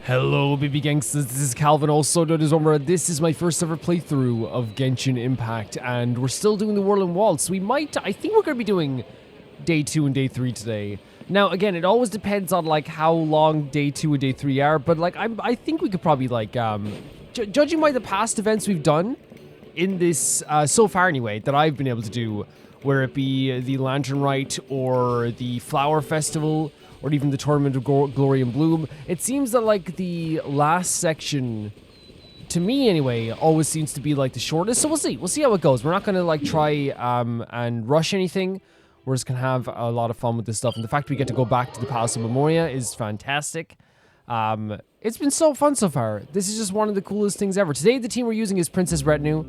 Hello, baby gangsters. This is Calvin, also known as Omra. This is my first ever playthrough of Genshin Impact, and we're still doing the Whirling Waltz. I think we're going to be doing day 2 and day 3 today. Now, again, it always depends on, like, how long day 2 and day 3 are, but, like, I think we could probably, like, judging by the past events we've done in this, so far anyway, that I've been able to do, whether it be the Lantern Rite or the Flower Festival, or even the Tournament of Glory and Bloom, it seems that, like, the last section, to me anyway, always seems to be, like, the shortest. So we'll see. We'll see how it goes. We're not going to, like, try and rush anything. We're just going to have a lot of fun with this stuff. And the fact we get to go back to the Palace of Memoria is fantastic. It's been so fun so far. This is just one of the coolest things ever. Today, the team we're using is Princess Retinue.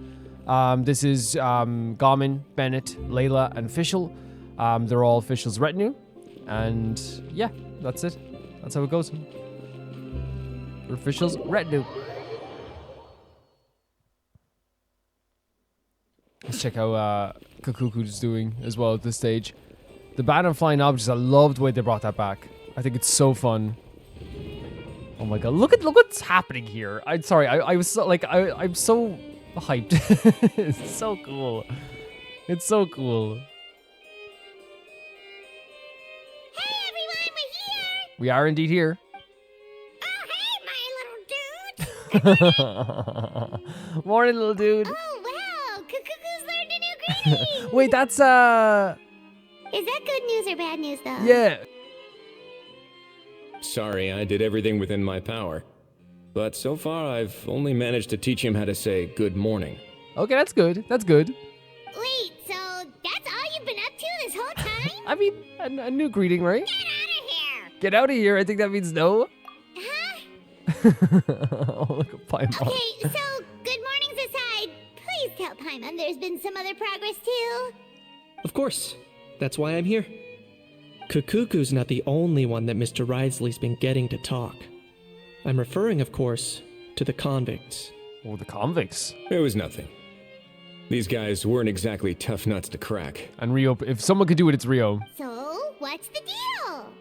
This is Gamin, Bennett, Layla, and Fischl. They're all Fischl's retinue. And yeah, that's it. That's how it goes. We're Fischl's retinue. Let's check how Kakuku's doing as well at this stage. The ban on flying objects, I love the way they brought that back. I think it's so fun. Oh my god, look what's happening here. I'm sorry, I was so, like, I'm so hyped. It's so cool. It's so cool. We are indeed here. Oh, hey, my little dude. Morning, little dude. Oh, wow. Kakuku's learned a new greeting. Wait, that's, Is that good news or bad news, though? yeah. Sorry, I did everything within my power. But so far, I've only managed to teach him how to say good morning. Okay, that's good. That's good. Wait, so that's all you've been up to this whole time? I mean, a new greeting, right? Get out of here. Get out of here. I think that means no. Huh? Oh, look at Paimon. Okay, so good mornings aside, please tell Paimon there's been some other progress, too. Of course. That's why I'm here. Kakuku's not the only one that Mr. Risley's been getting to talk. I'm referring, of course, to the convicts. Oh, the convicts. It was nothing. These guys weren't exactly tough nuts to crack. And Rio, if someone could do it, it's Rio. So, what's the deal?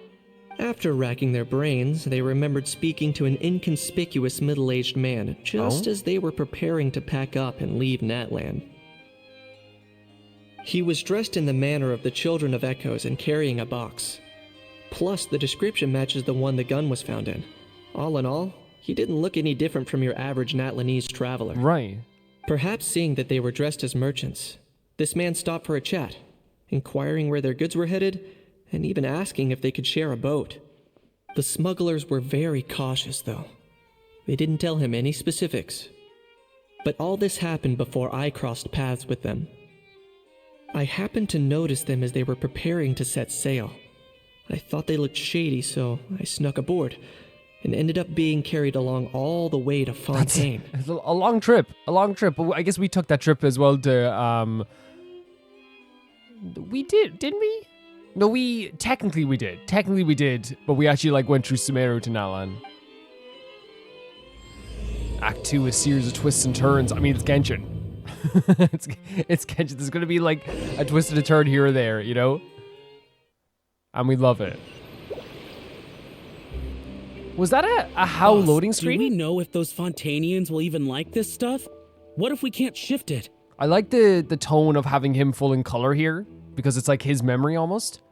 After racking their brains, they remembered speaking to an inconspicuous middle-aged man just as they were preparing to pack up and leave Natlan. He was dressed in the manner of the Children of Echoes and carrying a box. Plus, the description matches the one the gun was found in. All in all, he didn't look any different from your average Natlanese traveler. Right. Perhaps seeing that they were dressed as merchants, this man stopped for a chat, inquiring where their goods were headed, and even asking if they could share a boat. The smugglers were very cautious, though. They didn't tell him any specifics. But all this happened before I crossed paths with them. I happened to notice them as they were preparing to set sail. I thought they looked shady, so I snuck aboard, and ended up being carried along all the way to Fontaine. It's a long trip. A long trip. But I guess we took that trip as well to, we did, didn't we? No, technically we did, but we actually, like, went through Sumeru to Nalan. Act 2, a series of twists and turns. I mean, it's Genshin. it's Genshin. There's gonna be, like, a twist and a turn here or there, you know? And we love it. Was that a how Boss, loading screen? Do we know if those Fontanians will even like this stuff? What if we can't shift it? I like the tone of having him full in color here, because it's like his memory almost.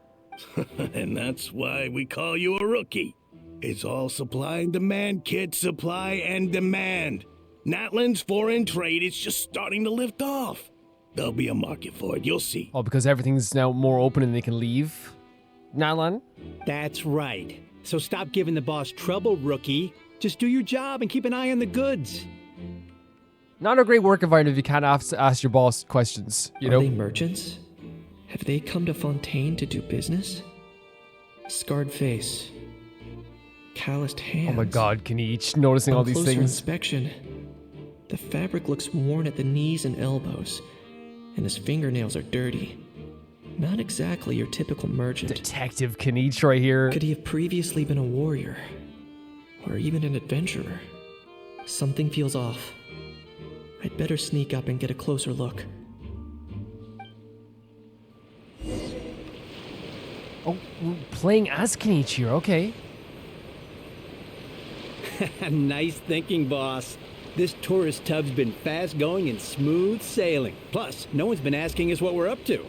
And that's why we call you a rookie. It's all supply and demand, kid. Supply and demand. Natlan's foreign trade is just starting to lift off. There'll be a market for it, you'll see. Oh, because everything's now more open and they can leave Nalan? That's right. So stop giving the boss trouble, rookie. Just do your job and keep an eye on the goods. Not a great work environment if you can't ask your boss questions, you know? Are they merchants? Have they come to Fontaine to do business? Scarred face. Calloused hands. Oh my god, Kinich, noticing all these closer things. inspection, the fabric looks worn at the knees and elbows, and his fingernails are dirty. Not exactly your typical merchant. Detective Kinich right here. Could he have previously been a warrior? Or even an adventurer? Something feels off. I'd better sneak up and get a closer look. Oh, we're playing as Kinich here, okay. Nice thinking, boss. This tourist tub's been fast going and smooth sailing. Plus, no one's been asking us what we're up to.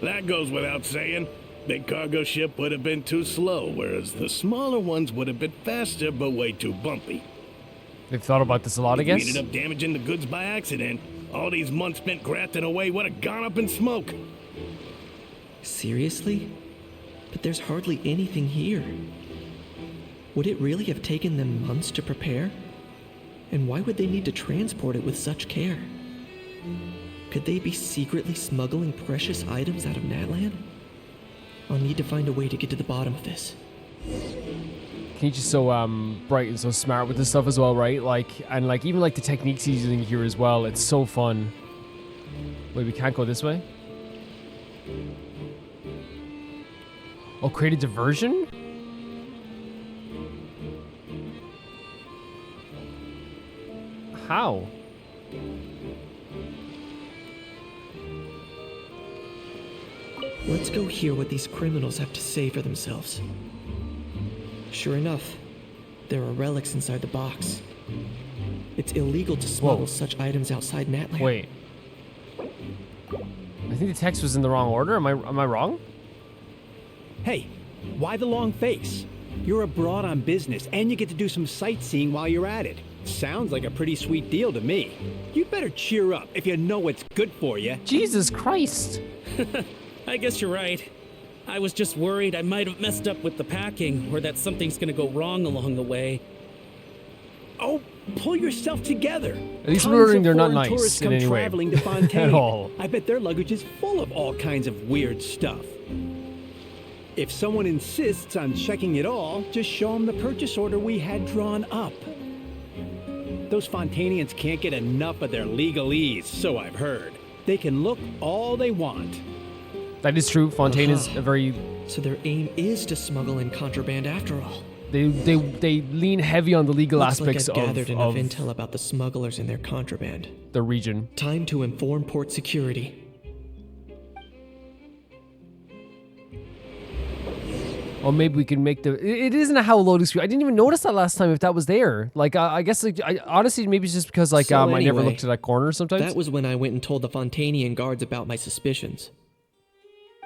That goes without saying. Big cargo ship would have been too slow, whereas the smaller ones would have been faster but way too bumpy. They've thought about this a lot, I If we guess. ended up damaging the goods by accident, all these months spent grafting away would have gone up in smoke. Seriously? But there's hardly anything here. Would it really have taken them months to prepare? And why would they need to transport it with such care? Could they be secretly smuggling precious items out of Natlan? I'll need to find a way to get to the bottom of this. Kinich is so bright and so smart with this stuff as well, right? Like, and like even like the techniques he's using here as well. It's so fun. Wait, we can't go this way? Oh, create a diversion? How? Let's go hear what these criminals have to say for themselves. Sure enough, there are relics inside the box. It's illegal to smuggle such items outside Natlan. Wait. I think the text was in the wrong order. Am I wrong? Hey, why the long face? You're abroad on business, and you get to do some sightseeing while you're at it. Sounds like a pretty sweet deal to me. You'd better cheer up if you know what's good for you. Jesus Christ. I guess you're right. I was just worried I might have messed up with the packing, or that something's gonna go wrong along the way. Oh, pull yourself together. At least Tons we're learning of they're not foreign nice tourists in come any way. traveling to Fontaine. At all. I bet their luggage is full of all kinds of weird stuff. If someone insists on checking it all, just show them the purchase order we had drawn up. Those Fontainians can't get enough of their legalese, so I've heard. They can look all they want. That is true. Fontaine is a very... So their aim is to smuggle in contraband after all. They lean heavy on the legal Looks aspects like I've gathered enough of intel about the smugglers and their contraband. the region. Time to inform port security. Or maybe we can make the... It isn't a how loading screen. I didn't even notice that last time if that was there. Like, I guess, like, honestly, maybe it's just because, like, So I never anyway, looked at that corner sometimes. That was when I went and told the Fontainian guards about my suspicions.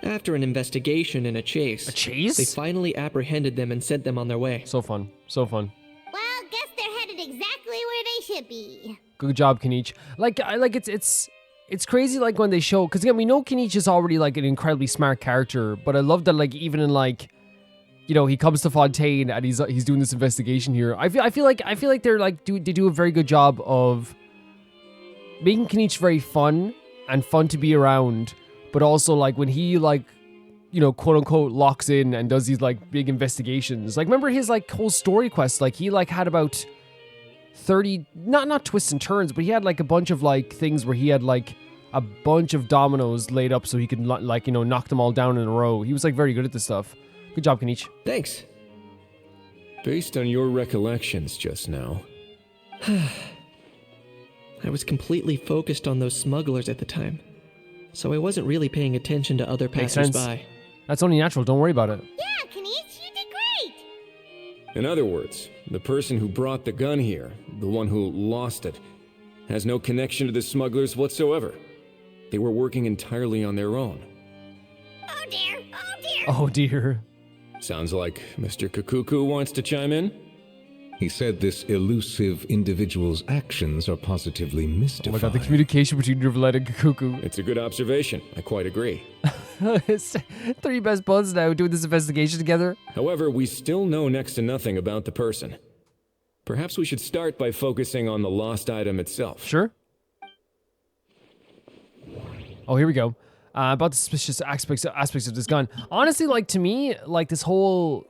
After an investigation and a chase, A chase? they finally apprehended them and sent them on their way. So fun. So fun. Well, guess they're headed exactly where they should be. Good job, Kinich. Like, it's crazy, like, when they show... Because, again, we know Kinich is already, like, an incredibly smart character. But I love that, like, even in, like... You know, he comes to Fontaine and he's doing this investigation here. I feel like they're like they do a very good job of making Kinich very fun and fun to be around, but also like when he like, you know, quote unquote locks in and does these like big investigations. Like remember his like whole story quest? Like he like had about 30 not twists and turns, but he had like a bunch of like things where he had like a bunch of dominoes laid up so he could like, you know, knock them all down in a row. He was like very good at this stuff. Good job, Kinich. Thanks. Based on your recollections just now, I was completely focused on those smugglers at the time, so I wasn't really paying attention to other Makes sense. passersby. That's only natural. Don't worry about it. Yeah, Kinich, you did great. in other words, the person who brought the gun here, the one who lost it, has no connection to the smugglers whatsoever. They were working entirely on their own. Oh dear, oh dear. Oh dear. Sounds like Mr. Kakuku wants to chime in? He said this elusive individual's actions are positively Oh mystifying. my god, the communication between Rivulet and Kuku. It's a good observation. I quite agree. It's 3 best buds now doing this investigation together. However, we still know next to nothing about the person. Perhaps we should start by focusing on the lost item itself. Sure. Oh, here we go. About the suspicious aspects of this gun. Honestly, like to me, like this whole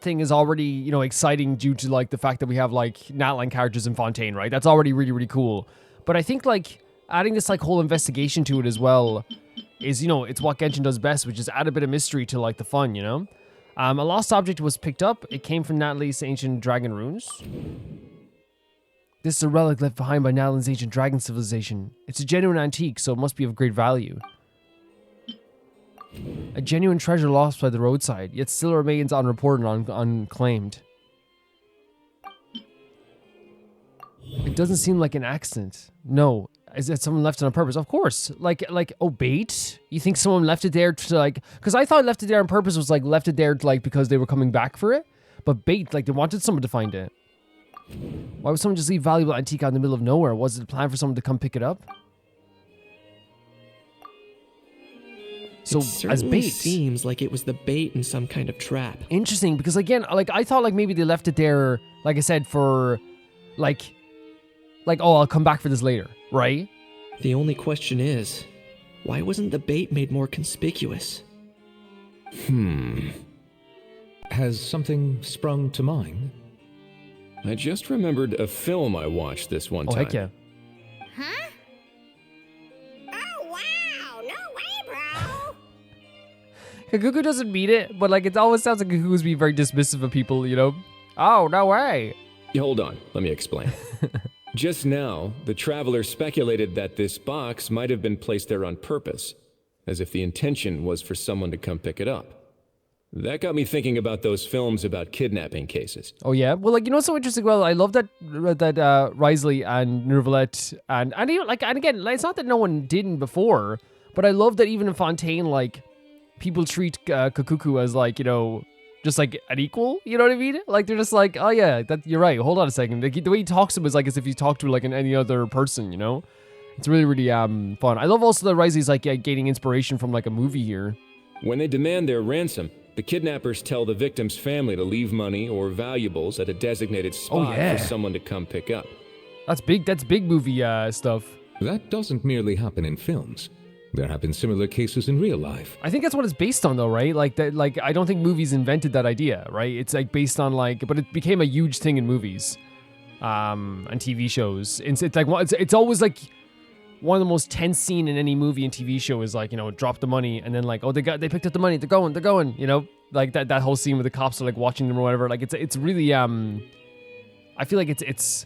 thing is already, you know, exciting due to like the fact that we have like Natlan characters in Fontaine, right? That's already really, really cool. But I think like adding this like whole investigation to it as well is, you know, it's what Genshin does best, which is add a bit of mystery to like the fun, you know? A lost object was picked up. It came from Natlan's ancient dragon runes. This is a relic left behind by Natlan's ancient dragon civilization. It's a genuine antique, so it must be of great value. A genuine treasure lost by the roadside, yet still remains unreported and unclaimed. It doesn't seem like an accident. No. Is it someone left it on purpose? Of course. Like, oh, bait? You think someone left it there to, like... Because I thought left it there on purpose was, like, left it there, like, because they were coming back for it. But bait, like, they wanted someone to find it. Why would someone just leave valuable antique out in the middle of nowhere? Was it a plan for someone to come pick it up? So, It as certainly bait. seems like it was the bait in some kind of trap. Interesting, because again, like, I thought, like, maybe they left it there, like I said, for, like, oh, I'll come back for this later, right? The only question is, why wasn't the bait made more conspicuous? Has something sprung to mind? I just remembered a film I watched this one Oh, time. heck yeah. Huh? Oh, wow. No way, bro. Kakuku doesn't mean it, but, like, it always sounds like Kakuku's being very dismissive of people, you know? Oh, no way. Hold on, let me explain. Just now, the traveler speculated that this box might have been placed there on purpose, as if the intention was for someone to come pick it up. That got me thinking about those films about kidnapping cases. Oh, yeah? Well, like, you know what's so interesting? Well, I love that Risley and Nervalette and even, like, and again, like, it's not that no one didn't before, but I love that even in Fontaine, like, people treat Kakuku as, like, you know, just like an equal, you know what I mean? Like, they're just like, oh yeah, that you're right. Hold on a second. Like, the way he talks to him is like as if he talked to like any other person, you know? It's really, really fun. I love also that Risley's like gaining inspiration from like a movie here. When they demand their ransom, the kidnappers tell the victim's family to leave money or valuables at a designated spot yeah. for someone to come pick up. That's big movie stuff. That doesn't merely happen in films. There have been similar cases in real life. I think that's what it's based on though, right? Like that, like I don't think movies invented that idea, right? It's like based on like, but it became a huge thing in movies, and TV shows. It's like it's always like one of the most tense scene in any movie and TV show is like, you know, drop the money and then like, oh, they picked up the money, they're going, you know, like that whole scene with the cops are like watching them or whatever. Like it's really I feel like it's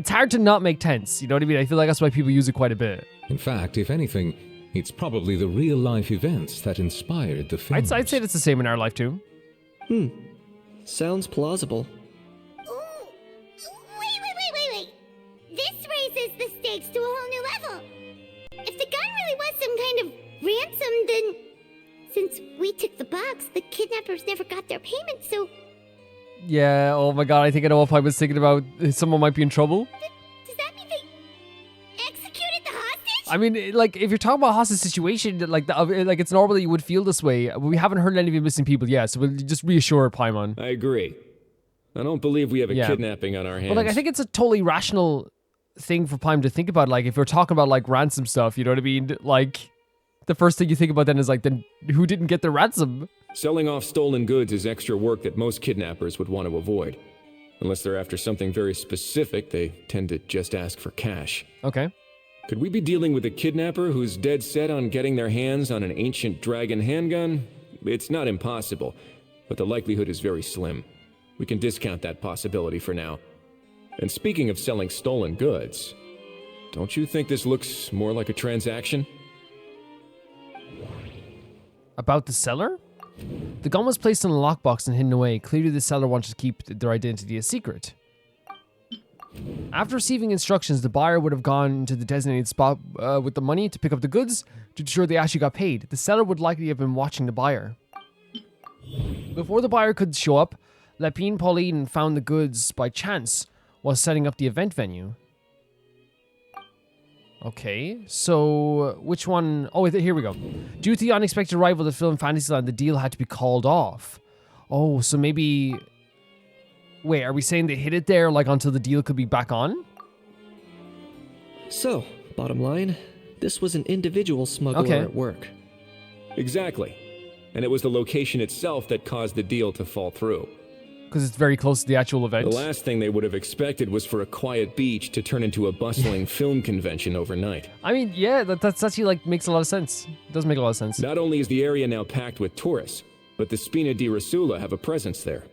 hard to not make tense. You know what I mean? I feel like that's why people use it quite a bit. In fact, if anything, it's probably the real-life events that inspired the film. I'd say it's the same in our life too. Sounds plausible. Ooh. Wait. This raises the stakes to a whole new level. If the gun really was some kind of ransom, then since we took the box, the kidnappers never got their payment, so Yeah, oh my god, I think I know what I was thinking about. Someone might be in trouble. does that mean they executed the hostage? I mean, like, if you're talking about a hostage situation, like, it's normal that you would feel this way. We haven't heard any of the missing people yet, so we'll just reassure Paimon. I agree. I don't believe we have a Yeah. kidnapping on our hands. But, like, I think it's a totally rational thing for Paimon to think about. Like, if we're talking about, like, ransom stuff, you know what I mean? Like, the first thing you think about then is, like, then who didn't get the ransom? Selling off stolen goods is extra work that most kidnappers would want to avoid. Unless they're after something very specific, they tend to just ask for cash. Okay. Could we be dealing with a kidnapper who's dead set on getting their hands on an ancient dragon handgun? It's not impossible, but the likelihood is very slim. We can discount that possibility for now. And speaking of selling stolen goods, don't you think this looks more like a transaction? About the seller? The gun was placed in a lockbox and hidden away. Clearly the seller wanted to keep their identity a secret. After receiving instructions, the buyer would have gone to the designated spot with the money to pick up the goods to ensure they actually got paid. The seller would likely have been watching the buyer. Before the buyer could show up, Lepine Pauline found the goods by chance while setting up the event venue. Okay, so which one? Oh, here we go. Due to the unexpected arrival of the film Fantasyland, the deal had to be called off. Oh, so maybe... Wait, are we saying they hid it there, like, until the deal could be back on? So, bottom line, this was an individual smuggler Okay. at work. Exactly. And it was the location itself that caused the deal to fall through. Because it's very close to the actual event. The last thing they would have expected was for a quiet beach to turn into a bustling film convention overnight. I mean, yeah, that's actually, like, makes a lot of sense. It does make a lot of sense. Not only is the area now packed with tourists, but the Spina di Rasula have a presence there.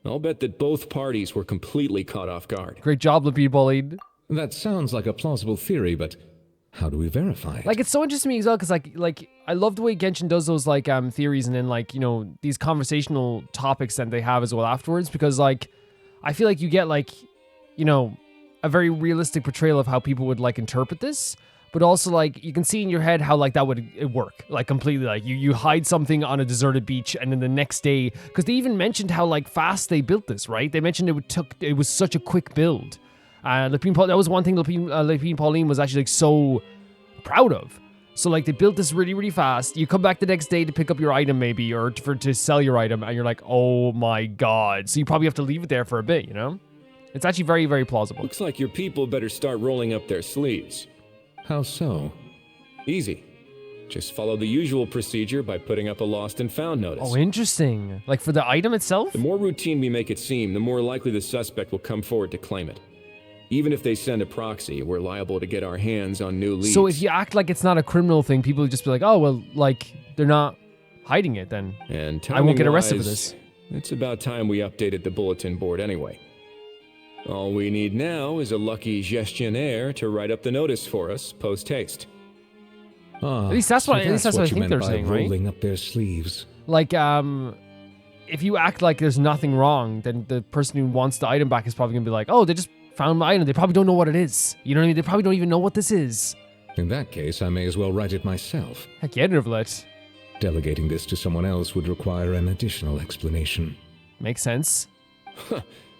I'll bet that both parties were completely caught off guard. Great job, Lepine Pauline. That sounds like a plausible theory, but how do we verify it? Like, it's so interesting to me as well, because, like, I love the way Genshin does those, like, theories and then, like, you know, these conversational topics that they have as well afterwards, because, like, I feel like you get, like, you know, a very realistic portrayal of how people would like interpret this. But also, like, you can see in your head how, like, that would work. Like, completely. Like, you hide something on a deserted beach, and then the next day... Because they even mentioned how, like, fast they built this, right? They mentioned it was such a quick build. That was one thing Lepine Pauline was actually, like, so proud of. So, like, they built this really, really fast. You come back the next day to pick up your item, maybe, or to sell your item, and you're like, oh my god. So you probably have to leave it there for a bit, you know? It's actually very, very plausible. Looks like your people better start rolling up their sleeves. How so? Easy. Just follow the usual procedure by putting up a lost and found notice. Oh, interesting. Like for the item itself? The more routine we make it seem, the more likely the suspect will come forward to claim it. Even if they send a proxy, we're liable to get our hands on new leads. So if you act like it's not a criminal thing, people will just be like, oh, well, like, they're not hiding it then. And I won't get arrested for this. It's about time we updated the bulletin board anyway. All we need now is a lucky gestionnaire to write up the notice for us post-haste. Ah, At least that's what I you think meant they're by saying, right? rolling up their sleeves. Like, if you act like there's nothing wrong, then the person who wants the item back is probably gonna be like, oh, they just found my item. They probably don't know what it is. You know what I mean? They probably don't even know what this is. In that case, I may as well write it myself. Heck yeah, Nervlet. Delegating this to someone else would require an additional explanation. Makes sense.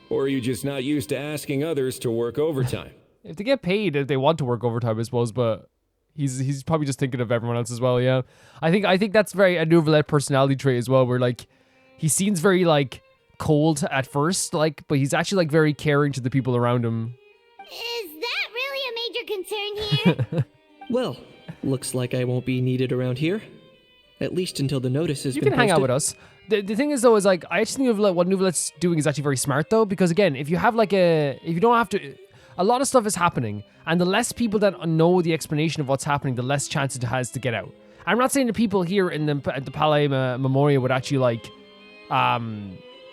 Or are you just not used to asking others to work overtime? If they get paid, if they want to work overtime, I suppose, but he's probably just thinking of everyone else as well, yeah. I think that's very a Nervlet personality trait as well, where like he seems very like cold at first, like, but he's actually like very caring to the people around him. Is that really a major concern here? Well, looks like I won't be needed around here. At least until the notice has You been can hang out posted. with us. The thing is though, is like I actually think what Nervlet's doing is actually very smart though, because again, if you have like if you don't have to, a lot of stuff is happening, and the less people that know the explanation of what's happening, the less chance it has to get out. I'm not saying the people here in the Palais Memoria would actually like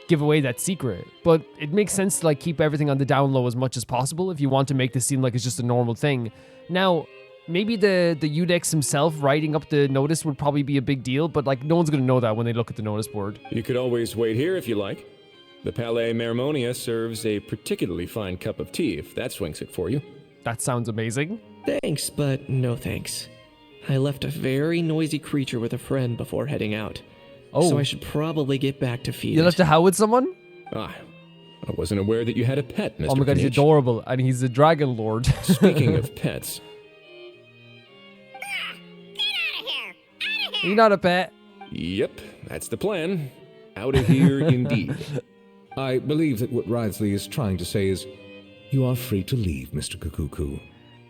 give away that secret, but it makes sense to like keep everything on the down low as much as possible if you want to make this seem like it's just a normal thing. Now, maybe the Udex himself writing up the notice would probably be a big deal, but like no one's gonna know that when they look at the notice board. You could always wait here if you like. The Palais Mermonia serves a particularly fine cup of tea, if that swings it for you. That sounds amazing. Thanks, but no thanks. I left a very noisy creature with a friend before heading out. Oh. So I should probably get back to feed You it. left a howl with someone? Ah, I wasn't aware that you had a pet, Mr. Oh my god, he's Kinich. adorable, and he's a dragon lord. Speaking of pets, You're not a pet. yep, that's the plan. Out of here, indeed. I believe that what Wriothesley is trying to say is, you are free to leave, Mr. Kukuku.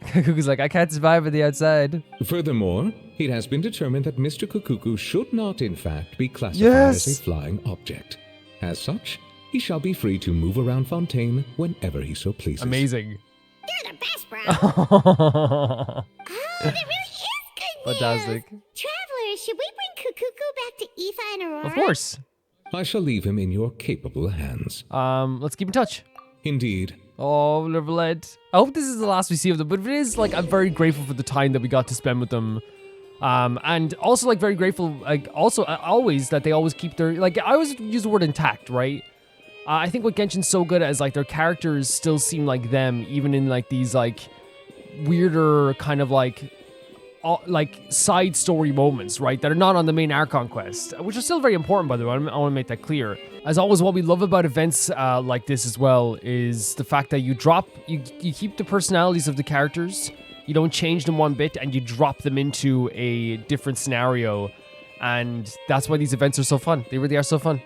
Kuku's like, I can't survive on the outside. Furthermore, it has been determined that Mr. Kukuku should not, in fact, be classified as a flying object. As such, he shall be free to move around Fontaine whenever he so pleases. Amazing. You're the best, bro. Oh, Oh, that really is good news. fantastic. Travelers, should we bring Kukuku back to Aoife and Aurora? Of course. I shall leave him in your capable hands. Let's keep in touch. Indeed. Oh, Nervlet. I hope this is the last we see of them, but if it is, like, I'm very grateful for the time that we got to spend with them. And also, like, very grateful, like, also, always, that they always keep their, like, I always use the word intact, right? I think what Genshin's so good at is, like, their characters still seem like them, even in, like, these, like, weirder kind of, like side story moments, right? That are not on the main Archon quest, which are still very important, by the way. I want to make that clear. As always, what we love about events like this as well is the fact that you keep the personalities of the characters, you don't change them one bit, and you drop them into a different scenario. And that's why these events are so fun. They really are so fun.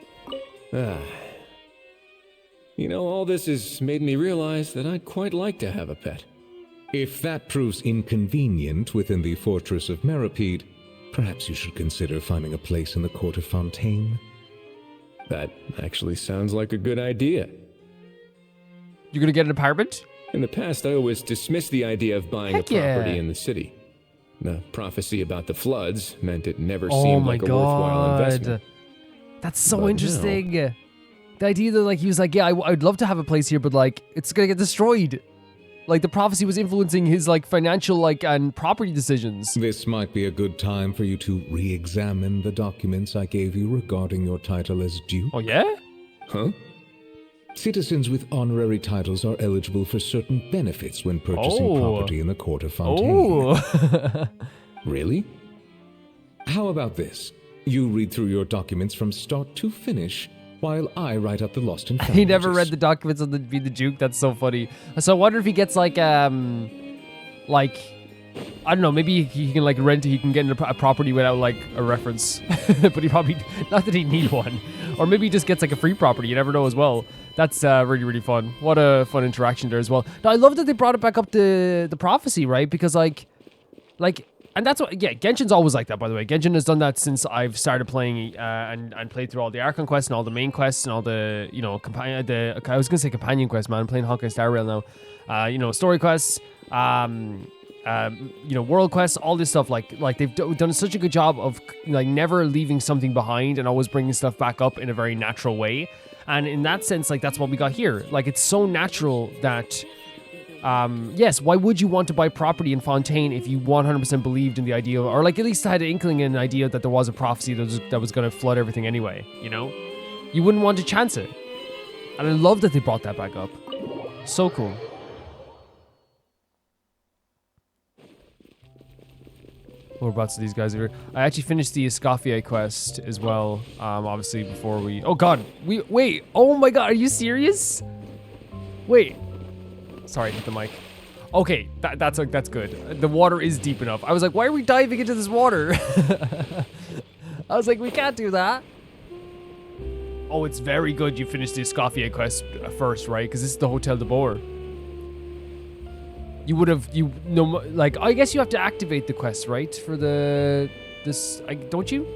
You know, all this has made me realize that I'd quite like to have a pet. If that proves inconvenient within the fortress of Meripede, perhaps you should consider finding a place in the court of Fontaine. That actually sounds like a good idea. You're gonna get an apartment? In the past, I always dismissed the idea of buying Heck a property yeah. in the city. The prophecy about the floods meant it never Oh seemed my like a worthwhile god. investment. That's so But interesting. The idea that, like, he was like, yeah, I'd love to have a place here, but, like, it's gonna get destroyed. Like, the prophecy was influencing his, like, financial, like, and property decisions. This might be a good time for you to re-examine the documents I gave you regarding your title as Duke. Oh, yeah? Huh? Citizens with honorary titles are eligible for certain benefits when purchasing property in the court of Fontaine. Oh. Really? How about this? You read through your documents from start to finish, while I write up the lost and found. He never read notice. the documents on the Be the Duke. That's so funny. So I wonder if he gets like I don't know, maybe he can like rent it, he can get a property without like a reference. But he probably, not that he'd need one. Or maybe he just gets like a free property, you never know as well. That's really, really fun. What a fun interaction there as well. Now, I love that they brought it back up to the prophecy, right? Because like, and that's what, yeah, Genshin's always like that, by the way. Genshin has done that since I've started playing and played through all the Archon quests and all the main quests and all the, you know, I was going to say companion quests, man. I'm playing Honkai Star Rail now. You know, story quests, you know, world quests, all this stuff. Like they've done such a good job of like never leaving something behind and always bringing stuff back up in a very natural way. And in that sense, like that's what we got here. Like it's so natural that, yes, why would you want to buy property in Fontaine if you 100% believed in the idea, or like at least had an inkling and an idea that there was a prophecy that was going to flood everything anyway, you know? You wouldn't want to chance it. And I love that they brought that back up. So cool. Whereabouts to these guys over here? I actually finished the Escoffier quest as well, obviously before we... Oh god, wait, oh my god, are you serious? Wait. Sorry, I hit the mic. Okay, that's good. The water is deep enough. I was like, why are we diving into this water? I was like, we can't do that. Oh, it's very good you finished the Escoffier quest first, right? Because this is the Hotel de Boer. You would have, like, I guess you have to activate the quest, right? For don't you?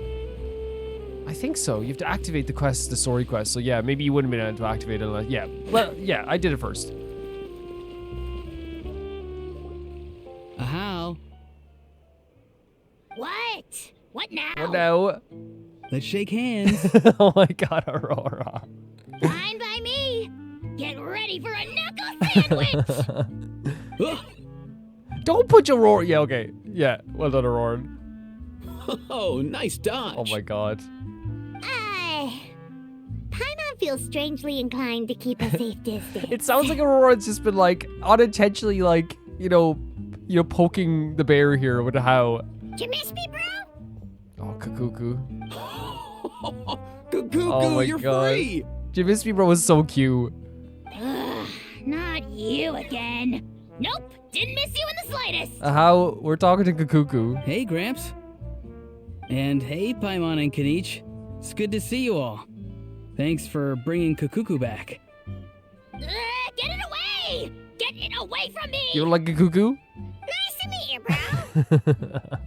I think so. You have to activate the quest, the story quest. So yeah, maybe you wouldn't have been able to activate it unless, yeah. Well, yeah, I did it first. How? What? What now? What now? Let's shake hands. Oh my god, Aurora. Fine by me. Get ready for a knuckle sandwich. Don't put your Aurora. Yeah, okay. Yeah, well done, Aurora. Oh, nice dodge. Oh my god. Paimon feels strangely inclined to keep a safe distance. It sounds like Aurora's just been like unintentionally like, you know, poking the bear here with a how. You miss me, bro? Oh, Kukuku. Kukuku, Oh my you're god. free. Jimispi Bro was so cute. Ugh, not you again. Nope, didn't miss you in the slightest. How we're talking to Kukuku. Hey, Gramps. And hey, Paimon and Kinich. It's good to see you all. Thanks for bringing Kukuku back. Get it away! Get it away from me! You don't like Kukuku? Nice to meet you, bro.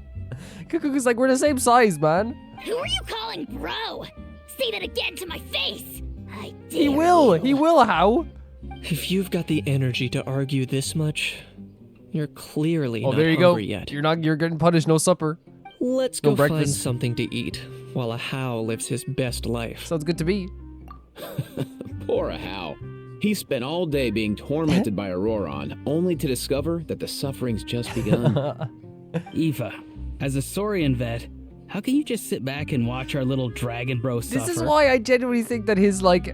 Kukuku's like, we're the same size, man. Who are you calling bro? Say that again to my face. I dare He will. you. He will, how? If you've got the energy to argue this much, you're clearly Oh, not there you go. hungry yet. You're getting punished, no supper. Let's No go find breakfast. something to eat while a How lives his best life. Sounds good to me. Poor Ahau. He spent all day being tormented by Auroron, only to discover that the suffering's just begun. Aoife, as a Saurian vet, how can you just sit back and watch our little dragon bro suffer? This is why I genuinely think that his like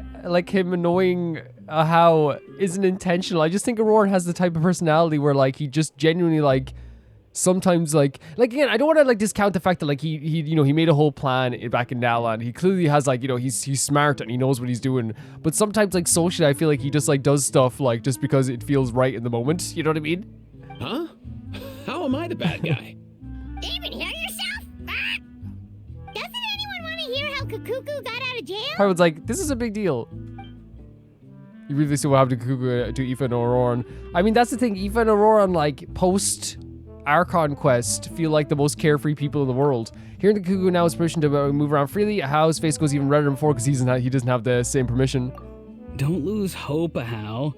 him annoying how isn't intentional. I just think Aurora has the type of personality where like he just genuinely like sometimes like again, I don't want to like discount the fact that like he you know he made a whole plan back in Nalan. He clearly has like, you know, he's smart and he knows what he's doing. But sometimes like socially, I feel like he just like does stuff like just because it feels right in the moment. You know what I mean? Huh? How am I the bad guy? Even hear yourself? Ah! Doesn't anyone want to hear how Kukuku got out of jail? Everyone's like, this is a big deal. You really see what happened to Kukuku, to Aoife and Auroran. I mean, that's the thing. Aoife and Auroran, like, post Archon quest, feel like the most carefree people in the world. Hearing that Kukuku now has permission to move around freely, How's face goes even redder than before because he doesn't have the same permission. Don't lose hope, Ahau.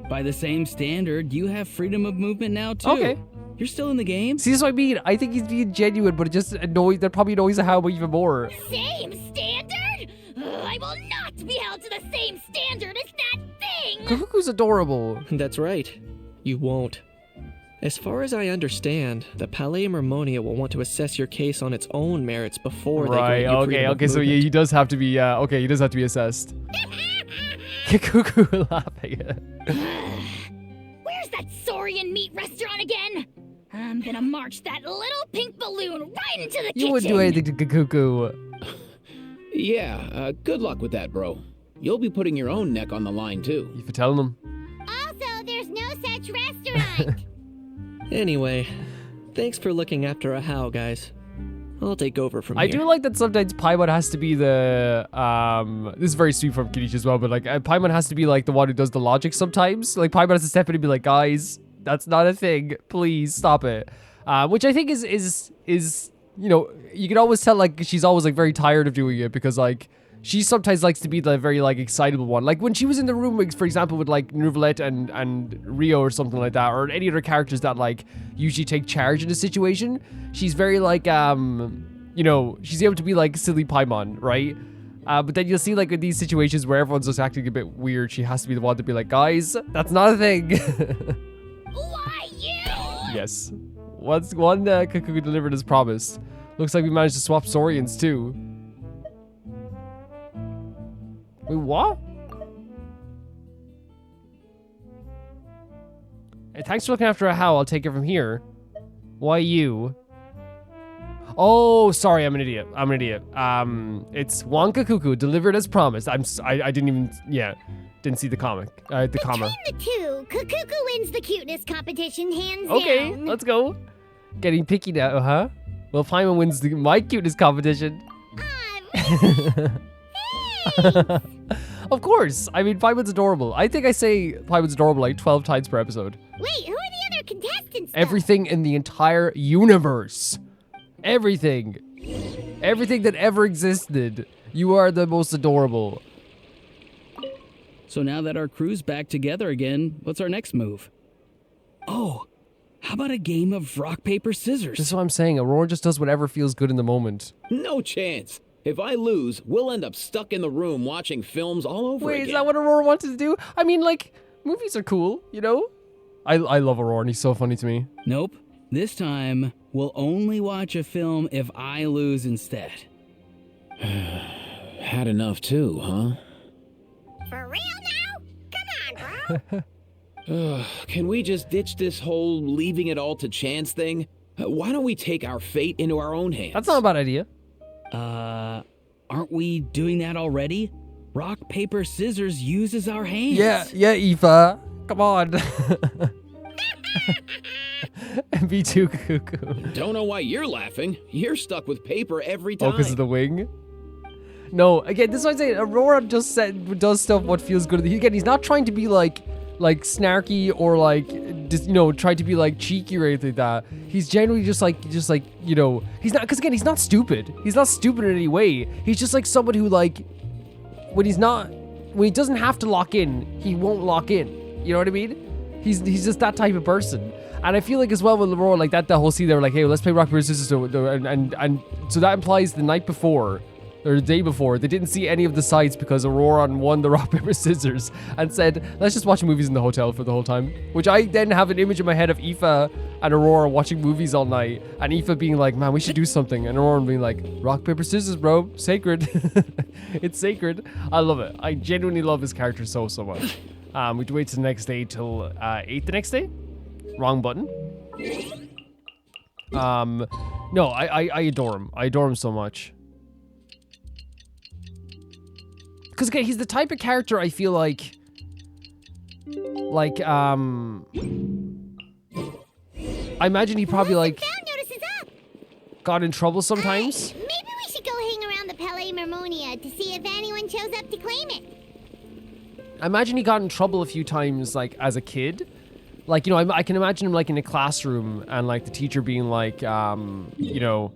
By the same standard, you have freedom of movement now too. Okay. You're still in the game. See, that's what I mean. I think he's being genuine, but it just that probably annoys How even more. Same standard? I will not be held to the same standard as that thing! Kukuku's adorable. That's right. You won't. As far as I understand, the Palais Mermonia will want to assess your case on its own merits before they grant you freedom of Okay, so yeah, movement. he does have to be, he does have to be assessed. Cuckoo laughing. Where's that Saurian meat restaurant again? I'm gonna march that little pink balloon right into the kitchen. You wouldn't do anything to Cuckoo. Yeah, good luck with that, bro. You'll be putting your own neck on the line, too. You for telling them. Also, there's no such restaurant. Anyway, thanks for looking after a how, guys. I'll take over from I here. do like that sometimes Paimon has to be the, this is very sweet from Kinich as well, but like, Paimon has to be like the one who does the logic sometimes. Like, Paimon has to step in and be like, guys, that's not a thing. Please stop it. Which I think is, you know, you can always tell like she's always like very tired of doing it because like she sometimes likes to be the very like excitable one. Like when she was in the room, for example, with like Nouvelette and Rio or something like that, or any other characters that like usually take charge in a situation, she's very like you know, she's able to be like silly Paimon, right? But then you'll see like in these situations where everyone's just acting a bit weird, she has to be the one to be like, guys, that's not a thing. Why you? Yes. One Cuckoo delivered as promised. Looks like we managed to swap Saurians too. Wait, what? Hey, thanks for looking after a how. I'll take it from here. Why you? Oh, sorry, I'm an idiot. It's Wonka Cuckoo delivered as promised. I didn't even, didn't see the comma. Between the two, Cuckoo wins the cuteness competition hands down. Okay, let's go. Getting picky now, huh? Well, Paimon wins my cuteness competition. Of course. I mean, Paimon's adorable. I think I say Paimon's adorable like 12 times per episode. Wait, who are the other contestants? Everything in the entire universe. Everything. Everything that ever existed. You are the most adorable. So now that our crew's back together again, what's our next move? Oh, how about a game of rock, paper, scissors? This is what I'm saying. Aurora just does whatever feels good in the moment. No chance. If I lose, we'll end up stuck in the room watching films all over Wait, again. is that what Aurora wanted to do? I mean, like, movies are cool, you know? I love Aurora and he's so funny to me. Nope. This time, we'll only watch a film if I lose instead. Had enough too, huh? For real now? Come on, bro. Can we just ditch this whole leaving it all to chance thing? Why don't we take our fate into our own hands? That's not a bad idea. Aren't we doing that already? Rock, paper, scissors uses our hands. Yeah, Aoife. Come on. B2 Cuckoo. Don't know why you're laughing. You're stuck with paper every time. Oh, because of the wing? No, again, this is what I'm saying. Aurora just does stuff what feels good. Again, he's not trying to be like snarky or like, just, you know, try to be like cheeky or anything like that. He's generally just like, you know, he's not, because again, he's not stupid. He's not stupid in any way. He's just like someone who like, when he doesn't have to lock in, he won't lock in. You know what I mean? He's just that type of person. And I feel like as well with Aurora, like that whole scene, they were like, hey, well, let's play rock, paper, scissors. And so that implies the night before, or the day before, they didn't see any of the sides because Aurora won the rock, paper, scissors and said, let's just watch movies in the hotel for the whole time. Which I then have an image in my head of Aoife and Aurora watching movies all night. And Aoife being like, man, we should do something. And Aurora being like, rock, paper, scissors, bro. Sacred. It's sacred. I love it. I genuinely love his character so much. We have to wait till the next day till 8 the next day. Wrong button. No, I adore him. I adore him so much. Because again, he's the type of character I feel like I imagine he probably like Found notices up. got in trouble sometimes. Maybe we should go hang around the Palais Mermonia to see if anyone shows up to claim it. I imagine he got in trouble a few times, like as a kid. Like, you know, I can imagine him like in a classroom and like the teacher being like, you know,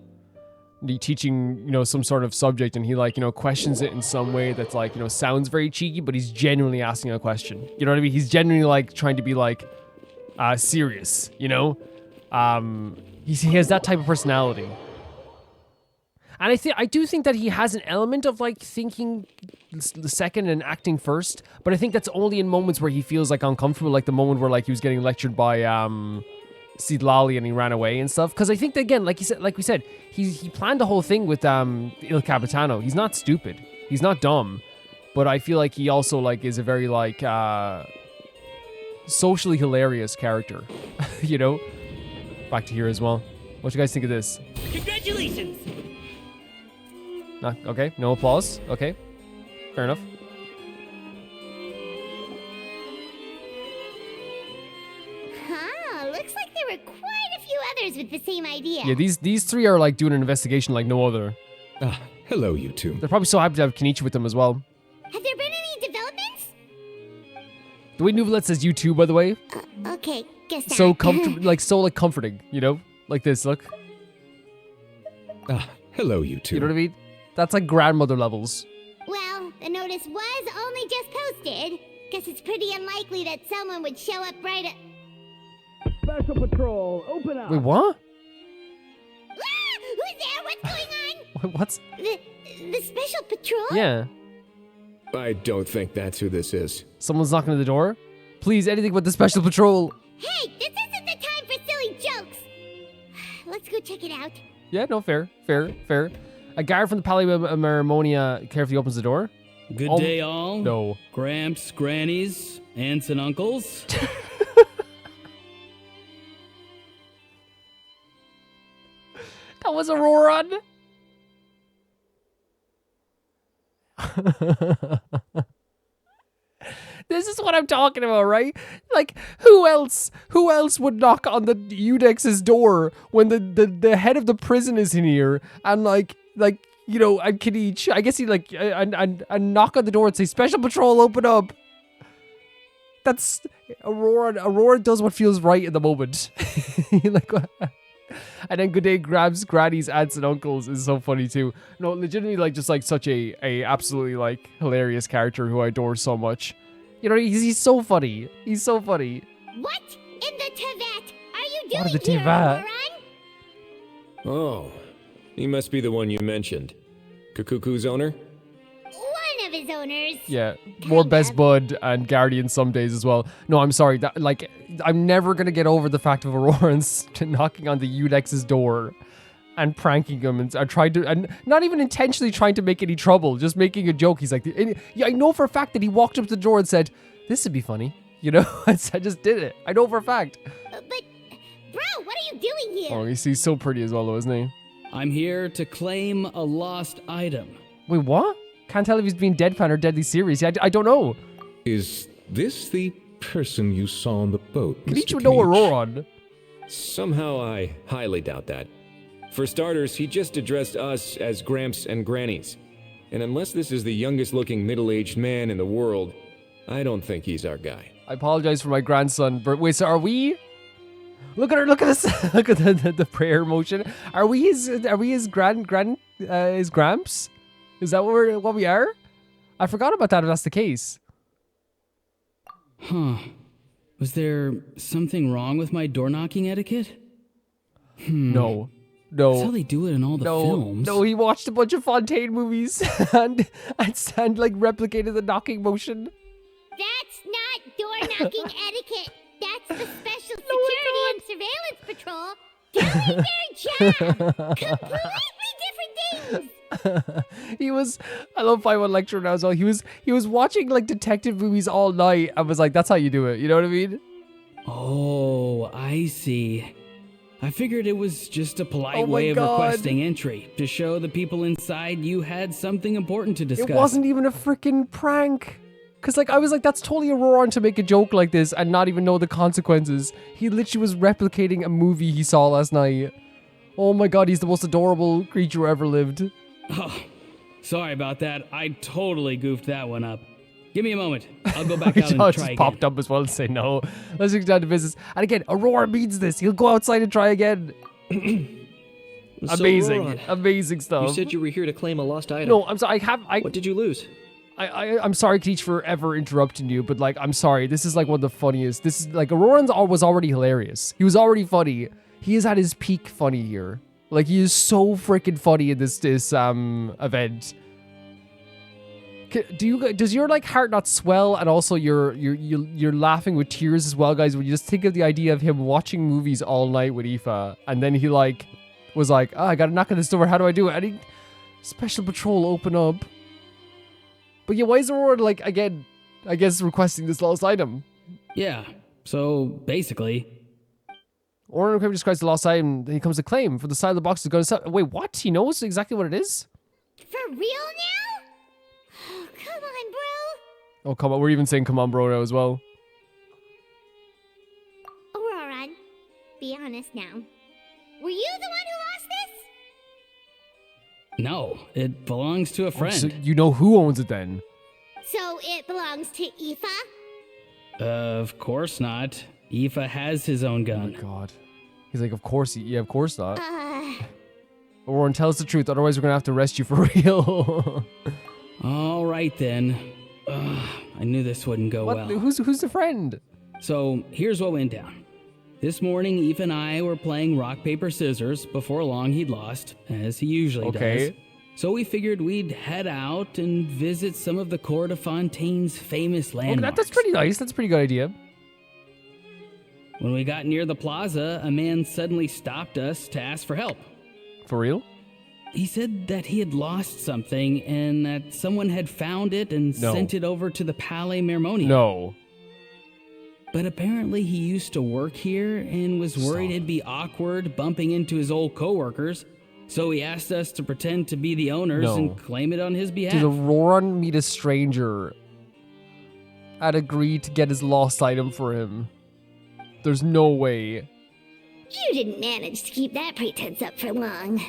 teaching, you know, some sort of subject and he like, you know, questions it in some way that's like, you know, sounds very cheeky, but he's genuinely asking a question. You know what I mean? He's genuinely like trying to be like serious, you know? He has that type of personality. And I do think that he has an element of like thinking the second and acting first, but I think that's only in moments where he feels like uncomfortable, like the moment where like he was getting lectured by Sidlali and he ran away and stuff. Because I think that, again, like we said, he planned the whole thing with Il Capitano. He's not stupid. He's not dumb. but I feel like he also like is a very like socially hilarious character. You know? Back to here as well. What do you guys think of this? Congratulations! Okay, no applause. Okay, fair enough. Huh, looks like there were quite a few others with the same idea. Yeah, these three are like doing an investigation like no other. Ah, hello, you two. They're probably so happy to have Kinich with them as well. Have there been any developments? The way Nuvalet says you too, by the way, Okay, guess that. so comforting, you know, like this. Look, Ah, hello, you two. you know what I mean? That's like grandmother levels. Well, the notice was only just posted. Guess it's pretty unlikely that someone would show up right at... Special Patrol, open up! Wait, what? Ah! Who's there? What's going on? What's? The special patrol? Yeah, I don't think that's who this is. someone's knocking at the door. Please, anything but the special patrol. Hey, this isn't the time for silly jokes. Let's go check it out. Yeah, no, fair. A guard from the Palaemonia carefully opens the door. Good day, all. No. Gramps, grannies, aunts, and uncles. That was a Roron. This is what I'm talking about, right? Like, who else would knock on the Udex's door when the head of the prison is in here and like you know, and Kinich, I guess he like and knock on the door and say, "Special Patrol, open up." That's Aurora. Aurora does what feels right in the moment. Like, and then Good Day grabs grannies, aunts, and uncles is so funny too. No, legitimately, like just like such a absolutely like hilarious character who I adore so much. You know, he's so funny. He's so funny. What in the Tevat are you doing What in the here, Tevat? Auron? Oh, he must be the one you mentioned. Kukuku's owner? One of his owners. Yeah, more Kind best of. bud and guardian some days as well. No, I'm sorry. That like I'm never gonna get over the fact of Auroran's knocking on the Udex's door and pranking him and and not even intentionally trying to make any trouble, just making a joke. He's like, yeah, I know for a fact that he walked up to the door and said, "This would be funny," you know. I just did it. I know for a fact. But, bro, what are you doing here? Oh, he's so pretty as well, though, isn't he? I'm here to claim a lost item. Wait, what? Can't tell if he's being deadpan or deadly serious. I don't know. Is this the person you saw on the boat, Can Mr. you know Kinich? Auroran? Somehow I highly doubt that. For starters, he just addressed us as Gramps and Grannies. And unless this is the youngest looking middle-aged man in the world, I don't think he's our guy. I apologize for my grandson, but wait, so are we? Look at her! Look at this! Look at the prayer motion. Are we his his Gramps? Is that what we are? I forgot about that. If that's the case. Huh. Was there something wrong with my door knocking etiquette? No. That's how they do it in all the films. No, he watched a bunch of Fontaine movies and like replicated the knocking motion. That's not door-knocking etiquette. That's the Special Security and Surveillance Patrol doing their job. Completely different things. I love 5-1 lecture now as well. He was watching like detective movies all night and was like, that's how you do it. You know what I mean? Oh, I see. I figured it was just a polite Oh my way of God. requesting entry to show the people inside you had something important to discuss. It wasn't even a freaking prank. Cause like I was like, that's totally Auroran to make a joke like this and not even know the consequences. He literally was replicating a movie he saw last night. Oh my God, he's the most adorable creature who ever lived. Oh, sorry about that. I totally goofed that one up. Give me a moment. I'll go back out and Josh try just again. popped up as well and say no. Let's get down to business. And again, Aurora means this. He'll go outside and try again. Amazing, Roran, amazing stuff. you said you were here to claim a lost item. No, I'm sorry. What did you lose? I'm sorry, Kinich, for ever interrupting you, but like, I'm sorry. This is like one of the funniest. This is like Auroran was already hilarious. He was already funny. He is at his peak funny here. Like he is so freaking funny in this event. Does your like heart not swell and also you're laughing with tears as well, guys, when you just think of the idea of him watching movies all night with Aoife and then he like was like, oh, I gotta knock on this door, how do I do it? And he, Special Patrol, open up. But yeah, why is Aurora, like, again, I guess requesting this lost item? Yeah, so basically, Aurora Craven describes the lost item, then he comes to claim for the side of the box is going to sell. Wait, what? He knows exactly what it is? For real now? Oh, come on, bro. Oh, come on. We're even saying come on, bro, now as well. Aurora, be honest now. Were you the one who lost this? no, it belongs to a friend. So you know who owns it then? So it belongs to Aoife? Of course not. Aoife has his own Oh gun. my god. He's like, of course, yeah, of course not. Aurora, tell us the truth, otherwise we're gonna have to arrest you for real. All right then. I knew this wouldn't go What? well. Who's the friend? So here's what went down. This morning, Eve and I were playing rock, paper, scissors. Before long, he'd lost, as he usually Okay. does. So we figured we'd head out and visit some of the Court of Fontaine's famous Okay, landmarks. that's pretty nice. That's a pretty good idea. When we got near the plaza, a man suddenly stopped us to ask for help. For real? He said that he had lost something and that someone had found it and No. sent it over to the Palais Mermonia. No. But apparently he used to work here and was worried it'd be awkward bumping into his old coworkers. So he asked us to pretend to be the owners No. and claim it on his behalf. Did Aurora meet a stranger and agree to get his lost item for him? There's no way. You didn't manage to keep that pretense up for long.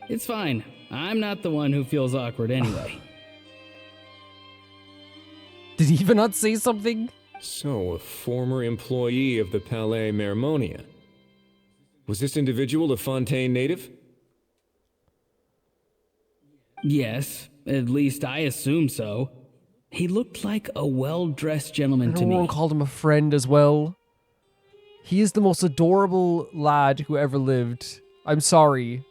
It's fine. I'm not the one who feels awkward anyway. Did he even not say something? So, a former employee of the Palais Mermonia. Was this individual a Fontaine native? Yes, at least I assume so. He looked like a well-dressed gentleman And to Aurora me. called him a friend as well. He is the most adorable lad who ever lived. I'm sorry.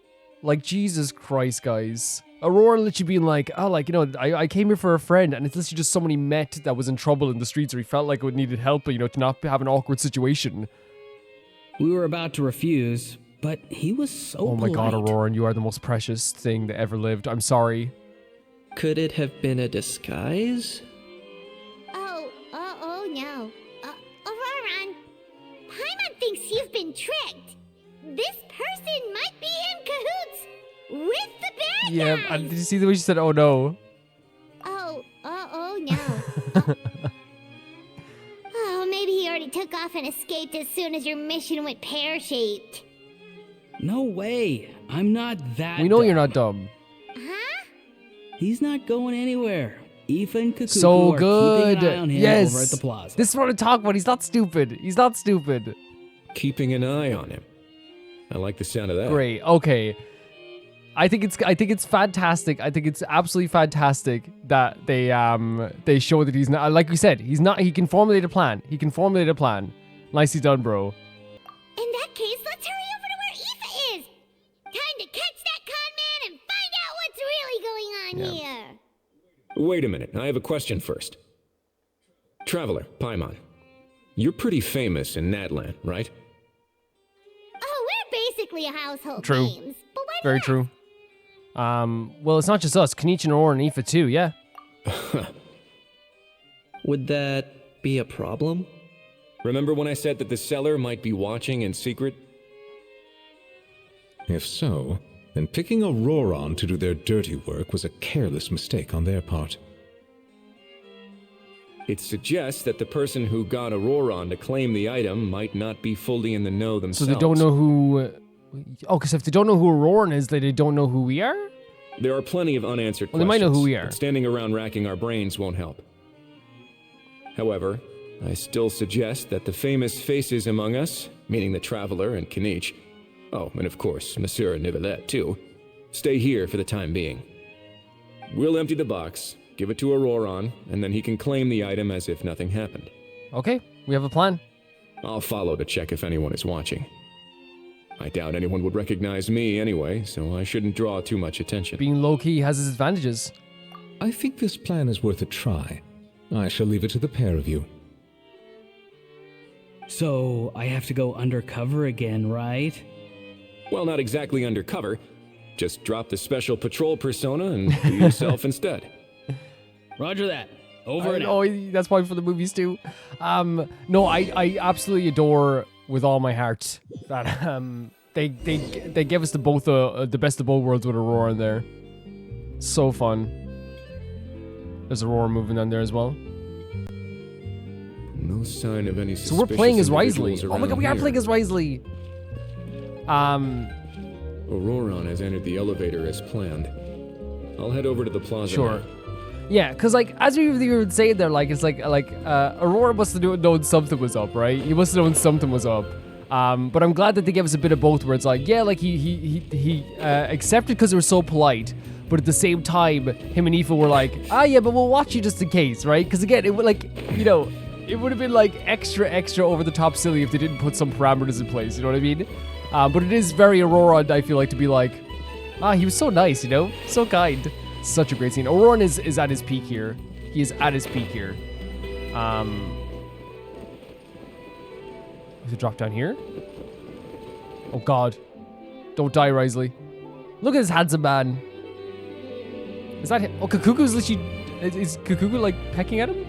Like, Jesus Christ, guys. Aurora literally being like, oh, like, you know, I came here for a friend, and it's literally just someone he met that was in trouble in the streets, or he felt like it needed help, you know, to not have an awkward situation. We were about to refuse, but he was so Oh my god, polite. Aurora, you are the most precious thing that ever lived. I'm sorry. Could it have been a disguise? Oh no. Auroran, Paimon thinks you've been tricked. This person might be in cahoots with the bad Yeah, guys. and did you see the way she said, oh no? Oh no. Oh, maybe he already took off and escaped as soon as your mission went pear-shaped. No way. I'm not that We know you're dumb. not dumb. Huh? He's not going anywhere. Aoife and Kukuku So are good. keeping an eye on him Yes. over at the plaza. This is what I talk about. He's not stupid. He's not stupid. Keeping an eye on him. I like the sound of that. Great. Okay. I think it's fantastic. I think it's absolutely fantastic that they show that he's not, like we said, he's not, he can formulate a plan. Nicely done, bro. In that case, let's hurry over to where Aoife is. Time to catch that con man and find out what's really going on here. Wait a minute, I have a question first. Traveler, Paimon, you're pretty famous in Natlan, right? Oh, we're basically a household True. names. But what Very true. Well, it's not just us. Kinich and Aurora and Aoife too, yeah. Would that be a problem? Remember when I said that the seller might be watching in secret? If so, then picking Auroron to do their dirty work was a careless mistake on their part. It suggests that the person who got Auroron to claim the item might not be fully in the know So themselves. they don't know who... Oh, because if they don't know who Auroran is, they don't know who we are? There are plenty of unanswered Well, they questions. might know who we are. But standing around racking our brains won't help. However, I still suggest that the famous faces among us, meaning the Traveler and Kinich, oh, and of course, Monsieur Nivelet too, stay here for the time being. We'll empty the box, give it to Auroron, and then he can claim the item as if nothing happened. Okay, we have a plan. I'll follow to check if anyone is watching. I doubt anyone would recognize me anyway, so I shouldn't draw too much attention. Being low-key has its advantages. I think this plan is worth a try. I shall leave it to the pair of you. So I have to go undercover again, right? Well, not exactly undercover. Just drop the special patrol persona and be yourself instead. Roger that. Over and out. Oh, that's probably for the movies too. No, I absolutely adore with all my heart that they give us the best of both worlds with Aurora in there. So fun. There's Aurora moving down there as well. No sign of any So we're playing as Risley. individuals Oh my god, we are around playing here. as Risley. Auroron has entered the elevator as planned. I'll head over to the plaza. Sure. now. Yeah, because like as we were saying there, like it's like Aurora must have known something was up, right? He must have known something was up. But I'm glad that they gave us a bit of both, where it's like, yeah, like he accepted because they were so polite, but at the same time, him and Aoife were like, yeah, but we'll watch you just in case, right? Because again, it would like, it would have been like extra over the top silly if they didn't put some parameters in place. You know what I mean? But it is very Aurora, I feel like, to be like, he was so nice, so kind. Such a great scene. Auroran is at his peak here. He is at his peak here. Does it drop down here? Oh god. Don't die, Risley. Look at this handsome man. Is that him? Oh, Kakuku's literally... Is Kakuku, like, pecking at him?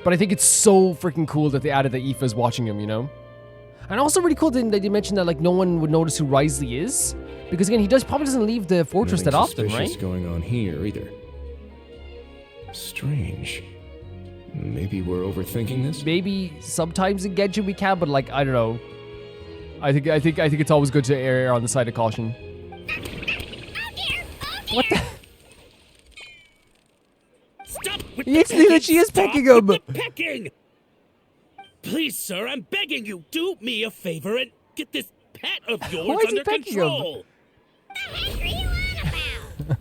But I think it's so freaking cool that they added that Aoife is watching him, And also really cool that they mentioned that, like, no one would notice who Risley is. Because, again, probably doesn't leave the fortress that often, Nothing right? suspicious going on here, either. Strange. Maybe we're overthinking this? Maybe sometimes in Genshin we can, but, like, I don't know. I think it's always good to err on the side of caution. What the? Stop with Yes, the pecking! she is Stop pecking with him. the pecking! Please, sir, I'm begging you, do me a favor and get this pet of yours Why is he under pecking him? control. The heck are you on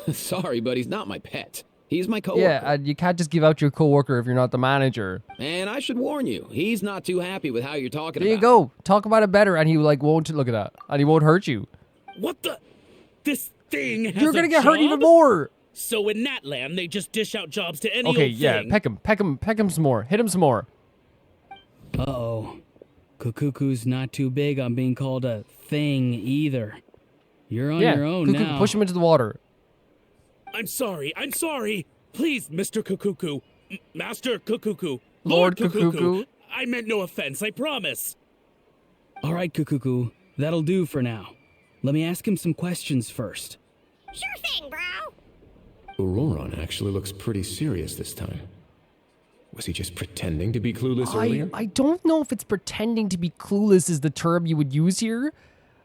about? Sorry, but he's not my pet. He's my coworker. Yeah, and you can't just give out your coworker if you're not the manager. And I should warn you, he's not too happy with how you're talking There you about go. Talk about it better, and he like won't look at that, and he won't hurt you. What the? This thing has You're gonna a get hurt even job? more. So in Natland, they just dish out jobs to any Okay, old yeah, thing. peck him some more. Hit him some more. Uh-oh. Kukuku's not too big on being called a thing either. You're on Yeah, your own Kuku, now. push him into the water. I'm sorry. Please, Mr. Kukuku. Master Kukuku. Lord Kukuku. Kukuku. I meant no offense, I promise. All right, Kukuku. That'll do for now. Let me ask him some questions first. Sure thing, bro. Auroron actually looks pretty serious this time. Was he just pretending to be clueless earlier? I don't know if it's pretending to be clueless is the term you would use here.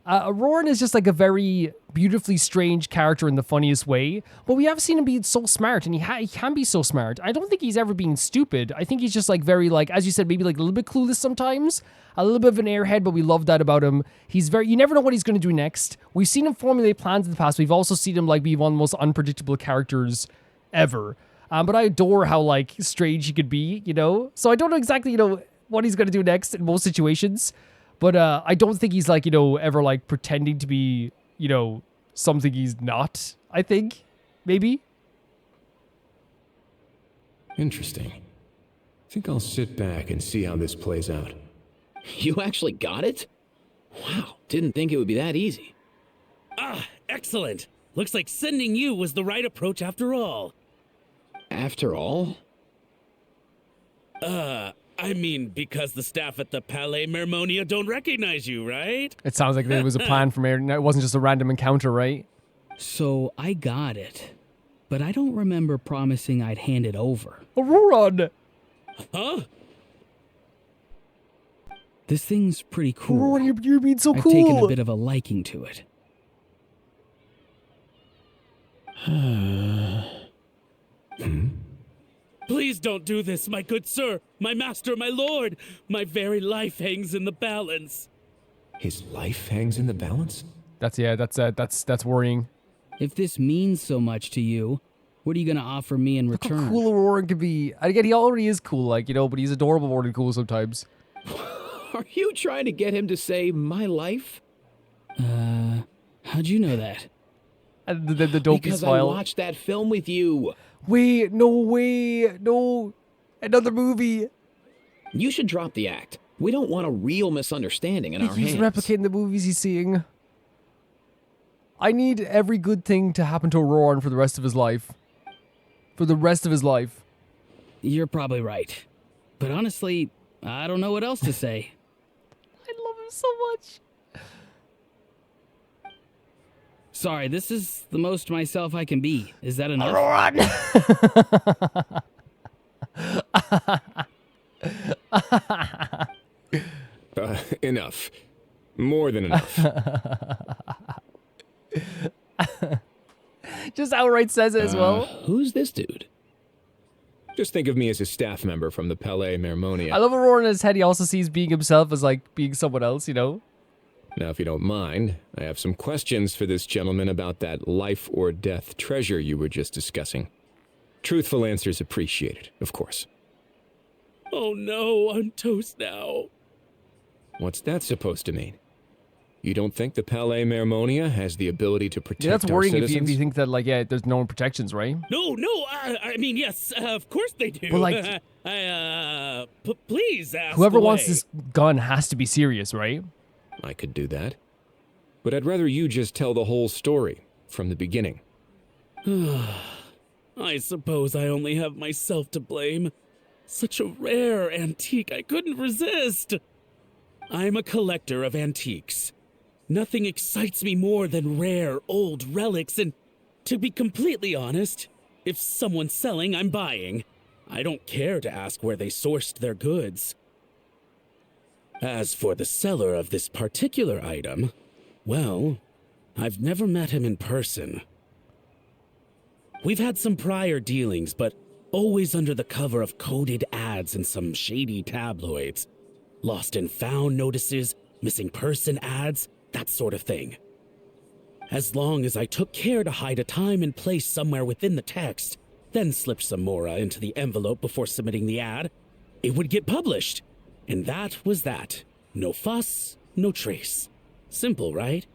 Auroran is just like a very beautifully strange character in the funniest way, but we have seen him be so smart, and he can be so smart. I don't think he's ever being stupid. I think he's just like very, like, as you said, maybe like a little bit clueless sometimes, a little bit of an airhead, but we love that about him. You never know what he's going to do next. We've seen him formulate plans in the past. We've also seen him like be one of the most unpredictable characters ever. But I adore how like strange he could be, So I don't know exactly, what he's going to do next in most situations. But I don't think he's like, ever like pretending to be, something he's not, I think. Maybe. Interesting. I think I'll sit back and see how this plays out. You actually got it? Wow, didn't think it would be that easy. Ah, excellent. Looks like sending you was the right approach after all. After all? I mean, because the staff at the Palais Mermonia don't recognize you, right? It sounds like there was a plan from Air. It wasn't just a random encounter, right? So I got it. But I don't remember promising I'd hand it over. Auroran! Huh? This thing's pretty cool. Auroran, you're being so I've cool! taken a bit of a liking to it. Please don't do this, my good sir, my master, my lord. My very life hangs in the balance. His life hangs in the balance? That's worrying. If this means so much to you, what are you gonna offer me in Look how return? cool Auroran could be. And again, he already is cool, like, but he's adorable more than cool sometimes. Are you trying to get him to say my life? How'd you know that? And then the dopey Because smile. I watched that film with you. Wait, no way, no. Another movie. You should drop the act. We don't want a real misunderstanding in He our keeps hands. replicating the movies he's seeing. I need every good thing to happen to Auroran for the rest of his life. For the rest of his life. You're probably right. But honestly, I don't know what else to say. I love him so much. Sorry, this is the most myself I can be. Is that enough? Auroran! Enough. More than enough. Just outright says it as well. Who's this dude? Just think of me as a staff member from the Palais Mermonia. I love Auroran in his head. He also sees being himself as like being someone else, you know? Now, if you don't mind, I have some questions for this gentleman about that life or death treasure you were just discussing. Truthful answers appreciated, of course. Oh no, I'm toast now. What's that supposed to mean? You don't think the Palais Mermonia has the ability to protect Yeah, that's our worrying if citizens? you think that, like, yeah, there's no protections, right? No, I mean, yes, of course they do. But, like- please ask Whoever away. wants this gun has to be serious, right? I could do that. But I'd rather you just tell the whole story from the beginning. I suppose I only have myself to blame. Such a rare antique, I couldn't resist. I'm a collector of antiques. Nothing excites me more than rare, old relics, and to be completely honest, if someone's selling, I'm buying. I don't care to ask where they sourced their goods. As for the seller of this particular item, well, I've never met him in person. We've had some prior dealings, but always under the cover of coded ads in some shady tabloids. Lost and found notices, missing person ads, that sort of thing. As long as I took care to hide a time and place somewhere within the text, then slipped some mora into the envelope before submitting the ad, it would get published. And that was that. No fuss, no trace. Simple, right?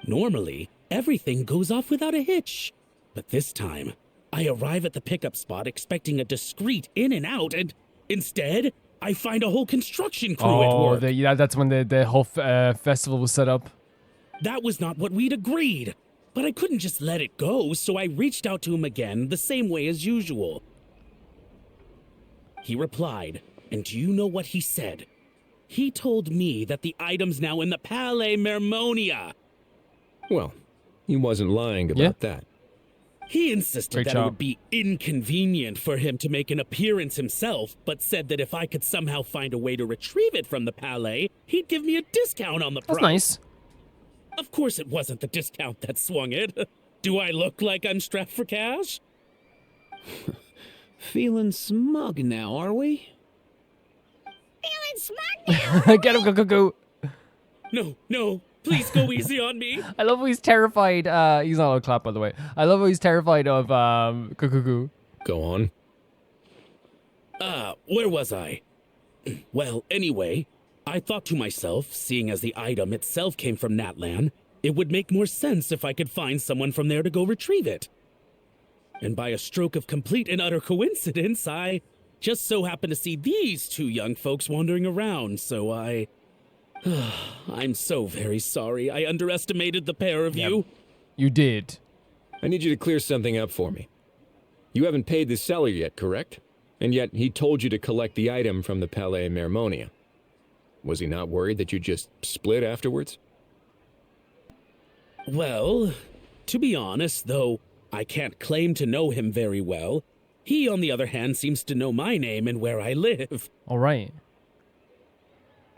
Normally, everything goes off without a hitch. But this time, I arrive at the pickup spot expecting a discreet in and out, and instead, I find a whole construction crew at work. Yeah, that's when the whole festival was set up. That was not what we'd agreed. But I couldn't just let it go, so I reached out to him again the same way as usual. He replied, and do you know what he said? He told me that the item's now in the Palais Mermonia. Well, he wasn't lying about that. He insisted Great that job. it would be inconvenient for him to make an appearance himself, but said that if I could somehow find a way to retrieve it from the Palais, he'd give me a discount on the price. That's nice. Of course it wasn't the discount that swung it. Do I look like I'm strapped for cash? Feeling smug now, are we? Feeling smart now. Get him, go. No, please go easy on me. I love how he's terrified. He's not on clap, by the way. I love how he's terrified of Kukuku. Go on. Where was I? Well, anyway, I thought to myself, seeing as the item itself came from Natlan, it would make more sense if I could find someone from there to go retrieve it. And by a stroke of complete and utter coincidence, I just so happened to see these two young folks wandering around, so I'm so very sorry. I underestimated the pair of you. You did. I need you to clear something up for me. You haven't paid the seller yet, correct? And yet he told you to collect the item from the Palais Mermonia. Was he not worried that you just split afterwards? Well, to be honest, though I can't claim to know him very well, he, on the other hand, seems to know my name and where I live. All right.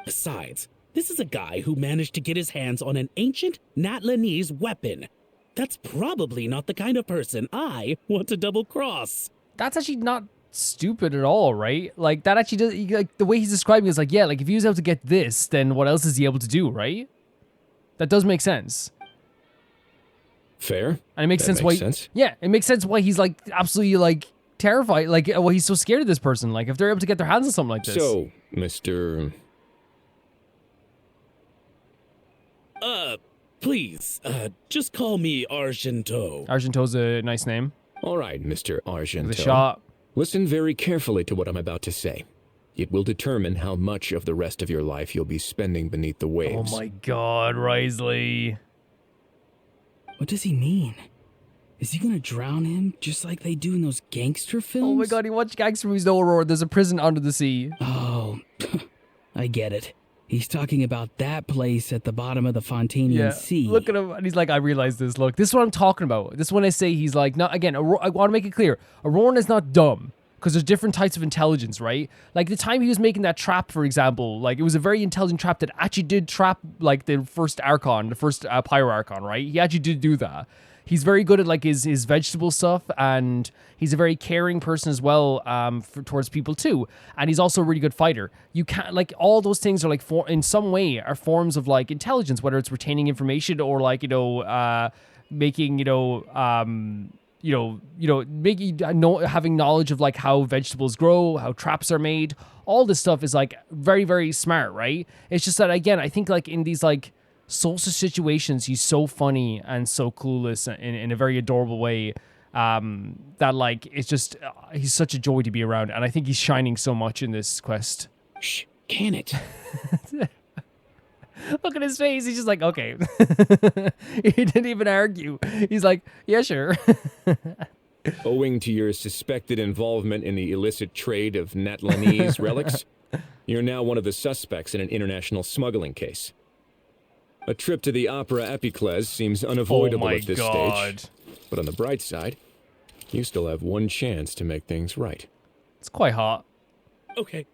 Besides, this is a guy who managed to get his hands on an ancient Natlanese weapon. That's probably not the kind of person I want to double-cross. That's actually not stupid at all, right? Like, that actually does, like, the way he's describing it is like, yeah, like, if he was able to get this, then what else is he able to do, right? That does make sense. Fair. And it makes That sense why. makes sense. Yeah, it makes sense why he's, like, absolutely, like, terrified. Like, why he's so scared of this person. Like, if they're able to get their hands on something like this. So, Mr. Please, just call me Argento. Argento's a nice name. All right, Mr. Argento. The shot. Listen very carefully to what I'm about to say. It will determine how much of the rest of your life you'll be spending beneath the Oh waves. my god, Risley. What does he mean? Is he gonna drown him just like they do in those gangster films? Oh my god, he watched gangster movies, no, Aurora. There's a prison under the sea. Oh, I get it. He's talking about that place at the bottom of the Fontanian Sea. Look at him, and he's like, I realize this. Look, this is what I'm talking about. This is when I say he's like, not again. I want to make it clear. Auroran is not dumb, because there's different types of intelligence, right? Like the time he was making that trap, for example, like it was a very intelligent trap that actually did trap like the first Archon, the first Pyro Archon, right? He actually did do that. He's very good at like his vegetable stuff, and he's a very caring person as well towards people too. And he's also a really good fighter. You can't like all those things are like in some way are forms of like intelligence, whether it's retaining information or like making having knowledge of like how vegetables grow, how traps are made. All this stuff is like very, very smart, right? It's just that again, I think like in these like social situations, he's so funny and so clueless in a very adorable way that like it's just he's such a joy to be around, and I think he's shining so much in this quest. Shh, can it? Look at his face. He's just like, okay. He didn't even argue. He's like, yeah, sure. Owing to your suspected involvement in the illicit trade of Natlanese relics, you're now one of the suspects in an international smuggling case. A trip to the Opera Epicles seems unavoidable at this stage. But on the bright side, you still have one chance to make things right. It's quite hot. Okay.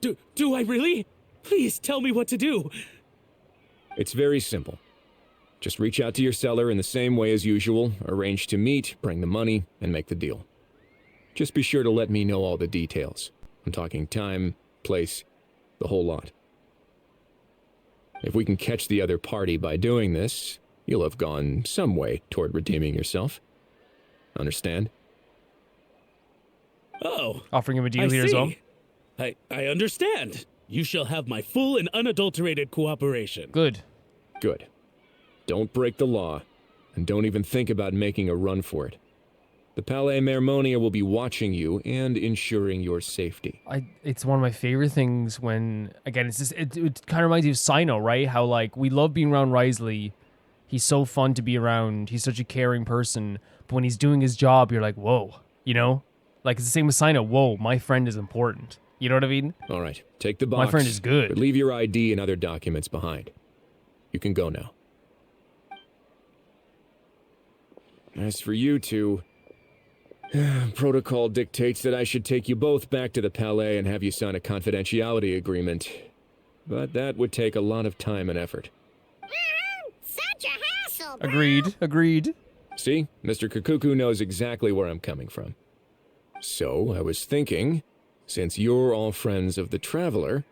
Do I really? Please tell me what to do. It's very simple. Just reach out to your seller in the same way as usual, arrange to meet, bring the money, and make the deal. Just be sure to let me know all the details. I'm talking time, place, the whole lot. If we can catch the other party by doing this, you'll have gone some way toward redeeming yourself. Understand? Oh. Offering him a deal here as well. I understand. You shall have my full and unadulterated cooperation. Good. Good. Don't break the law, and don't even think about making a run for it. The Palais Mermonia will be watching you and ensuring your safety. It's one of my favorite things when, again, it's just, it kind of reminds me of Sino, right? How, like, we love being around Wriothesley. He's so fun to be around. He's such a caring person. But when he's doing his job, you're like, whoa, you know? Like, it's the same with Sino. Whoa, my friend is important. You know what I mean? All right, take the box. My friend is good. But leave your ID and other documents behind. You can go now. As for you two, protocol dictates that I should take you both back to the Palais and have you sign a confidentiality agreement. But that would take a lot of time and effort. Such a hassle, bro. Agreed. See, Mr. Kukuku knows exactly where I'm coming from. So, I was thinking, since you're all friends of the Traveler...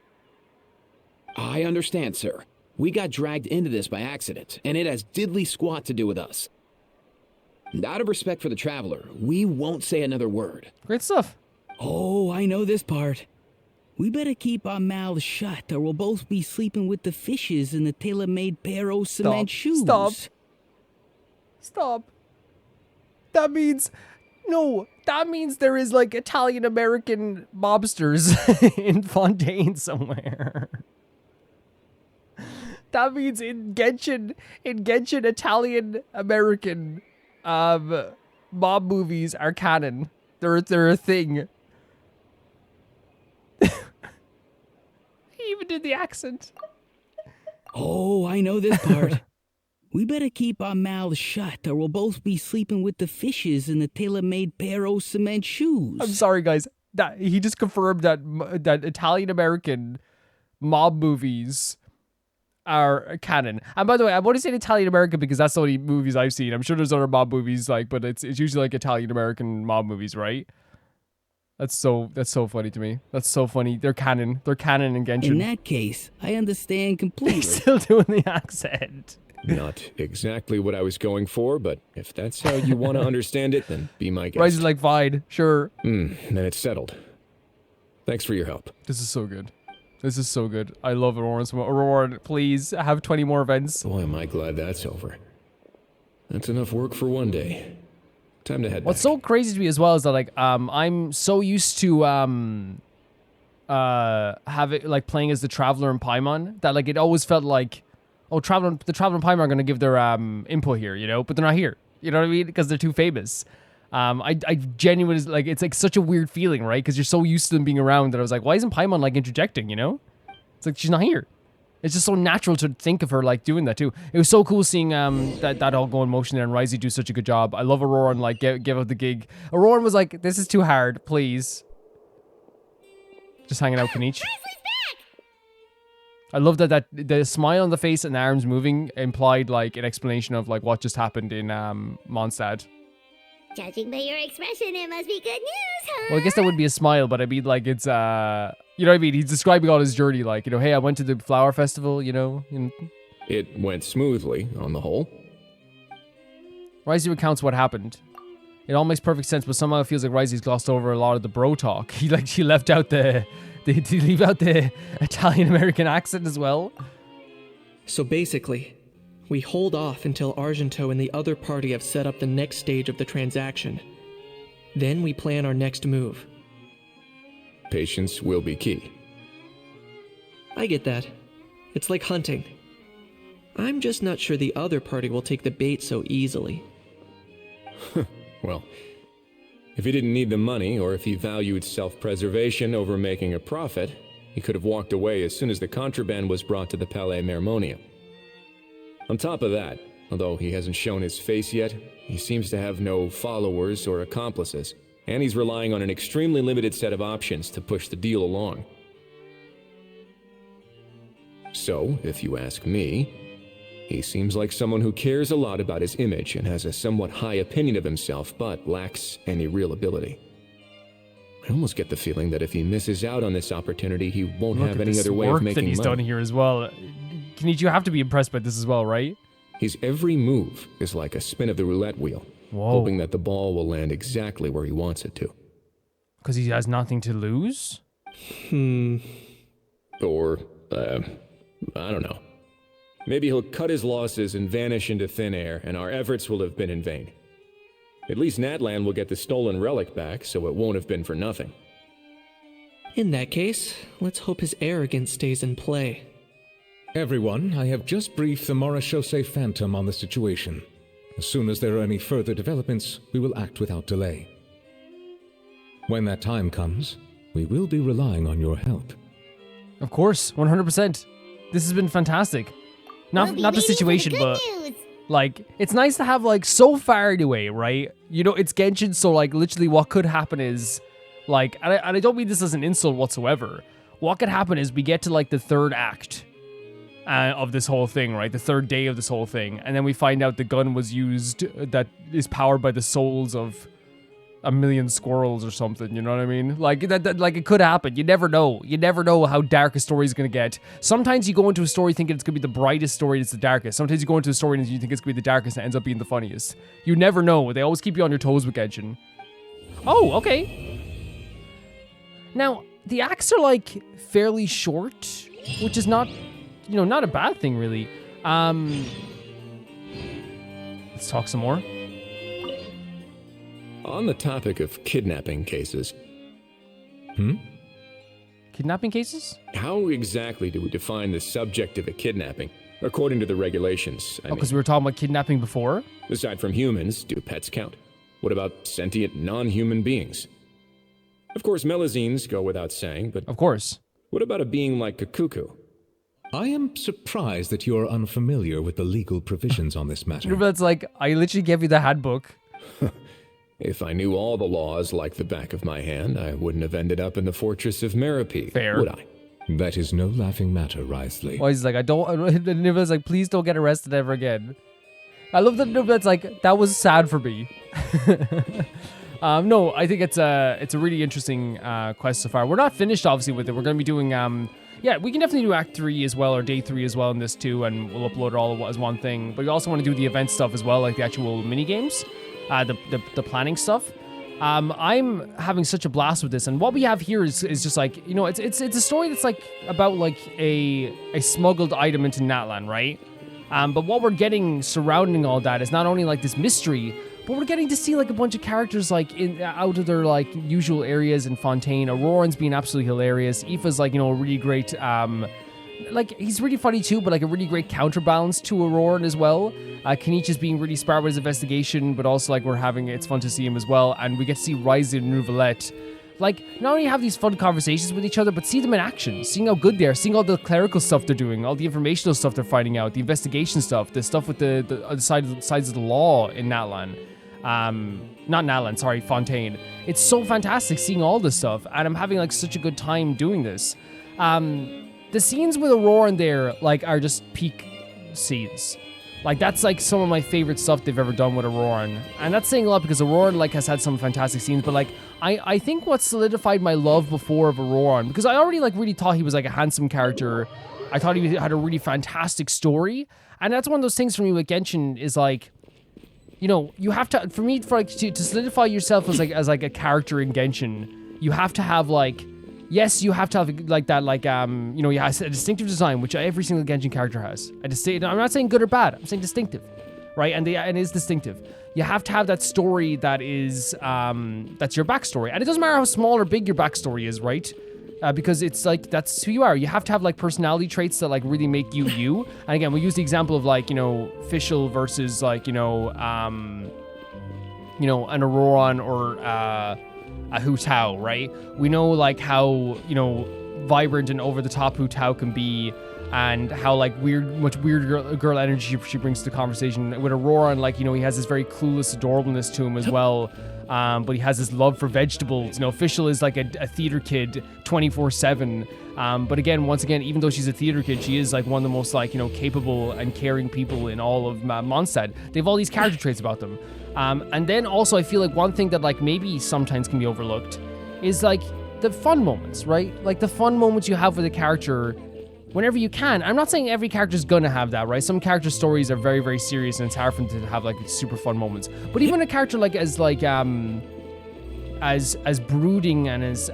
I understand, sir. We got dragged into this by accident, and it has diddly squat to do with us. And out of respect for the Traveler, we won't say another word. Great stuff. Oh, I know this part. We better keep our mouths shut, or we'll both be sleeping with the fishes in the tailor-made pair of cement shoes. Stop. That means... No, that means there is, like, Italian-American mobsters in Fontaine somewhere. That means in Genshin, Italian-American mob movies are canon. They're a thing. He even did the accent. Oh, I know this part. We better keep our mouths shut, or we'll both be sleeping with the fishes in the tailor-made pair of cement shoes. I'm sorry, guys. That he just confirmed that Italian-American mob movies are canon. And by the way, I'm only saying Italian-American because that's the only movies I've seen. I'm sure there's other mob movies, like, but it's usually like Italian-American mob movies, right? That's so funny to me. That's so funny. They're canon. They're canon in Genshin. In that case, I understand completely. He's still doing the accent. Not exactly what I was going for, but if that's how you want to understand it, then be my guest. Rise is like, fine, sure. Then it's settled. Thanks for your help. This is so good. I love Aurora. Aurora, please have 20 more events. Boy, am I glad that's over. That's enough work for one day. Time to head What's back. so crazy to me as well is that, like, I'm so used to having, like, playing as the Traveler in Paimon that, like, it always felt like oh, the Traveler and Paimon are going to give their input here, you know, but they're not here. You know what I mean? Because they're too famous. I genuinely, like, it's like such a weird feeling, right? Because you're so used to them being around that I was like, why isn't Paimon like interjecting, you know? It's like, she's not here. It's just so natural to think of her like doing that too. It was so cool seeing that all go in motion there, and Ryzie do such a good job. I love Auroran like give out the gig. Auroran was like, "This is too hard, please." Just hanging out, Kinich. I love that the smile on the face and the arms moving implied like an explanation of like what just happened in Mondstadt. Judging by your expression, it must be good news, huh? Well, I guess that would be a smile, but I mean, like, it's, you know what I mean? He's describing all his journey, like, you know, hey, I went to the flower festival, you know? It went smoothly, on the whole. Ryzie recounts what happened. It all makes perfect sense, but somehow it feels like Ryzie's glossed over a lot of the bro talk. She left out did he leave out the Italian-American accent as well? So basically, we hold off until Argento and the other party have set up the next stage of the transaction. Then we plan our next move. Patience will be key. I get that. It's like hunting. I'm just not sure the other party will take the bait so easily. Well, if he didn't need the money, or if he valued self-preservation over making a profit, he could have walked away as soon as the contraband was brought to the Palais Mermonium. On top of that, although he hasn't shown his face yet, he seems to have no followers or accomplices, and he's relying on an extremely limited set of options to push the deal along. So, if you ask me, he seems like someone who cares a lot about his image and has a somewhat high opinion of himself, but lacks any real ability. I almost get the feeling that if he misses out on this opportunity, he won't have any other way of making that he's money. done here as well. Kinich, you have to be impressed by this as well, right? His every move is like a spin of the roulette wheel, hoping that the ball will land exactly where he wants it to. Because he has nothing to lose? Or, I don't know. Maybe he'll cut his losses and vanish into thin air, and our efforts will have been in vain. At least Natlan will get the stolen relic back, so it won't have been for nothing. In that case, let's hope his arrogance stays in play. Everyone, I have just briefed the Marechaussee Phantom on the situation. As soon as there are any further developments, we will act without delay. When that time comes, we will be relying on your help. Of course, 100%. This has been fantastic. Not the situation, but like, it's nice to have like so far away, right? You know, it's Genshin, so like literally what could happen is like, and I don't mean this as an insult whatsoever. What could happen is we get to like the third act of this whole thing, right? The third day of this whole thing, and then we find out the gun was used that is powered by the souls of 1 million squirrels or something, you know what I mean? Like that like it could happen. You never know. You never know how dark a story is going to get. Sometimes you go into a story thinking it's going to be the brightest story and it's the darkest. Sometimes you go into a story and you think it's going to be the darkest and it ends up being the funniest. You never know. They always keep you on your toes with Genshin. Oh, okay. Now, the acts are like fairly short, which is not, you know, not a bad thing really. Let's talk some more. On the topic of kidnapping cases... Kidnapping cases? How exactly do we define the subject of a kidnapping? According to the regulations, I mean. Because we were talking about kidnapping before? Aside from humans, do pets count? What about sentient, non-human beings? Of course, Melazines go without saying, but... Of course. What about a being like a cuckoo? I am surprised that you are unfamiliar with the legal provisions on this matter. That's like, I literally gave you the handbook. If I knew all the laws like the back of my hand, I wouldn't have ended up in the fortress of Merope, would I? That is no laughing matter, Wriothesley. Well, he's like, Niva's like, please don't get arrested ever again. I love that Niva's like, that was sad for me. No, I think it's a really interesting quest so far. We're not finished, obviously, with it. We're going to be doing, yeah, we can definitely do Act 3 as well, or Day 3 as well in this too, and we'll upload it all as one thing. But we also want to do the event stuff as well, like the actual mini-games. The planning stuff. I'm having such a blast with this, and what we have here is just like, you know, it's a story that's like about like a smuggled item into Natlan, right? But what we're getting surrounding all that is not only like this mystery, but we're getting to see like a bunch of characters like out of their like usual areas in Fontaine. Auroran's being absolutely hilarious. Aoife's like, you know, a really great like, he's really funny too, but like a really great counterbalance to Auroran as well. Kinich is being really smart with his investigation, but also like it's fun to see him as well, and we get to see Ryzen and Nouvelette like not only have these fun conversations with each other, but see them in action, seeing how good they are, seeing all the clerical stuff they're doing, all the informational stuff they're finding out, the investigation stuff, the stuff with the sides of the law in Natlan. Not Natlan, sorry, Fontaine. It's so fantastic seeing all this stuff, and I'm having like such a good time doing this. The scenes with Auroran there, like, are just peak scenes. Like, that's like some of my favorite stuff they've ever done with Auroran. And that's saying a lot because Auroran like has had some fantastic scenes, but like I think what solidified my love before of Auroran, because I already like really thought he was like a handsome character. I thought he had a really fantastic story. And that's one of those things for me with Genshin is like, you know, you have to, for me, for like to solidify yourself as like a character in Genshin, you have to have like, yes, you have to have like that, like, you know, yeah, a distinctive design, which every single Genshin character has. I'm not saying good or bad, I'm saying distinctive, right? And it is distinctive. You have to have that story that is, that's your backstory. And it doesn't matter how small or big your backstory is, right? Because it's like, that's who you are. You have to have like personality traits that like really make you you. And again, we use the example of like, you know, Fischl versus like, an Auroran or, a Hu Tao, right? We know like how, you know, vibrant and over the top Hu Tao can be, and how like much weird girl energy she brings to the conversation. With Auroran, like, you know, he has this very clueless adorableness to him as well, but he has this love for vegetables. You know, Fischl is like a theater kid 24/7, but again, once again, even though she's a theater kid, she is like one of the most like, you know, capable and caring people in all of Mondstadt. They have all these character traits about them. And then also I feel like one thing that like maybe sometimes can be overlooked is like the fun moments, right? Like the fun moments you have with a character whenever you can. I'm not saying every character's gonna have that, right? Some character stories are very, very serious and it's hard for them to have like super fun moments. But even a character like as brooding and has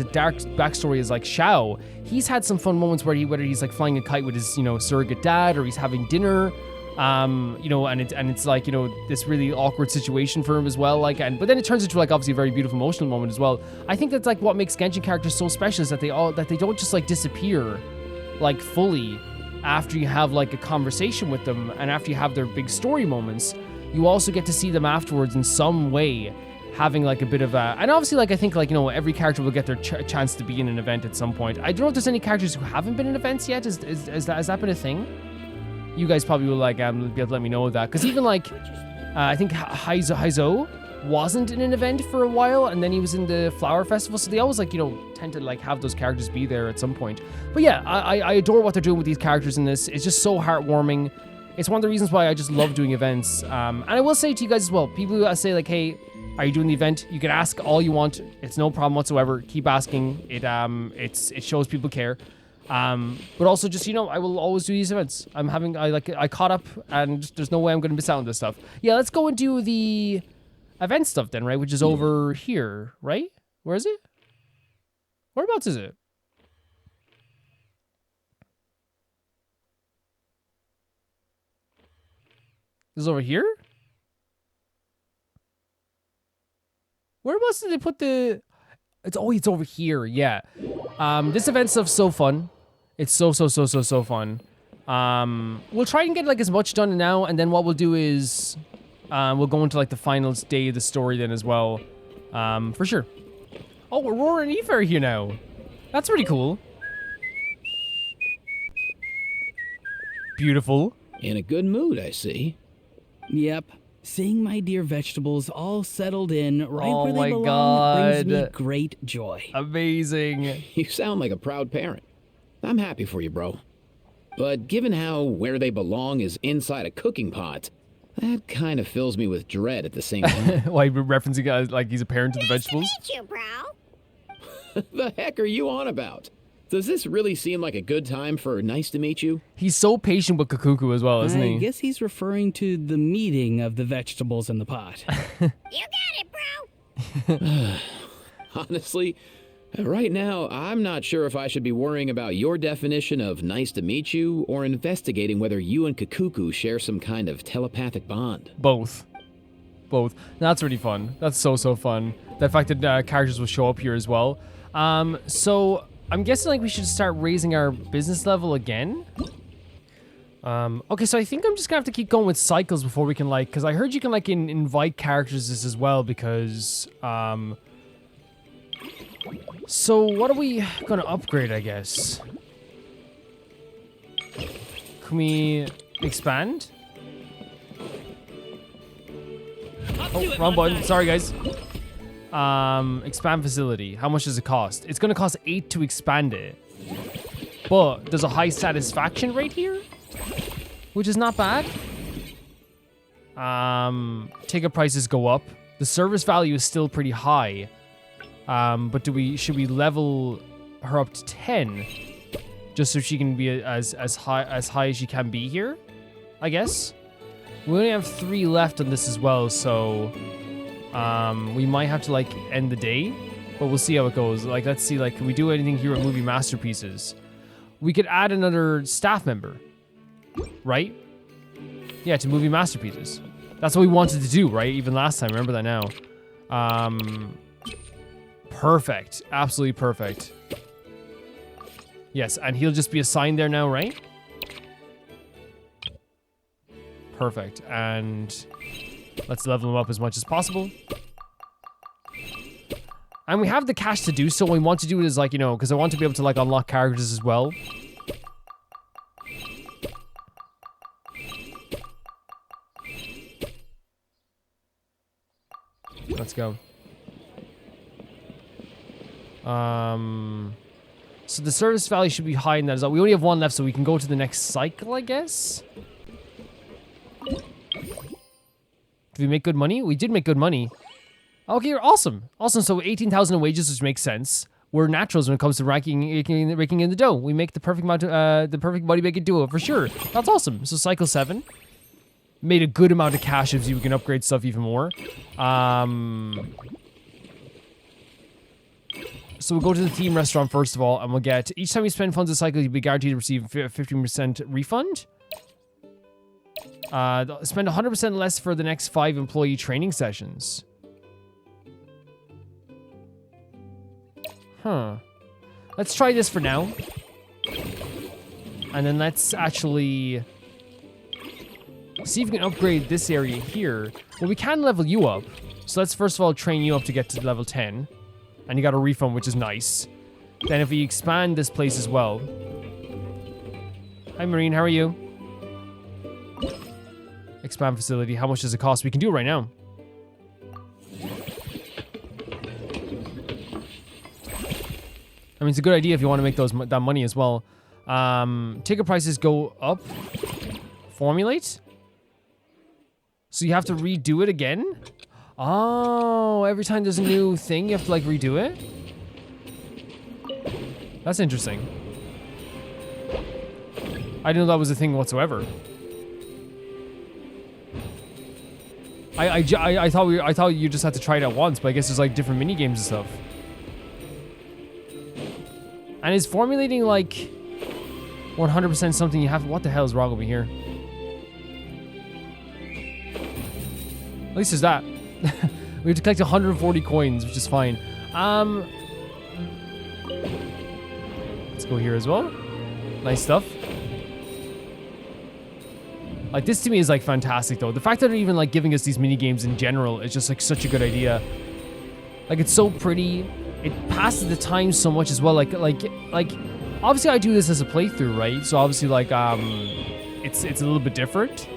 a dark backstory as like Xiao, he's had some fun moments where whether he's like flying a kite with his, you know, surrogate dad, or he's having dinner, you know, and it's like, you know, this really awkward situation for him as well, like, but then it turns into like obviously a very beautiful emotional moment as well. I think that's like what makes Genshin characters so special, is that they don't just like disappear like fully after you have like a conversation with them and after you have their big story moments. You also get to see them afterwards in some way having like a bit of a, and obviously like I think like, you know, every character will get their chance to be in an event at some point. I don't know if there's any characters who haven't been in events yet. Has that been a thing? You guys probably will like be able to let me know that, because even like I think Haizo wasn't in an event for a while, and then he was in the Flower Festival, so they always like, you know, tend to like have those characters be there at some point. But yeah, I adore what they're doing with these characters in this. It's just so heartwarming. It's one of the reasons why I just love doing events. And I will say to you guys as well, people who say like, hey, are you doing the event? You can ask all you want. It's no problem whatsoever. Keep asking. It shows people care. But also just, you know, I will always do these events. I caught up, and there's no way I'm going to miss out on this stuff. Yeah, let's go and do the event stuff then, right? Which is over here, right? Where is it? Whereabouts is it? This is over here? Whereabouts did they put the... It's over here, yeah. This event stuff's so fun. It's so fun. We'll try and get like as much done now, and then what we'll do is we'll go into like the final day of the story then as well. For sure. Oh, Aurora and Eve are here now. That's pretty cool. Beautiful. In a good mood, I see. Yep. Seeing my dear vegetables all settled in right Oh where my they belong God. brings me great joy. Amazing. You sound like a proud parent. I'm happy for you, bro. But given how where they belong is inside a cooking pot, that kind of fills me with dread at the same time. Why, referencing like he's a parent to the vegetables? Nice to meet you, bro. The heck are you on about? Does this really seem like a good time for nice to meet you? He's so patient with Kakuku as well, isn't I he? guess he's referring to the meeting of the vegetables in the pot. You got it, bro. Honestly, right now, I'm not sure if I should be worrying about your definition of nice to meet you or investigating whether you and Kakuku share some kind of telepathic bond. Both. That's really fun. That's so fun. The fact that characters will show up here as well. So I'm guessing like we should start raising our business level again. Okay, so I think I'm just gonna have to keep going with cycles before we can like, because I heard you can like invite characters as well because, so what are we gonna upgrade, I guess? Can we expand? Oh, wrong button. Sorry, guys. Expand facility. How much does it cost? It's gonna cost 8 to expand it. But there's a high satisfaction rate here, which is not bad. Ticket prices go up. The service value is still pretty high. But should we level her up to 10? Just so she can be as high as she can be here, I guess. We only have 3 left on this as well, so we might have to like end the day, but we'll see how it goes. Like, let's see, like, can we do anything here with movie masterpieces? We could add another staff member, right? Yeah, to movie masterpieces. That's what we wanted to do, right? Even last time, remember that now. Perfect, absolutely perfect. Yes, and he'll just be assigned there now, right? Perfect, and let's level him up as much as possible. And we have the cash to do so. What we want to do is like, you know, because I want to be able to like unlock characters as well. Let's go. So the service value should be high in that as well. We only have 1 left, so we can go to the next cycle, I guess. Did we make good money? We did make good money. Okay, awesome. Awesome, so 18,000 in wages, which makes sense. We're naturals when it comes to raking in the dough. We make the perfect amount of, the perfect money making duo, for sure. That's awesome. So cycle 7. Made a good amount of cash as we can upgrade stuff even more. So we'll go to the theme restaurant first of all, and we'll get, each time you spend funds a cycle, you'll be guaranteed to receive a 15% refund. Spend 100% less for the next 5 employee training sessions. Huh. Let's try this for now. And then let's actually see if we can upgrade this area here. Well, we can level you up. So let's first of all train you up to get to level 10. And you got a refund, which is nice. Then if we expand this place as well. Hi, Marine, how are you? Expand facility. How much does it cost? We can do it right now. I mean, it's a good idea if you want to make that money as well. Ticket prices go up. Formulate. So you have to redo it again? Oh, every time there's a new thing, you have to like redo it? That's interesting. I didn't know that was a thing whatsoever. I thought you just had to try it out once, but I guess there's like different mini games and stuff. And is formulating like 100% something you have? What the hell is wrong over here? At least there's that. We have to collect 140 coins, which is fine. Let's go here as well. Nice stuff. Like, this to me is like fantastic though. The fact that they're even like giving us these mini games in general is just like such a good idea. Like, it's so pretty. It passes the time so much as well. Like obviously I do this as a playthrough, right? So obviously like it's a little bit different.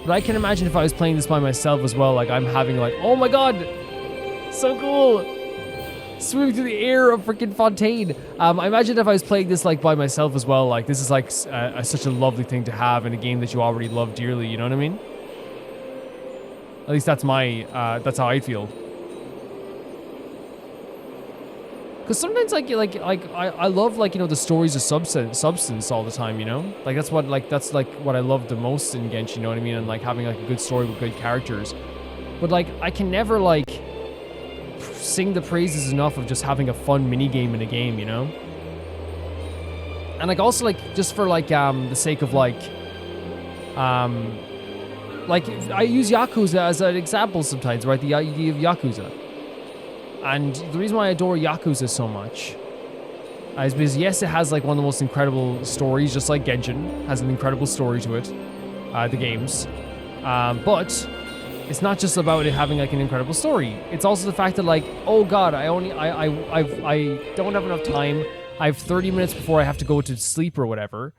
But I can imagine if I was playing this by myself as well, like I'm having like, oh my god, so cool. Swimming through the air of freaking Fontaine. I imagine if I was playing this like by myself as well, like this is like such a lovely thing to have in a game that you already love dearly, you know what I mean? At least that's that's how I feel. Because sometimes I love like, you know, the stories of substance all the time, you know? Like that's what I love the most in Genshin, you know what I mean? And like having like a good story with good characters. But like I can never like sing the praises enough of just having a fun mini game in a game, you know? And like also like just for like the sake of like I use Yakuza as an example sometimes, right? The idea of Yakuza. And the reason why I adore Yakuza so much Is because yes, it has like one of the most incredible stories, just like Genshin has an incredible story to it, the games. But it's not just about it having like an incredible story. It's also the fact that like, oh god, I don't have enough time. I have 30 minutes before I have to go to sleep or whatever.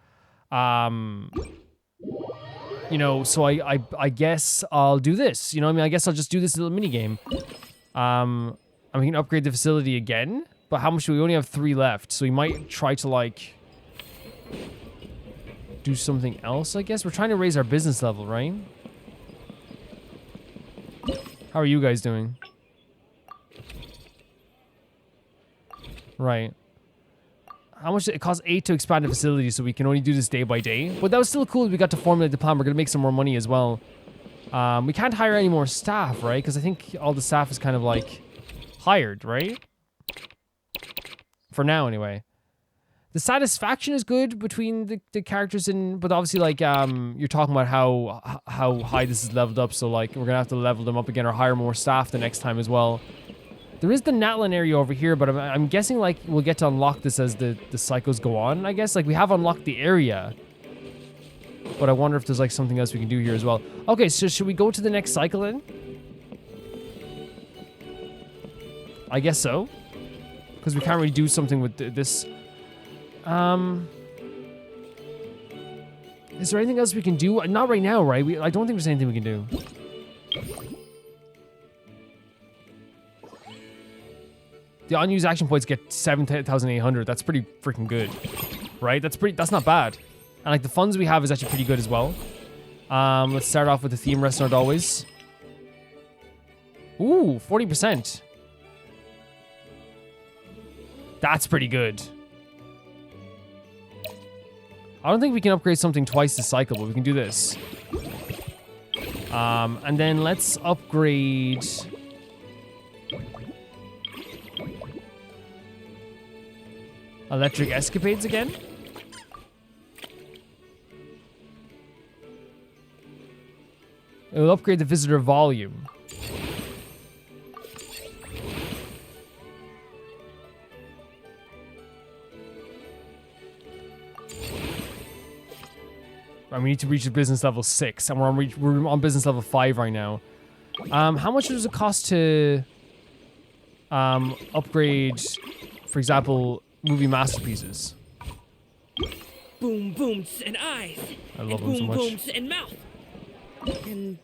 You know, so I guess I'll do this. You know what I mean? I guess I'll just do this little mini game. We can upgrade the facility again. But how much do we only have 3 left? So we might try to like do something else, I guess. We're trying to raise our business level, right? How are you guys doing? Right. How much did it cost? 8 to expand the facility, so we can only do this day by day. But that was still cool. We got to formulate the plan. We're gonna make some more money as well. We can't hire any more staff, right? Because I think all the staff is kind of like hired, right? For now, anyway. The satisfaction is good between the characters in, but obviously, like, you're talking about how high this is leveled up, so, like, we're gonna have to level them up again or hire more staff the next time as well. There is the Natlan area over here, but I'm guessing, like, we'll get to unlock this as the cycles go on, I guess. Like, we have unlocked the area, but I wonder if there's, like, something else we can do here as well. Okay, so should we go to the next cycle then? I guess so. Because we can't really do something with this. Is there anything else we can do? Not right now, right? I don't think there's anything we can do. The unused action points get 7,800. That's pretty freaking good, right? That's not bad. And like the funds we have is actually pretty good as well. Let's start off with the theme restaurant always. Ooh, 40%. That's pretty good. I don't think we can upgrade something twice this cycle, but we can do this. And then let's upgrade... Electric Escapades again? It will upgrade the visitor volume. And we need to reach the business level 6, and we're on business level 5 right now. How much does it cost to upgrade, for example, movie masterpieces? Boom booms and eyes. I love them and so boom much. booms and mouth. And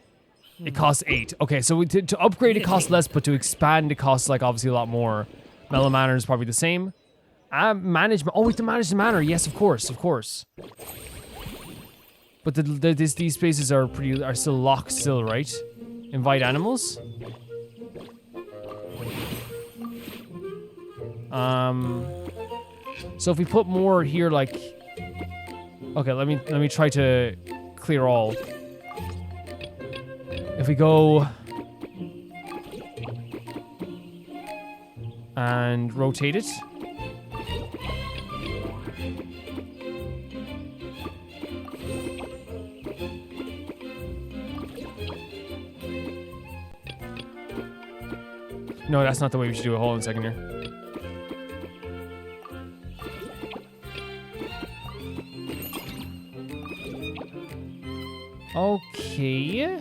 It costs 8. Okay, so to upgrade it costs less, but to expand it costs like obviously a lot more. Mellow Manor is probably the same. Management. Oh, we have to manage the manor. Yes, of course, of course. But these spaces are still locked still, right? Invite animals. So if we put more here, like, okay, let me try to clear all. If we go and rotate it. No, that's not the way we should do it. Hold on a second here. Okay.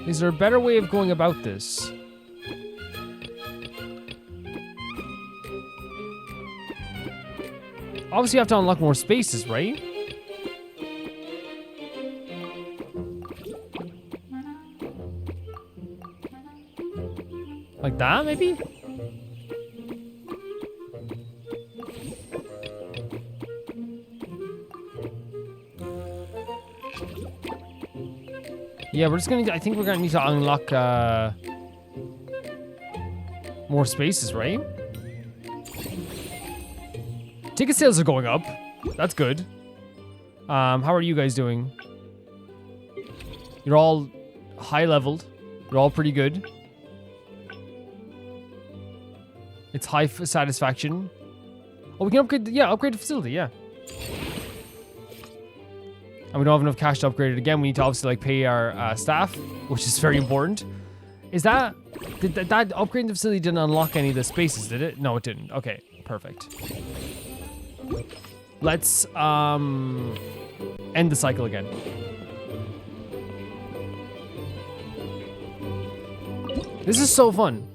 Is there a better way of going about this? Obviously, you have to unlock more spaces, right? Like that, maybe? Yeah, we're just gonna... I think we're gonna need to unlock, more spaces, right? Ticket sales are going up. That's good. How are you guys doing? You're all high-leveled. You're all pretty good. It's high satisfaction. Oh, we can upgrade... Yeah, upgrade the facility, yeah. And we don't have enough cash to upgrade it again. We need to obviously like pay our staff, which is very important. Is that... Did that upgrading the facility didn't unlock any of the spaces, did it? No, it didn't. Okay, Perfect. Let's end the cycle again. This is so fun.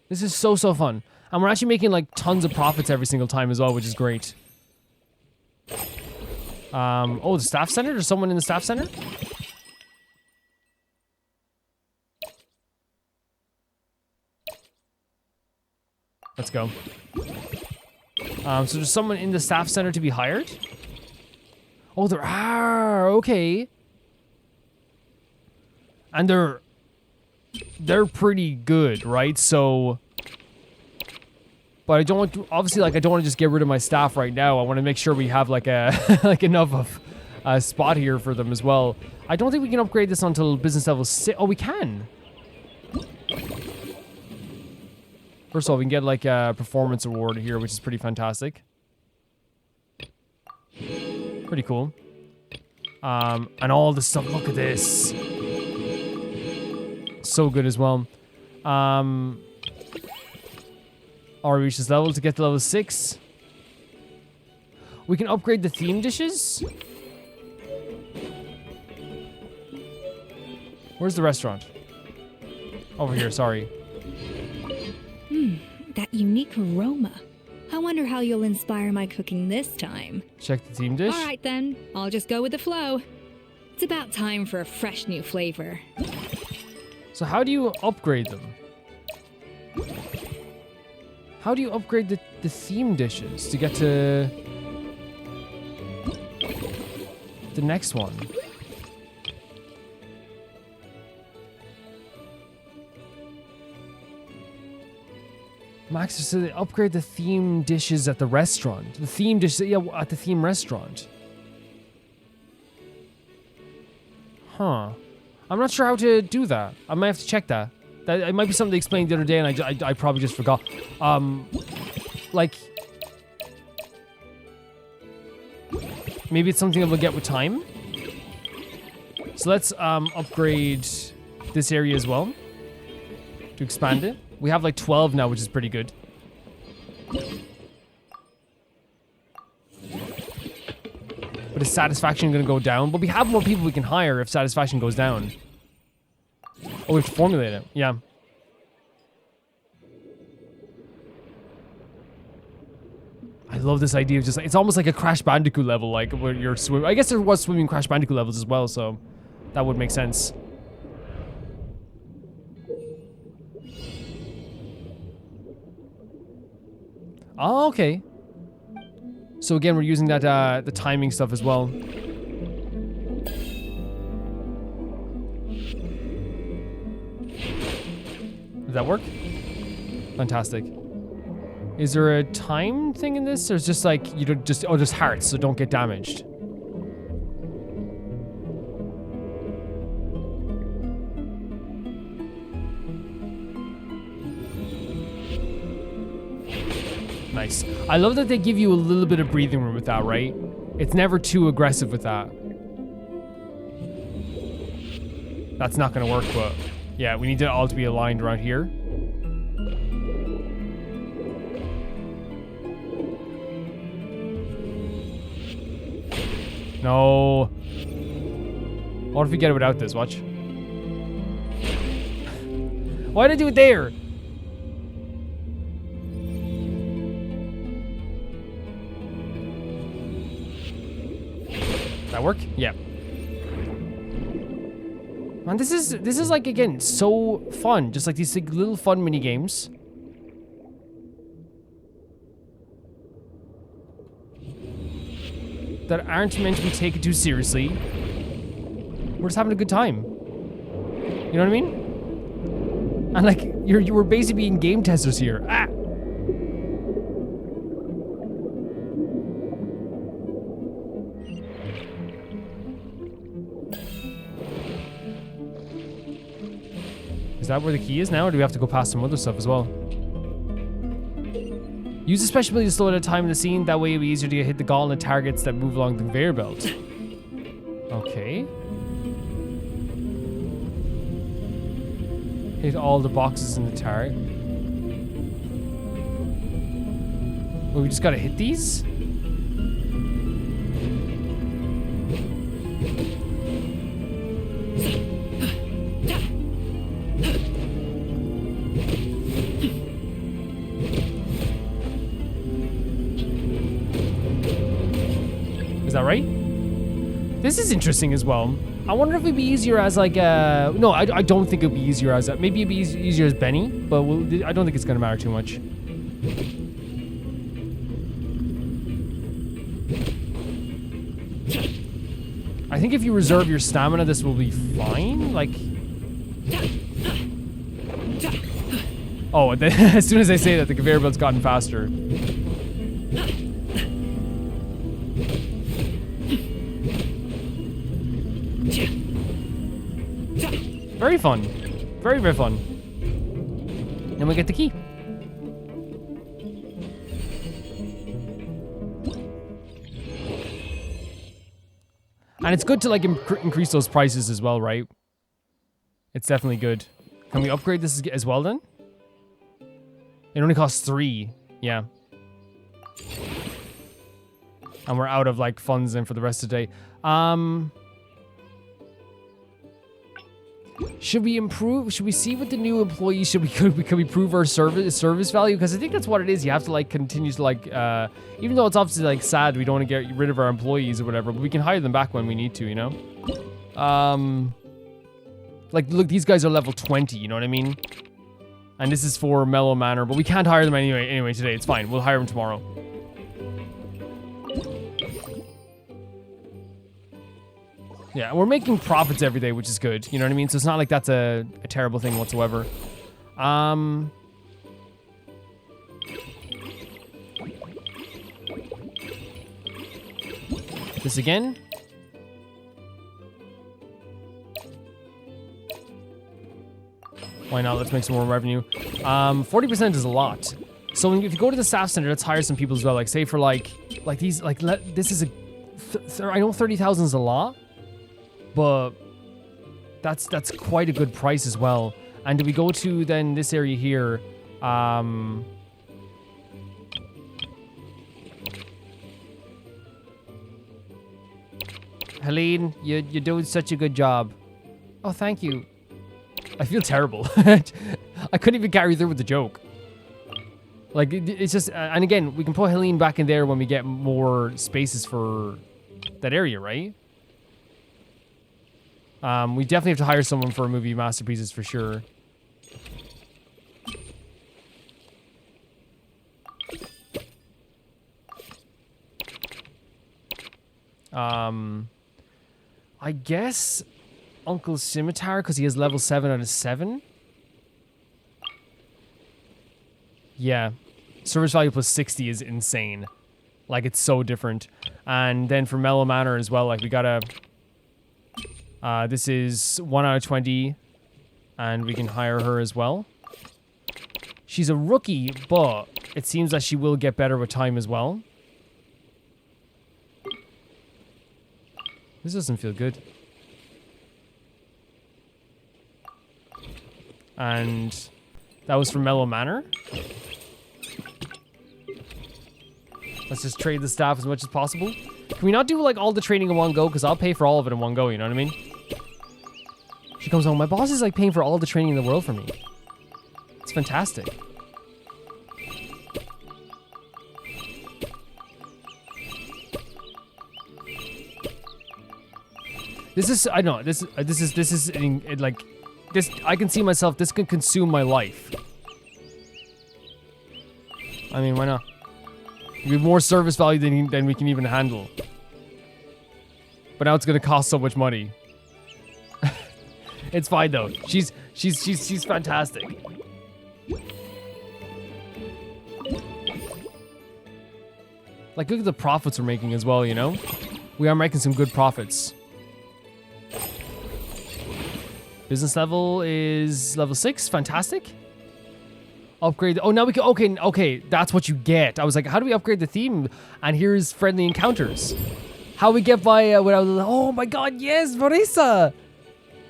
This is so fun. And we're actually making like tons of profits every single time as well, which is great. Oh, the staff center? There's someone in the staff center? Let's go. So there's someone in the staff center to be hired? Oh, there are. Okay. And they're pretty good, right? So, but I don't want to, obviously, like, I don't want to just get rid of my staff right now. I want to make sure we have like a like enough of a spot here for them as well. I don't think we can upgrade this until business level 6. Oh, we can. First of all, we can get like a performance award here, which is pretty fantastic. Pretty cool. And all this stuff. Look at this. So good as well. Or reach this level to get to level 6. We can upgrade the theme dishes. Where's the restaurant? Over here, sorry. That unique aroma. I wonder how you'll inspire my cooking this time. Check the theme dish. All right then, I'll just go with the flow. It's about time for a fresh new flavor. So how do you upgrade them? How do you upgrade the theme dishes to get to the next one? Max, so they upgrade the theme dishes at the restaurant. The theme dishes, yeah, at the theme restaurant. Huh. I'm not sure how to do that. I might have to check that. It might be something they explained the other day, and I probably just forgot. Like, maybe it's something that we'll get with time. So let's upgrade this area as well to expand it. We have like 12 now, which is pretty good. But is satisfaction going to go down? But we have more people we can hire if satisfaction goes down. Oh, we have to formulate it. Yeah. I love this idea of just like, it's almost like a Crash Bandicoot level, like where you're swimming. I guess there was swimming Crash Bandicoot levels as well, so that would make sense. Oh, okay. So again, we're using that the timing stuff as well. Does that work? Fantastic. Is there a time thing in this? Or is just like you don't just just hearts, so don't get damaged? Nice. I love that they give you a little bit of breathing room with that, right? It's never too aggressive with that. That's not gonna work, but yeah, we need it all to be aligned around here. No. What if we get it without this? Watch. Why did I do it there? That work? Yeah. Man, this is like, again, so fun. Just like these like, little fun mini games. That aren't meant to be taken too seriously. We're just having a good time. You know what I mean? And like, you were basically being game testers here. Ah! Is that where the key is now, or do we have to go past some other stuff as well? Use the special ability to slow down time in the scene. That way it'll be easier to hit the gauntlet targets that move along the conveyor belt. Okay. Hit all the boxes in the target. Well, we just gotta hit these? Is that right? This is interesting as well. I wonder if it'd be easier as like no, I don't think it'd be easier as maybe it'd be easier as Benny, but I don't think it's gonna matter too much. I think if you reserve your stamina, this will be fine. Like, oh, as soon as I say that, the conveyor belt's gotten faster. Very fun. Very, very fun. And we get the key. And it's good to like increase those prices as well, right? It's definitely good. Can we upgrade this as well then? It only costs 3. Yeah. And we're out of like funds then for the rest of the day. Should we improve? Should we see what the new employees should we could we improve our service value? Because I think that's what it is. You have to like continue to like even though it's obviously like sad we don't want to get rid of our employees or whatever, but we can hire them back when we need to, you know? Like look, these guys are level 20, you know what I mean? And this is for Mellow Manor, but we can't hire them anyway today. It's fine. We'll hire them tomorrow. Yeah, we're making profits every day, which is good. You know what I mean? So it's not like that's a terrible thing whatsoever. This again. Why not? Let's make some more revenue. 40% is a lot. So if you go to the staff center, let's hire some people as well. Like say for like these, this is I know 30,000 is a lot. But that's quite a good price as well. And do we go to then this area here? Helene, you're doing such a good job. Oh, thank you. I feel terrible. I couldn't even carry through with the joke. Like, it's just... and again, we can put Helene back in there when we get more spaces for that area, right? We definitely have to hire someone for movie masterpieces for sure. I guess Uncle Scimitar because he has level 7 out of 7. Yeah. Service value plus 60 is insane. Like, it's so different. And then for Mellow Manor as well, like, we gotta... this is 1 out of 20, and we can hire her as well. She's a rookie, but it seems that she will get better with time as well. This doesn't feel good. And that was from Mellow Manor. Let's just trade the staff as much as possible. Can we not do like all the training in one go? Because I'll pay for all of it in one go, you know what I mean? She comes home. My boss is like paying for all the training in the world for me. It's fantastic. This is, I know, this is like, this, I can see myself, this can consume my life. I mean, why not? We have more service value than we can even handle. But now it's gonna cost so much money. It's fine though. She's fantastic. Like, look at the profits we're making as well, you know? We are making some good profits. Business level is level 6. Fantastic. Upgrade. Oh, now we can... Okay. That's what you get. I was like, how do we upgrade the theme? And here's friendly encounters. How we get by without... Oh my god, yes, Marisa!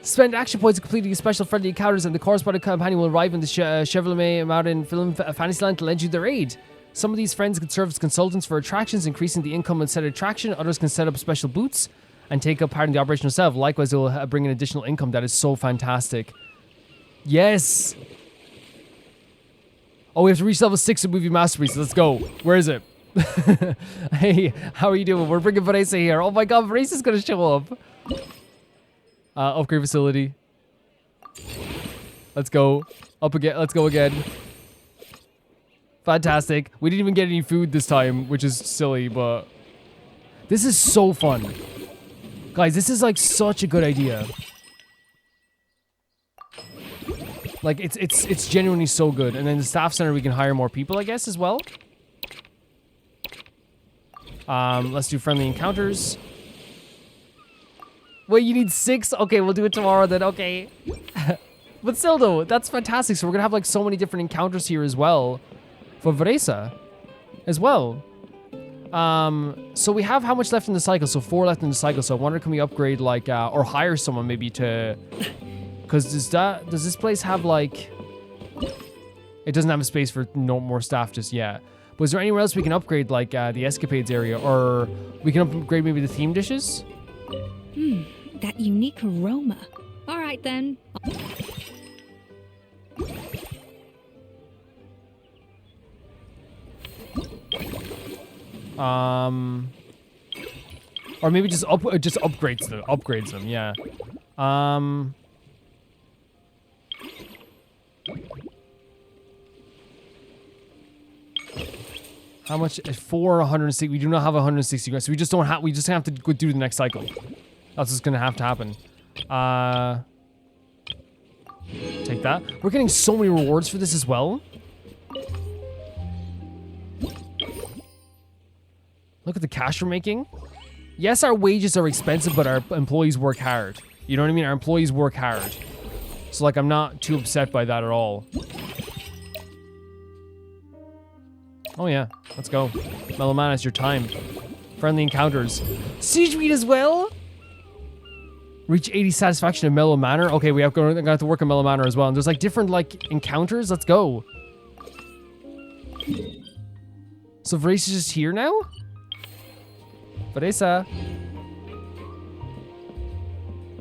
Spend action points completing special friendly encounters, and the corresponding companion will arrive in the Chevrolet Mountain Film Fantasyland to lend you their aid. Some of these friends can serve as consultants for attractions, increasing the income and set attraction. Others can set up special booths and take up part in the operation itself. Likewise, it will bring in additional income. That is so fantastic. Yes! Oh, we have to reach level 6 of Movie Masterpiece. Let's go. Where is it? Hey, how are you doing? We're bringing Vanessa here. Oh my god, Vanessa's gonna show up. Upgrade facility. Let's go. Up again. Let's go again. Fantastic. We didn't even get any food this time, which is silly, but this is so fun. Guys, this is like such a good idea. Like it's genuinely so good. And then the staff center, we can hire more people, I guess, as well. Let's do friendly encounters. Wait, you need 6? Okay, we'll do it tomorrow then. Okay. But still though, that's fantastic. So we're gonna have like so many different encounters here as well. For Vanessa as well. So we have how much left in the cycle? So 4 left in the cycle. So I wonder, can we upgrade like or hire someone maybe to, because does this place have like, it doesn't have a space for no more staff just yet. But is there anywhere else we can upgrade like the escapades area, or we can upgrade maybe the theme dishes? That unique aroma. All right then. Or maybe just upgrades them, yeah. How much? 160. We do not have 160 grand, so we just don't have. We just have to go do the next cycle. That's what's gonna have to happen. Take that. We're getting so many rewards for this as well. Look at the cash we're making. Yes, our wages are expensive, but our employees work hard. You know what I mean? Our employees work hard. So, like, I'm not too upset by that at all. Oh, yeah. Let's go. Melomana, it's your time. Friendly encounters. Siege Meat as well? Reach 80 satisfaction in Mellow Manor. Okay, we're gonna have to work on Mellow Manor as well. And there's, like, different, like, encounters. Let's go. So, Vrace's just here now? Vanessa.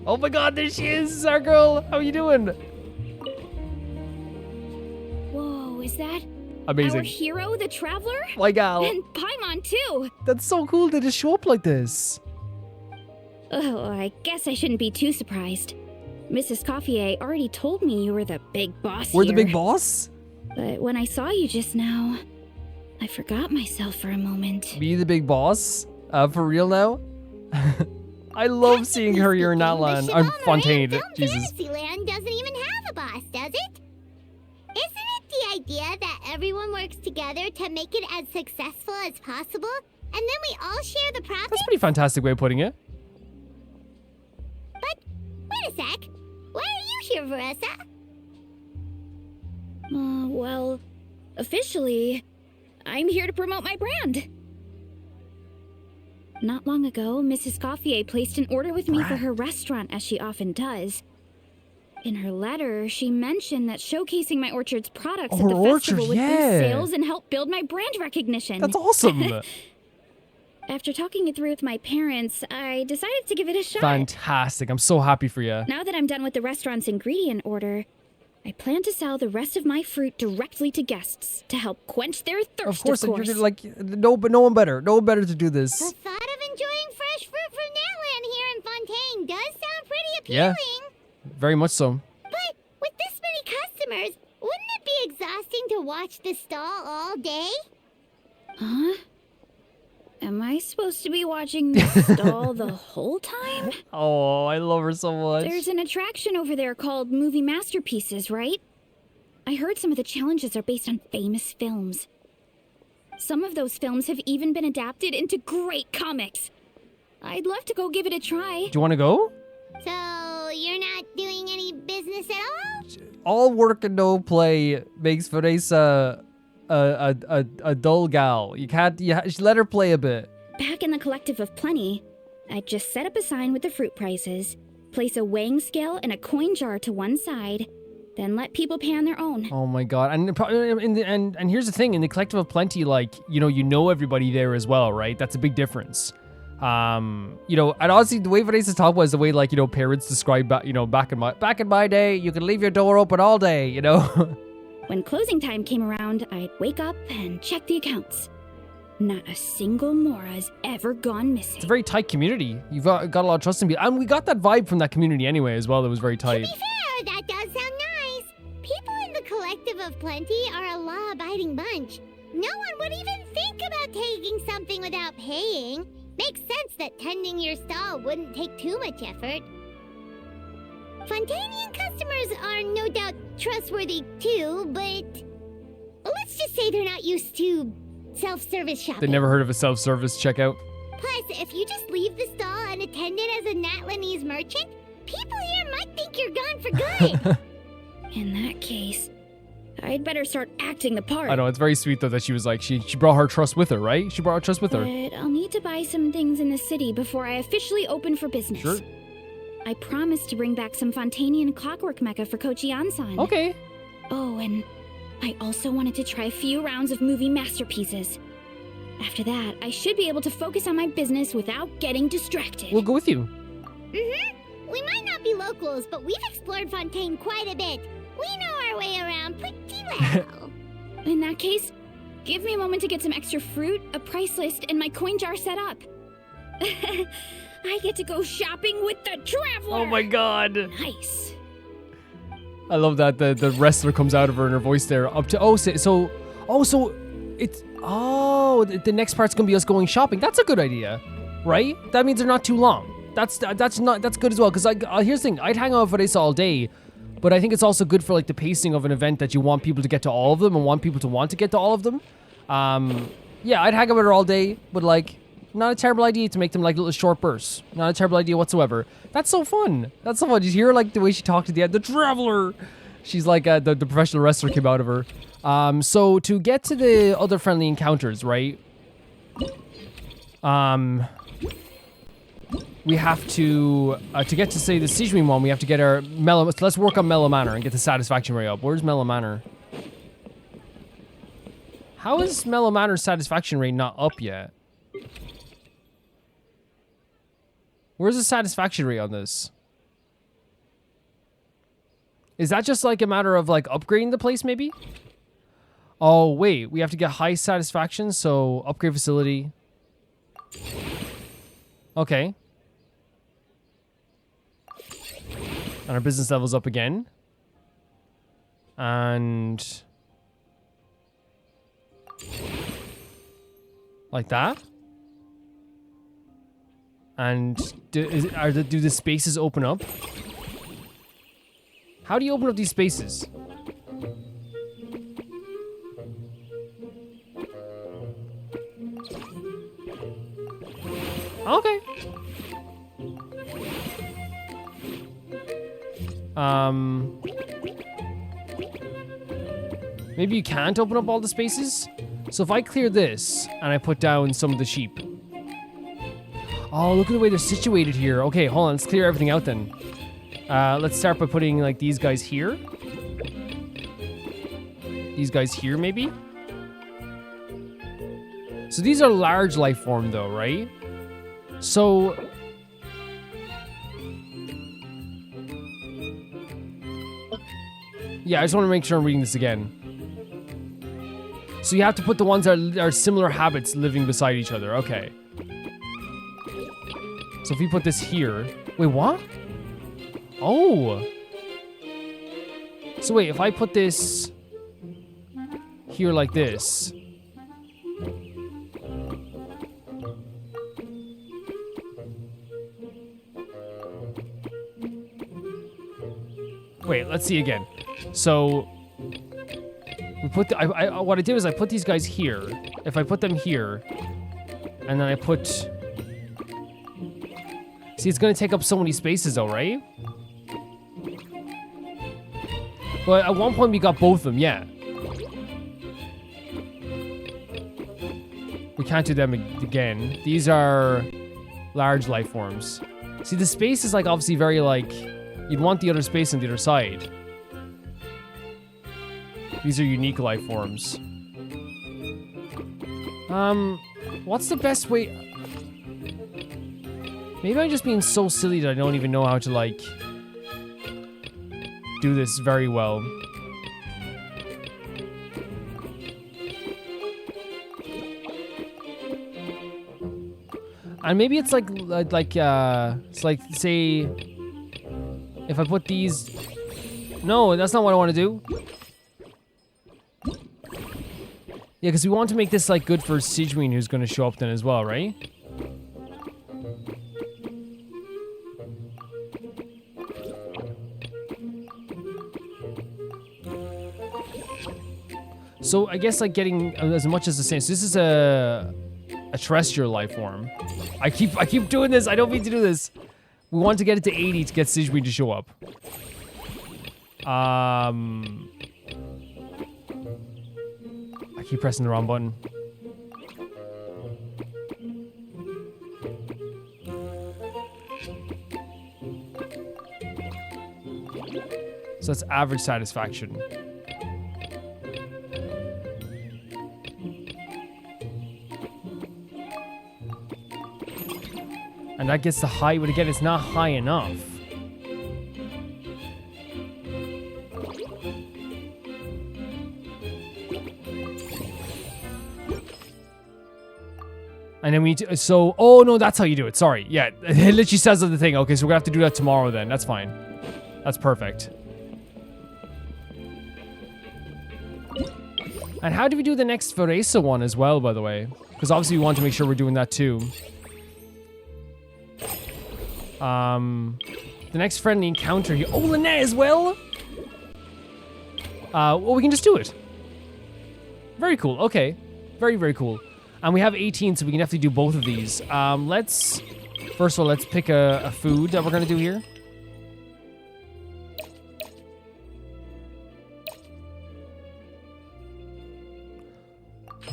Oh my god, there she is, our girl. How are you doing? Whoa, is that amazing? Our hero, the Traveler? My gal. And Paimon too. That's so cool to just show up like this. Oh, I guess I shouldn't be too surprised. Mrs. Coiffier already told me you were the big boss We're here. the big boss? But when I saw you just now, I forgot myself for a moment. Be the big boss? For real now? I love seeing her here in that land. I'm Fontaine. Jesus. Fantasyland doesn't even have a boss, does it? Isn't it the idea that everyone works together to make it as successful as possible, and then we all share the profits? That's a pretty fantastic way of putting it. But wait a sec. Why are you here, Vanessa? Well, officially, I'm here to promote my brand. Not long ago, Mrs. Coiffier placed an order with me for her restaurant, as she often does. In her letter, she mentioned that showcasing my orchard's products at the festival would boost sales and help build my brand recognition. That's awesome. After talking it through with my parents, I decided to give it a shot. Fantastic. I'm so happy for you. Now that I'm done with the restaurant's ingredient order, I plan to sell the rest of my fruit directly to guests to help quench their thirst, Of course. You're like, no one better to do this. The thought of enjoying fresh fruit from Natland here in Fontaine does sound pretty appealing. Yeah, very much so. But with this many customers, wouldn't it be exhausting to watch the stall all day? Huh? Am I supposed to be watching this stall the whole time? Oh, I love her so much. There's an attraction over there called Movie Masterpieces, right? I heard some of the challenges are based on famous films. Some of those films have even been adapted into great comics. I'd love to go give it a try. Do you want to go? So, you're not doing any business at all? All work and no play makes Vanessa a dull gal. You can't. Let her play a bit. Back in the Collective of Plenty, I'd just set up a sign with the fruit prices, place a weighing scale and a coin jar to one side, then let people pay on their own. Oh my god. And here's the thing, in the Collective of Plenty, like, you know everybody there as well, right? That's a big difference. You know, and honestly, the way Vanessa talked was the way, like, you know, parents describe, back in my day, you could leave your door open all day, you know? When closing time came around, I'd wake up and check the accounts. Not a single Mora's ever gone missing. It's a very tight community. You've got a lot of trust in people. And we got that vibe from that community anyway as well. That was very tight. To be fair, that does sound nice. People in the Collective of Plenty are a law-abiding bunch. No one would even think about taking something without paying. Makes sense that tending your stall wouldn't take too much effort. Fontanian customers are no doubt trustworthy too, but let's just say they're not used to self-service shopping. They never heard of a self-service checkout. Plus, if you just leave the stall unattended as a Natlanese merchant, people here might think you're gone for good. In that case, I'd better start acting the part. I know, it's very sweet though that she was like, she brought her trust with her, right? She brought her trust with her. But I'll need to buy some things in the city before I officially open for business. Sure. I promised to bring back some Fontanian clockwork mecha for Kochi-an-san. Okay. Oh, and I also wanted to try a few rounds of movie masterpieces. After that, I should be able to focus on my business without getting distracted. We'll go with you. Mm-hmm. We might not be locals, but we've explored Fontaine quite a bit. We know our way around pretty well. In that case, give me a moment to get some extra fruit, a price list, and my coin jar set up. I get to go shopping with the Traveler! Oh my god. Nice. I love that the wrestler comes out of her in her voice there. So the next part's gonna be us going shopping. That's a good idea, right? That means they're not too long. That's good as well. Because here's the thing, I'd hang out with Vanessa all day, but I think it's also good for like the pacing of an event that you want people to get to all of them and want people to want to get to all of them. Yeah, I'd hang out with her all day, but like, not a terrible idea to make them like little short bursts. Not a terrible idea whatsoever. That's so fun. That's so fun. You hear like the way she talked at the end, the Traveler. She's like the professional wrestler came out of her. So to get to the other friendly encounters, right? We have to get to say the Sijmin one, we have to get our Mellow. So let's work on Mellow Manor and get the satisfaction rate up. Where's Mellow Manor? How is Mellow Manor's satisfaction rate not up yet? Where's the satisfaction rate on this? Is that just like a matter of like upgrading the place maybe? Oh wait, we have to get high satisfaction, so upgrade facility. Okay. And our business level's up again. And like that. And do the spaces open up? How do you open up these spaces? Okay. Maybe you can't open up all the spaces? So if I clear this and I put down some of the sheep. Oh, look at the way they're situated here. Okay, hold on. Let's clear everything out then. Let's start by putting like these guys here. These guys here, maybe? So these are large life form though, right? So yeah, I just want to make sure I'm reading this again. So you have to put the ones that are similar habits living beside each other. Okay. So if we put this here... Wait, what? Oh. So wait, if I put this here like this... Wait, let's see again. So we put what I did was I put these guys here. If I put them here, and then I put... See, it's going to take up so many spaces though, right? But at one point we got both of them, yeah. We can't do them again. These are large life forms. See, the space is like obviously very like... You'd want the other space on the other side. These are unique life forms. What's the best way? Maybe I'm just being so silly that I don't even know how to, like, do this very well. And maybe it's like, it's like, say, if I put these... No, that's not what I want to do. Yeah, because we want to make this, like, good for Sigewinne, who's going to show up then as well, right? So I guess, like, getting as much as the same. So this is a terrestrial life form. I keep doing this. I don't mean to do this. We want to get it to 80 to get Sigewinne to show up. I keep pressing the wrong button. So that's average satisfaction. And that gets the high, but again, it's not high enough. And then we need to, so, oh no, that's how you do it, sorry. Yeah, it literally says on the thing. Okay, so we're gonna have to do that tomorrow then, that's fine. That's perfect. And how do we do the next Veresa one as well, by the way? Because obviously we want to make sure we're doing that too. The next friendly encounter here. Oh, Lynette as well? Well, we can just do it. Very cool. Okay. Very, very cool. And we have 18, so we can definitely do both of these. Let's... First of all, let's pick a food that we're going to do here.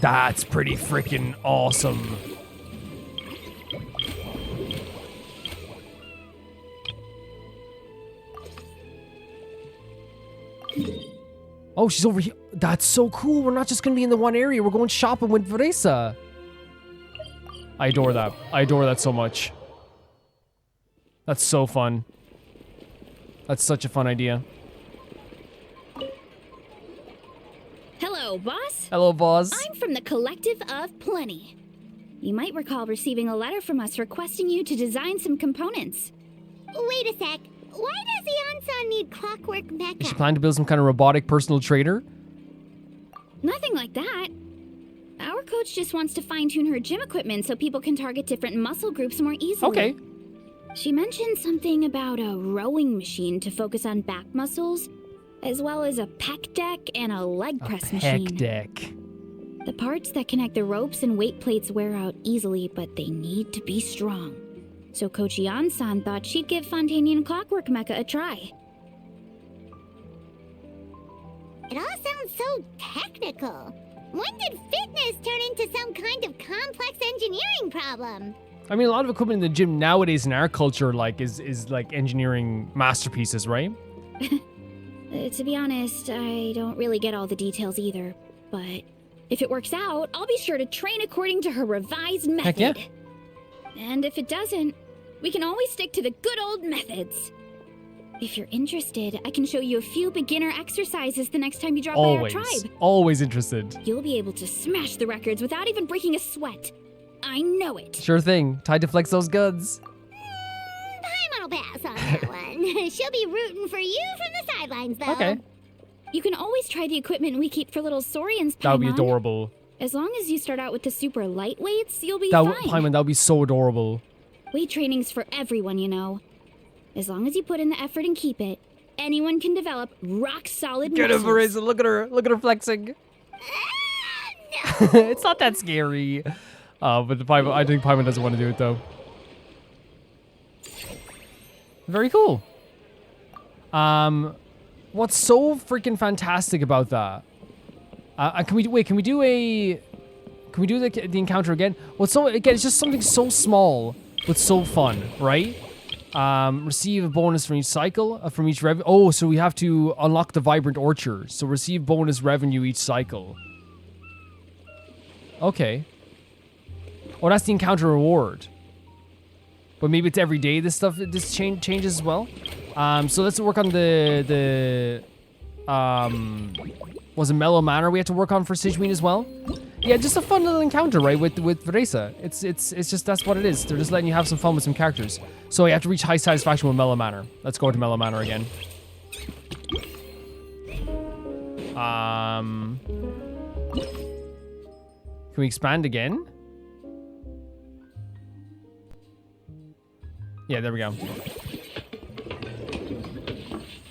That's pretty freaking awesome. Oh, she's over here. That's so cool. We're not just going to be in the one area. We're going shopping with Veresa. I adore that. I adore that so much. That's so fun. That's such a fun idea. Hello, boss. Hello, boss. I'm from the Collective of Plenty. You might recall receiving a letter from us requesting you to design some components. Wait a sec. Why does Ion-san need clockwork mecha? Is she planning to build some kind of robotic personal trainer? Nothing like that. Our coach just wants to fine-tune her gym equipment so people can target different muscle groups more easily. Okay. She mentioned something about a rowing machine to focus on back muscles, as well as a pec deck and a leg press machine. Pec deck. The parts that connect the ropes and weight plates wear out easily, but they need to be strong. So Coach Ion-san thought she'd give Fontanian Clockwork Mecha a try. It all sounds so technical. When did fitness turn into some kind of complex engineering problem? I mean, a lot of equipment in the gym nowadays in our culture, like, is like engineering masterpieces, right? To be honest, I don't really get all the details either. But if it works out, I'll be sure to train according to her revised method. Heck yeah. And if it doesn't, we can always stick to the good old methods. If you're interested, I can show you a few beginner exercises the next time you drop by our tribe. Always interested. You'll be able to smash the records without even breaking a sweat. I know it. Sure thing. Time to flex those guns. Paimon will pass on that one. She'll be rooting for you from the sidelines, though. Okay. You can always try the equipment we keep for little Saurians, Paimon. That would be adorable. As long as you start out with the super lightweights, you'll be fine. Paimon, that would be so adorable. Weight training's for everyone, you know. As long as you put in the effort and keep it, anyone can develop rock-solid muscles. Get it, Veresa. Look at her. Look at her flexing. No. It's not that scary. But Paimon, I think Paimon doesn't want to do it, though. Very cool. What's so freaking fantastic about that? Can we do the encounter again? Well, so again, it's just something so small but so fun, right? Receive a bonus from each cycle, from each revenue. Oh, so we have to unlock the Vibrant Orchard. So receive bonus revenue each cycle. Okay. Oh, that's the encounter reward. But maybe it's every day this changes as well. So let's work on was it Mellow Manor we have to work on for Sigewinne as well? Yeah, just a fun little encounter, right, with Veresa. It's just, that's what it is. They're just letting you have some fun with some characters. So you have to reach high satisfaction with Mellow Manor. Let's go to Mellow Manor again. Can we expand again? Yeah, there we go.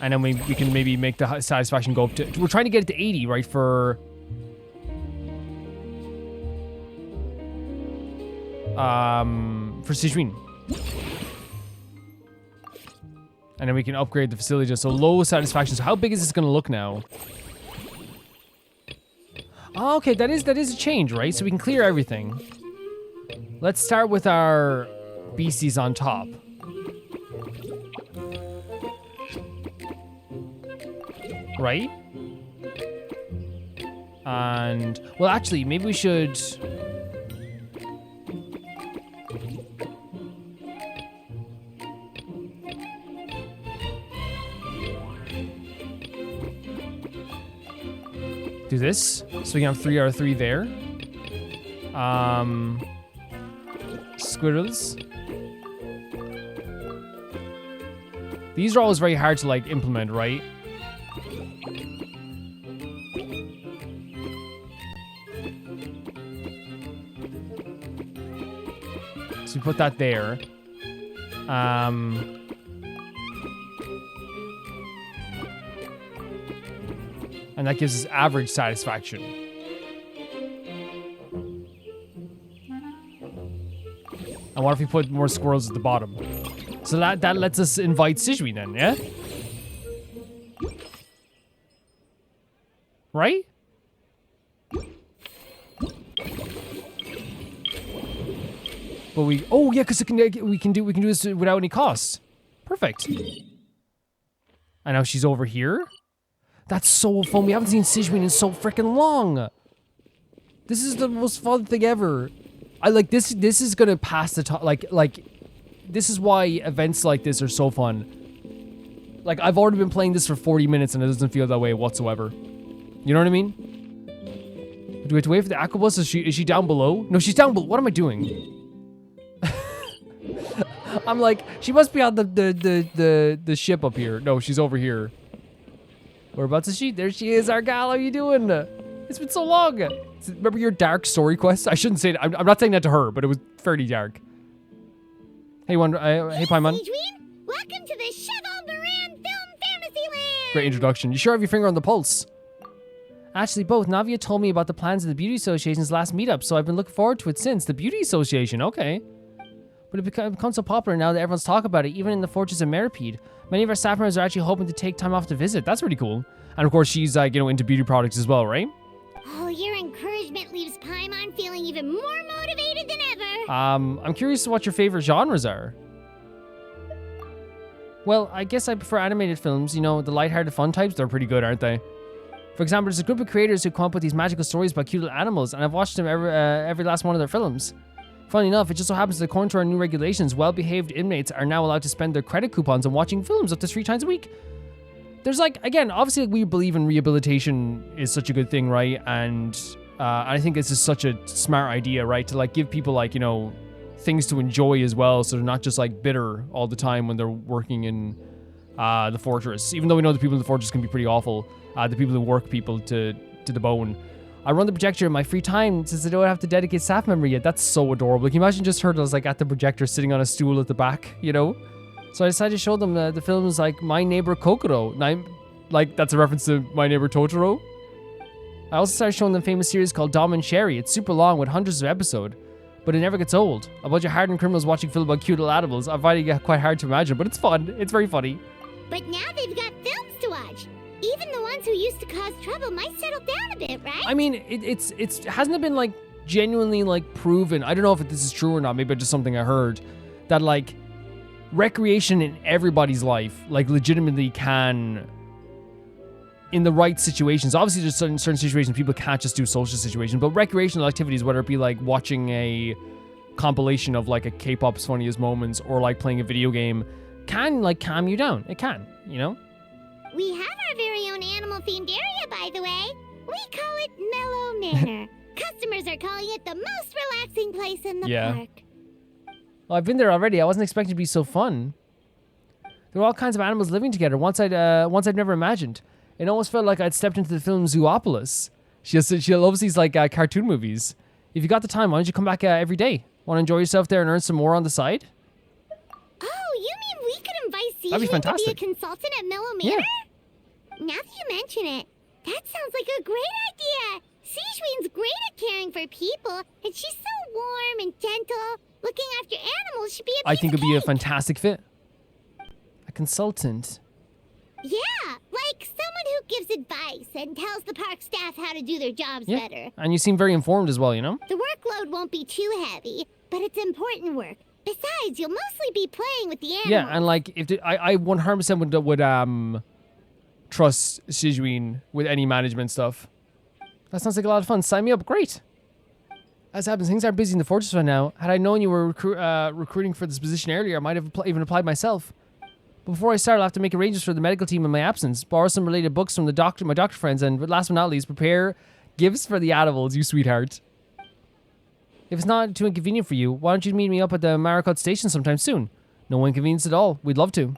And then we can maybe make the satisfaction go up to... We're trying to get it to 80, right, for Sigewinne. And then we can upgrade the facility just so low satisfaction. So how big is this going to look now? Oh, okay, that is a change, right? So we can clear everything. Let's start with our beasties on top. Right? And, well, actually, maybe we should... do this, so we can have 3 out of 3 there. Squirrels. These are always very hard to, like, implement, right? So we put that there. And that gives us average satisfaction. And what if we put more squirrels at the bottom? So that lets us invite Sigewinne then, yeah? Right? But oh yeah, because we can do this without any cost. Perfect. And now she's over here. That's so fun. We haven't seen Sigewinne in so freaking long. This is the most fun thing ever. I like this. This is gonna pass the time. Like this is why events like this are so fun. Like I've already been playing this for 40 minutes and it doesn't feel that way whatsoever. You know what I mean? Do we have to wait for the aquabus? Is she down below? No, she's down below. What am I doing? I'm like, she must be on the ship up here. No, she's over here. Whereabouts is she? There she is, Argal. How you doing? It's been so long. Remember your dark story quest? I shouldn't say that. I'm not saying that to her, but it was fairly dark. Hey, hey, Paimon. Welcome to the Cheval Moran Film Fantasyland. Great introduction. You sure have your finger on the pulse. Actually, both. Navia told me about the plans of the Beauty Association's last meetup, so I've been looking forward to it since. The Beauty Association, okay. But it become so popular now that everyone's talking about it, even in the Fortress of Meripede. Many of our staff members are actually hoping to take time off to visit. That's pretty cool. And of course, she's like, into beauty products as well, right? Oh, your encouragement leaves Paimon feeling even more motivated than ever. I'm curious what your favorite genres are. Well, I guess I prefer animated films. You know, the lighthearted fun types, they're pretty good, aren't they? For example, there's a group of creators who come up with these magical stories about cute little animals, and I've watched them every last one of their films. Funny enough, it just so happens that according to our new regulations, well-behaved inmates are now allowed to spend their credit coupons on watching films up to 3 times a week. There's like, again, obviously we believe in rehabilitation is such a good thing, right? And I think this is such a smart idea, right? To like give people like, things to enjoy as well, so they're not just like bitter all the time when they're working in the fortress. Even though we know the people in the fortress can be pretty awful, the people who work people to the bone. I run the projector in my free time since I don't have to dedicate staff member yet. That's so adorable. Can you imagine just her I was like at the projector sitting on a stool at the back, So I decided to show them the films like My Neighbor Kokoro. Like that's a reference to My Neighbor Totoro. I also started showing them a famous series called Dom and Sherry. It's super long with hundreds of episodes, but it never gets old. A bunch of hardened criminals watching film about cute little animals. I find it quite hard to imagine, but it's fun. It's very funny. But now they've got films to watch. Even the ones who used to cause trouble might settle down a bit, right? I mean, it's hasn't it been like genuinely like proven? I don't know if this is true or not. Maybe it's just something I heard that like recreation in everybody's life, like, legitimately can, in the right situations. Obviously, there's certain situations people can't just do social situations, but recreational activities, whether it be like watching a compilation of like a K-pop's funniest moments or like playing a video game, can like calm you down. It can, you know? We have our very own animal-themed area, by the way. We call it Mellow Manor. Customers are calling it the most relaxing place in the park. Well, I've been there already. I wasn't expecting it to be so fun. There were all kinds of animals living together. Once I'd never imagined. It almost felt like I'd stepped into the film Zoopolis. She loves these like cartoon movies. If you got the time, why don't you come back every day? Want to enjoy yourself there and earn some more on the side? Oh, you mean we could invite That'd be Sijin to fantastic. be a consultant at Mellow Manor? Now that you mention it, that sounds like a great idea. Sijin's great at caring for people, and she's so warm and gentle. Looking after animals should be a I piece think of it'd be a cake. fantastic fit. A consultant. Yeah, like someone who gives advice and tells the park staff how to do their jobs better. And you seem very informed as well, you know? The workload won't be too heavy, but it's important work. Besides, you'll mostly be playing with the animals. Yeah, and like if I 100% would trust Sijin with any management stuff. That sounds like a lot of fun. Sign me up. Great. As happens, things aren't busy in the fortress right now. Had I known you were recruiting for this position earlier, I might have even applied myself. But before I start, I'll have to make arrangements for the medical team in my absence, borrow some related books from my doctor friends, and last but not least, prepare gifts for the animals, you sweetheart. If it's not too inconvenient for you, why don't you meet me up at the Maricot station sometime soon? No inconvenience at all. We'd love to.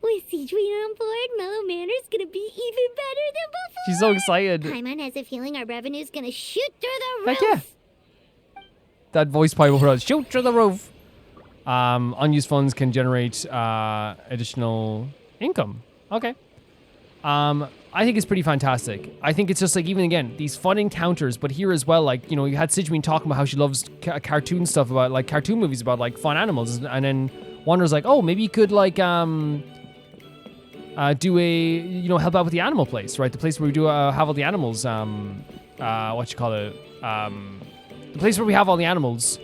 With Sijin on board, Mellow Manor's gonna be even better than before. She's so excited. Paimon has a feeling our revenue's gonna shoot through the roof. Heck yeah. That voice pipe over us. Shoot through the roof. Unused funds can generate additional income. Okay. I think it's pretty fantastic. I think it's just like, even again, these fun encounters, but here as well, like, you know, you had Sijin talking about how she loves cartoon stuff, about like cartoon movies about like fun animals, and then Wander's like, oh, maybe you could like do a, you know, help out with the animal place, right? The place where we do have all the animals, what you call it, the place where we have all the animals,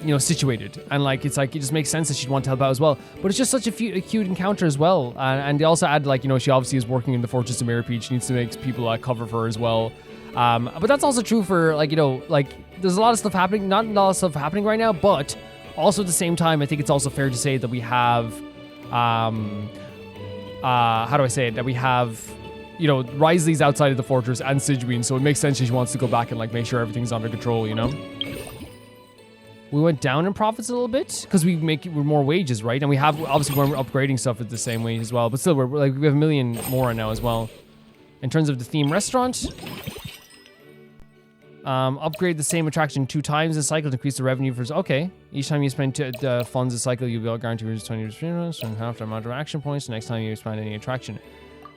you know, situated. And like, it's like, it just makes sense that she'd want to help out as well. But it's just such a cute encounter as well. And they also add, like, you know, she obviously is working in the Fortress of Mirrorpeach. She needs to make people cover for her as well. But that's also true for, like, you know, like, there's a lot of stuff happening, not a lot of stuff happening right now, but also at the same time, I think it's also fair to say that we have, how do I say it? That we have, you know, Risley's outside of the fortress and Sigewin, so it makes sense she wants to go back and, like, make sure everything's under control, you know? We went down in profits a little bit because we're more wages, right? And we have, obviously, we're upgrading stuff at the same wage as well, but still, we have 1 million more right now as well. In terms of the theme restaurant, upgrade the same attraction 2 times this cycle to increase the revenue for. Okay, each time you spend the funds this cycle, you'll be guaranteed to reduce 20% and half the amount of action points. The next time you expand any attraction,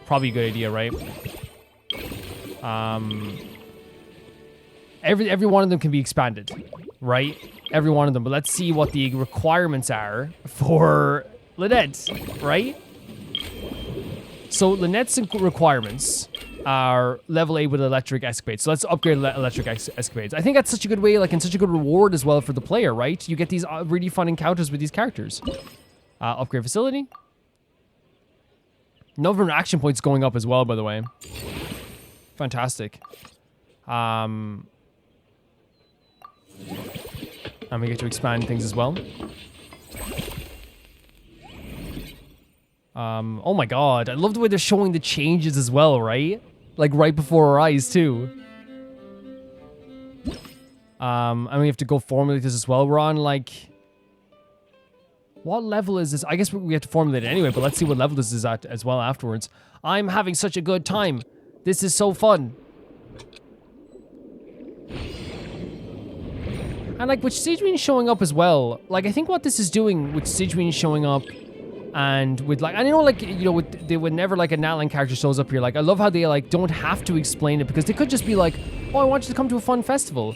probably a good idea, right? Every one of them can be expanded, right? Every one of them. But let's see what the requirements are for Lynette's, right? So Lynette's requirements are level 8 with electric escapades. So let's upgrade electric escapades. I think that's such a good way, like, and such a good reward as well for the player, right? You get these really fun encounters with these characters. Upgrade facility. Number of action points going up as well, by the way. Fantastic. And we get to expand things as well. Oh my god, I love the way they're showing the changes as well, right? Like right before our eyes too. And we have to go formulate this as well. We're on like, what level is this? I guess we have to formulate it anyway, but let's see what level this is at as well afterwards. I'm having such a good time. This is so fun. And like with Sigewin showing up as well, like I think what this is doing with Sigewin showing up and with like, I know like, you know, whenever like a Natlan character shows up here, like I love how they like don't have to explain it because they could just be like, oh, I want you to come to a fun festival.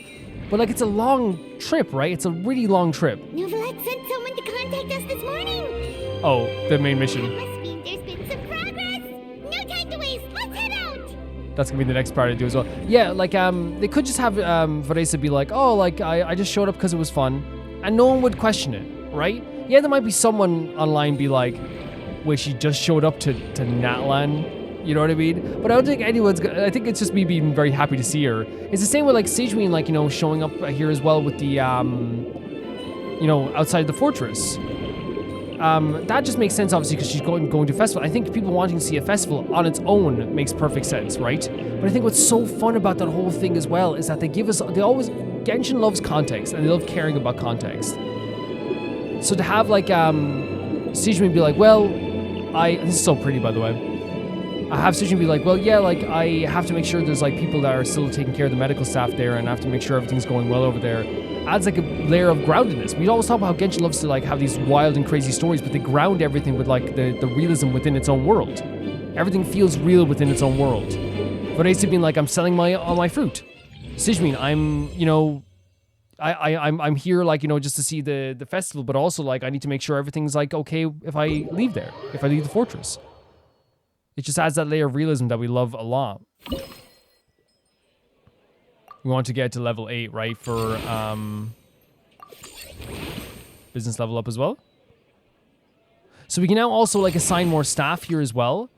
But like it's a long trip, right? It's a really long trip. Novelet sent someone to contact us this morning. Oh, the main mission. That must mean there's been some progress. No time to waste. Let's head out. That's gonna be the next part I do as well. Yeah, like they could just have Vanessa be like, oh, like I just showed up because it was fun, and no one would question it, right? Yeah, there might be someone online be like, wait, she just showed up to Natlan, you know what I mean? But I don't think anyone's gonna, I think it's just me being very happy to see her. It's the same with like Sigewinne, like, you know, showing up here as well with the you know, outside the fortress. That just makes sense, obviously, because she's going to a festival. I think people wanting to see a festival on its own makes perfect sense, right? But I think what's so fun about that whole thing as well is that Genshin loves context, and they love caring about context. So to have, like, Sigewinne be like, well, this is so pretty, by the way. I have Sigewinne be like, well, yeah, like, I have to make sure there's, like, people that are still taking care of the medical staff there, and I have to make sure everything's going well over there. Adds like a layer of groundedness. We always talk about how Genshin loves to like have these wild and crazy stories, but they ground everything with like the realism within its own world. Everything feels real within its own world. Vanessa being like, I'm selling all my fruit. Sigewinne, I'm, you know, I'm here like, you know, just to see the festival, but also like I need to make sure everything's like okay if I leave there, if I leave the fortress. It just adds that layer of realism that we love a lot. We want to get to level 8, right, for business level up as well. So we can now also like assign more staff here as well.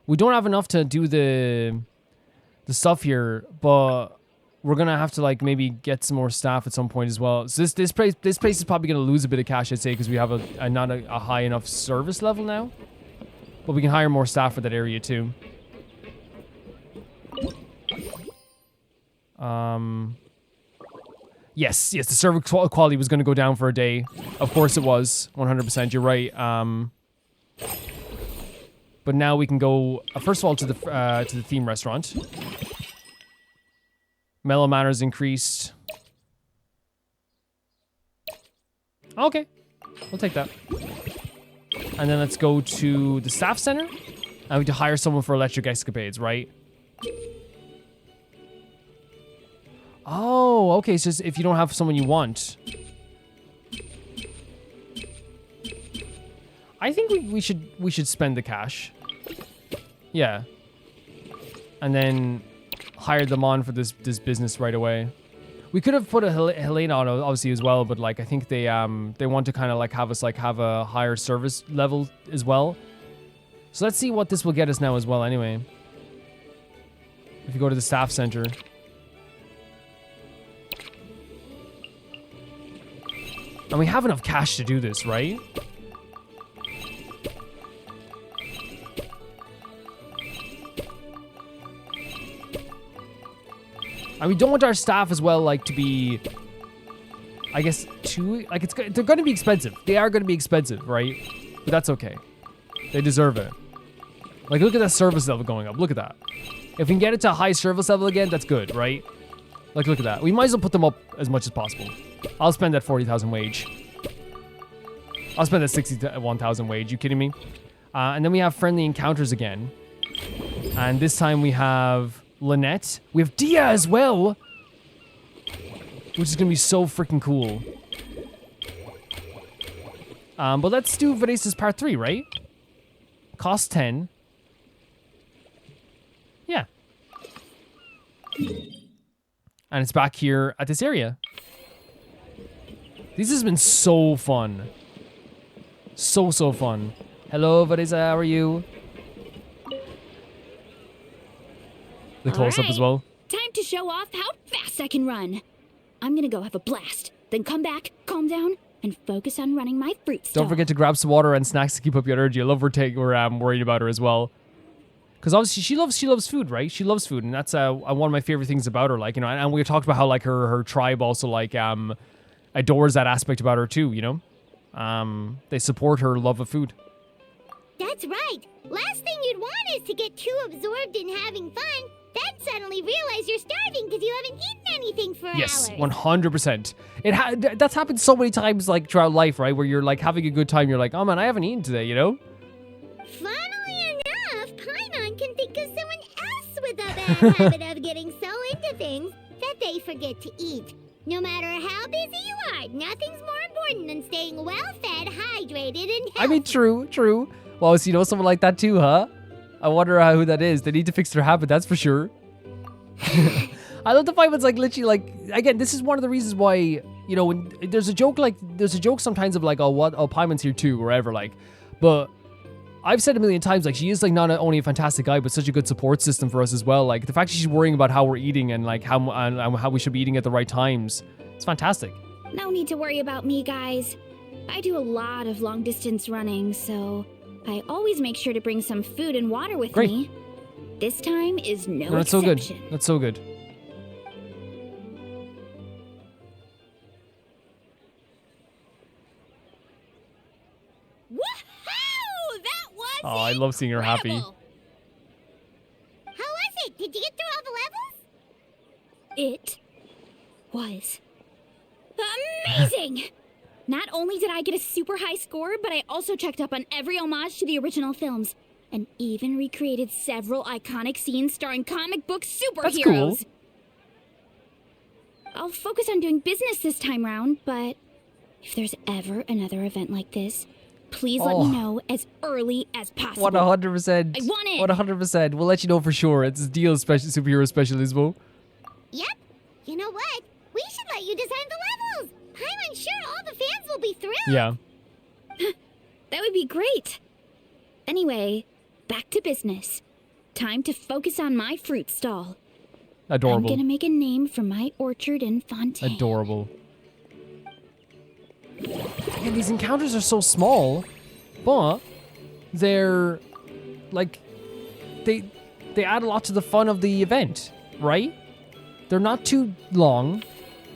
We don't have enough to do the stuff here, but we're gonna have to like maybe get some more staff at some point as well. So this place is probably gonna lose a bit of cash, I'd say, because we have not a high enough service level now. But we can hire more staff for that area too. Yes, the server quality was going to go down for a day. Of course it was, 100%, you're right. But now we can go, first of all, to the theme restaurant. Mellow manners increased. Okay, we'll take that. And then let's go to the staff center. And we need to hire someone for electric escapades, right? Oh, okay, so if you don't have someone you want. I think we should spend the cash. Yeah. And then hire them on for this business right away. We could have put a Helena on obviously as well, but like I think they want to kind of like have us like have a higher service level as well. So let's see what this will get us now as well anyway. If you go to the staff center. And we have enough cash to do this, right? And we don't want our staff as well, like, to be, I guess, too, like, they're going to be expensive. They are going to be expensive, right? But that's okay. They deserve it. Like, look at that service level going up. Look at that. If we can get it to a high service level again, that's good, right? Like, look at that. We might as well put them up as much as possible. I'll spend that 40,000 wage. I'll spend that 61,000 wage. You kidding me? And then we have friendly encounters again. And this time we have Lynette. We have Dia as well. Which is going to be so freaking cool. But let's do Vanessa's part 3, right? Cost 10. Yeah. And it's back here at this area. This has been so fun. So fun. Hello, Vanessa, how are you? The close-up as well. Time to show off how fast I can run. I'm gonna go have a blast, then come back, calm down, and focus on running my fruit stall. Don't forget to grab some water and snacks to keep up your energy. I love we're worried about her as well. Because obviously she loves food, right? She loves food, and that's one of my favorite things about her. Like, you know, and we talked about how like her tribe also like adores that aspect about her too. You know, they support her love of food. That's right. Last thing you'd want is to get too absorbed in having fun, then suddenly realize you're starving because you haven't eaten anything for hours. Yes, 100%. That's happened so many times like throughout life, right? Where you're like having a good time, you're like, oh man, I haven't eaten today, you know? Funnily enough, Paimon can think of someone else with a bad habit of getting so into things that they forget to eat. No matter how busy you are, nothing's more important than staying well-fed, hydrated, and healthy. I mean, true. Well, so you know someone like that too, huh? I wonder who that is. They need to fix their habit, that's for sure. I love the fight. It's like literally like, again, this is one of the reasons why, you know, when there's a joke sometimes of like, Paimon's here too, or whatever, like, but I've said a million times, like, she is like not only a fantastic guy, but such a good support system for us as well. Like the fact that she's worrying about how we're eating and like how we should be eating at the right times. It's fantastic. No need to worry about me, guys. I do a lot of long distance running, so I always make sure to bring some food and water with Great. me. This time is no That's so good. exception. That's so good. Woohoo! That was Oh, I love seeing her happy. incredible. How was it? Did you get through all the levels? It was amazing! Not only did I get a super high score, but I also checked up on every homage to the original films, and even recreated several iconic scenes starring comic book superheroes. That's cool. I'll focus on doing business this time round, but if there's ever another event like this, please let me know as early as possible. 100%. I want it. 100%. We'll let you know for sure. It's a deal, superhero specialismo. Yep. You know what? We should let you design the levels. I'm sure all the fans will be thrilled. Yeah. That would be great. Anyway, back to business. Time to focus on my fruit stall. Adorable. I'm gonna make a name for my orchard in Fontaine. Adorable. And these encounters are so small, but they're like they add a lot to the fun of the event, right? They're not too long.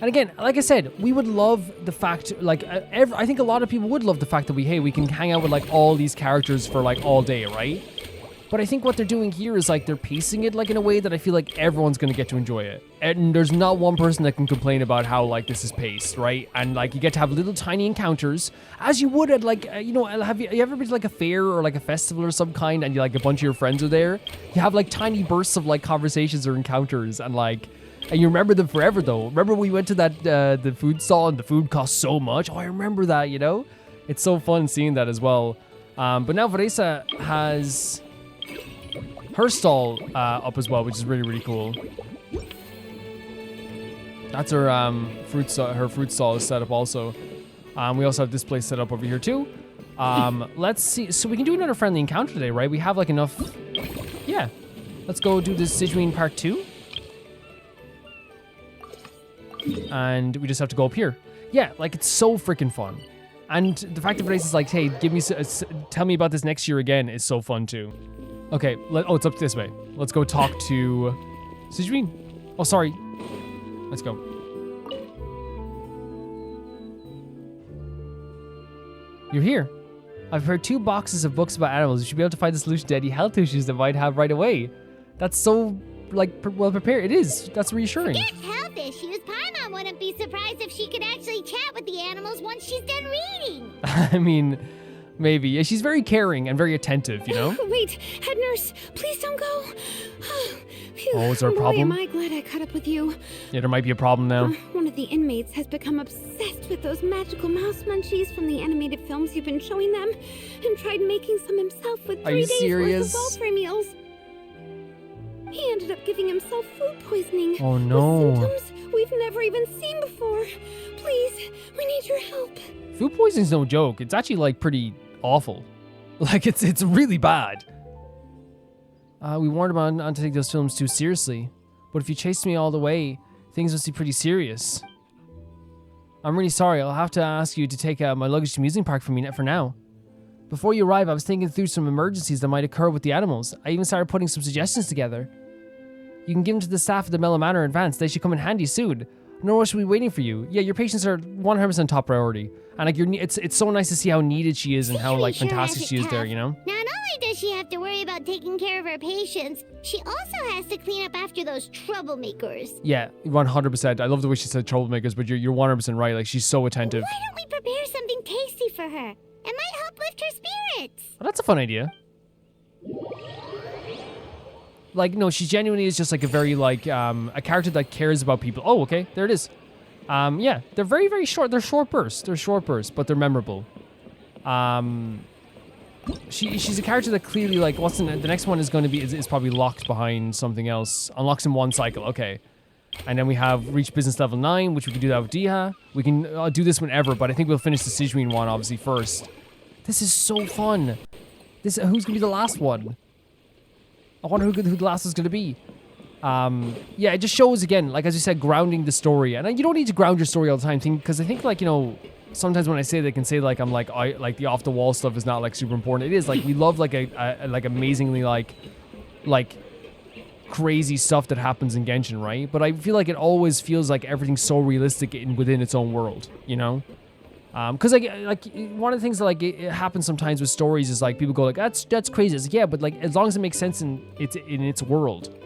And again, like I said, we would love the fact, like, I think a lot of people would love the fact that we can hang out with, like, all these characters for, like, all day, right? But I think what they're doing here is, like, they're pacing it, like, in a way that I feel like everyone's going to get to enjoy it. And there's not one person that can complain about how, like, this is paced, right? And, like, you get to have little tiny encounters, as you would at, like, you know, have you ever been to, like, a fair or, like, a festival or some kind, and, like, a bunch of your friends are there? You have, like, tiny bursts of, like, conversations or encounters, and, like... And you remember them forever, though. Remember we went to that the food stall and the food cost so much? Oh, I remember that, you know? It's so fun seeing that as well. But now Vanessa has her stall up as well, which is really, really cool. That's her fruit stall is set up also. We also have this place set up over here, too. Let's see. So we can do another friendly encounter today, right? We have, like, enough... Yeah. Let's go do this Sigewinne Part 2. And we just have to go up here. Yeah, like, it's so freaking fun. And the fact that Vanessa's like, hey, tell me about this next year again is so fun too. Okay, it's up this way. Let's go talk to Sigewinne. Oh, sorry. Let's go. You're here. I've heard 2 boxes of books about animals. You should be able to find the solution to any health issues that might have right away. That's so, like, well prepared. It is. That's reassuring. Forget health issues. Paimon wouldn't be surprised if she could actually chat with the animals once she's done reading. I mean, maybe. Yeah, she's very caring and very attentive, you know? Wait, head nurse, please don't go. Phew. Oh, is there a Boy, problem? am I glad I caught up with you. Yeah, there might be a problem now. One of the inmates has become obsessed with those magical mouse munchies from the animated films you've been showing them, and tried making some himself with 3 you days serious? worth of Waltz meals. He ended up giving himself food poisoning. Oh, no. With symptoms we've never even seen before. Please, we need your help. Food poisoning's no joke. It's actually, like, pretty awful. Like, it's really bad. We warned him not to take those films too seriously. But if you chased me all the way, things must be pretty serious. I'm really sorry. I'll have to ask you to take my luggage to amusement park for me for now. Before you arrive, I was thinking through some emergencies that might occur with the animals. I even started putting some suggestions together. You can give them to the staff at the Mellow Manor in advance. They should come in handy soon. No one should be waiting for you. Yeah, your patients are 100% top priority. And like it's so nice to see how needed she is and how like fantastic she is there, you know? Not only does she have to worry about taking care of her patients, she also has to clean up after those troublemakers. Yeah, 100%. I love the way she said troublemakers, but you're 100% right. Like, she's so attentive. Why don't we prepare something tasty for her? It might help lift her spirits. Well, that's a fun idea. Like, no, she genuinely is just like a very like a character that cares about people. Oh, okay, there it is. Yeah, they're very, very short. They're short bursts. But they're memorable. she's a character that clearly, like, the next one is going to be, is probably locked behind something else. Unlocks in one cycle, okay. And then we have reached business level 9, which we can do that with Diha. We can do this whenever, but I think we'll finish the Sigewinne one, obviously, first. This is so fun. Who's going to be the last one? I wonder who the last is going to be. Yeah, it just shows, again, like, as you said, grounding the story. And you don't need to ground your story all the time, because I think, like, you know, sometimes when I say, they can say, like, I'm like, like, the off-the-wall stuff is not, like, super important. It is, like, we love, like, like, amazingly, like, crazy stuff that happens in Genshin, right? But I feel like it always feels like everything's so realistic within its own world, you know? Because like one of the things that like it happens sometimes with stories is like people go like that's crazy. It's like, yeah, but like as long as it makes sense in its world,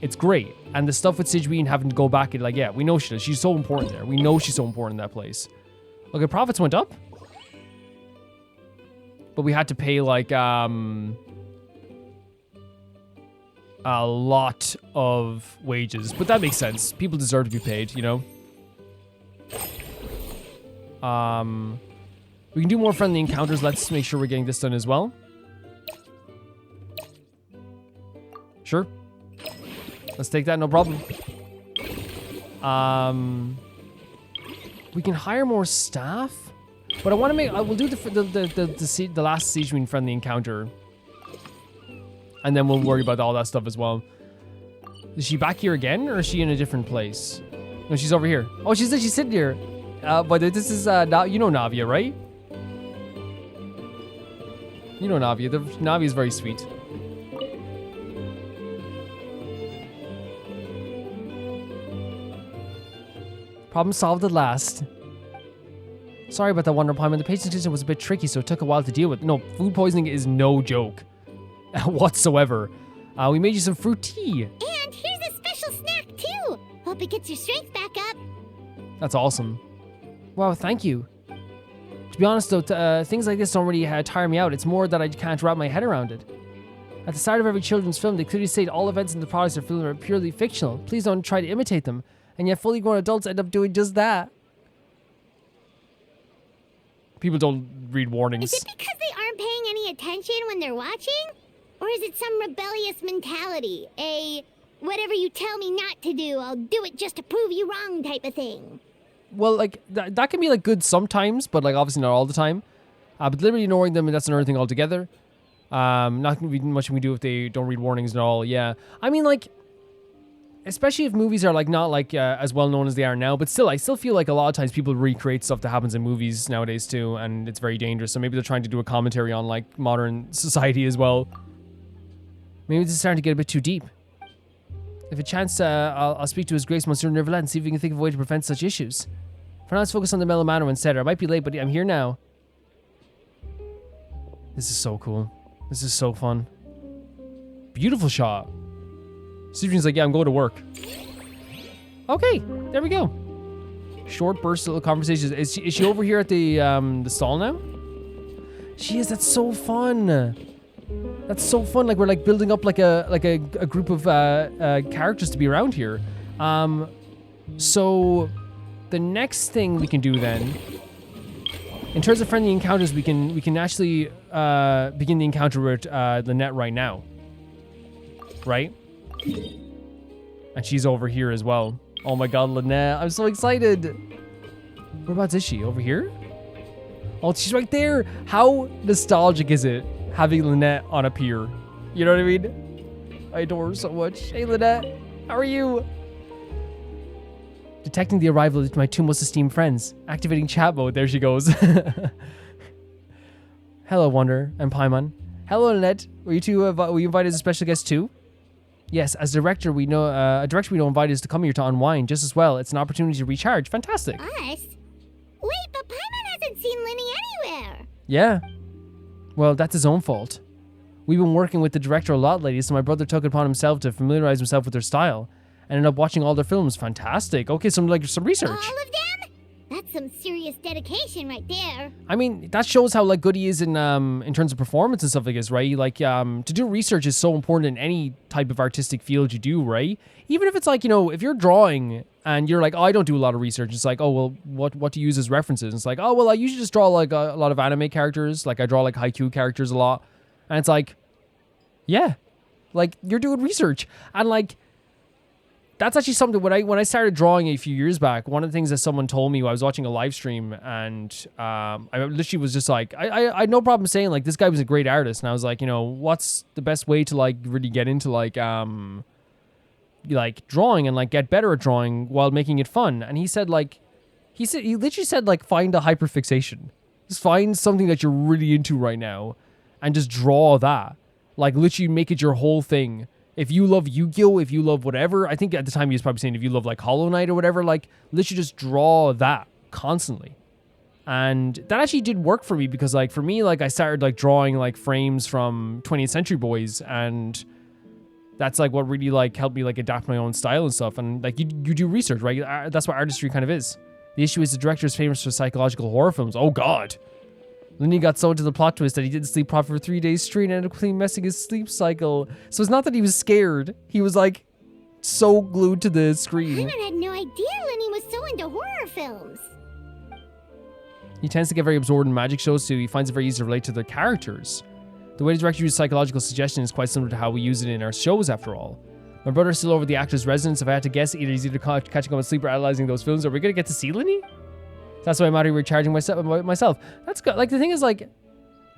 it's great. And the stuff with Sigewinne having to go back and like, yeah, we know she's so important there. We know she's so important in that place. Okay, profits went up, but we had to pay like a lot of wages, but that makes sense. People deserve to be paid, you know. We can do more friendly encounters. Let's make sure we're getting this done as well. Sure. Let's take that, no problem. We can hire more staff, but I want to make. We'll do the last Sigewinne friendly encounter, and then we'll worry about all that stuff as well. Is she back here again, or is she in a different place? No, she's over here. Oh, she's sitting here. But this is, you know Navia, right? You know Navia. Navia is very sweet. Problem solved at last. Sorry about that, Wonder Pie. The patient system was a bit tricky, so it took a while to deal with. No, food poisoning is no joke. Whatsoever. We made you some fruit tea. And here's a special snack, too. Hope it gets your strength back up. That's awesome. Wow, thank you. To be honest though, things like this don't really tire me out. It's more that I can't wrap my head around it. At the start of every children's film, they clearly state all events in the products they're filming are purely fictional. Please don't try to imitate them. And yet fully grown adults end up doing just that. People don't read warnings. Is it because they aren't paying any attention when they're watching? Or is it some rebellious mentality? A whatever you tell me not to do, I'll do it just to prove you wrong type of thing? Well, like, that can be, like, good sometimes, but, like, obviously not all the time. But deliberately ignoring them, that's another thing altogether. Not going to be much we do if they don't read warnings at all, yeah. I mean, like, especially if movies are, like, not, like, as well-known as they are now, but still, I still feel like a lot of times people recreate stuff that happens in movies nowadays, too, and it's very dangerous. So maybe they're trying to do a commentary on, like, modern society as well. Maybe this is starting to get a bit too deep. If a chance, I'll speak to His Grace Monsieur Neverland and see if we can think of a way to prevent such issues. For now, let's focus on the mellow manner instead. I might be late, but I'm here now. This is so cool. This is so fun. Beautiful shot. Sigewinne's like, yeah, I'm going to work. Okay, there we go. Short burst of conversations. Is she over here at the stall now? She is. That's so fun. That's so fun. Like we're like building up like a group of characters to be around here. So the next thing we can do then, in terms of friendly encounters, we can actually begin the encounter with Lynette right now. Right? And she's over here as well. Oh my god, Lynette. I'm so excited. Whereabouts is she? Over here? Oh, she's right there. How nostalgic is it having Lynette on a pier? You know what I mean? I adore her so much. Hey, Lynette. How are you? Detecting the arrival of my two most esteemed friends. Activating chat mode. There she goes. Hello, Wonder and Paimon. Hello, Lynette. Were you invited as a special guest too? Yes, as director, we know a director we know invited us to come here to unwind just as well. It's an opportunity to recharge. Fantastic. Us? Wait, but Paimon hasn't seen Linny anywhere. Yeah. Well, that's his own fault. We've been working with the director a lot lately, so my brother took it upon himself to familiarize himself with their style. Ended up watching all their films. Fantastic. Okay, some research. All of them? That's some serious dedication right there. I mean, that shows how like good he is in terms of performance and stuff like this, right? Like to do research is so important in any type of artistic field you do, right? Even if it's like, you know, if you're drawing and you're like, oh, I don't do a lot of research. It's like, oh, well, what do you use as references? It's like, oh, well, I usually just draw like a lot of anime characters. Like I draw like haiku characters a lot. And it's like, yeah, like you're doing research. And like, that's actually something when I started drawing a few years back, one of the things that someone told me while I was watching a live stream, and I literally was just like, I had no problem saying like, this guy was a great artist. And I was like, you know, what's the best way to like really get into like drawing and like get better at drawing while making it fun? And he literally said like, find a hyperfixation. Just find something that you're really into right now and just draw that. Like literally make it your whole thing. If you love Yu-Gi-Oh, if you love whatever, I think at the time he was probably saying if you love like Hollow Knight or whatever, like literally just draw that constantly. And that actually did work for me because like for me, like I started like drawing like frames from 20th Century Boys, and that's like what really like helped me like adapt my own style and stuff. And like you do research, right? That's what artistry kind of is. The issue is the director is famous for psychological horror films. Oh God. Then he got so into the plot twist that he didn't sleep proper for 3 days straight and ended up completely messing his sleep cycle. So it's not that he was scared. He was like so glued to the screen. I had no idea Lenny was so into horror films. He tends to get very absorbed in magic shows, so he finds it very easy to relate to the characters. The way the director uses psychological suggestion is quite similar to how we use it in our shows, after all. My brother's still over the actor's residence. If I had to guess, either he's catching up on sleep or analyzing those films. Are we going to get to see Lenny? That's why I'm out here recharging myself. That's good. Like, the thing is, like,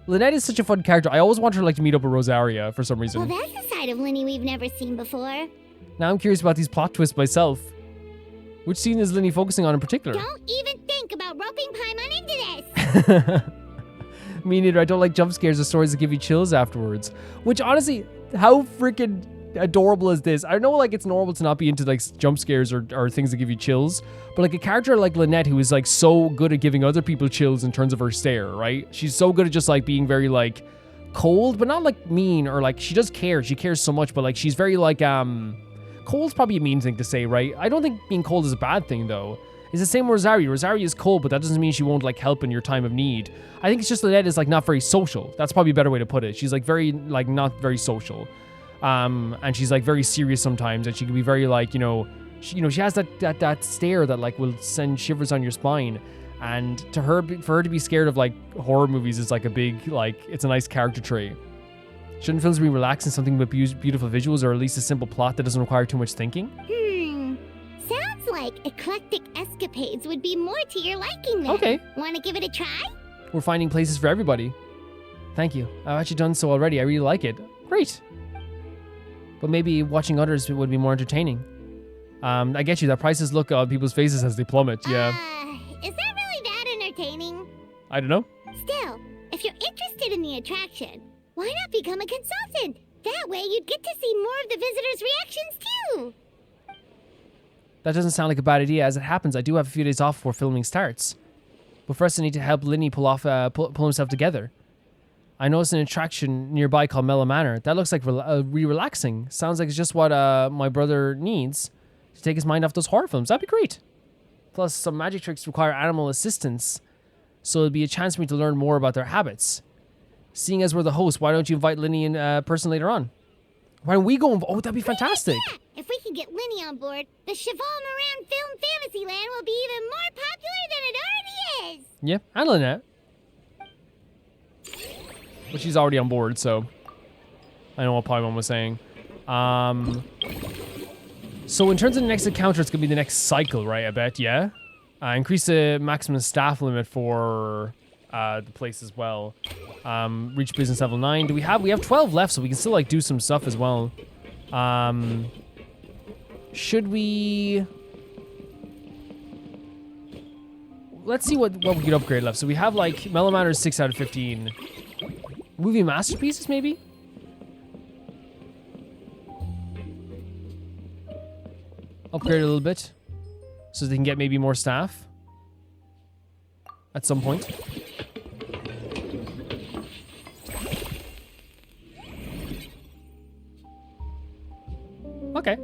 Lynette is such a fun character. I always want her, like, to meet up with Rosaria for some reason. Well, that's a side of Lenny we've never seen before. Now I'm curious about these plot twists myself. Which scene is Lenny focusing on in particular? Don't even think about roping Paimon into this. Me neither. I don't like jump scares or stories that give you chills afterwards. Which, honestly, how freaking adorable is this? I know, like, it's normal to not be into, like, jump scares or things that give you chills, but, like, a character like Lynette, who is, like, so good at giving other people chills in terms of her stare, right? She's so good at just, like, being very, like, cold, but not, like, mean, or, like, she does care. She cares so much, but, like, she's very, like, cold's probably a mean thing to say, right? I don't think being cold is a bad thing, though. It's the same with Rosaria. Rosaria is cold, but that doesn't mean she won't, like, help in your time of need. I think it's just Lynette is, like, not very social. That's probably a better way to put it. She's, like, very, like, not very social. And she's like very serious sometimes, and she can be very like, she has that stare that like will send shivers on your spine. And for her to be scared of like horror movies is like a big, like, it's a nice character trait. Shouldn't films be relaxing, something with beautiful visuals, or at least a simple plot that doesn't require too much thinking? Sounds like eclectic escapades would be more to your liking then. Okay. Want to give it a try? We're finding places for everybody. Thank you. I've actually done so already. I really like it. Great. But maybe watching others would be more entertaining. I get you. That prices look on people's faces as they plummet. Yeah. Is that really that entertaining? I don't know. Still, if you're interested in the attraction, why not become a consultant? That way you'd get to see more of the visitors' reactions too. That doesn't sound like a bad idea. As it happens, I do have a few days off before filming starts. But first I need to help Lenny pull himself together. I noticed an attraction nearby called Mellow Manor. That looks like really relaxing. Sounds like it's just what my brother needs to take his mind off those horror films. That'd be great. Plus, some magic tricks require animal assistance, so it'd be a chance for me to learn more about their habits. Seeing as we're the host, why don't you invite Lenny in person later on? Why don't we go? Oh, that'd be fantastic. Yeah. If we can get Lenny on board, the Cheval Moran Film Fantasyland will be even more popular than it already is. Yeah, and Lynette. But she's already on board, so I know what Paimon was saying. So in terms of the next encounter, it's going to be the next cycle, right? I bet, yeah? Increase the maximum staff limit for the place as well. Reach business level 9. We have 12 left, so we can still like do some stuff as well. Should we... Let's see what we could upgrade left. So we have like Mellow Manor is 6 out of 15. Movie masterpieces, maybe? Upgrade a little bit so they can get maybe more staff at some point. Okay.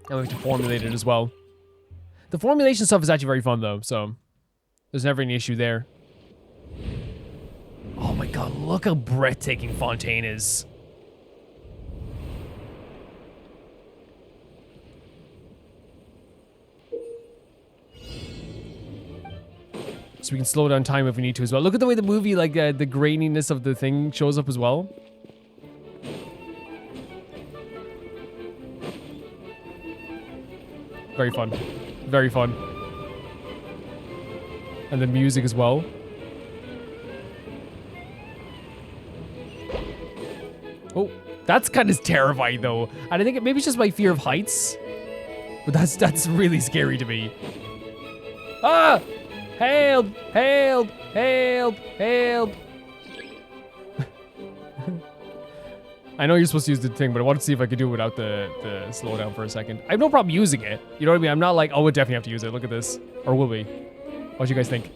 And we have to formulate it as well. The formulation stuff is actually very fun, though, so there's never any issue there. Oh my god, look how breathtaking Fontaine is. So we can slow down time if we need to as well. Look at the way the movie, like, the graininess of the thing shows up as well. Very fun. Very fun. And the music as well. Oh, that's kind of terrifying though. And I think maybe it's just my fear of heights. But that's really scary to me. Ah! Help! Help! Help! Help! I know you're supposed to use the thing, but I want to see if I could do it without the slowdown for a second. I have no problem using it. You know what I mean? I'm not like, oh, we'll definitely have to use it. Look at this. Or will we? What do you guys think?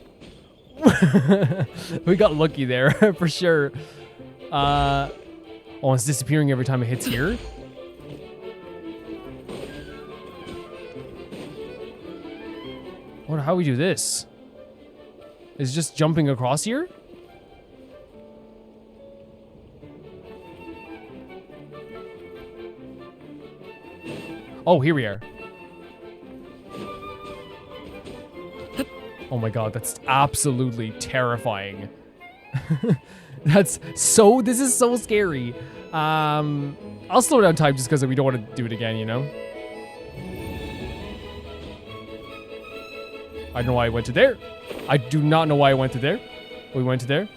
We got lucky there, for sure. Oh, it's disappearing every time it hits here. How do we do this? Is it just jumping across here? Oh, here we are. Oh my god, that's absolutely terrifying. This is so scary. I'll slow down time just because we don't want to do it again, you know? I don't know why I went to there. I do not know why I went to there. We went to there.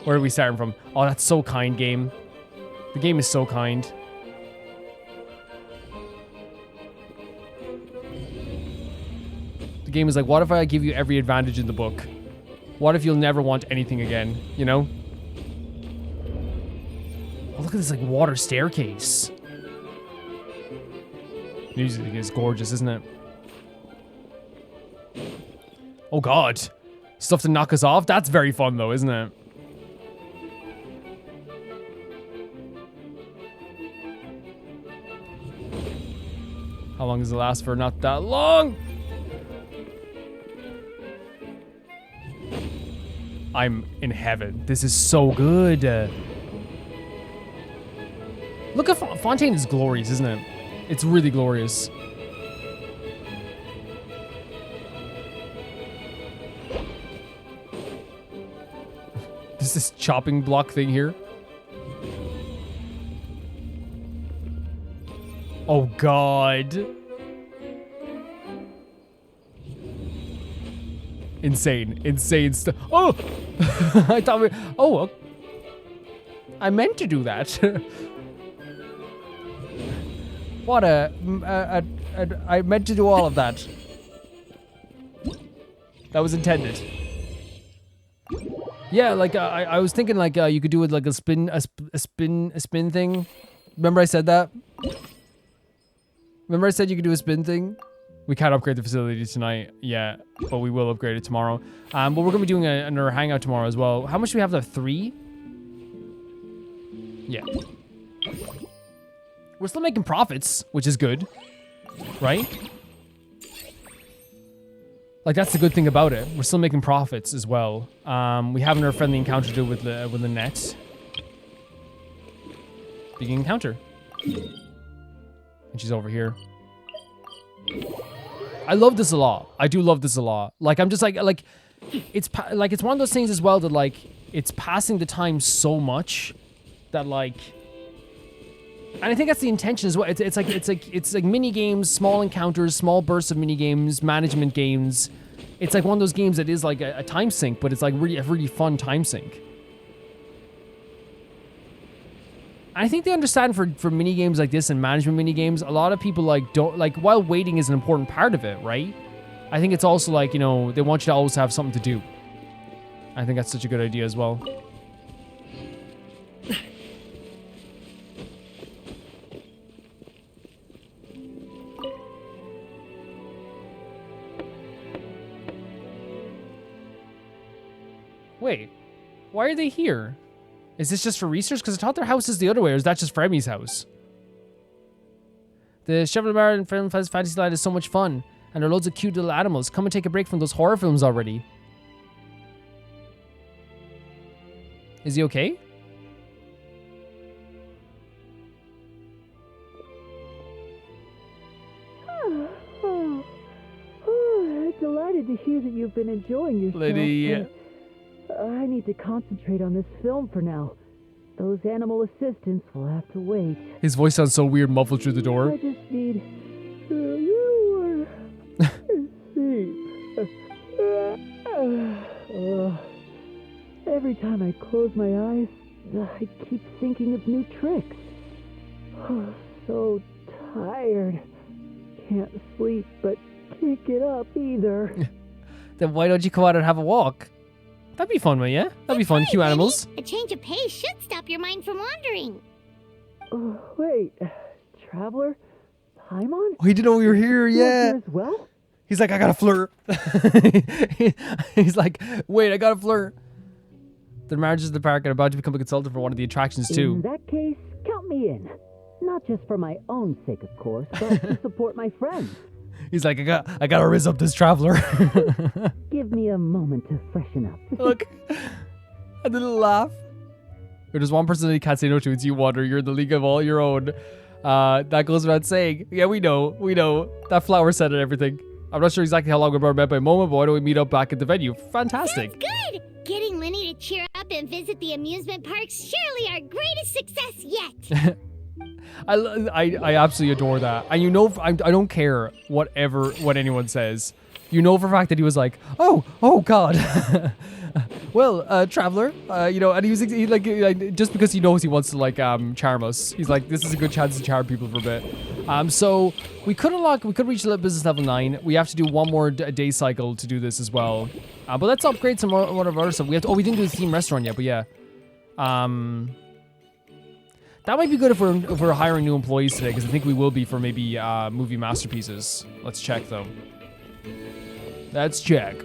Where are we starting from? Oh, that's so kind, game. The game is so kind. The game is like, what if I give you every advantage in the book? What if you'll never want anything again, you know? Oh, look at this, like, water staircase. Music is gorgeous, isn't it? Oh, God. Stuff to knock us off? That's very fun, though, isn't it? How long does it last for? Not that long! I'm in heaven. This is so good. Look at Fontaine is glorious, isn't it? It's really glorious. There's this chopping block thing here. Oh, God. Insane stuff. Oh! I thought we... Oh, I meant to do that. What I meant to do all of that. That was intended. Yeah, like, I was thinking, like, you could do it like a spin thing. Remember I said that? Remember I said you could do a spin thing? We can't upgrade the facility tonight yet, but we will upgrade it tomorrow. But we're gonna be doing another hangout tomorrow as well. How much do we have left? 3? Yeah. We're still making profits, which is good, right? Like, that's the good thing about it. We're still making profits as well. We have another friendly encounter to do with the net. Begin encounter. And she's over here. I love this a lot. I do love this a lot. Like, I'm just like it's one of those things as well that, like, it's passing the time so much that, like, and I think that's the intention as well. It's like mini games, small encounters, small bursts of mini games, management games. It's like one of those games that is like a time sink, but it's like a really fun time sink. I think they understand for mini games like this and management mini games, a lot of people like don't like, while waiting is an important part of it, right? I think it's also like, you know, they want you to always have something to do. I think that's such a good idea as well. Wait, why are they here? Is this just for research? Because I thought their house is the other way, or is that just for Emmy's house? The Chevrolet Bar in Final Fantasy Land is so much fun, and there are loads of cute little animals. Come and take a break from those horror films already. Is he okay? Delighted to hear that you've been enjoying yourself. Lydia. I need to concentrate on this film for now. Those animal assistants will have to wait. His voice sounds so weird, muffled through the door. I just need a little sleep. Every time I close my eyes, I keep thinking of new tricks. So tired. Can't sleep, but can't get up either. Then why don't you go out and have a walk? That'd be fun, yeah? That'd be fun, cute animals. A change of pace should stop your mind from wandering. Wait, Traveler? Paimon? Oh, he didn't know we were here, yeah. Here as well? He's like, I got a flirt. He's like, wait, I got a flirt. The marriage is in the park and about to become a consultant for one of the attractions too. In that case, count me in. Not just for my own sake, of course, but to support my friends. He's like, I gotta riz up this Traveler. Give me a moment to freshen up. Look, a little laugh. There's one person that you can't say no to. It's you, Water. You're in the league of all your own. That goes without saying. Yeah, we know. That flower said it, everything. I'm not sure exactly how long we've met by a moment, but why don't we meet up back at the venue? Fantastic. Sounds good. Getting Lenny to cheer up and visit the amusement park's surely our greatest success yet. I absolutely adore that. And you know, I don't care what anyone says. You know for a fact that he was like, oh God. Well, Traveler, and he was like, just because he knows he wants to charm us. He's like, this is a good chance to charm people for a bit. So we could reach business level 9. We have to do one more day cycle to do this as well. But let's upgrade some more of our other stuff. We didn't do the theme restaurant yet, but yeah. That might be good if we're hiring new employees today, because I think we will be for maybe movie masterpieces. Let's check though. Let's check.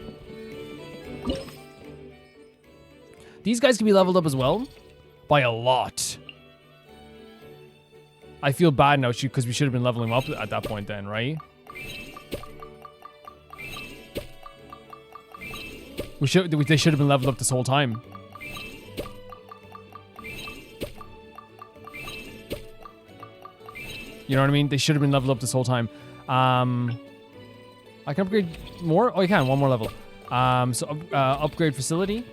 These guys can be leveled up as well, by a lot. I feel bad now because we should have been leveling up at that point then, right? They should have been leveled up this whole time. You know what I mean? They should have been leveled up this whole time. I can upgrade more? Oh, you can. One more level. Upgrade facility.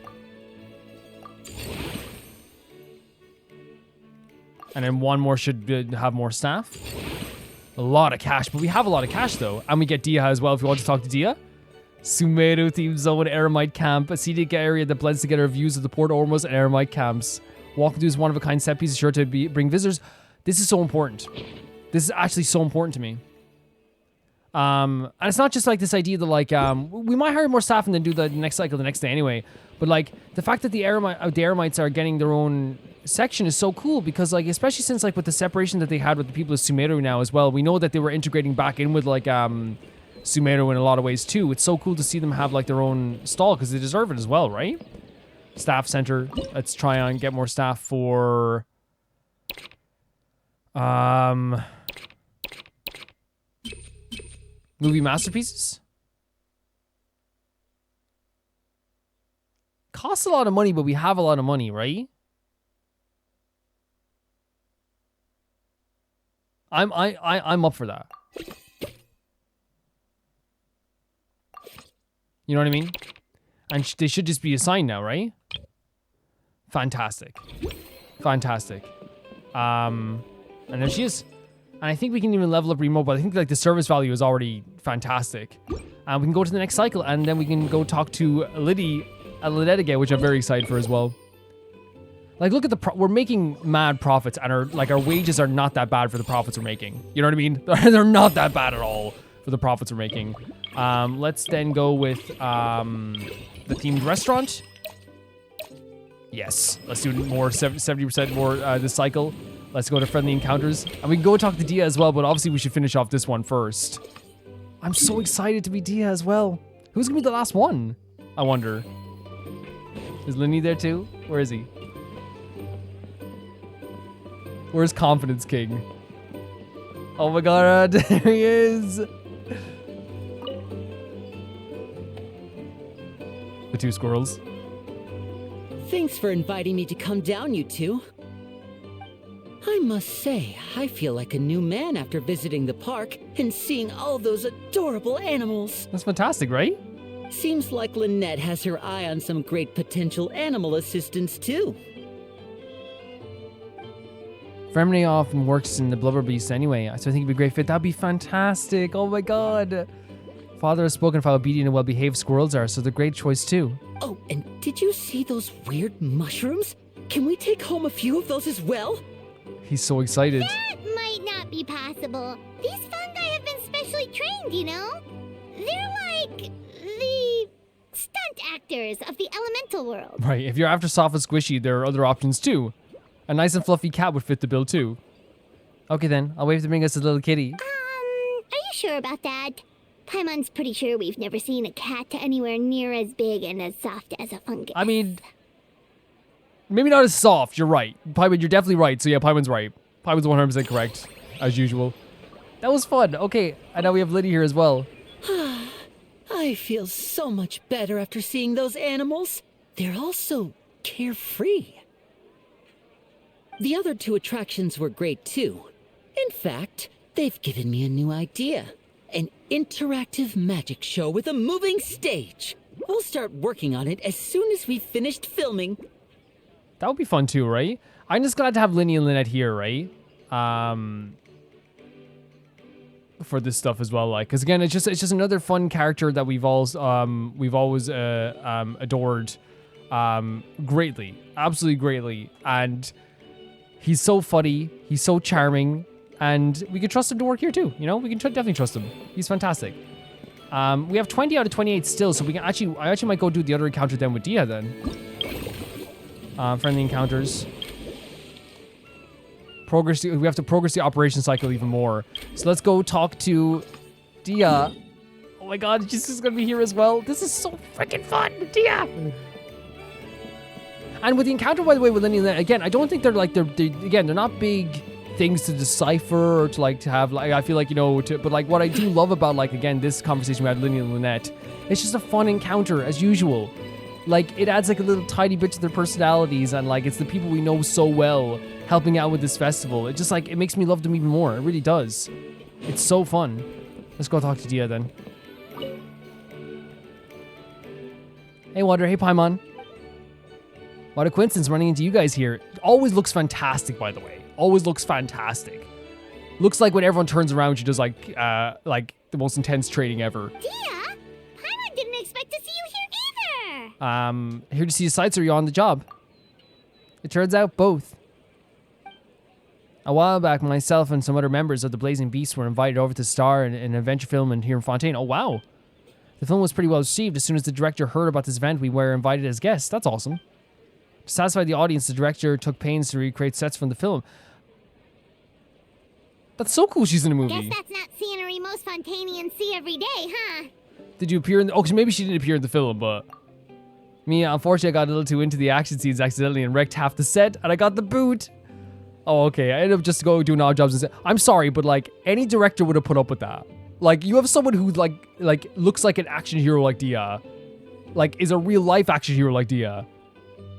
And then one more should have more staff. A lot of cash. But we have a lot of cash, though. And we get Dia as well if you want to talk to Dia. Sumeru Theme Zone, Eremite Camp. A scenic area that blends together views of the Port Ormuz and Eremite camps. Walking through this one-of-a-kind set piece is sure to bring visitors. This is so important. This is actually so important to me. And it's not just like this idea that we might hire more staff and then do the next cycle the next day anyway. But the fact that the Eremites are getting their own section is so cool because especially since with the separation that they had with the people of Sumeru now as well, we know that they were integrating back in with Sumeru in a lot of ways too. It's so cool to see them have their own stall because they deserve it as well, right? Staff center. Let's try and get more staff for movie masterpieces. Costs a lot of money, but we have a lot of money, right? I'm up for that. You know what I mean? And they should just be assigned now, right? Fantastic. Fantastic. And there she is. And I think we can even level up Remo, but I think the service value is already fantastic. And we can go to the next cycle, and then we can go talk to Liddy at Lidette again, which I'm very excited for as well. Look at we're making mad profits, and our wages are not that bad for the profits we're making. You know what I mean? They're not that bad at all for the profits we're making. Let's then go with the themed restaurant. Yes, let's do more 70% more this cycle. Let's go to friendly encounters, and we can go talk to Dia as well. But obviously, we should finish off this one first. I'm so excited to be Dia as well. Who's gonna be the last one? I wonder. Is Linny there too? Where is he? Where's Confidence King? Oh my god, there he is! The two squirrels. Thanks for inviting me to come down, you two. I must say, I feel like a new man after visiting the park and seeing all those adorable animals. That's fantastic, right? Seems like Lynette has her eye on some great potential animal assistants, too. Fremini often works in the Blubber Beast anyway, so I think it'd be a great fit. That'd be fantastic. Oh my god. Father has spoken of how obedient and well-behaved squirrels are, so they're a great choice too. Oh, and did you see those weird mushrooms? Can we take home a few of those as well? He's so excited. That might not be possible. These fungi have been specially trained, you know? They're like the stunt actors of the elemental world. Right, if you're after soft and squishy, there are other options too. A nice and fluffy cat would fit the bill too. Okay then, I'll wait to bring us a little kitty. Are you sure about that? Paimon's pretty sure we've never seen a cat anywhere near as big and as soft as a fungus. I mean, maybe not as soft, you're right. Paimon, you're definitely right, so yeah, Paimon's right. Paimon's 100% correct, as usual. That was fun. Okay, and now we have Liddy here as well. I feel so much better after seeing those animals. They're all so carefree. The other two attractions were great too. In fact, they've given me a new idea. An interactive magic show with a moving stage. We'll start working on it as soon as we've finished filming. That would be fun too, right? I'm just glad to have Linny and Lynette here, right? For this stuff as well, like, because again, it's just another fun character that we've always adored greatly, absolutely greatly, and he's so funny, he's so charming, and we could trust him to work here too. You know, we can definitely trust him. He's fantastic. We have 20 out of 28 still, so we can I actually might go do the other encounter then with Dia then. Friendly encounters. We have to progress the operation cycle even more. So let's go talk to Dia. Oh my god, she's gonna be here as well. This is so freaking fun, Dia. And with the encounter, by the way, with Linny and Lynette, again, I don't think they're not big things to decipher or to have, like, I feel like, you know, but like what I do love about, like, again, this conversation we had with Linny and Lynette, it's just a fun encounter as usual. Like, it adds like a little tiny bit to their personalities, and like it's the people we know so well helping out with this festival. It just, like, it makes me love them even more. It really does. It's so fun. Let's go talk to Dia then. Hey Water, hey Paimon. What a coincidence running into you guys here. It always looks fantastic, by the way. Always looks fantastic. Looks like when everyone turns around, she does like the most intense training ever. Dia? Paimon didn't expect to see you here either. Here to see the sights, or are you on the job? It turns out both. A while back, myself and some other members of the Blazing Beasts were invited over to star in an adventure film here in Fontaine. Oh, wow. The film was pretty well received. As soon as the director heard about this event, we were invited as guests. That's awesome. To satisfy the audience, the director took pains to recreate sets from the film. That's so cool she's in a movie. Guess that's not scenery most Fontainians see every day, huh? Did you appear in the... Oh, maybe she didn't appear in the film, but... Me, unfortunately, I got a little too into the action scenes accidentally and wrecked half the set, and I got the boot. Oh, okay. I ended up just doing odd jobs instead. I'm sorry, but, like, any director would have put up with that. Like, you have someone who, like looks like an action hero like Dia. Like, is a real-life action hero like Dia.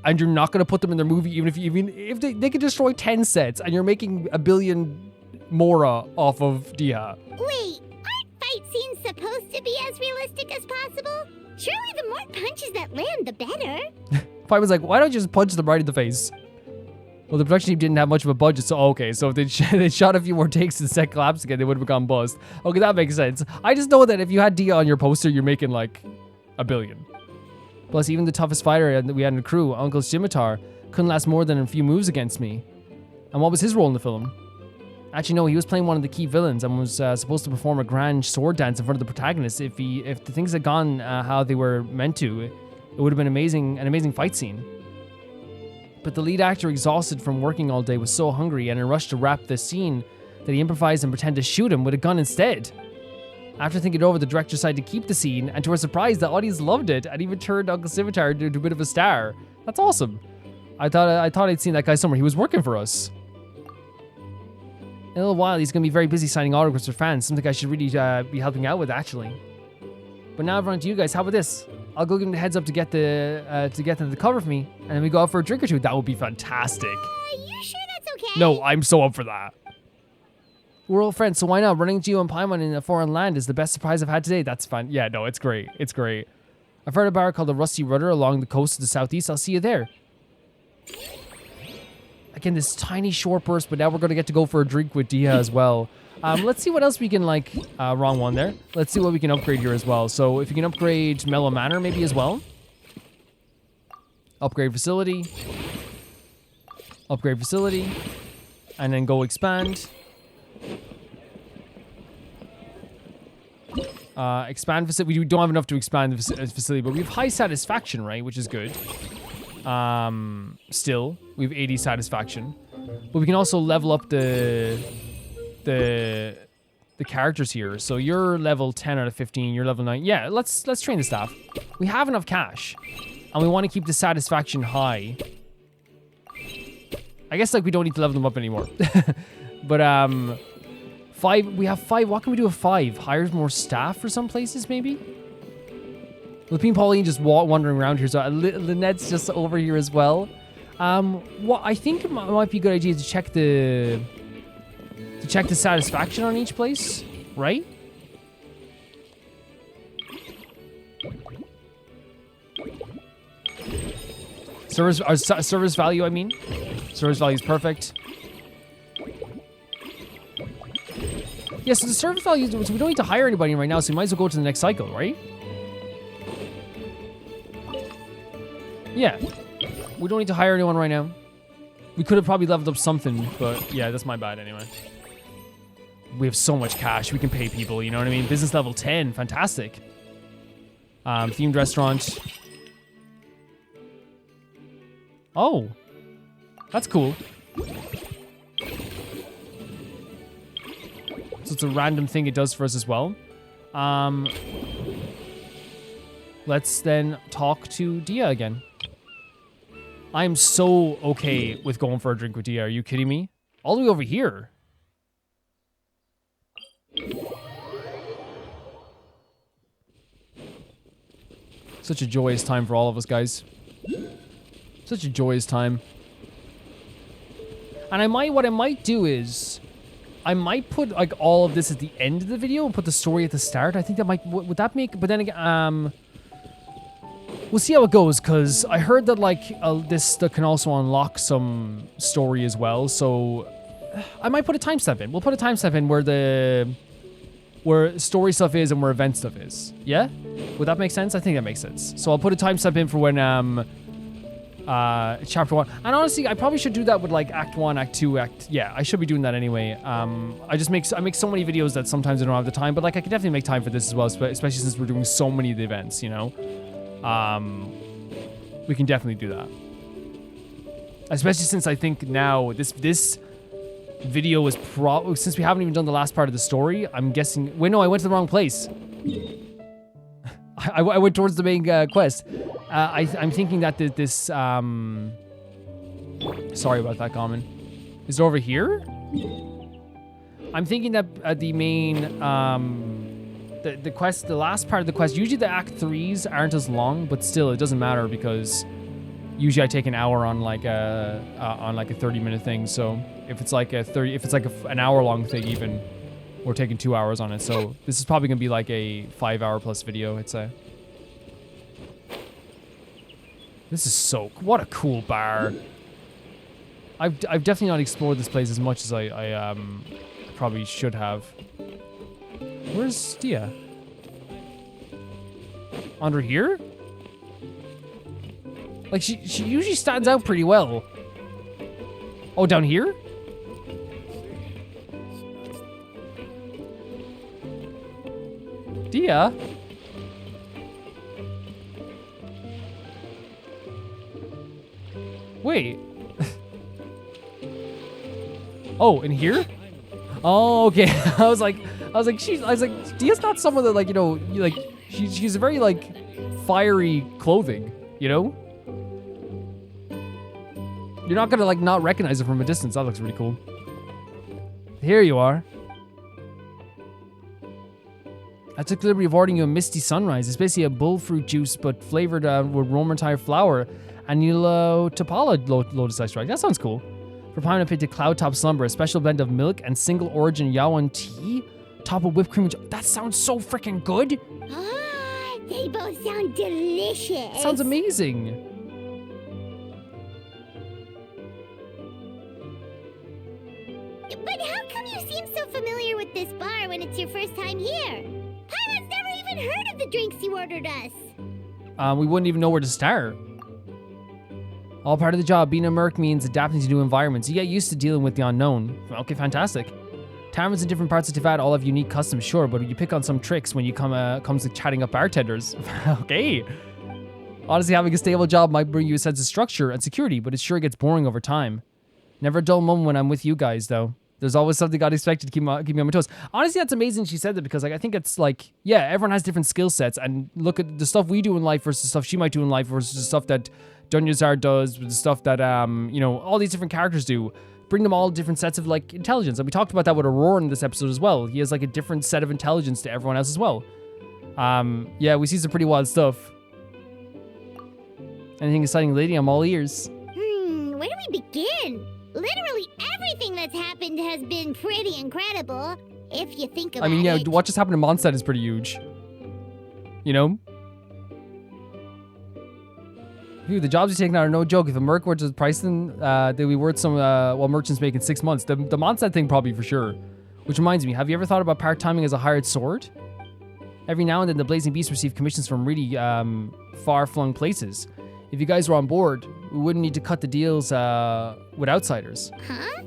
And you're not going to put them in their movie, even if they could destroy 10 sets, and you're making $1 billion more off of Dia. Wait, aren't fight scenes supposed to be as realistic as possible? Surely the more punches that land, the better. Pi was like, why don't you just punch them right in the face? Well, the production team didn't have much of a budget, so okay. So if they shot a few more takes and the set collapsed again, they would have gone bust. Okay, that makes sense. I just know that if you had Dia on your poster, you're making like $1 billion. Plus, even the toughest fighter that we had in the crew, Uncle Scimitar, couldn't last more than a few moves against me. And what was his role in the film? Actually, no, he was playing one of the key villains and was supposed to perform a grand sword dance in front of the protagonist. If the things had gone how they were meant to, it would have been an amazing fight scene. But the lead actor, exhausted from working all day, was so hungry and in a rush to wrap the scene that he improvised and pretended to shoot him with a gun instead. After thinking it over, the director decided to keep the scene, and to our surprise, the audience loved it and even turned Uncle Scimitar into a bit of a star. That's awesome. I thought I'd seen that guy somewhere. He was working for us. In a little while, he's going to be very busy signing autographs for fans, something I should really be helping out with, actually. But now I've run to you guys. How about this? I'll go give him the heads up to get them to cover for me, and then we go out for a drink or two. That would be fantastic. You sure that's okay? No, I'm so up for that. We're all friends, so why not? Running into you and Paimon in a foreign land is the best surprise I've had today. That's fun. Yeah, no, it's great. It's great. I've heard a bar called the Rusty Rudder along the coast of the southeast. I'll see you there. Again, this tiny short burst, but now we're going to get to go for a drink with Dia as well. Let's see what else we can, like, wrong one there. Let's see what we can upgrade here as well. So if you can upgrade Mellow Manor maybe as well. Upgrade facility. Upgrade facility. And then go expand. Expand facility. We don't have enough to expand the facility, but we have high satisfaction, right? Which is good. Still, we have 80 satisfaction. But we can also level up the characters here. So you're level 10 out of 15, you're level 9. Yeah, let's train the staff. We have enough cash. And we want to keep the satisfaction high. I guess like we don't need to level them up anymore. But 5, we have 5. What can we do with 5? Hire more staff for some places maybe? Lupine Pauline just wandering around here, so Lynette's just over here as well. What I think it might be a good idea to check the satisfaction on each place, right? Service value, I mean. Service value is perfect. Yeah, so the service value, so we don't need to hire anybody right now, so we might as well go to the next cycle, right? Yeah. We don't need to hire anyone right now. We could have probably leveled up something, but yeah, that's my bad anyway. We have so much cash, we can pay people, you know what I mean? Business level 10, fantastic. Themed restaurant. Oh. That's cool. So it's a random thing it does for us as well. Let's then talk to Dia again. I'm so okay with going for a drink with Dia. Are you kidding me? All the way over here. Such a joyous time for all of us, guys. Such a joyous time. And what I might do is, I might put like all of this at the end of the video and put the story at the start. I think that might, would that make, but then again, we'll see how it goes, because I heard that like this that can also unlock some story as well. So I might put a timestamp in. We'll put a timestamp in where story stuff is and where event stuff is. Yeah? Would that make sense? I think that makes sense. So I'll put a timestamp in for when chapter 1. And honestly, I probably should do that with like act 1, act 2, yeah, I should be doing that anyway. I make so many videos that sometimes I don't have the time, but like I could definitely make time for this as well, especially since we're doing so many of the events, you know. We can definitely do that. Especially since I think now this video is since we haven't even done the last part of the story, I'm guessing, wait, no, I went to the wrong place. I went towards the main quest. I'm thinking that this sorry about that, Common. Is it over here? I'm thinking that the main the quest, the last part of the quest, usually the act 3s aren't as long, but still it doesn't matter because usually I take an hour on like a 30-minute thing. So if it's like an hour-long thing, even we're taking 2 hours on it. So this is probably gonna be like a 5-hour plus video, I'd say. This is so, what a cool bar. I've definitely not explored this place as much as I probably should have. Where's Dia? Under here? Like she usually stands out pretty well. Oh, down here? Dia? Wait. Oh, in here? Oh, okay. I was like, Dia's not someone that, like, you know, like she's a very like fiery clothing, you know? You're not gonna like not recognize it from a distance. That looks really cool. Here you are. I took the liberty of ordering you a Misty Sunrise. It's basically a bull fruit juice, but flavored with Romertire flower and Topala lotus extract. That sounds cool. For Pine Pit to Cloud Top Slumber, a special blend of milk and single origin Yawan tea, top of whipped cream. That sounds so freaking good. Ah, they both sound delicious. Sounds amazing. But how come you seem so familiar with this bar when it's your first time here? Paimon's never even heard of the drinks you ordered us. We wouldn't even know where to start. All part of the job. Being a merc means adapting to new environments. You get used to dealing with the unknown. Okay, fantastic. Taverns in different parts of Tivat all have unique customs, sure, but you pick on some tricks when you comes to chatting up bartenders. Okay. Honestly, having a stable job might bring you a sense of structure and security, but it sure gets boring over time. Never a dull moment when I'm with you guys, though. There's always something unexpected to keep me on my toes. Honestly, that's amazing she said that because I think it's like, yeah, everyone has different skill sets, and look at the stuff we do in life versus the stuff she might do in life versus the stuff that Dunyazar does, the stuff that, all these different characters do. Bring them all different sets of, like, intelligence. And we talked about that with Aurora in this episode as well. He has, like, a different set of intelligence to everyone else as well. Yeah, we see some pretty wild stuff. Anything exciting, lady? I'm all ears. Where do we begin? Literally everything that's happened has been pretty incredible, if you think about it. I mean, yeah, what just happened in Mondstadt is pretty huge. You know? Dude, the jobs you take now are no joke. If a merc were to price them, they'd be worth some, merchants make in 6 months. The Mondstadt thing probably for sure. Which reminds me, have you ever thought about part-timing as a hired sword? Every now and then the Blazing Beasts receive commissions from really, far-flung places. If you guys were on board, we wouldn't need to cut the deals, with outsiders. Huh?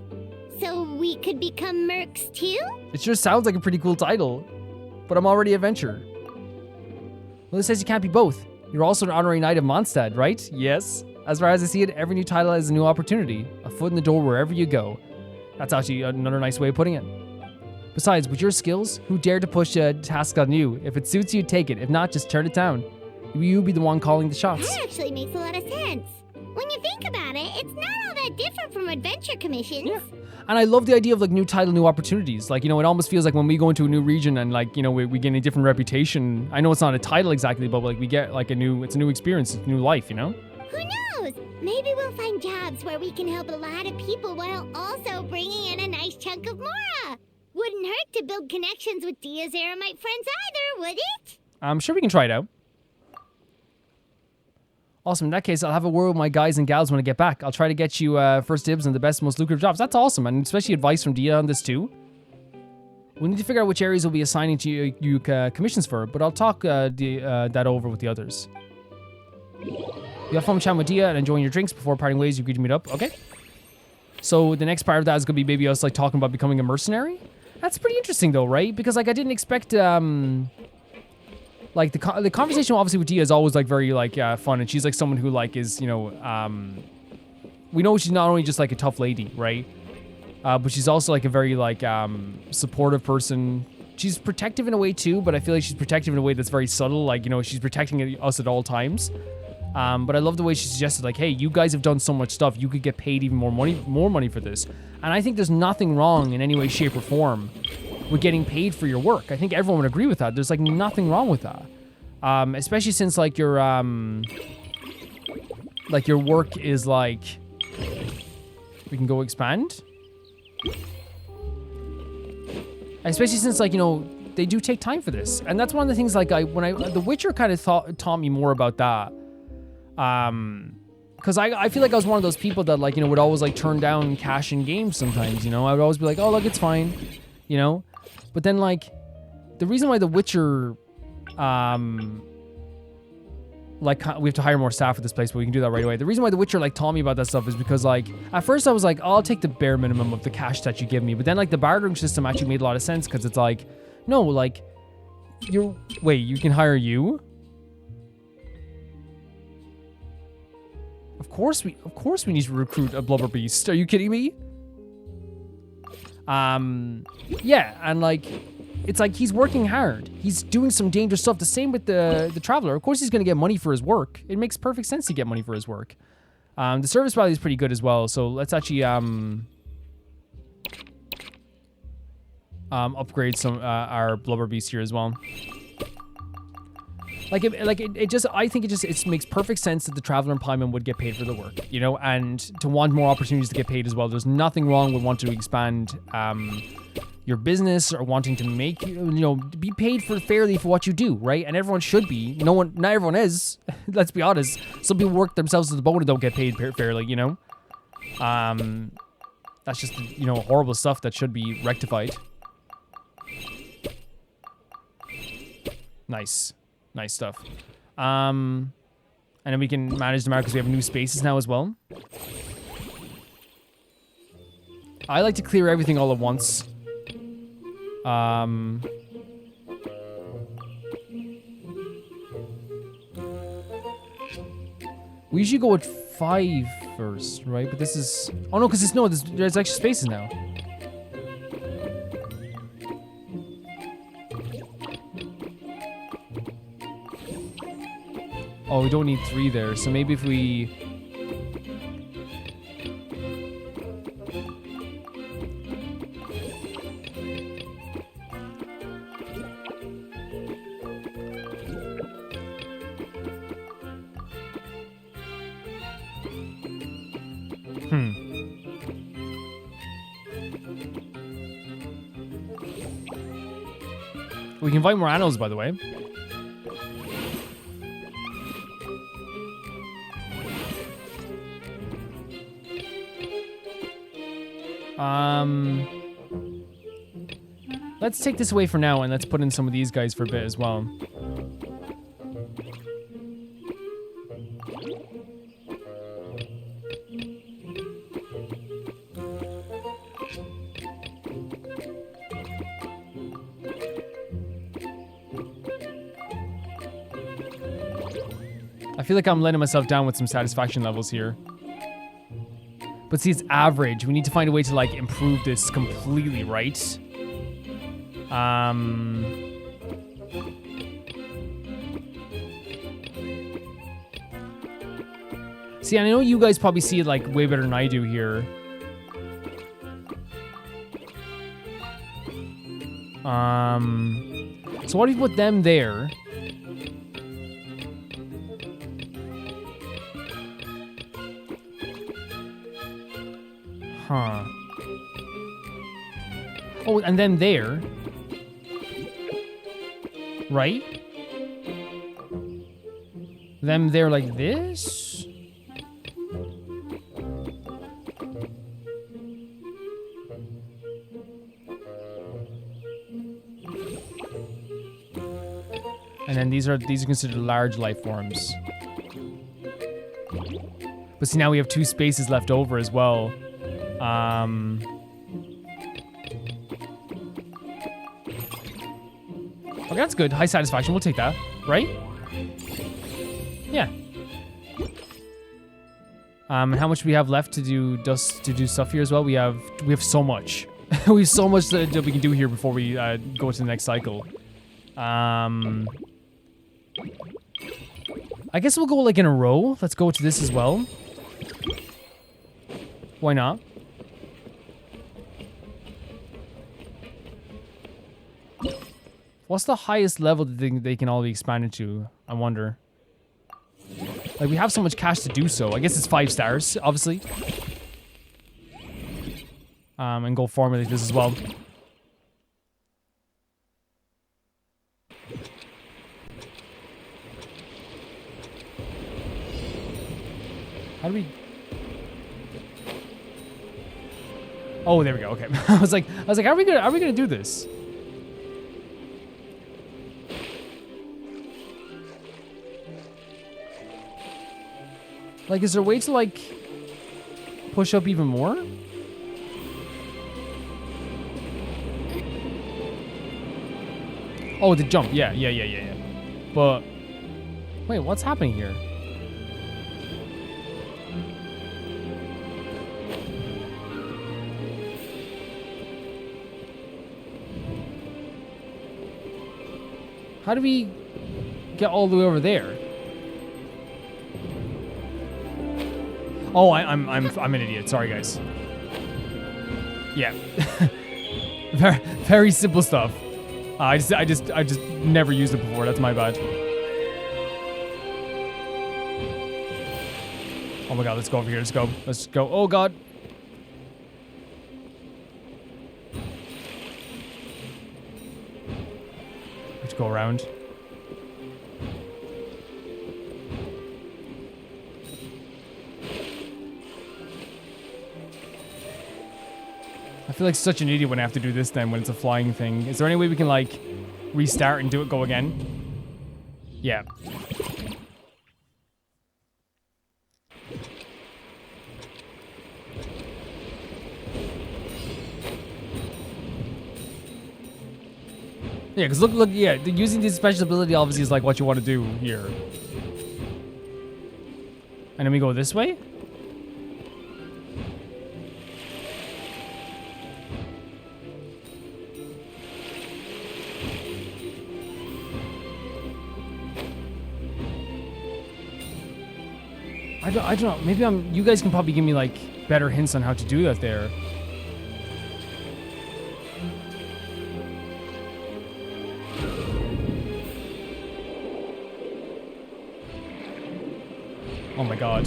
So we could become mercs too? It sure sounds like a pretty cool title. But I'm already a venture. Well, it says you can't be both. You're also an honorary knight of Mondstadt, right? Yes. As far as I see it, every new title is a new opportunity. A foot in the door wherever you go. That's actually another nice way of putting it. Besides, with your skills, who dare to push a task on you? If it suits you, take it. If not, just turn it down. You be the one calling the shots. That actually makes a lot of sense. When you think about it, it's not all that different from adventure commissions. Yeah. And I love the idea of, like, new title, new opportunities. Like, it almost feels like when we go into a new region and, like, we gain a different reputation. I know it's not a title exactly, but, like, we get, like, it's a new experience, it's a new life, Who knows? Maybe we'll find jobs where we can help a lot of people while also bringing in a nice chunk of Mora. Wouldn't hurt to build connections with Dia's Eremite friends either, would it? I'm sure we can try it out. Awesome. In that case, I'll have a word with my guys and gals when I get back. I'll try to get you first dibs on the best, most lucrative jobs. That's awesome, and especially advice from Dia on this too. We need to figure out which areas we'll be assigning to you commissions for, but I'll talk that over with the others. You have fun chatting with Dia and enjoying your drinks before parting ways. You agreed to meet up, okay? So the next part of that is gonna be maybe us like talking about becoming a mercenary. That's pretty interesting though, right? Because like I didn't expect like the conversation obviously with Dia is always like very like fun, and she's like someone who like is we know she's not only just like a tough lady, right? But she's also like a very like supportive person. She's protective in a way too, but I feel like she's protective in a way that's very subtle. Like she's protecting us at all times. But I love the way she suggested like, hey, you guys have done so much stuff, you could get paid even more money for this. And I think there's nothing wrong in any way, shape, or form with getting paid for your work. I think everyone would agree with that. There's like nothing wrong with that. Especially since like your work is like, we can go expand. Especially since like, they do take time for this. And that's one of the things like The Witcher kind of taught me more about that. Because I feel like I was one of those people that like, would always like turn down cash in games sometimes, I would always be like, oh, look, it's fine, But then like, the reason why The Witcher, like we have to hire more staff at this place, but we can do that right away. The reason why The Witcher like taught me about that stuff is because like, at first I was like, oh, I'll take the bare minimum of the cash that you give me. But then like the bartering system actually made a lot of sense because it's like, no, like, you can hire you? Of course we need to recruit a blubber beast. Are you kidding me? Yeah, and like, it's like he's working hard. He's doing some dangerous stuff. The same with the Traveler. Of course he's gonna get money for his work. It makes perfect sense to get money for his work. The service value is pretty good as well. So let's actually upgrade some our blubber beast here as well. I think it makes perfect sense that the Traveler and Paimon would get paid for the work, you know, and to want more opportunities to get paid as well. There's nothing wrong with wanting to expand your business or wanting to make, you know, be paid for fairly for what you do, right? And everyone should be. Not everyone is. Let's be honest. Some people work themselves to the bone and don't get paid fairly, you know. That's just, you know, horrible stuff that should be rectified. Nice stuff. And then we can manage the market because we have new spaces now as well. I like to clear everything all at once. We usually go with 5 first, right? But this is... Oh no, because there's extra spaces now. Oh, we don't need 3 there, so maybe if we... We can invite more animals, by the way. Let's take this away for now and let's put in some of these guys for a bit as well. I feel like I'm letting myself down with some satisfaction levels here. But see, it's average. We need to find a way to, like, improve this completely, right? See, I know you guys probably see it, like, way better than I do here. So what if we put them there? Huh. Oh, and then there. Right? Them there like this? And then these are considered large life forms. But see, now we have 2 spaces left over as well. Okay, that's good. High satisfaction. We'll take that, right? Yeah. And how much we have left to do stuff here as well? We have so much. We have so much that we can do here before we go to the next cycle. I guess we'll go like in a row. Let's go to this as well. Why not? What's the highest level that they can all be expanded to? I wonder. Like, we have so much cash to do so. I guess it's 5 stars, obviously. And go formulate this as well. How do we... Oh, there we go. Okay. I was like, are we gonna do this? Like, is there a way to, like, push up even more? Oh, the jump. Yeah. But, wait, what's happening here? How do we get all the way over there? Oh, I'm an idiot. Sorry, guys. Yeah. very simple stuff. I just never used it before. That's my bad. Oh my god, let's go over here. Let's go. Let's go. Oh god. Let's go around. I feel like such an idiot when I have to do this then when it's a flying thing. Is there any way we can like restart and do it go again? Yeah. Yeah, because look, yeah, using this special ability obviously is like what you want to do here. And then we go this way? I don't know. Maybe you guys can probably give me like better hints on how to do that there. Oh my god.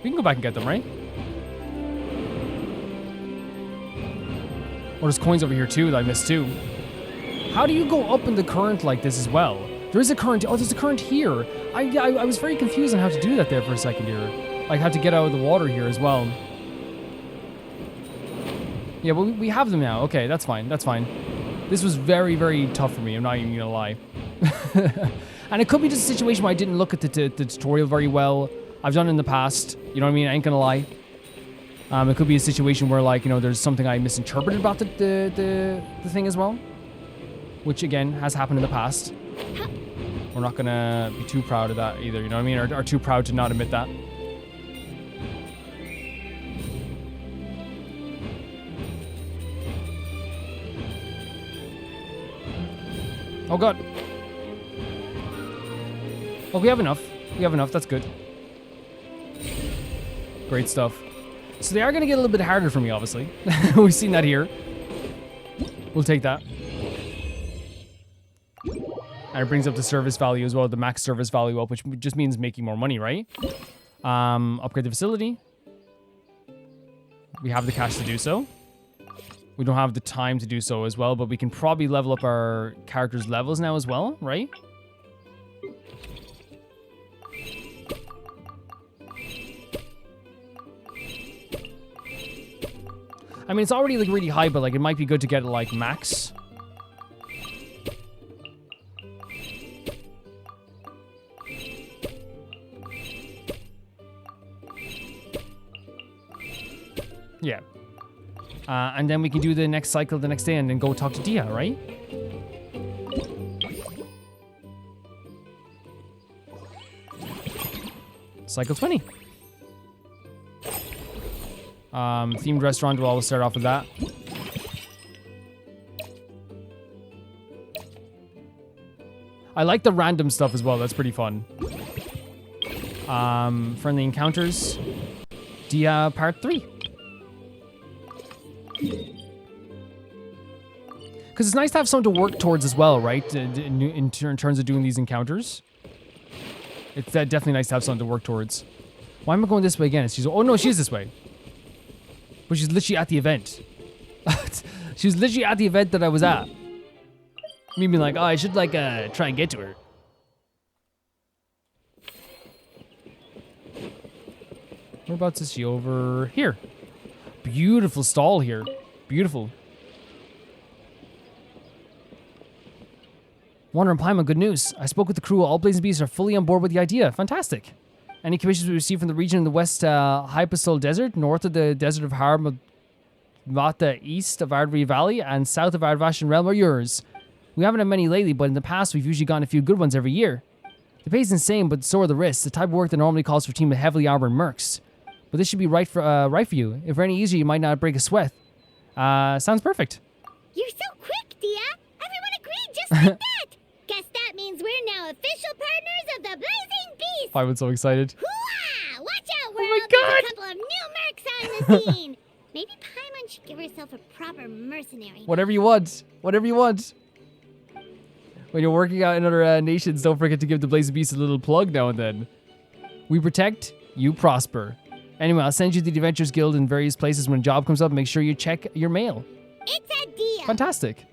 We can go back and get them, right? Or there's coins over here too that I missed too. How do you go up in the current like this as well? There is a current. Oh, there's a current here. I was very confused on how to do that there for a second here. Like how to get out of the water here as well. Yeah, but we have them now. Okay, that's fine. That's fine. This was very, very tough for me. I'm not even gonna lie. And it could be just a situation where I didn't look at the tutorial very well. I've done it in the past. You know what I mean? I ain't gonna lie. It could be a situation where, like, you know, there's something I misinterpreted about the thing as well. Which, again, has happened in the past. We're not gonna be too proud of that either, you know what I mean? Or too proud to not admit that. Oh, God. Oh, we have enough. We have enough. That's good. Great stuff. So they are going to get a little bit harder for me, obviously. We've seen that here. We'll take that. And it brings up the service value as well, the max service value up, which just means making more money, right? Upgrade the facility. We have the cash to do so. We don't have the time to do so as well, but we can probably level up our characters' levels now as well, right? I mean, it's already like really high, but like it might be good to get it like max. Yeah. And then we can do the next cycle the next day and then go talk to Dia, right? Cycle 20. Themed restaurant, we'll always start off with that. I like the random stuff as well, that's pretty fun. Friendly encounters. Dia part 3. Because it's nice to have something to work towards as well, right? In terms of doing these encounters. It's definitely nice to have something to work towards. Why am I going this way again? Oh no, she's this way. But she's literally at the event. She was literally at the event that I was at. Me being like, oh, I should like try and get to her. Whereabouts is she? Over here. Beautiful stall here. Beautiful. Wander and Paimon, good news. I spoke with the crew. All Blazing Beasts are fully on board with the idea. Fantastic. Any commissions we received from the region in the West Hypostol Desert, north of the Desert of Harmata, east of Ardry Valley, and south of Ardvashan Realm are yours. We haven't had many lately, but in the past we've usually gotten a few good ones every year. The pay's insane, but so are the risks. The type of work that normally calls for a team of heavily armored mercs. But this should be right for you. If we're any easier, you might not break a sweat. Sounds perfect. You're so quick, Dia. Everyone agreed just like that. Guess that means we're now official partners of the Blazing Beasts. I'm so excited. Hooah! Watch out, world. Oh my God. There's a couple of new mercs on the scene. Maybe Paimon should give herself a proper mercenary. Whatever you want. Whatever you want. When you're working out in other nations, don't forget to give the Blazing Beast a little plug now and then. We protect, you prosper. Anyway, I'll send you to the Adventures Guild in various places when a job comes up. Make sure you check your mail. It's a deal. Fantastic.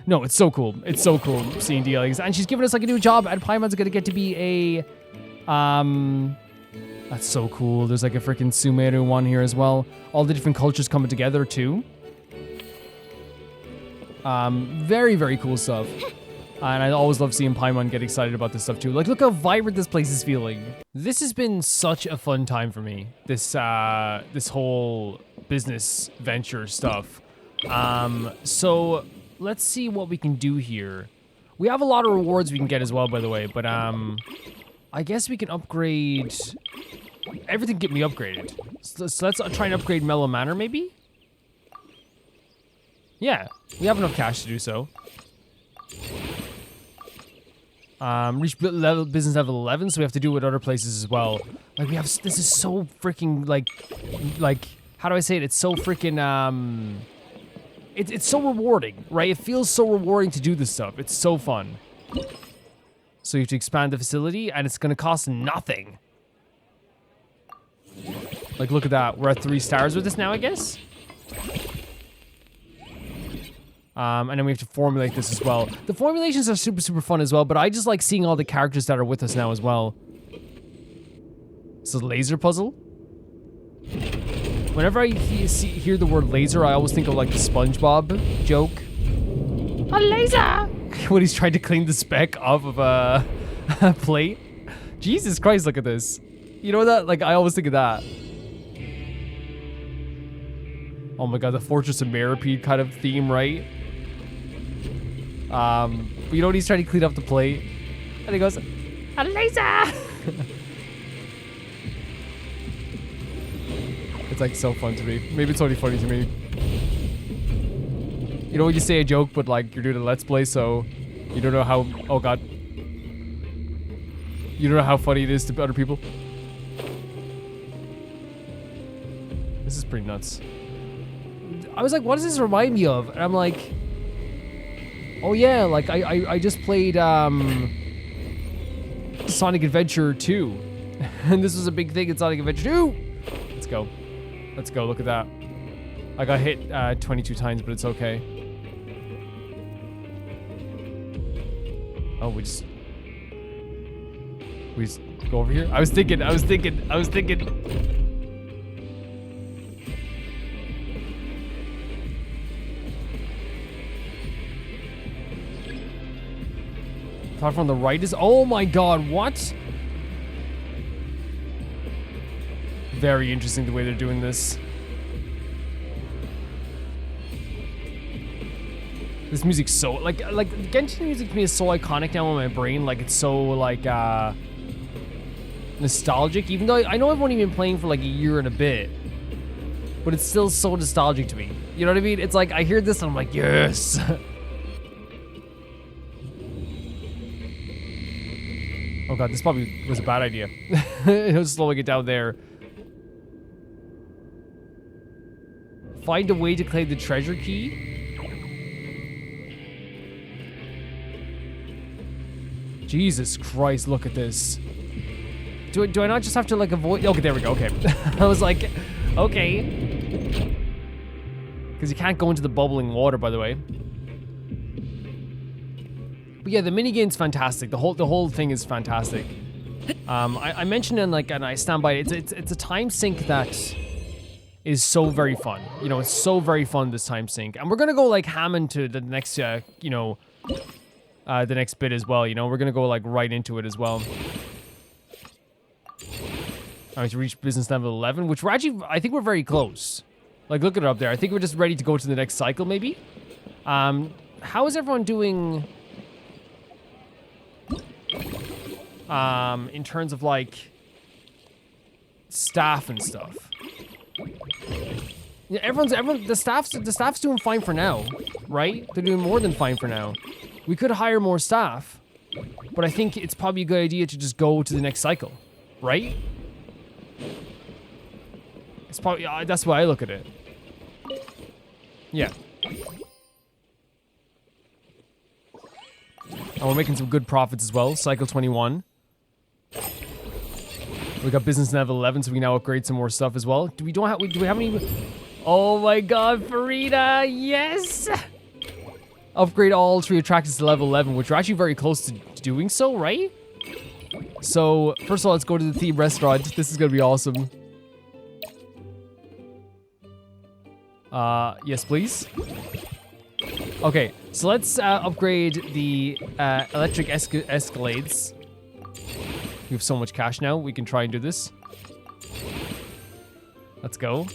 No, it's so cool. It's so cool seeing dealings. And she's giving us like a new job, and Paimon's gonna get to be a... That's so cool. There's like a freaking Sumeru one here as well. All the different cultures coming together too. Very, very cool stuff. And I always love seeing Paimon get excited about this stuff too. Like, look how vibrant this place is feeling. This has been such a fun time for me. This this whole business venture stuff. So let's see what we can do here. We have a lot of rewards we can get as well, by the way. But I guess we can upgrade. Everything get me upgraded. So let's try and upgrade Mellow Manor, maybe. Yeah, we have enough cash to do so. Reach business level 11, so we have to do it with other places as well. Like, we have, this is so freaking, like, how do I say it? It's so freaking, it's so rewarding, right? It feels so rewarding to do this stuff. It's so fun. So you have to expand the facility, and it's gonna cost nothing. Like, look at that. We're at 3 stars with this now, I guess? And then we have to formulate this as well. The formulations are super, super fun as well, but I just like seeing all the characters that are with us now as well. It's a laser puzzle. Whenever I hear the word laser, I always think of like the SpongeBob joke. A laser! When he's trying to clean the speck off of a plate. Jesus Christ, look at this. You know that? Like, I always think of that. Oh my god, the Fortress of Meropide kind of theme, right? But you know when he's trying to clean up the plate? And he goes, a laser! It's like so fun to me. Maybe it's only funny to me. You know when you say a joke, but like you're doing a Let's Play, so you don't know how, oh god. You don't know how funny it is to other people? This is pretty nuts. I was like, what does this remind me of? And I'm like, oh yeah, like I just played Sonic Adventure 2. And this was a big thing in Sonic Adventure 2. Let's go. Let's go, look at that. I got hit 22 times, but it's okay. Oh, we just go over here? I was thinking. Platform on the right is, oh my god, what? Very interesting the way they're doing this. This music's so, like Genshin music to me is so iconic now in my brain, like it's so, like, nostalgic, even though I know I've only been playing for like a year and a bit, but it's still so nostalgic to me. You know what I mean? It's like, I hear this and I'm like, yes! Oh god, this probably was a bad idea. It was slowing it down there. Find a way to claim the treasure key. Jesus Christ, look at this. Do I not just have to like avoid? Okay, there we go, okay. I was like, okay. Because you can't go into the bubbling water, by the way. But yeah, the minigame's fantastic. The whole thing is fantastic. I mentioned it, like, and I stand by it. It's a time sink that is so very fun. You know, it's so very fun, this time sink. And we're gonna go like ham into the next, you know, the next bit as well. You know, we're gonna go like right into it as well. Alright, to reach business level 11, which we're actually, I think we're very close. Like, look at it up there. I think we're just ready to go to the next cycle, maybe. How is everyone doing? In terms of like staff and stuff. Yeah, the staff's doing fine for now, right? They're doing more than fine for now. We could hire more staff, but I think it's probably a good idea to just go to the next cycle, right? It's probably, that's why I look at it. Yeah. And we're making some good profits as well. Cycle 21. We got business level 11, so we can now upgrade some more stuff as well. Do we have any? Oh my god, Farida, yes! Upgrade all 3 attractions to level 11, which we're actually very close to doing so, right? So, first of all, let's go to the theme restaurant. This is gonna be awesome. Yes, please. Okay, so let's upgrade the electric escalades. We have so much cash now, we can try and do this. Let's go.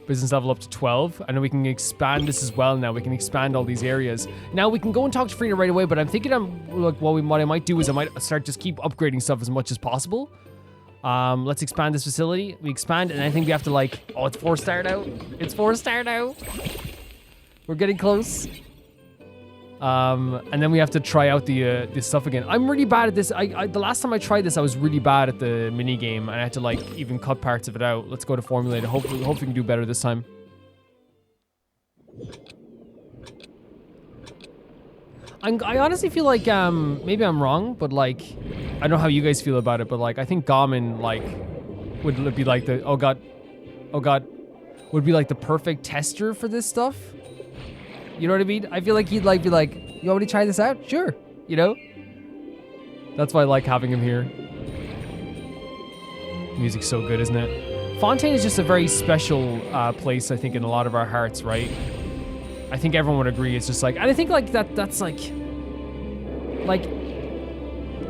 Business level up to 12. I know we can expand this as well now. We can expand all these areas. Now we can go and talk to Frida right away, but I'm thinking what I might do is I might start just keep upgrading stuff as much as possible. Let's expand this facility. We expand, and I think we have to like, oh, it's 4-star now. It's 4-star now. We're getting close. And then we have to try out the stuff again. I'm really bad at this. The last time I tried this, I was really bad at the mini game, and I had to like even cut parts of it out. Let's go to formulator. Hopefully we can do better this time. I honestly feel like maybe I'm wrong, but like I don't know how you guys feel about it, but like I think Garmin like would be like the oh god would be like the perfect tester for this stuff. You know what I mean? I feel like he'd like be like, you want me to try this out? Sure. You know? That's why I like having him here. Music's so good, isn't it? Fontaine is just a very special place, I think, in a lot of our hearts, right? I think everyone would agree. It's just like, and I think like that's like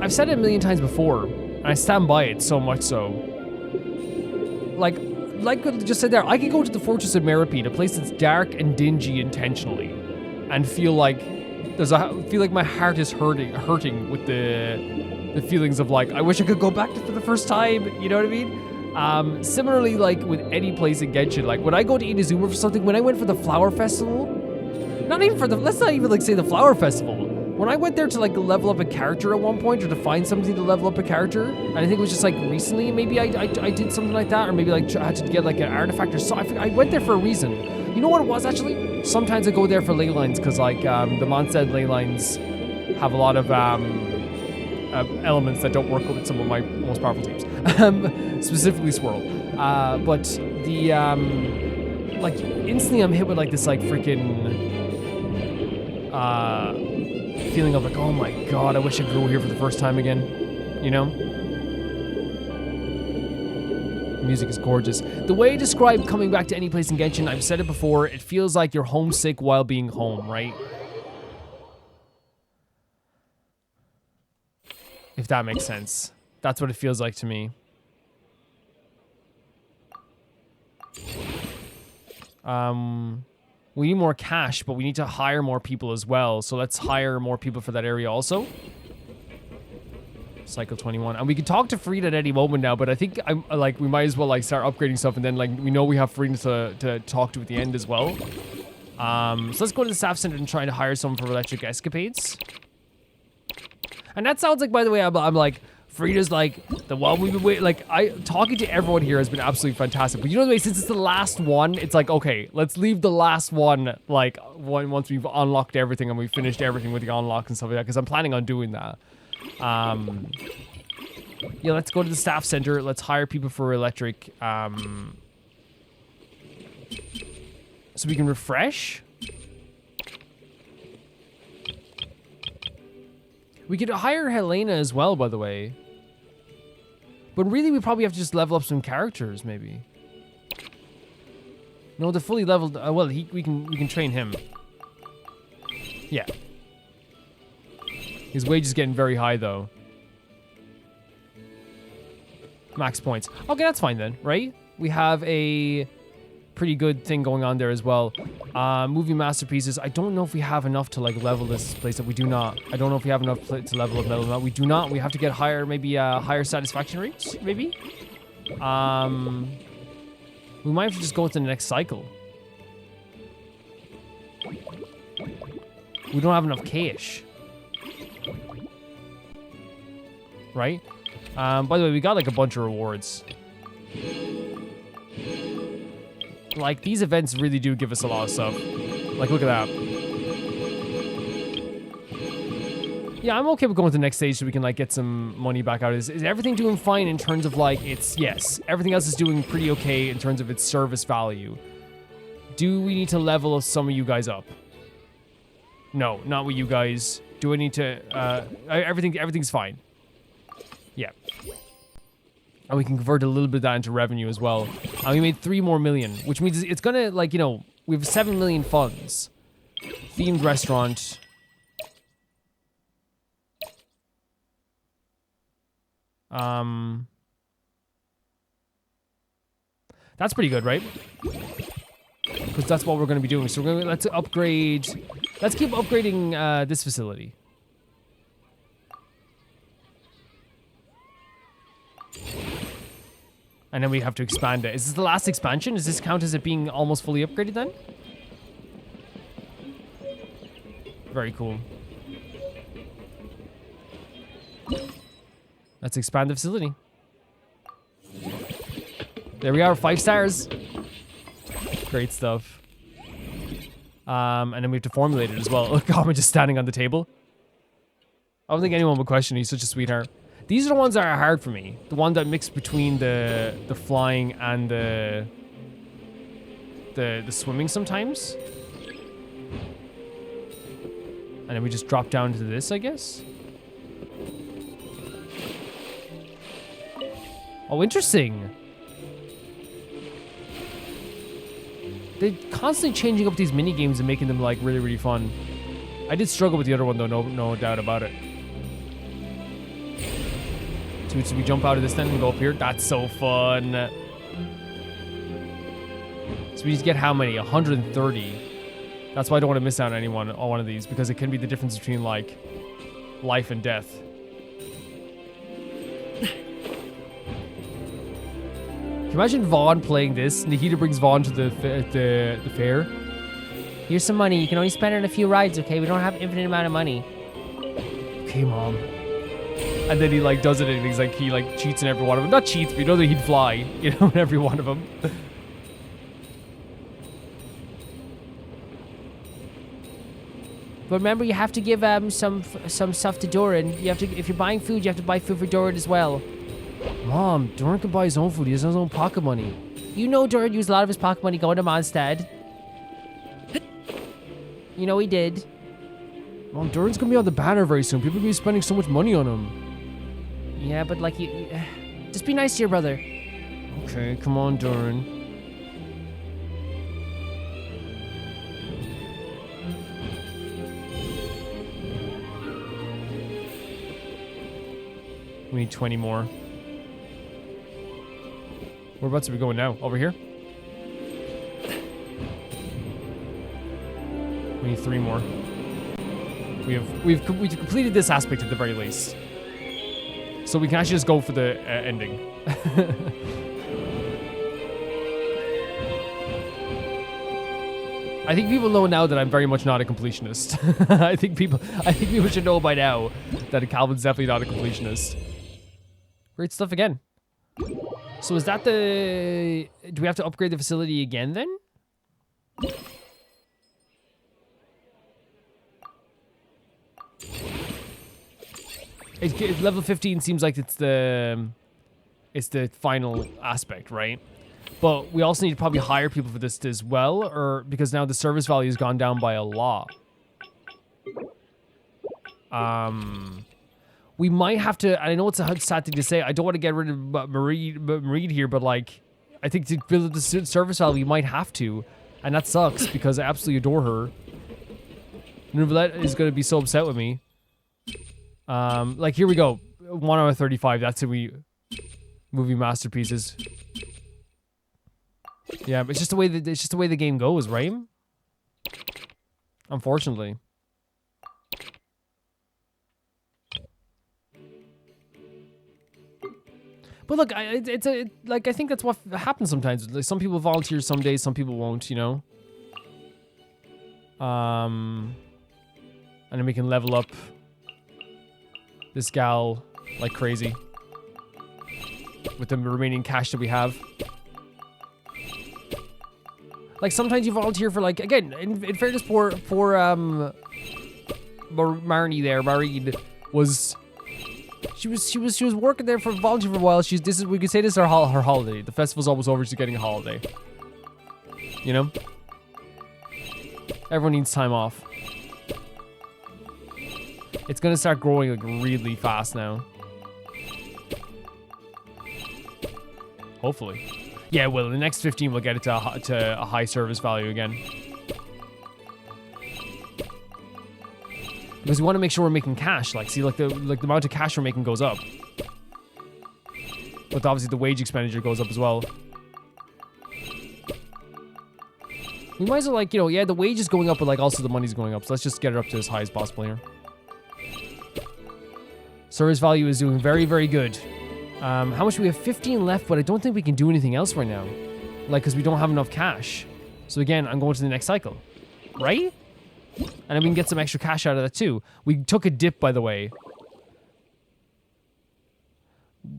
I've said it a million times before, and I stand by it so much so. Like I just said there, I could go to the Fortress of Meripede, a place that's dark and dingy intentionally, and feel like my heart is hurting with the feelings of like, I wish I could go back for the first time. You know what I mean? Similarly, like with any place in Genshin, like when I go to Inazuma for something, when I went for the Flower Festival, let's not even like say the Flower Festival. When I went there to like level up a character at one point, or to find something to level up a character, and I think it was just like recently, maybe I did something like that, or maybe like I had to get like an artifact or so. I went there for a reason. You know what it was actually? Sometimes I go there for ley lines, because like the Mondstadt ley lines have a lot of elements that don't work with some of my most powerful teams, specifically Swirl. But the like instantly I'm hit with like this like freaking feeling of like, oh my god, I wish I could go here for the first time again, you know? Music is gorgeous. The way I describe coming back to any place in Genshin, I've said it before, it feels like you're homesick while being home, right? If that makes sense. That's what it feels like to me. We need more cash, but we need to hire more people as well. So let's hire more people for that area also. Cycle 21. And we can talk to Frida at any moment now, but I think we might as well like start upgrading stuff, and then like we know we have Frida to talk to at the end as well. So let's go to the staff center and try to hire someone for electric escapades. And that sounds like, by the way, I'm like, Frida's like the one we've been waiting. Like, talking to everyone here has been absolutely fantastic. But you know the way, since it's the last one, it's like, okay, let's leave the last one like once we've unlocked everything and we've finished everything with the unlock and stuff like that. Because I'm planning on doing that. Yeah, let's go to the staff center. Let's hire people for electric. So we can refresh. We could hire Helena as well, by the way. But really, we probably have to just level up some characters, maybe. No, they're fully leveled. Well, we can train him. Yeah. His wage is getting very high, though. Max points. Okay, that's fine then, right? We have a pretty good thing going on there as well. Movie masterpieces. I don't know if we have enough to like level this place up. We do not. I don't know if we have enough to level up metal. We do not. We have to get higher, maybe higher satisfaction rates, maybe. We might have to just go into the next cycle. We don't have enough cash. Right? By the way, we got like a bunch of rewards. like, these events really do give us a lot of stuff. Like, look at that. Yeah, I'm okay with going to the next stage so we can, like, get some money back out of this. Is everything doing fine in terms of, like, it's... Yes, everything else is doing pretty okay in terms of its service value. Do we need to level some of you guys up? No, not with you guys. Do I need to... everything's fine. Yeah. And we can convert a little bit of that into revenue as well. And we made 3 more million, which means it's gonna, like, you know, we have 7 million funds. Themed restaurant... That's pretty good, right? Because that's what we're going to be doing. So we're going to let's upgrade. Let's keep upgrading this facility. And then we have to expand it. Is this the last expansion? Does this count as it being almost fully upgraded then? Very cool. Let's expand the facility. There we are, 5 stars. Great stuff. And then we have to formulate it as well. Look, I'm just standing on the table. I don't think anyone would question. He's such a sweetheart. These are the ones that are hard for me. The one that mix between the flying and the swimming sometimes. And then we just drop down to this, I guess. Oh, interesting. They're constantly changing up these mini games and making them like really, really fun. I did struggle with the other one though, no doubt about it. So we jump out of this then and go up here? That's so fun. So we need to get how many? 130. That's why I don't want to miss out on one of these, because it can be the difference between like life and death. Can you imagine Vaughn playing this? Nikita brings Vaughn to the fair. Here's some money. You can only spend it on a few rides, okay? We don't have infinite amount of money. Okay, Mom. And then he like does it and he's like, he like cheats in every one of them. Not cheats, but you know that he'd fly, you know, in every one of them. But remember, you have to give some stuff to Doran. You have to, if you're buying food, you have to buy food for Doran as well. Mom, Doran can buy his own food. He has his own pocket money. You know Doran used a lot of his pocket money going to Mondstadt. You know he did. Mom, Doran's gonna be on the banner very soon. People are gonna be spending so much money on him. Yeah, but like you just be nice to your brother. Okay, come on, Doran. We need 20 more. Whereabouts are we going now? Over here? We need 3 more. We've completed this aspect at the very least. So we can actually just go for the ending. I think people know now that I'm very much not a completionist. I think people should know by now that Calvin's definitely not a completionist. Great stuff again. So is that the... Do we have to upgrade the facility again then? Level 15 seems like it's the final aspect, right? But we also need to probably hire people for this as well, or because now the service value has gone down by a lot. We might have to, and I know it's a sad thing to say, I don't want to get rid of Marie here, but like, I think to build up the service value, we might have to. And that sucks, because I absolutely adore her. Nouvellette is going to be so upset with me. Like, here we go. 1 out of 35, that's who we... Movie masterpieces. Yeah, but it's just the way the game goes, right? Unfortunately. But look, I think that's what happens sometimes. Like, some people volunteer some days, some people won't, you know? And then we can level up this gal like crazy with the remaining cash that we have. Like, sometimes you volunteer for, like, again, in fairness, poor Marnie there, Marine, was... She was working there for volunteer for a while. We could say this is her holiday. The festival's almost over. She's getting a holiday. You know? Everyone needs time off. It's gonna start growing like really fast now. Hopefully. Yeah, well, the next 15 we'll get it to a high service value again. Because we want to make sure we're making cash. Like, see, like the amount of cash we're making goes up. But obviously the wage expenditure goes up as well. We might as well, like, you know, yeah, the wage is going up, but like also the money's going up. So let's just get it up to as high as possible here. Service value is doing very, very good. How much do we have? 15 left, but I don't think we can do anything else right now. Like, because we don't have enough cash. So again, I'm going to the next cycle. Right? And then we can get some extra cash out of that too. We took a dip, by the way.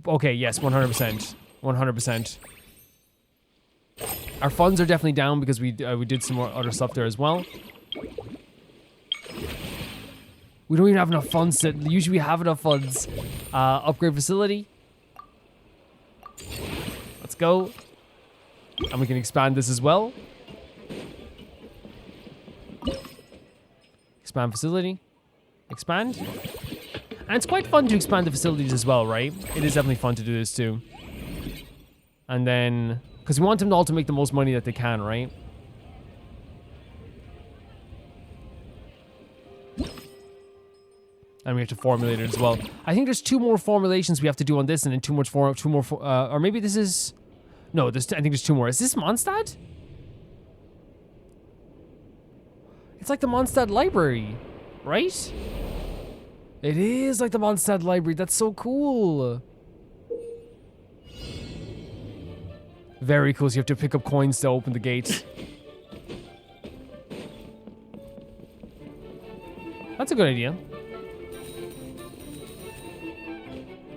Okay, yes, 100%. 100%. Our funds are definitely down because we did some more other stuff there as well. We don't even have enough funds to... Usually we have enough funds. Upgrade facility. Let's go. And we can expand this as well. Expand facility. Expand. And it's quite fun to expand the facilities as well, right? It is definitely fun to do this too. And then... Because we want them all to make the most money that they can, right? And we have to formulate it as well. I think there's 2 more formulations we have to do on this, and then 2 more, or maybe this is... No, I think there's 2 more. Is this Mondstadt? It's like the Mondstadt library, right? It is like the Mondstadt library. That's so cool. Very cool. So you have to pick up coins to open the gates. That's a good idea.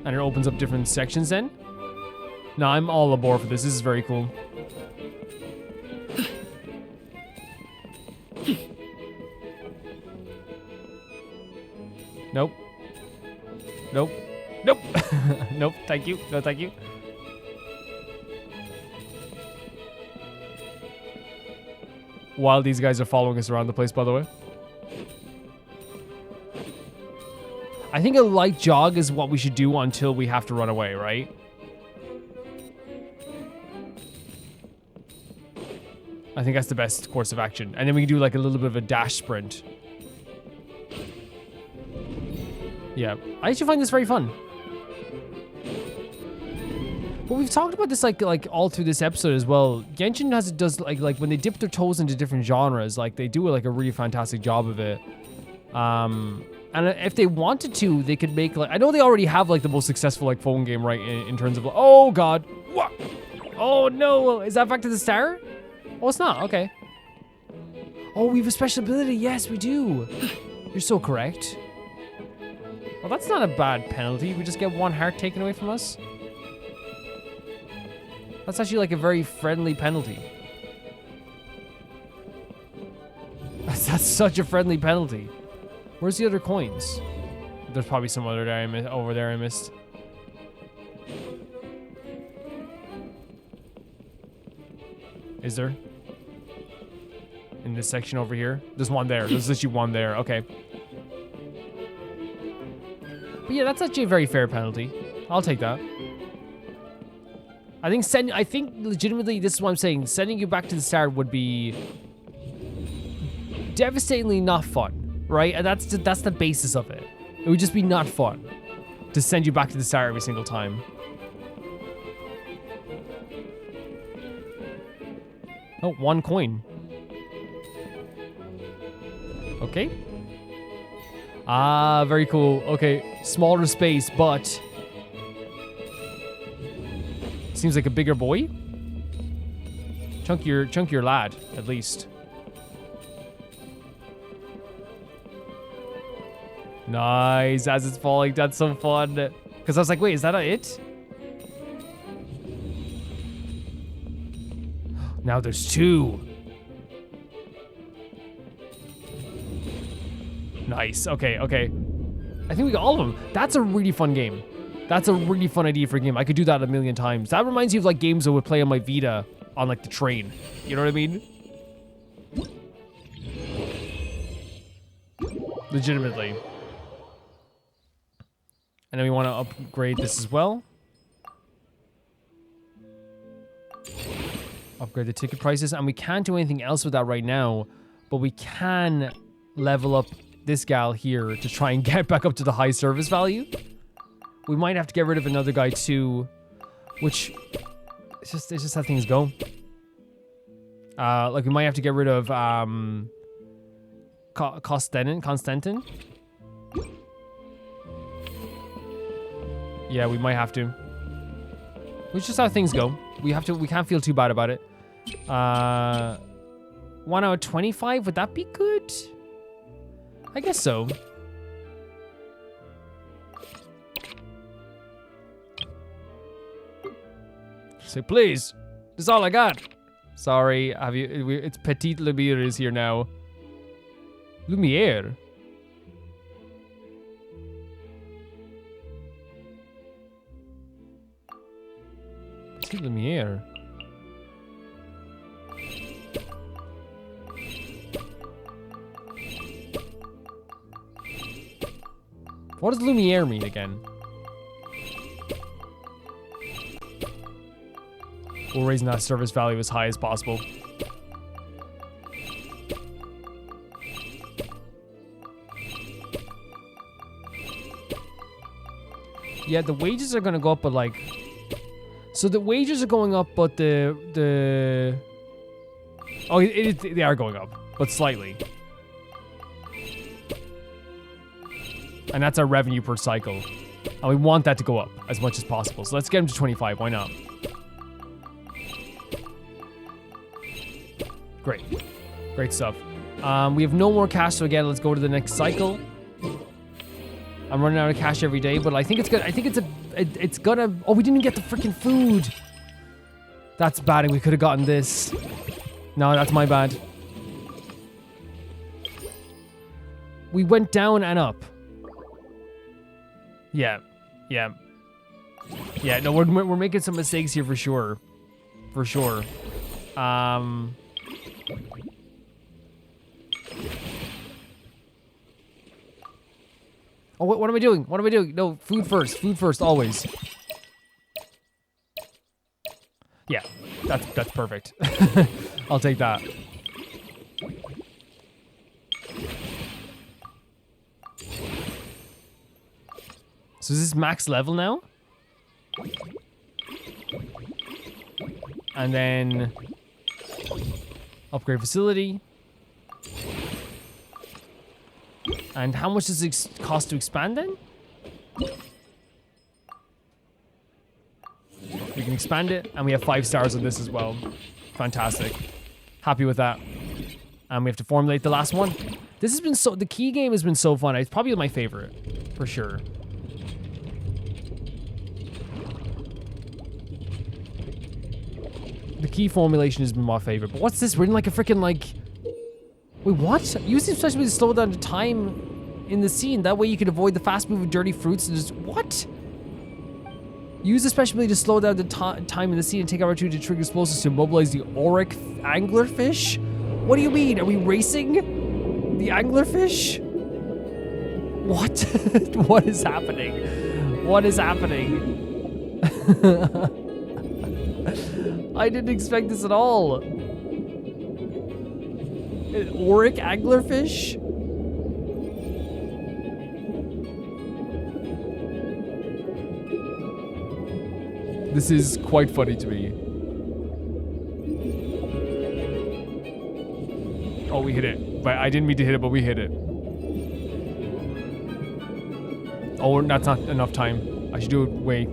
And it opens up different sections then. No, I'm all aboard for this. This is very cool. Nope. Nope. Nope. Nope. Thank you. No, thank you. While these guys are following us around the place, by the way. I think a light jog is what we should do until we have to run away, right? I think that's the best course of action. And then we can do like a little bit of a dash sprint. Yeah, I actually find this very fun. But we've talked about this like all through this episode as well. Genshin does like when they dip their toes into different genres, like they do like a really fantastic job of it. And if they wanted to, they could make like, I know they already have like the most successful like phone game, right? In terms of, oh god, what? Oh no, is that back to the star? Oh, it's not. Okay. Oh, we have a special ability. Yes, we do. You're so correct. Well, that's not a bad penalty. We just get 1 heart taken away from us. That's actually like a very friendly penalty. That's such a friendly penalty. Where's the other coins? There's probably some other there over there I missed. Is there? In this section over here? There's one there. There's literally one there. Okay. But yeah, that's actually a very fair penalty. I'll take that. I think legitimately, this is what I'm saying. Sending you back to the start would be devastatingly not fun, right? And that's the basis of it. It would just be not fun to send you back to the start every single time. Oh, 1 coin. Okay. Ah, very cool. Okay, smaller space, but seems like a bigger boy. Chunkier lad, at least. Nice, as it's falling. That's so fun. Because I was like, wait, is that it? Now there's 2. Nice. Okay, okay. I think we got all of them. That's a really fun game. That's a really fun idea for a game. I could do that a million times. That reminds me of like games I would play on my Vita on like the train. You know what I mean? Legitimately. And then we want to upgrade this as well. Upgrade the ticket prices. And we can't do anything else with that right now. But we can level up this gal here to try and get back up to the high service value. We might have to get rid of another guy too. Which, it's just how things go. Like we might have to get rid of Constantin. Yeah, we might have to. Which is just how things go. We can't feel too bad about it. 1 out of 25, would that be good? I guess so. Say, please. This is all I got. Sorry, it's Petite Lumiere is here now. Lumiere? Petite Lumiere. What does Lumiere mean again? We're raising that service value as high as possible. Yeah, the wages are gonna go up, but like... So the wages are going up, but the... Oh, they are going up, but slightly. And that's our revenue per cycle. And we want that to go up as much as possible. So let's get them to 25, why not? Great. Great stuff. We have no more cash, so again, let's go to the next cycle. I'm running out of cash every day, but I think it's gonna... it's gonna... Oh, we didn't get the freaking food. That's bad, and we could have gotten this. No, that's my bad. We went down and up. Yeah. Yeah. Yeah, no, we're making some mistakes here for sure. For sure. Oh, what am I doing? What am I doing? No, food first, always. Yeah, that's perfect. I'll take that. So is this max level now? And then upgrade facility. And how much does it cost to expand then? We can expand it, and we have 5 stars on this as well. Fantastic. Happy with that. And we have to formulate the last one. This has been the key game has been so fun. It's probably my favorite, for sure. The key formulation has been my favorite. But what's this? We're in like a freaking like... Wait, what? Use it especially to slow down the time in the scene. That way you can avoid the fast moving dirty fruits and just... What? Use especially to slow down the time in the scene and take opportunity to trigger explosives to immobilize the auric anglerfish? What do you mean? Are we racing the anglerfish? What? What is happening? What is happening? I didn't expect this at all. An auric anglerfish? This is quite funny to me. Oh, we hit it. But I didn't mean to hit it, but we hit it. Oh, that's not enough time. I should do it way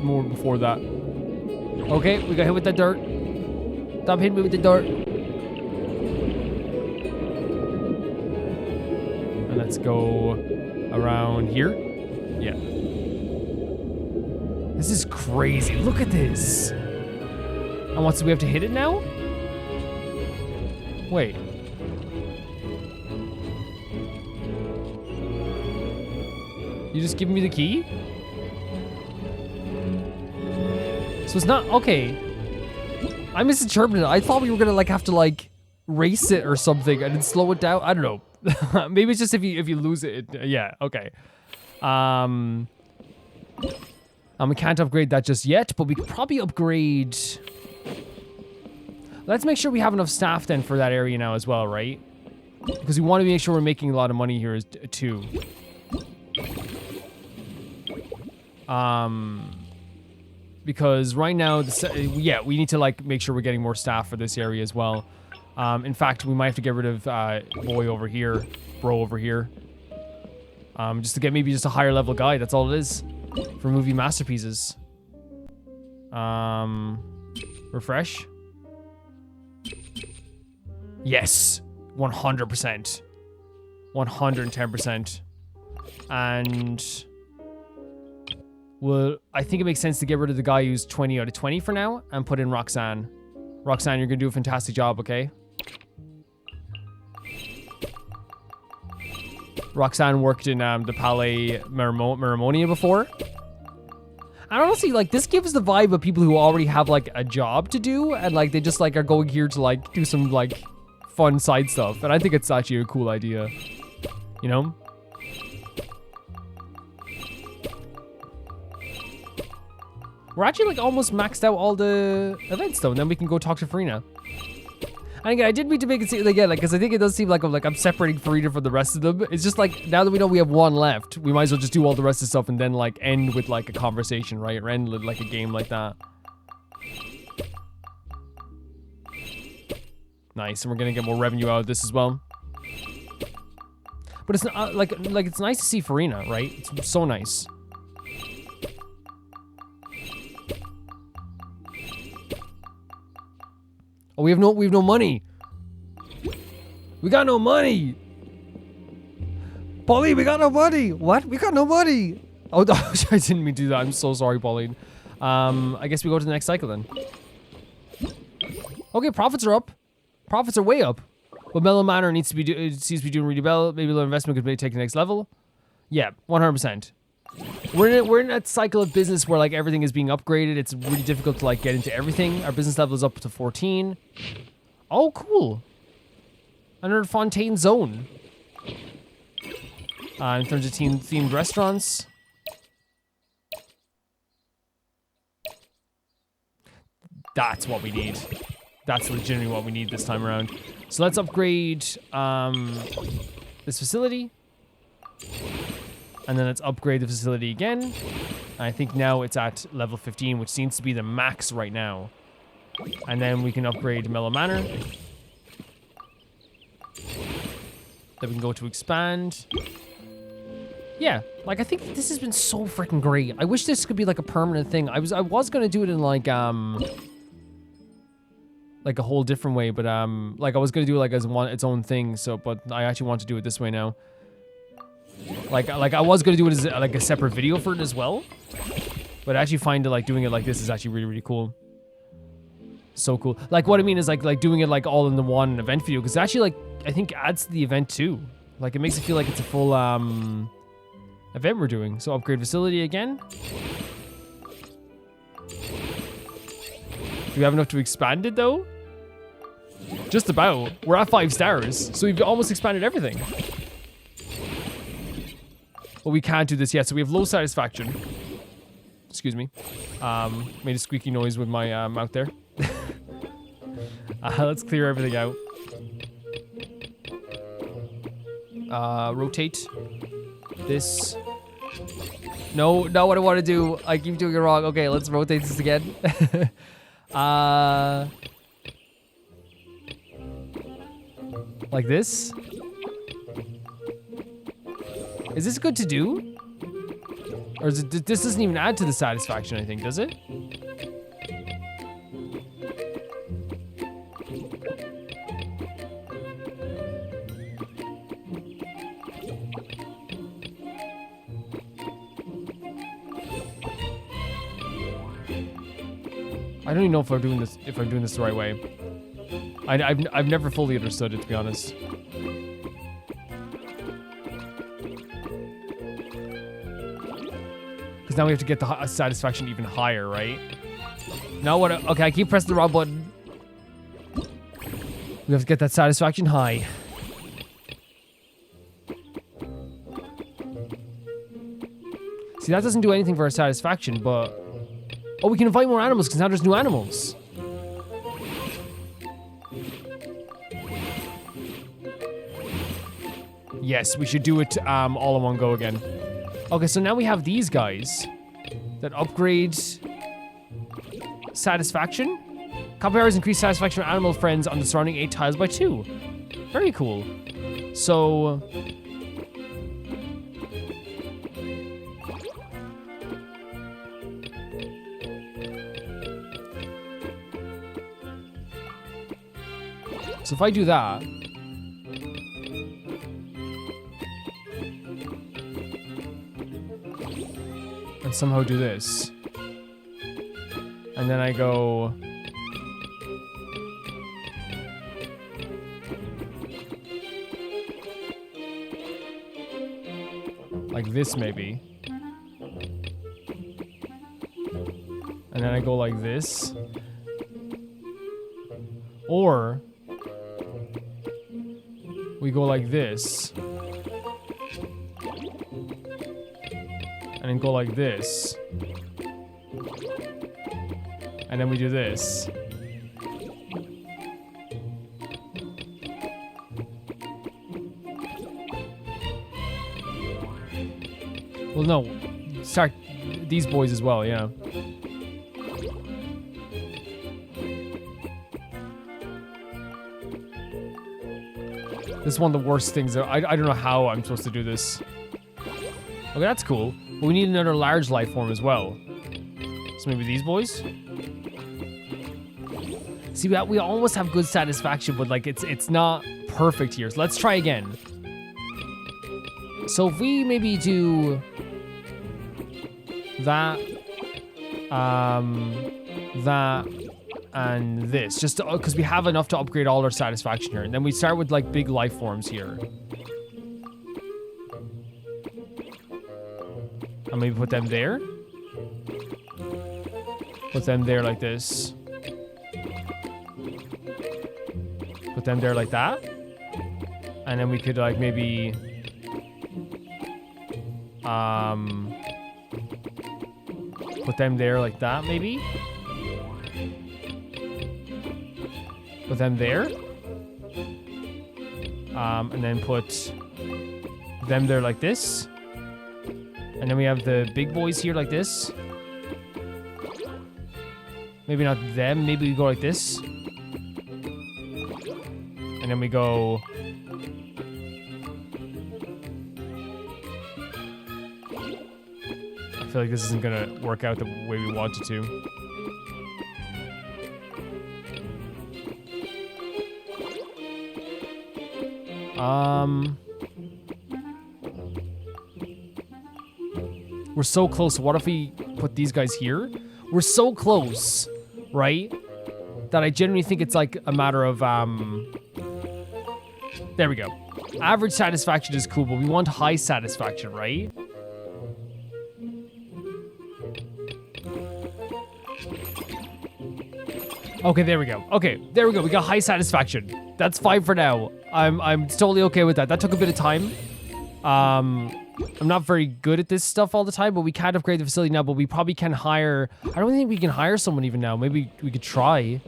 more before that. Okay, we got hit with the dirt. Stop hitting me with the dirt. And let's go around here. Yeah. This is crazy. Look at this. And what, so we have to hit it now? Wait. You just giving me the key? So it's not, okay. I misinterpreted it. I thought we were gonna like have to like race it or something and then slow it down. I don't know. Maybe it's just if you lose it, yeah, okay. We can't upgrade that just yet, but we could probably upgrade. Let's make sure we have enough staff then for that area now as well, right? Because we want to make sure we're making a lot of money here too. Because right now, yeah, we need to like make sure we're getting more staff for this area as well. In fact, we might have to get rid of bro over here, just to get maybe just a higher level guy. That's all it is for movie masterpieces. Refresh. Yes, 100%, 110%, and well, I think it makes sense to get rid of the guy who's 20 out of 20 for now and put in Roxanne. Roxanne, you're gonna do a fantastic job, okay? Roxanne worked in the Palais Marimonia before. And honestly, like, this gives the vibe of people who already have, like, a job to do, and, like, they just, like, are going here to, like, do some, like, fun side stuff. And I think it's actually a cool idea. You know? We're actually, like, almost maxed out all the events, though, and then we can go talk to Farina. And again, I did mean to make it seem, again, like, because I think it does seem like I'm separating Farina from the rest of them. It's just, like, now that we know we have one left, we might as well just do all the rest of the stuff and then, like, end with, like, a conversation, right? Or end with, like, a game like that. Nice, and we're gonna get more revenue out of this as well. But it's not, like, it's nice to see Farina, right? It's so nice. Oh, we have no money. We got no money. Pauline, we got no money. What? We got no money. Oh, I didn't mean to do that. I'm so sorry, Pauline. I guess we go to the next cycle then. Okay, profits are up. Profits are way up. But Mellow Manor seems to be doing really well. Maybe a little investment could maybe take the next level. Yeah, 100%. We're in that cycle of business where like everything is being upgraded. It's really difficult to like get into everything. Our business level is up to 14. Oh, cool. Another Fontaine zone. In terms of themed restaurants. That's what we need. That's legitimately what we need this time around. So let's upgrade this facility. And then let's upgrade the facility again. I think now it's at level 15, which seems to be the max right now. And then we can upgrade Mellow Manor. Then we can go to expand. Yeah, like I think this has been so freaking great. I wish this could be like a permanent thing. I was gonna do it in like a whole different way, but like I was gonna do it like as its own thing. So, but I actually want to do it this way now. Like I was gonna do it as like a separate video for it as well, but I actually find that like doing it like this is actually really, really cool. So cool. Like what I mean is like doing it like all in the one event video, because it actually like I think adds to the event too. Like it makes it feel like it's a full event we're doing. So upgrade facility again. Do we have enough to expand it though? Just about. We're at 5 stars, so we've almost expanded everything. But we can't do this yet, so we have low satisfaction. Excuse me. Made a squeaky noise with my mouth there. Let's clear everything out. Rotate. This. No, not what I want to do. I keep doing it wrong. Okay, let's rotate this again. Like this. Is this good to do? Or is it, this doesn't even add to the satisfaction, I think, does it? I don't even know if I'm doing this the right way. I've never fully understood it, to be honest. Because now we have to get the satisfaction even higher, right? Now what? Okay, I keep pressing the wrong button. We have to get that satisfaction high. See, that doesn't do anything for our satisfaction, but... Oh, we can invite more animals because now there's new animals. Yes, we should do it all in one go again. Okay, so now we have these guys that upgrade satisfaction. Copy hours increase satisfaction of animal friends on the surrounding 8 tiles by 2. Very cool. So... So if I do that... and somehow do this. And then I go... like this, maybe. And then I go like this. Or... we go like this. And then go like this. And then we do this. Well, no. Start these boys as well, yeah. This is one of the worst things. I don't know how I'm supposed to do this. Okay, that's cool. But we need another large life form as well. So maybe these boys? See, we almost have good satisfaction, but like it's not perfect here. So let's try again. So if we maybe do that, that, and this, just because we have enough to upgrade all our satisfaction here. And then we start with like big life forms here. And maybe put them there. Put them there like this. Put them there like that. And then we could like maybe... put them there like that, maybe? Put them there. And then put them there like this. And then we have the big boys here like this. Maybe not them, maybe we go like this. And then we go... I feel like this isn't gonna work out the way we want it to. We're so close. What if we put these guys here? We're so close, right? That I genuinely think it's like a matter of, there we go. Average satisfaction is cool, but we want high satisfaction, right? Okay, there we go. Okay, there we go. We got high satisfaction. That's fine for now. I'm totally okay with that. That took a bit of time. I'm not very good at this stuff all the time, but we can't upgrade the facility now, but we probably can hire... I don't think we can hire someone even now. Maybe we could try.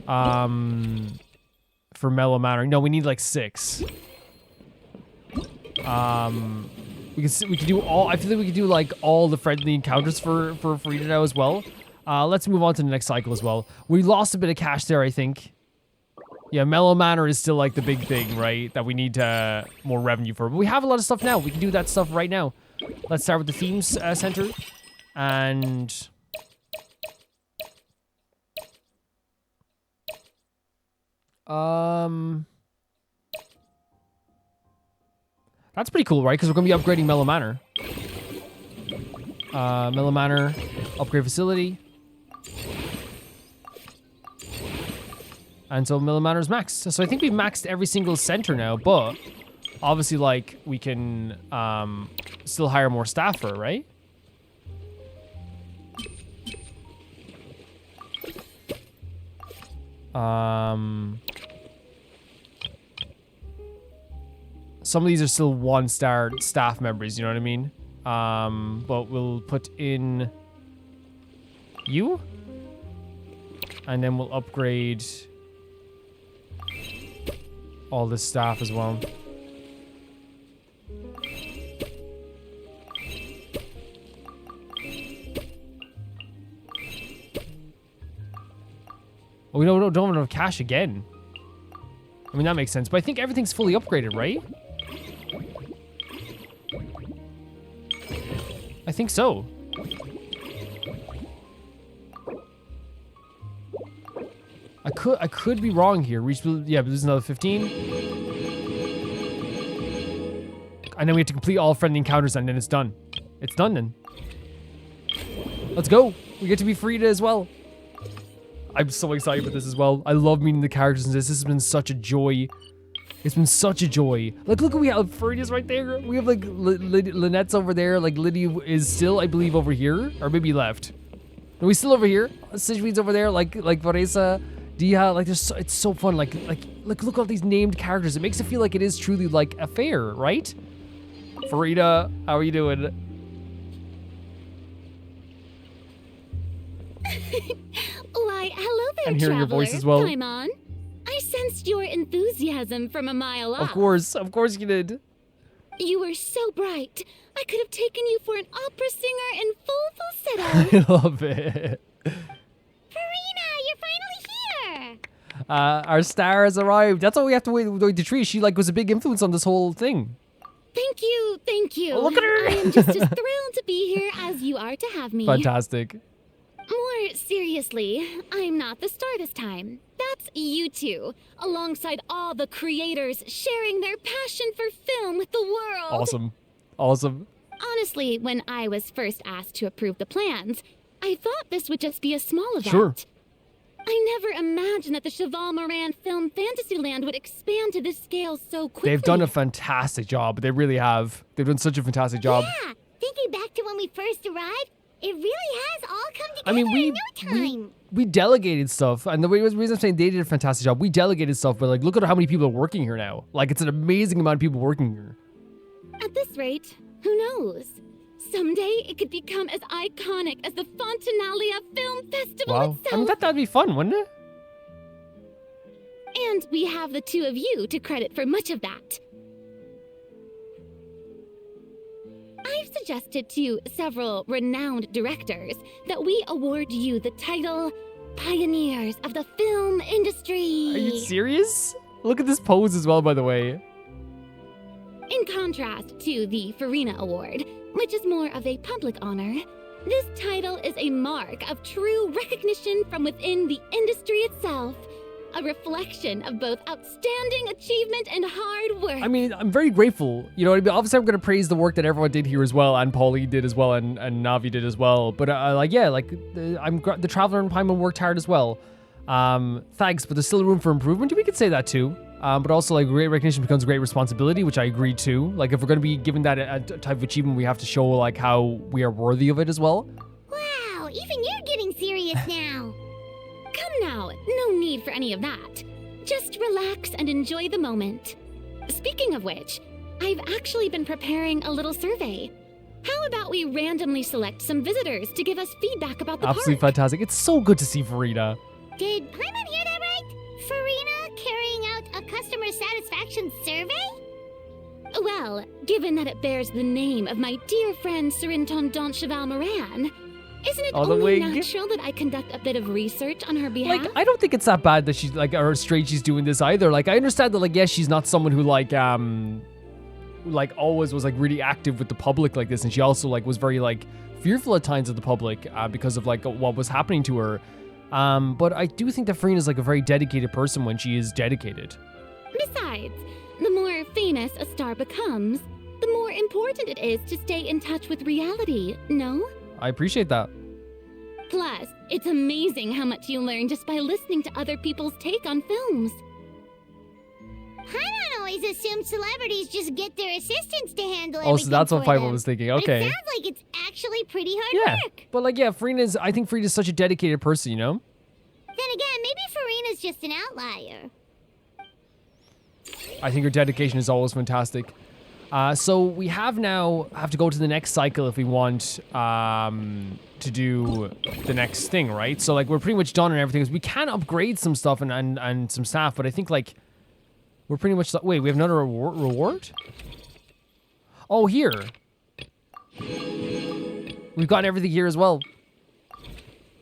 For Mellow Manor. No, we need like 6. We could do all... I feel like we could do like all the friendly encounters for Frida now as well. Let's move on to the next cycle as well. We lost a bit of cash there, I think. Yeah, Mellow Manor is still like the big thing, right? That we need more revenue for. But we have a lot of stuff now. We can do that stuff right now. Let's start with the themes center. And... that's pretty cool, right? Because we're going to be upgrading Mellow Manor. Mellow Manor, upgrade facility. And so Mellow Manor is maxed. So I think we've maxed every single center now, but obviously, like, we can still hire more staff for it, right? Some of these are still 1-star staff members, you know what I mean? But we'll put in you. And then we'll upgrade all this staff as well. Oh, we don't have enough cash again. I mean, that makes sense. But I think everything's fully upgraded, right? I think so. I could be wrong here. Yeah, but there's another 15. And then we have to complete all friendly encounters and then it's done. It's done then. Let's go. We get to be Frida as well. I'm so excited for this as well. I love meeting the characters in this. This has been such a joy. It's been such a joy. Like, look, we have Frida's right there. We have, like, Lynette's over there. Like, Lydia is still, I believe, over here. Or maybe left. Are we still over here? Sigrid's over there. Like Vanessa, Dia. Like, it's so fun. Like, look at all these named characters. It makes it feel like it is truly, like, a fair, right? Frida, how are you doing? Why, hello there, I'm hearing your traveler. voice as well. I'm on. I sensed your enthusiasm from a mile off. Of course you did. You were so bright. I could have taken you for an opera singer in full falsetto. I love it. Farina, you're finally here! Our star has arrived. That's all we have to wait to Tree. She, like, was a big influence on this whole thing. Thank you, thank you. Oh, look at her! I am just as thrilled to be here as you are to have me. Fantastic. More seriously, I'm not the star this time. That's you two, alongside all the creators sharing their passion for film with the world. Awesome. Awesome. Honestly, when I was first asked to approve the plans, I thought this would just be a small event. Sure. I never imagined that the Cheval Moran Film Fantasyland would expand to this scale so quickly. They've done a fantastic job. They really have. They've done such a fantastic job. Yeah, thinking back to when we first arrived, it really has all come together I mean, in no time. we delegated stuff, and the reason I'm saying they did a fantastic job, we delegated stuff, but, like, look at how many people are working here now. Like, it's an amazing amount of people working here. At this rate, who knows? Someday it could become as iconic as the Fontanalia Film Festival Wow. itself. I mean, that'd be fun, wouldn't it? And we have the two of you to credit for much of that. I've suggested to several renowned directors that we award you the title Pioneers of the Film Industry. Are you serious? Look at this pose as well, by the way. In contrast to the Farina Award, which is more of a public honor, this title is a mark of true recognition from within the industry itself. A reflection of both outstanding achievement and hard work. I mean, I'm very grateful. You know what I mean? Obviously, I'm going to praise the work that everyone did here as well, and Pauline did as well, and Navi did as well. But, the Traveler and Paimon worked hard as well. Thanks, but there's still room for improvement. We could say that too. But also, like, great recognition becomes great responsibility, which I agree to. Like, if we're going to be given that a type of achievement, we have to show, like, how we are worthy of it as well. Wow, even you're getting serious now. Come now, no need for any of that. Just relax and enjoy the moment. Speaking of which, I've actually been preparing a little survey. How about we randomly select some visitors to give us feedback about the Absolutely park? fantastic. It's so good to see Farida. Did Paimon hear that right? Farina carrying out a customer satisfaction survey? Well, given that it bears the name of my dear friend Surintendant Cheval Moran, isn't it Oh, the only wig. natural that I conduct a bit of research on her behalf? Like, I don't think it's that bad that she's, like, or straight she's doing this either. Like, I understand that, like, yes, she's not someone who, like, always was, like, really active with the public like this. And she also, like, was very, like, fearful at times of the public because of, like, what was happening to her. But I do think that Farina's, like, a very dedicated person when she is dedicated. Besides, the more famous a star becomes, the more important it is to stay in touch with reality, no? I appreciate that. Plus, it's amazing how much you learn just by listening to other people's take on films. Paimon always assumed celebrities just get their assistants to handle Oh, everything so that's what for Paimon them. was thinking. But Okay. it sounds like it's actually pretty hard Yeah. work. But, like, yeah, I think Farina's such a dedicated person, you know? Then again, maybe maybe Farina's just an outlier. I think her dedication is always fantastic. So we have to go to the next cycle if we want to do the next thing, right? So like we're pretty much done and everything. We can upgrade some stuff and some staff, but I think like we're pretty much... Wait, we have another reward? Oh, here. We've gotten everything here as well.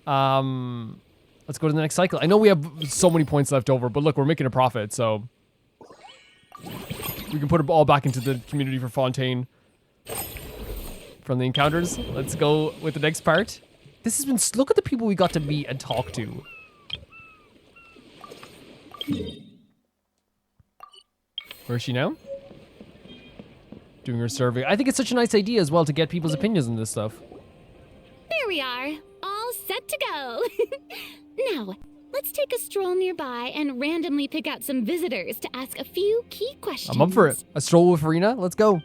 Let's go to the next cycle. I know we have so many points left over, but look, we're making a profit, so... We can put it all back into the community for Fontaine. From the encounters. Let's go with the next part. This has been... Look at the people we got to meet and talk to. Where is she now? Doing her survey. I think it's such a nice idea as well to get people's opinions on this stuff. There we are, all set to go. Now, let's take a stroll nearby and randomly pick out some visitors to ask a few key questions. I'm up for it. A stroll with Farina? Let's go.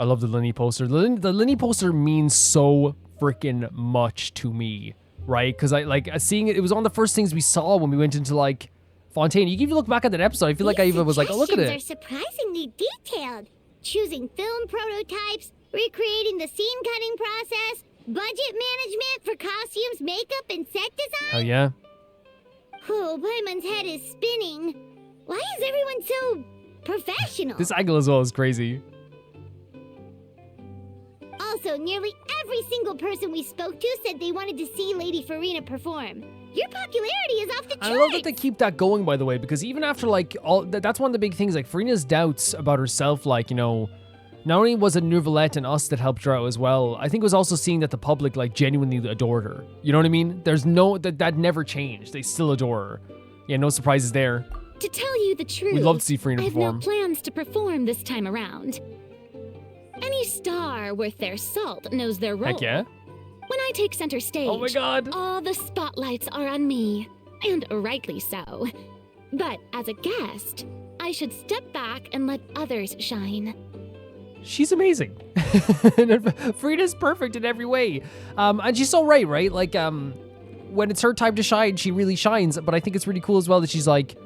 I love the Linny poster. The Linny poster means so freaking much to me, right? Because I like seeing it. It was one of the first things we saw when we went into like Fontaine. You can even look back at that episode. I feel like I even was like, oh, look at it. They're surprisingly detailed. Choosing film prototypes, recreating the scene cutting process, budget management for costumes, makeup, and set design. Oh yeah. Oh, Paimon's head is spinning. Why is everyone so professional? This angle as well is crazy. Also, nearly every single person we spoke to said they wanted to see Lady Farina perform. Your popularity is off the charts. I love that they keep that going, by the way, because even after like all that's one of the big things. Like Farina's doubts about herself, like, you know, not only was it Nouvellette and us that helped her out as well, I think it was also seeing that the public like genuinely adored her. You know what I mean? There's no that never changed. They still adore her. Yeah, no surprises there. To tell you the truth, we'd love to see Farina I have perform. no plans to perform this time around. Any star worth their salt knows their role. Heck yeah. When I take center stage, oh my God, all the spotlights are on me, and rightly so. But as a guest, I should step back and let others shine. She's amazing. Farina's perfect in every way. And she's so right? Like, when it's her time to shine, she really shines. But I think it's really cool as well that she's like,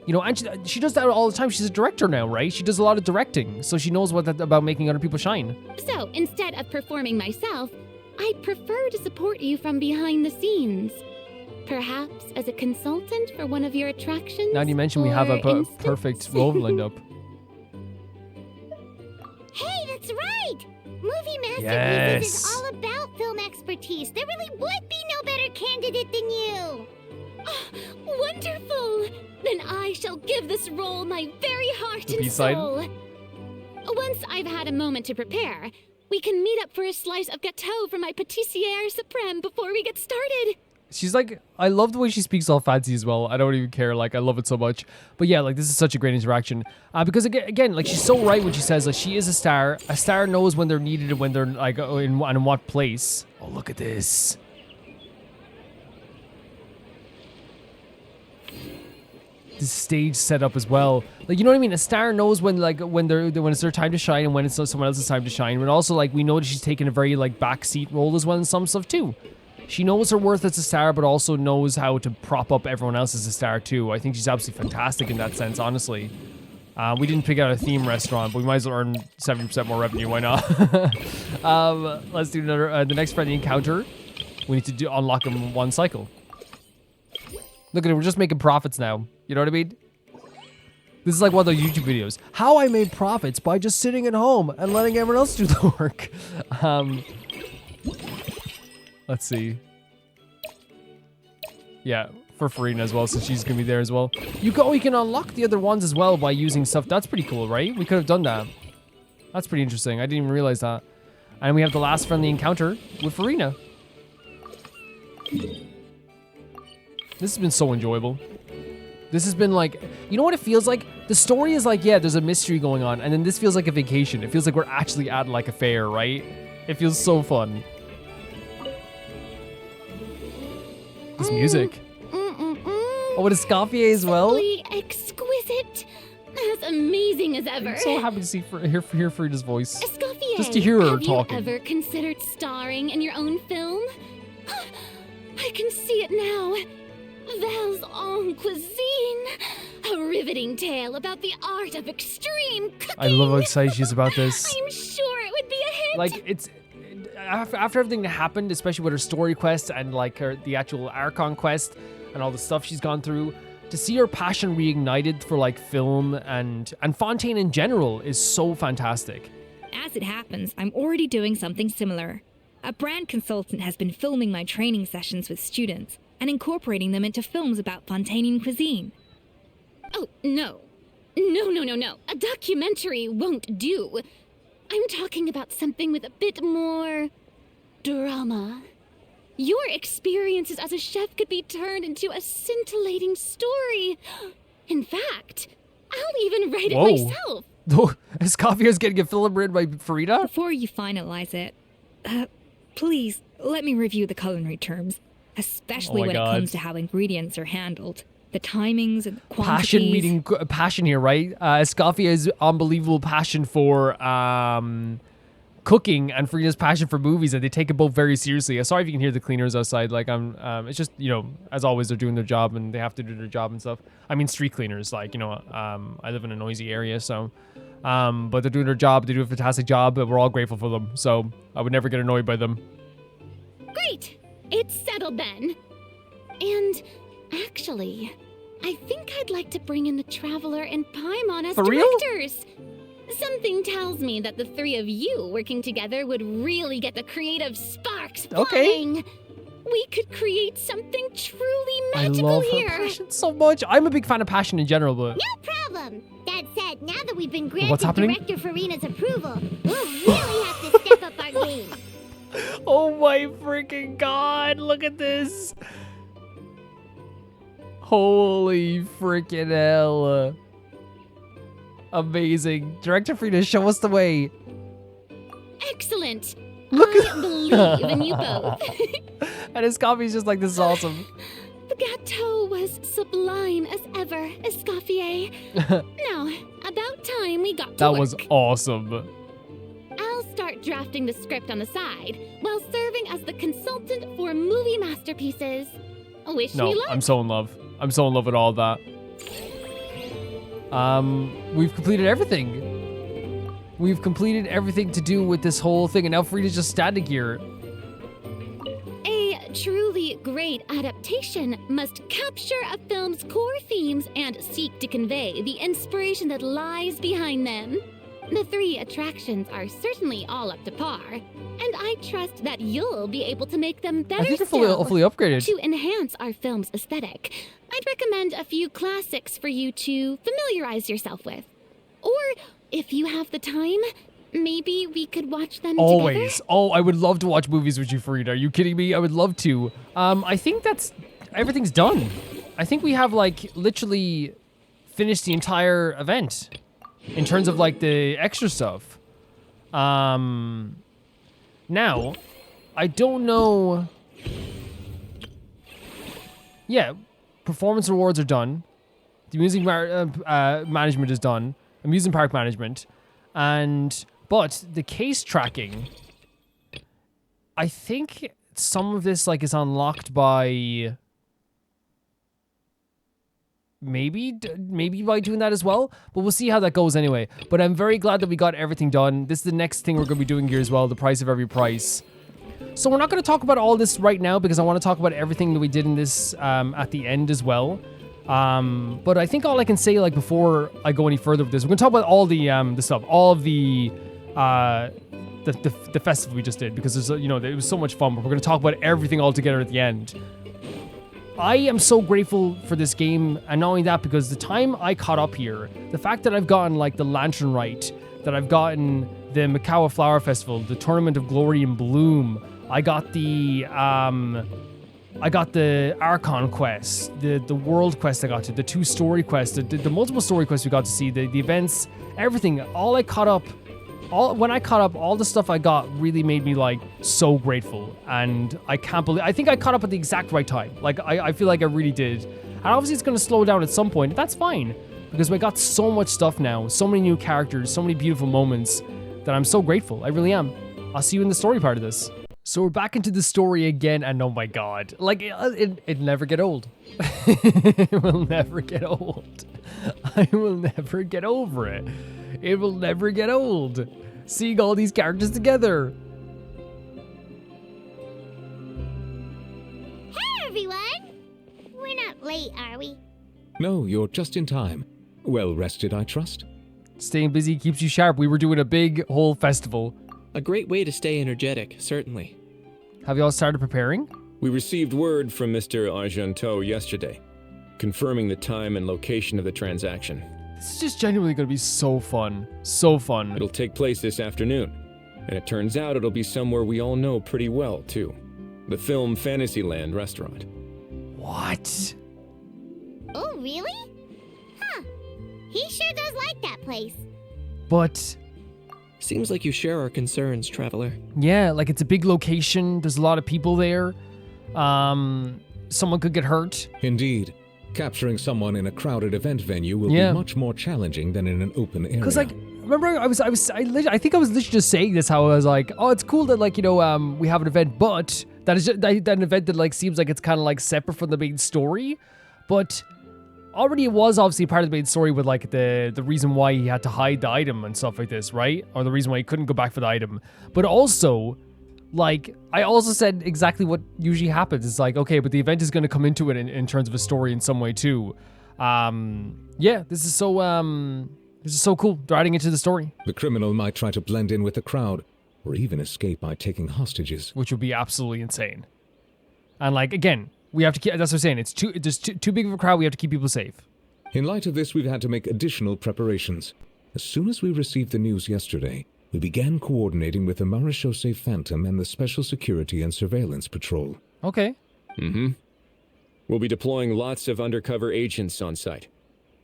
you know, and she does that all the time. She's a director now, right? She does a lot of directing, so she knows about making other people shine. So instead of performing myself, I'd prefer to support you from behind the scenes. Perhaps as a consultant for one of your attractions. Now you mention we have a perfect role lined up. Hey, that's right! Movie masterpieces Yes. is all about film expertise. There really would be no better candidate than you. Oh, wonderful! Then I shall give this role my very heart and B-side. soul. Once I've had a moment to prepare, we can meet up for a slice of gâteau from my pâtissière suprême before we get started. She's like, I love the way she speaks all fancy as well. I don't even care. Like, I love it so much. But yeah, like, this is such a great interaction. Because again, like, she's so right when she says, like, she is a star. A star knows when they're needed and when they're, like, in what place. Oh, look at this. This stage setup as well. Like, you know what I mean? A star knows when, like, when it's their time to shine and when it's someone else's time to shine. But also, like, we know that she's taking a very, like, backseat role as well in some stuff, too. She knows her worth as a star, but also knows how to prop up everyone else as a star, too. I think she's absolutely fantastic in that sense, honestly. We didn't pick out a theme restaurant, but we might as well earn 70% more revenue. Why not? Let's do another. The next friendly encounter. We need to unlock him in one cycle. Look at it. We're just making profits now. You know what I mean? This is like one of those YouTube videos. How I made profits by just sitting at home and letting everyone else do the work. Let's see. Yeah, for Farina as well, so she's gonna be there as well. You can unlock the other ones as well by using stuff. That's pretty cool, right? We could have done that. That's pretty interesting. I didn't even realize that. And we have the last friendly encounter with Farina. This has been so enjoyable. This has been like, you know what it feels like? The story is like, yeah, there's a mystery going on, and then this feels like a vacation. It feels like we're actually at like a fair, right? It feels so fun. This music. Oh, what is Scoffier as well? Simply exquisite. As amazing as ever. I'm so happy to hear Farina's voice. Escoffier, Just to hear her have talking. you ever considered starring in your own film? I can see it now. Ravel's own cuisine. A riveting tale about the art of extreme cooking. I love how excited she is about this. I'm sure it would be a hit. Like, it's... After everything that happened, especially with her story quest and, like, the actual Archon quest and all the stuff she's gone through, to see her passion reignited for, like, film and Fontaine in general is so fantastic. As it happens, I'm already doing something similar. A brand consultant has been filming my training sessions with students and incorporating them into films about Fontainian cuisine. Oh, no. No. A documentary won't do. I'm talking about something with a bit more drama. Your experiences as a chef could be turned into a scintillating story. In fact, I'll even write it myself. Escoffier's getting a film written by Farida? Before you finalize it, please let me review the culinary terms, especially when it comes to how ingredients are handled. The timings and the quantities. Passion meeting passion here, right? Escoffia's unbelievable passion for cooking and Farida's passion for movies, and they take it both very seriously. Sorry if you can hear the cleaners outside. Like, it's just, you know, as always, they're doing their job and they have to do their job and stuff. I mean, street cleaners, like, you know, I live in a noisy area, so, but they're doing their job. They do a fantastic job, but we're all grateful for them. So I would never get annoyed by them. Great! It's settled then. And actually, I think I'd like to bring in the Traveler and Paimon as directors. Something tells me that the three of you working together would really get the creative sparks flying. We could create something truly magical I love here. her passion so much. I'm a big fan of passion in general, but... No problem. That said, now that we've been granted What's happening? Director Farina's approval, we'll really have to step up our game. Oh my freaking god, look at this. Holy freaking hell. Amazing. Director Frida, show us the way. Excellent. Look I believe in you both. And his coffee's just like, this is awesome. The gâteau was sublime as ever, Escoffier. Now, about time we got to That work. was awesome. I'll start drafting the script on the side while serving as the consultant for movie masterpieces. Wish me luck. I'm so in love. I'm so in love with all of that. We've completed everything. We've completed everything to do with this whole thing, and now Frida's just standing here. A truly great adaptation must capture a film's core themes and seek to convey the inspiration that lies behind them. The three attractions are certainly all up to par, and I trust that you'll be able to make them better I think they're still fully upgraded. to enhance our film's aesthetic. I'd recommend a few classics for you to familiarize yourself with. Or, if you have the time, maybe we could watch them Always. together. Oh, I would love to watch movies with you, Farida. Are you kidding me? I would love to. I think everything's done. I think we have, like, literally finished the entire event in terms of, like, the extra stuff. Now, I don't know. Yeah, performance rewards are done. The music management is done. Amusement park management. But the case tracking, I think some of this, like, is unlocked by maybe by doing that as well, but we'll see how that goes anyway. But I'm very glad that we got everything done. This is the next thing we're going to be doing here as well, the price of every price. So we're not going to talk about all this right now because I want to talk about everything that we did in this at the end as well. But I think all I can say, like, before I go any further with this, we're going to talk about all the stuff, all of the festival we just did, because there's, you know, it was so much fun, but we're going to talk about everything all together at the end. I am so grateful for this game, and not only that, because the time I caught up here, the fact that I've gotten, like, the Lantern Rite, that I've gotten the Makawa Flower Festival, the Tournament of Glory and Bloom, I got the Archon quest, the world quest I got to, the 2 story quests, the multiple story quests we got to see, the events, everything. When I caught up, all the stuff I got really made me, like, so grateful. And I think I caught up at the exact right time. Like, I feel like I really did. And obviously it's going to slow down at some point. That's fine, because we got so much stuff now, so many new characters, so many beautiful moments, that I'm so grateful. I really am. I'll see you in the story part of this. So we're back into the story again, and oh my god, like, it'll never get old. It will never get old. I will never get over it. It will never get old. Seeing all these characters together. Hey, everyone! We're not late, are we? No, you're just in time. Well rested, I trust? Staying busy keeps you sharp. We were doing a big whole festival. A great way to stay energetic, certainly. Have you all started preparing? We received word from Mr. Argenteau yesterday, confirming the time and location of the transaction. This is just genuinely going to be so fun. So fun. It'll take place this afternoon, and it turns out it'll be somewhere we all know pretty well, too. The Film Fantasyland restaurant. What? Oh, really? Huh. He sure does like that place. But... Seems like you share our concerns, Traveler. yeah, like it's a big location. There's a lot of people there. Someone could get hurt. Indeed. Capturing someone in a crowded event venue will be much more challenging than in an open area. Because, like, remember, I think I was literally just saying this, how I was like, oh, it's cool that, like, you know, we have an event, but that is just, that an event that, like, seems like it's kind of, like, separate from the main story. But already it was obviously part of the main story with, like, the reason why he had to hide the item and stuff like this, right? Or the reason why he couldn't go back for the item. But also, like, I also said exactly what usually happens. It's like, okay, but the event is going to come into it in terms of a story in some way too. Yeah, this is so cool. They're adding into the story. The criminal might try to blend in with the crowd, or even escape by taking hostages. Which would be absolutely insane. And, like, again, we have to keep, that's what I'm saying, it's too big of a crowd, we have to keep people safe. In light of this, we've had to make additional preparations. As soon as we received the news yesterday, we began coordinating with the Marechaussee Phantom and the Special Security and Surveillance Patrol. Okay. Mm-hmm. We'll be deploying lots of undercover agents on site.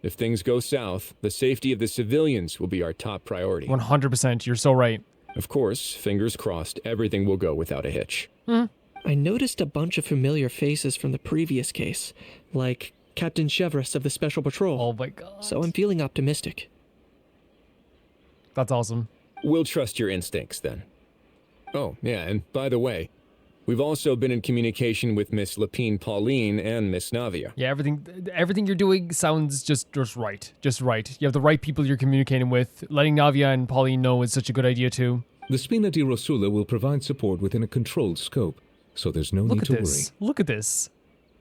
If things go south, the safety of the civilians will be our top priority. 100%, you're so right. Of course, fingers crossed, everything will go without a hitch. I noticed a bunch of familiar faces from the previous case, like Captain Chevres of the Special Patrol. Oh my god. So I'm feeling optimistic. That's awesome. We'll trust your instincts, then. Oh, yeah, and by the way, we've also been in communication with Miss Lapine Pauline and Miss Navia. Yeah, everything you're doing sounds just right. Just right. You have the right people you're communicating with. Letting Navia and Pauline know is such a good idea, too. The Spina di Rosula will provide support within a controlled scope, so there's no need to worry. Look at this.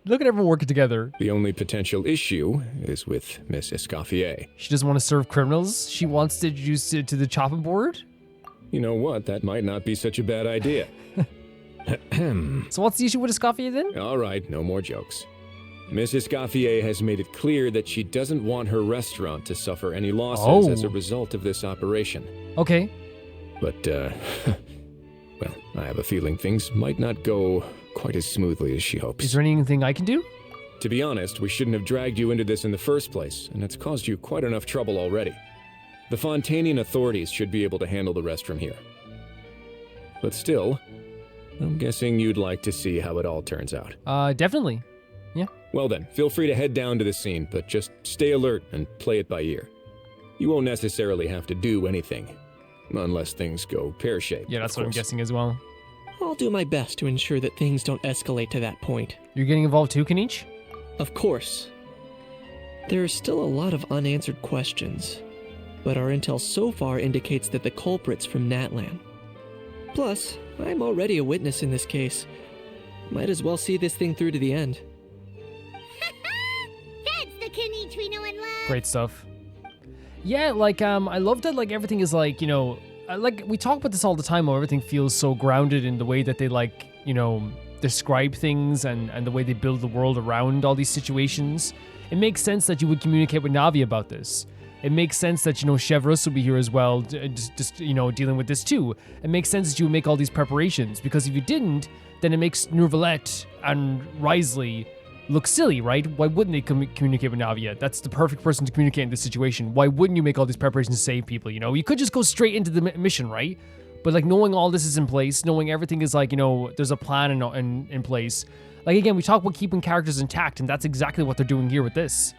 Look at everyone working together. The only potential issue is with Miss Escoffier. She doesn't want to serve criminals. She wants to introduce it to the chopping board. You know what? That might not be such a bad idea. So what's the issue with Escoffier then? All right, no more jokes. Miss Escoffier has made it clear that she doesn't want her restaurant to suffer any losses as a result of this operation. Okay. But, well, I have a feeling things might not go quite as smoothly as she hopes. Is there anything I can do? To be honest, we shouldn't have dragged you into this in the first place, and it's caused you quite enough trouble already. The Fontanian authorities should be able to handle the rest from here. But still, I'm guessing you'd like to see how it all turns out. Definitely. Yeah. Well then, feel free to head down to the scene, but just stay alert and play it by ear. You won't necessarily have to do anything, unless things go pear-shaped. Yeah, that's what I'm guessing as well. I'll do my best to ensure that things don't escalate to that point. You're getting involved too, Kinich? Of course. There are still a lot of unanswered questions, but our intel so far indicates that the culprit's from Natlan. Plus, I'm already a witness in this case. Might as well see this thing through to the end. That's the Kinich we know and love. Great stuff. Yeah, like, I love that, like, everything is, like, you know, like, we talk about this all the time, how everything feels so grounded in the way that they, like, you know, describe things and the way they build the world around all these situations. It makes sense that you would communicate with Navi about this. It makes sense that, you know, Chevreuse will be here as well, just you know, dealing with this too. It makes sense that you would make all these preparations, because if you didn't, then it makes Neuvillette and Risley look silly, right? Why wouldn't they communicate with Navia? That's the perfect person to communicate in this situation. Why wouldn't you make all these preparations to save people, you know? You could just go straight into the mission, right? But, like, knowing all this is in place, knowing everything is, like, you know, there's a plan in place. Like, again, we talk about keeping characters intact, and that's exactly what they're doing here with this.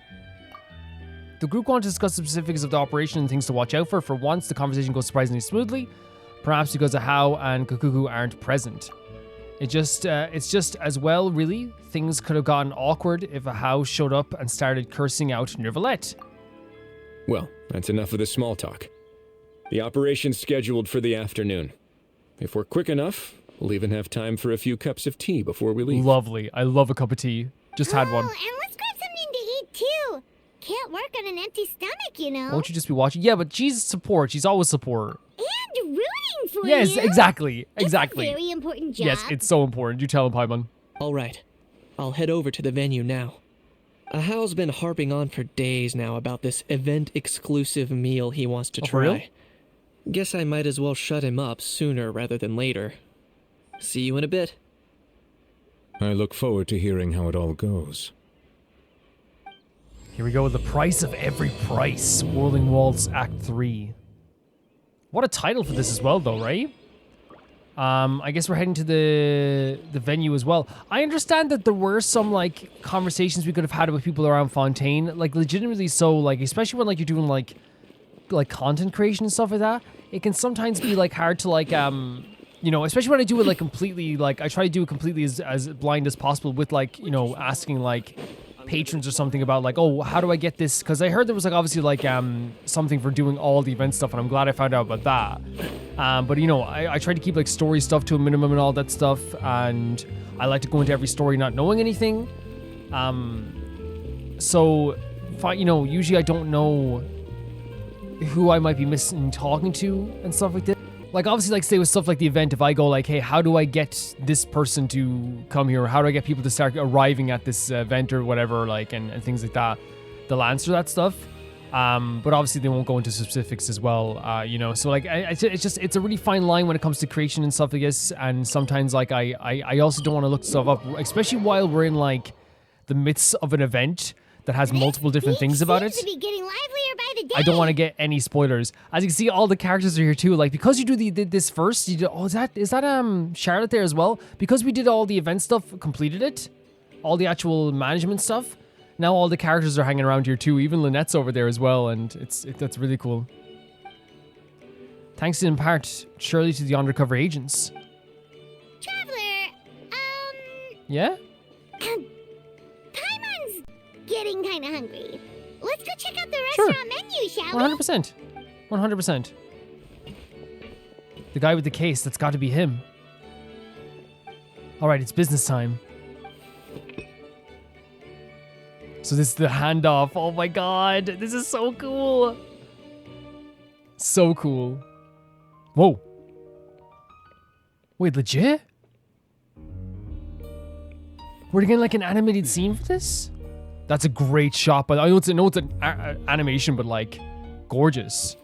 The group want to discuss the specifics of the operation and things to watch out for. For once, the conversation goes surprisingly smoothly, perhaps because of Hao and Kukuku aren't present. It's just as well, really. Things could have gotten awkward if a house showed up and started cursing out Neuvillette. Well, that's enough of the small talk. The operation's scheduled for the afternoon. If we're quick enough, we'll even have time for a few cups of tea before we leave. Lovely. I love a cup of tea. Just had one. And let's grab something to eat too. Can't work on an empty stomach, you know. Won't you just be watching? Yeah, but she's support. She's always support. And rooting for you. Yes, exactly. Exactly. It's a very important job. Yes, it's so important. You tell him, Paimon. All right. I'll head over to the venue now. Ahao's been harping on for days now about this event-exclusive meal he wants to try. For real? Guess I might as well shut him up sooner rather than later. See you in a bit. I look forward to hearing how it all goes. Here we go with the price of every price. Whirling Waltz Act 3. What a title for this as well, though, right? I guess we're heading to the venue as well. I understand that there were some, like, conversations we could have had with people around Fontaine. Like, legitimately so, like, especially when, like, you're doing, like content creation and stuff like that. It can sometimes be, like, hard to, like, you know, especially when I do it, like, completely, like, I try to do it completely as blind as possible with, like, you know, asking, like, patrons or something about, like, oh, how do I get this? Because I heard there was, like, obviously, like, something for doing all the event stuff, and I'm glad I found out about that. But, you know, I try to keep, like, story stuff to a minimum and all that stuff, and I like to go into every story not knowing anything. So, you know, usually I don't know who I might be missing talking to and stuff like that. Like, obviously, like, say with stuff like the event, if I go, like, hey, how do I get this person to come here? Or how do I get people to start arriving at this event or whatever, like, and things like that? They'll answer that stuff. But obviously, they won't go into specifics as well, you know? So, like, it's a really fine line when it comes to creation and stuff, I guess. And sometimes, like, I also don't want to look stuff up, especially while we're in, like, the midst of an event that has multiple different things about it. To be getting livelier by the day. I don't want to get any spoilers. As you can see, all the characters are here too. Like, because you did this first, you did, oh, is that Charlotte there as well? Because we did all the event stuff, completed it, all the actual management stuff. Now all the characters are hanging around here too. Even Lynette's over there as well, and that's really cool. Thanks in part, surely, to the undercover agents. Traveler, Yeah? Paimon's getting kind of hungry. Let's go check out the Sure. restaurant menu, shall we? 100%. 100%. The guy with the case, that's got to be him. All right, it's business time. So this is the handoff. Oh my god, this is so cool. So cool. Whoa. Wait, legit? We're getting like an animated scene for this? That's a great shot, but I know it's an animation, but like gorgeous.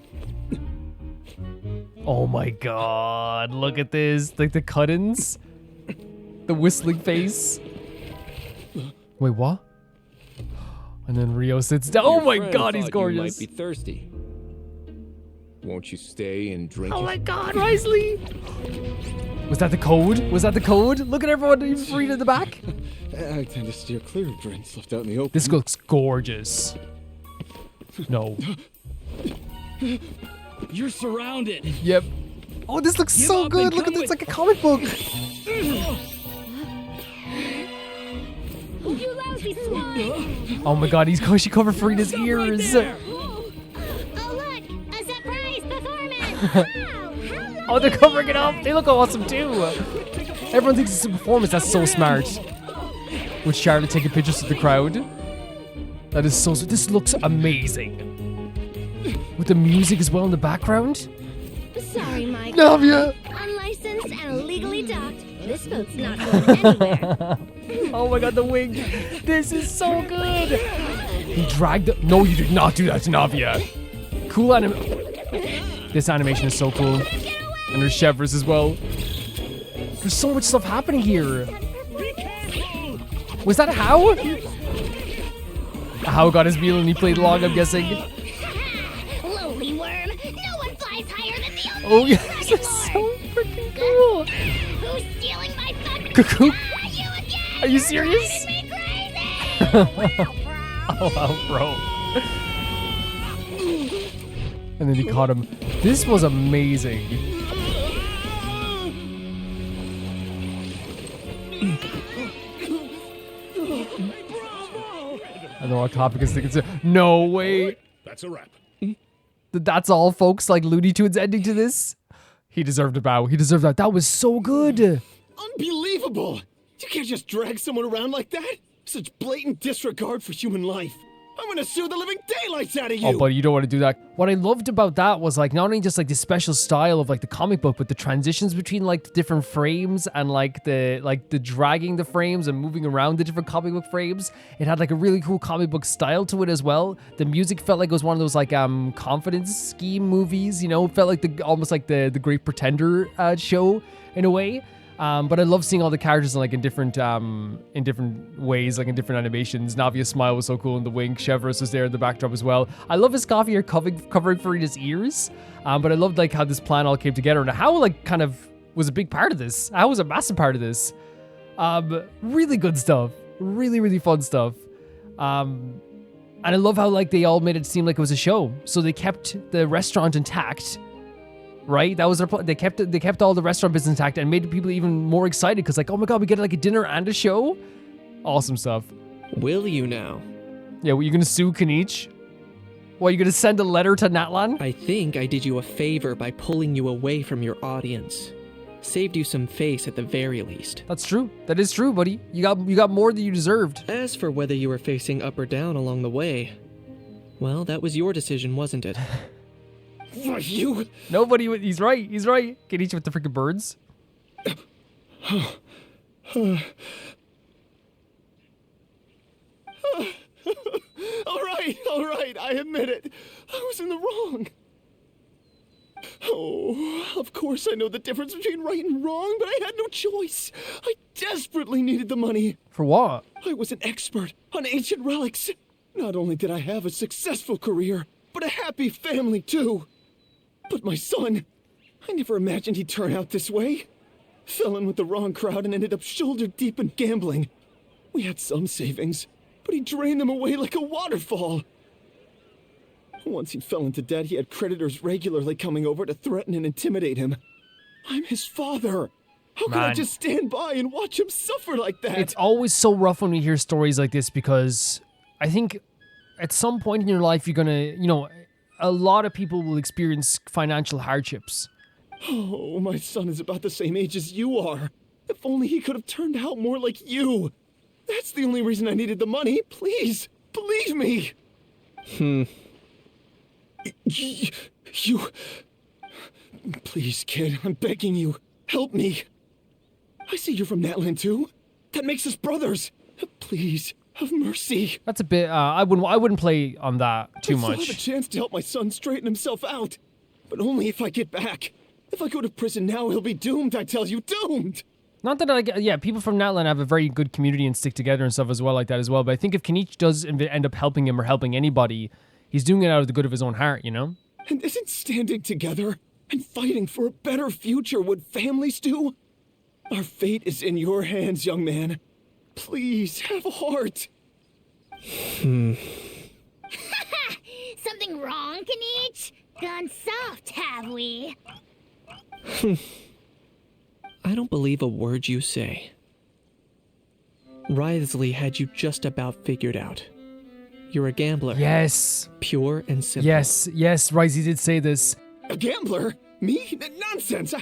Oh my god, look at this. Like the cut-ins. The whistling face. Wait, what? And then Rio sits down. Oh my god, he's gorgeous. You might be thirsty. Won't you stay and drink? Oh my god, Risley! Was that the code? Was that the code? Look at everyone read in the back. I tend to steer clear of drinks left out in the open. This looks gorgeous. No. You're surrounded. Yep. Oh, this looks so good. Look at this, it's like a comic book. You lousy swine! Oh my god, she covered Frida's ears. Oh look, a surprise performance! Oh, they're covering it up. They look awesome too. Everyone thinks it's a performance. That's so smart. With Charlotte taking pictures of the crowd. That is so. This looks amazing. With the music as well in the background. Sorry, Mike. Navia. Unlicensed and illegally docked. This boat's not going anywhere. Oh my god, the wig. This is so good. He dragged it. No, you did not do that to Navia. Cool This animation is so cool. And there's Chevers as well. There's so much stuff happening here. Was that How? How got his meal and he played along, I'm guessing. Lowly worm, no one flies higher than the other. Oh yeah, this is so freaking cool. Who's stealing my thunder? Cuckoo? You again? Are you serious? Driving me crazy. Oh wow, bro. And then he caught him. This was amazing. And the wrong topic is thinking, no way. That's a wrap. That's all, folks. Like Looney Tunes ending to this. He deserved a bow. He deserved that. That was so good. Unbelievable! You can't just drag someone around like that. Such blatant disregard for human life. I'm gonna sue the living daylights out of you! Oh, buddy, you don't want to do that. What I loved about that was, like, not only just, like, the special style of, like, the comic book, but the transitions between, like, the different frames and, like, the dragging the frames and moving around the different comic book frames. It had, like, a really cool comic book style to it as well. The music felt like it was one of those, like, confidence scheme movies, you know? It felt like almost like the Great Pretender show in a way. But I love seeing all the characters in different ways, like in different animations. Navia's smile was so cool in the wink. Chevrolet was there in the backdrop as well. I love his coffee here covering Farina's ears. But I loved like how this plan all came together and how like kind of was a big part of this. How was a massive part of this. Really good stuff. Really, really fun stuff. And I love how like they all made it seem like it was a show. So they kept the restaurant intact. Right? That was their they kept all the restaurant business intact and made people even more excited because like, oh my god, we get like a dinner and a show. Awesome stuff. Will you now? Yeah, well, you gonna sue Kinich? Well, you gonna send a letter to Natlan? I think I did you a favor by pulling you away from your audience. Saved you some face at the very least. That's true. That is true, buddy. You got more than you deserved. As for whether you were facing up or down along the way, well, that was your decision, wasn't it? You? Nobody. He's right. He's right. Kinich with the freaking birds. All right, I admit it. I was in the wrong. Oh, of course I know the difference between right and wrong, but I had no choice. I desperately needed the money. For what? I was an expert on ancient relics. Not only did I have a successful career, but a happy family too. But my son, I never imagined he'd turn out this way. Fell in with the wrong crowd and ended up shoulder deep in gambling. We had some savings, but he drained them away like a waterfall. Once he fell into debt, he had creditors regularly coming over to threaten and intimidate him. I'm his father. How can I just stand by and watch him suffer like that? It's always so rough when we hear stories like this because I think at some point in your life you're gonna, a lot of people will experience financial hardships. Oh, my son is about the same age as you are. If only he could have turned out more like you. That's the only reason I needed the money. Please, believe me. You... Please, kid, I'm begging you. Help me. I see you're from Natlan too. That makes us brothers. Please. Have mercy. That's a bit, I wouldn't play on that too much. I still have a chance to help my son straighten himself out. But only if I get back. If I go to prison now, he'll be doomed, I tell you, doomed! Not that people from Natlan have a very good community and stick together and stuff as well like that as well, but I think if Kinich does end up helping him or helping anybody, he's doing it out of the good of his own heart, you know? And isn't standing together and fighting for a better future what families do? Our fate is in your hands, young man. Please, have a heart. Something wrong, Kinich? Gone soft, have we? I don't believe a word you say. Wriothesley had you just about figured out. You're a gambler. Yes. Pure and simple. Yes, Risey did say this. A gambler? Me? Nonsense!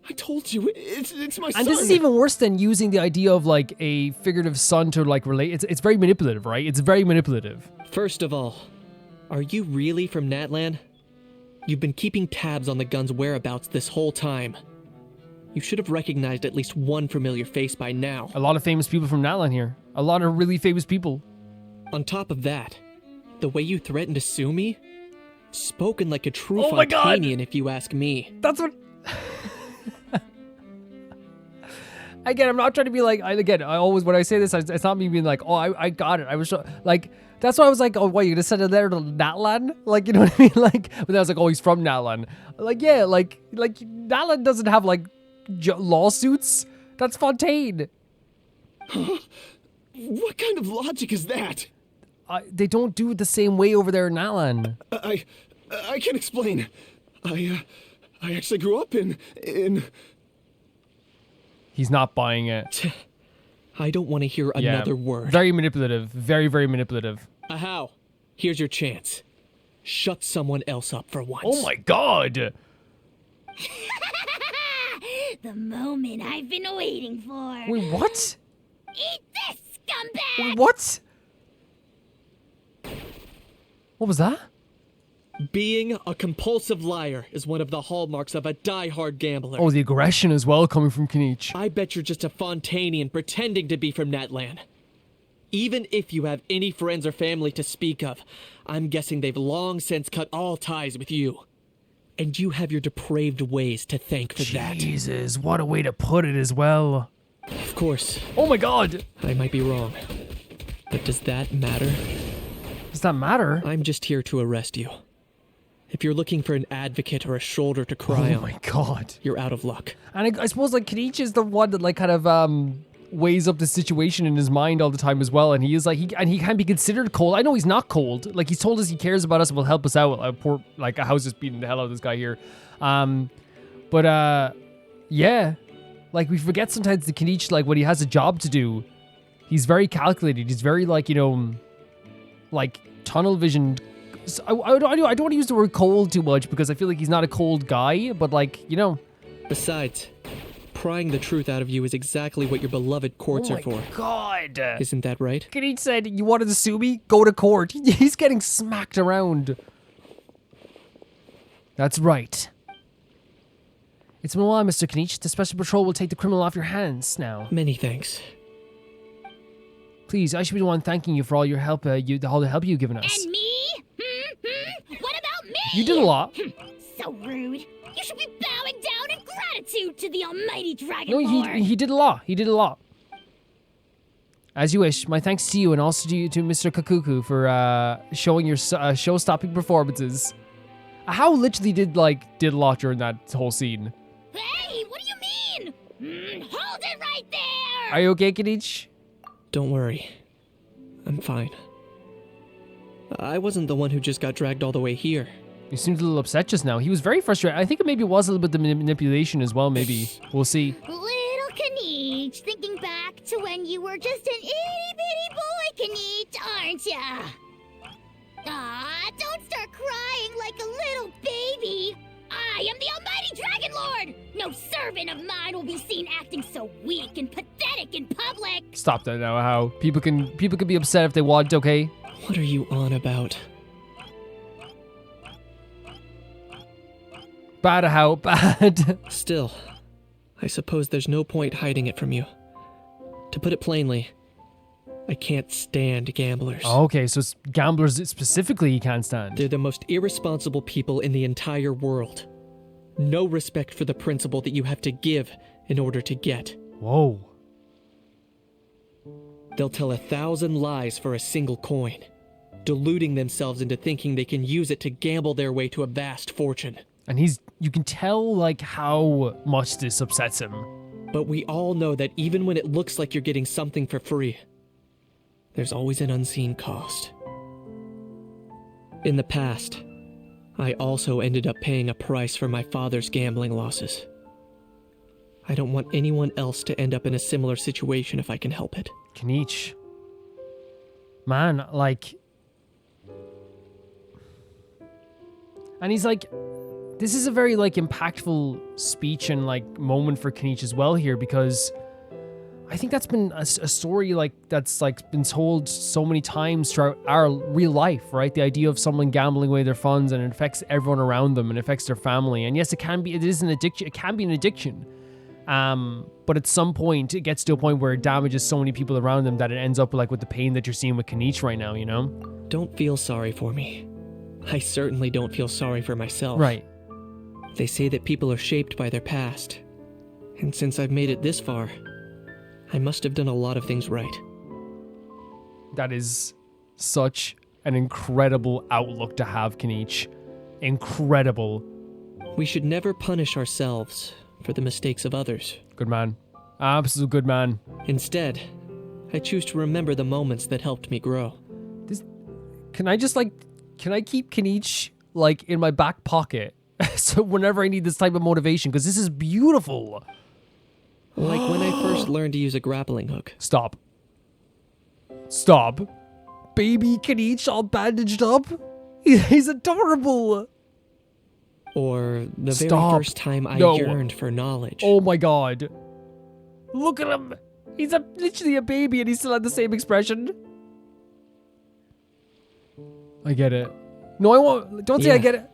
I told you, it's my son. And this is even worse than using the idea of like a figurative son to like relate. It's very manipulative, right? It's very manipulative. First of all, are you really from Natlan? You've been keeping tabs on the gun's whereabouts this whole time. You should have recognized at least one familiar face by now. A lot of famous people from Natlan here. A lot of really famous people. On top of that, the way you threatened to sue me? Spoken like a true Oh my God! Fontanian, if you ask me. That's what... Again, I'm not trying to be like, when I say this, it's not me being like, oh, I got it. I was like, that's why I was like, oh, what, you're gonna send it there to Natlan? Like, you know what I mean? Like, but then I was like, oh, he's from Natlan. Like, yeah, like Natlan doesn't have like lawsuits. That's Fontaine. What kind of logic is that? They don't do it the same way over there in Natlan. I can explain. I actually grew up in... He's not buying it. I don't want to hear another word. Very manipulative. Very, very manipulative. Ahau, here's your chance. Shut someone else up for once. Oh my god! The moment I've been waiting for. Wait, what? Eat this, scumbag! Wait, what? What was that? Being a compulsive liar is one of the hallmarks of a die-hard gambler. Oh, the aggression as well coming from Kinich. I bet you're just a Fontanian pretending to be from Natlan. Even if you have any friends or family to speak of, I'm guessing they've long since cut all ties with you. And you have your depraved ways to thank for that. Jesus, what a way to put it as well. Of course. Oh my god! I might be wrong. But does that matter? Does that matter? I'm just here to arrest you. If you're looking for an advocate or a shoulder to cry on, oh my god, you're out of luck. And I suppose like Kinich is the one that like kind of weighs up the situation in his mind all the time as well, and he is like he can be considered cold. I know he's not cold. Like he's told us he cares about us and will help us out. Poor like a house is beating the hell out of this guy here, yeah, like we forget sometimes that Kinich, like when he has a job to do, he's very calculated. He's very like like tunnel vision. I don't want to use the word cold too much because I feel like he's not a cold guy, but like, Besides, prying the truth out of you is exactly what your beloved courts are for. Oh my god! Isn't that right? Kinich said, you wanted to sue me? Go to court. He's getting smacked around. That's right. It's been a while, Mr. Kinich. The Special Patrol will take the criminal off your hands now. Many thanks. Please, I should be the one thanking you for all your help, all the help you've given us. And me? What about me? You did a lot. So rude. You should be bowing down in gratitude to the almighty Dragon No, Lord. he did a lot. He did a lot. As you wish. My thanks to you and also to Mr. Kakuku for showing your show-stopping performances. How literally did a lot during that whole scene. Hey, what do you mean? Hold it right there! Are you okay, Kinich? Don't worry. I'm fine. I wasn't the one who just got dragged all the way here. He seemed a little upset just now. He was very frustrated. I think it maybe was a little bit the manipulation as well, maybe. We'll see. Little Kinich, thinking back to when you were just an itty-bitty boy, Kinich, aren't ya? Ah, don't start crying like a little baby. I am the almighty Dragon Lord! No servant of mine will be seen acting so weak and pathetic in public! Stop that now, how? People can be upset if they want, okay? What are you on about? Bad, how? Bad. Still, I suppose there's no point hiding it from you. To put it plainly, I can't stand gamblers. Okay, so it's gamblers specifically you can't stand. They're the most irresponsible people in the entire world. No respect for the principle that you have to give in order to get. Whoa. They'll tell 1,000 lies for a single coin, deluding themselves into thinking they can use it to gamble their way to a vast fortune. And you can tell, how much this upsets him. But we all know that even when it looks like you're getting something for free, there's always an unseen cost. In the past, I also ended up paying a price for my father's gambling losses. I don't want anyone else to end up in a similar situation if I can help it. Kinich. Man, And he's this is a very, impactful speech and, moment for Kinich as well here, because I think that's been a story, that's, been told so many times throughout our real life, right? The idea of someone gambling away their funds, and it affects everyone around them, and it affects their family. And yes, it is an addiction. It can be an addiction. But at some point, it gets to a point where it damages so many people around them that it ends up, with the pain that you're seeing with Kinich right now, Don't feel sorry for me. I certainly don't feel sorry for myself. Right. They say that people are shaped by their past. And since I've made it this far, I must have done a lot of things right. That is such an incredible outlook to have, Kinich. Incredible. We should never punish ourselves for the mistakes of others. Good man. Absolute good man. Instead, I choose to remember the moments that helped me grow. Can I keep Kinich, in my back pocket? So whenever I need this type of motivation, because this is beautiful. Like when I first learned to use a grappling hook. Stop. baby Kinich all bandaged up. He's adorable. Or the very Stop. first time I No. yearned for knowledge. Oh my god. Look at him. He's literally a baby and he still had the same expression. I get it. No, I won't. Don't say I Yeah. get it.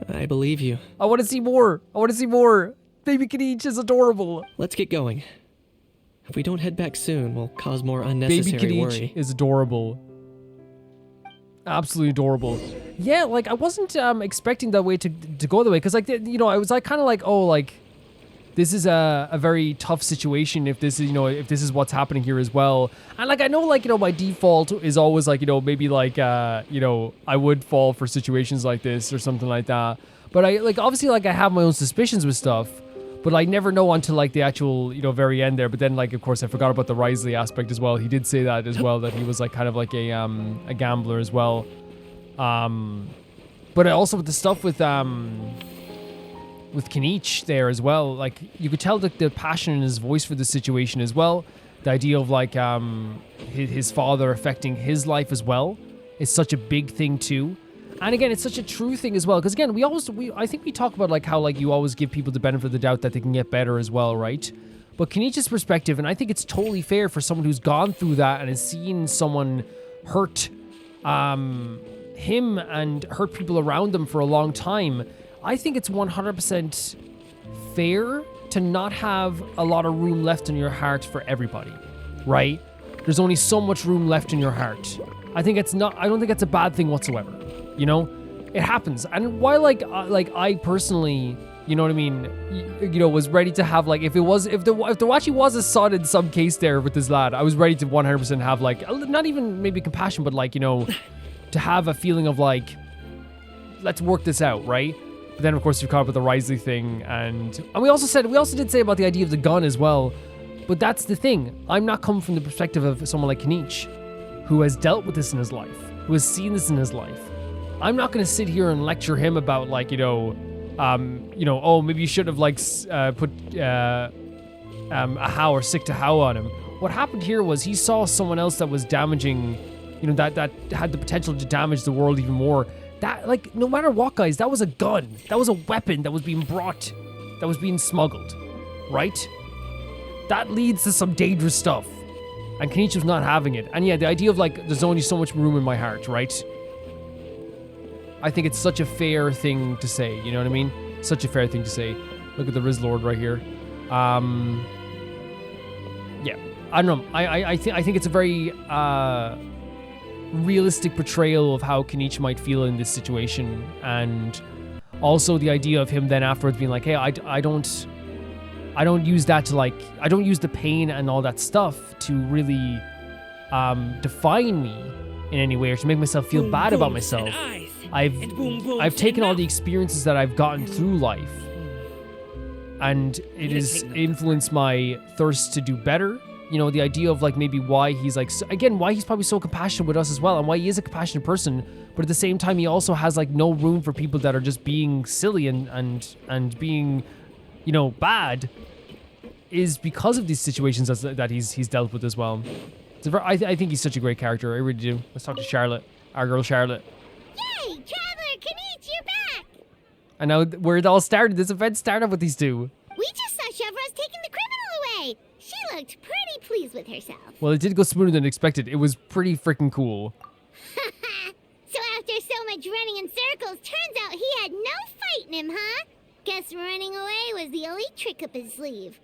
I believe you. I want to see more. I want to see more. Baby Kinich is adorable. Let's get going. If we don't head back soon, we'll cause more Baby unnecessary Kinich worry. is adorable. Absolutely adorable. Yeah, like I wasn't expecting that way to go the way, because like you know I was like kind of like, oh, like this is a very tough situation if this is, you know, if this is what's happening here as well. And like I know, like, you know, my default is always like, you know, maybe like you know, I would fall for situations like this or something like that. But I like obviously like I have my own suspicions with stuff. But I never know until like the actual, you know, very end there. But then like, of course, I forgot about the Risley aspect as well. He did say that as well, that he was like kind of like a gambler as well. But also with the stuff with Kinich there as well, like you could tell the passion in his voice for the situation as well. The idea of like his father affecting his life as well is such a big thing too. And again, it's such a true thing as well, because again, I think we talk about like how like you always give people the benefit of the doubt that they can get better as well, right? But Kinich's perspective, and I think it's totally fair for someone who's gone through that and has seen someone hurt him and hurt people around them for a long time. I think it's 100% fair to not have a lot of room left in your heart for everybody, right? There's only so much room left in your heart. I don't think it's a bad thing whatsoever. You know, it happens. And while like I personally, you know what I mean, you know, was ready to have like, if there actually was a son in some case there with this lad, I was ready to 100% have like, not even maybe compassion, but like, you know, to have a feeling of like, let's work this out, right? But then of course you caught up with the Risley thing, and we also did say about the idea of the gun as well. But that's the thing. I'm not coming from the perspective of someone like Kinich, who has dealt with this in his life, who has seen this in his life. I'm not going to sit here and lecture him about like, oh, maybe you should have like put a how or sick to how on him. What happened here was he saw someone else that was damaging, you know, that had the potential to damage the world even more. That, like, no matter what, guys, that was a gun. That was a weapon that was being brought, that was being smuggled, right? That leads to some dangerous stuff. And Kinich was not having it. And yeah, the idea of like, there's only so much room in my heart, right? I think it's such a fair thing to say, you know what I mean? Such a fair thing to say. Look at the Rizlord right here. Yeah, I don't know. I think it's a very realistic portrayal of how Kinich might feel in this situation, and also the idea of him then afterwards being like, hey, I don't use that to like, I don't use the pain and all that stuff to really define me in any way or to make myself feel bad about myself. I've taken all the experiences that I've gotten through life, and it has influenced my thirst to do better. You know, the idea of like maybe why he's like, again, why he's probably so compassionate with us as well, and why he is a compassionate person, but at the same time he also has like no room for people that are just being silly and being, you know, bad, is because of these situations that he's dealt with as well. I think he's such a great character. I really do. Let's talk to Charlotte, our girl Charlotte. Yay! Traveler, Kinich, you're back! And now where it all started, this event started with these two. We just saw Chevro's taking the criminal away. She looked pretty pleased with herself. Well, it did go smoother than expected. It was pretty freaking cool. So after so much running in circles, turns out he had no fight in him, huh? Guess running away was the only trick up his sleeve.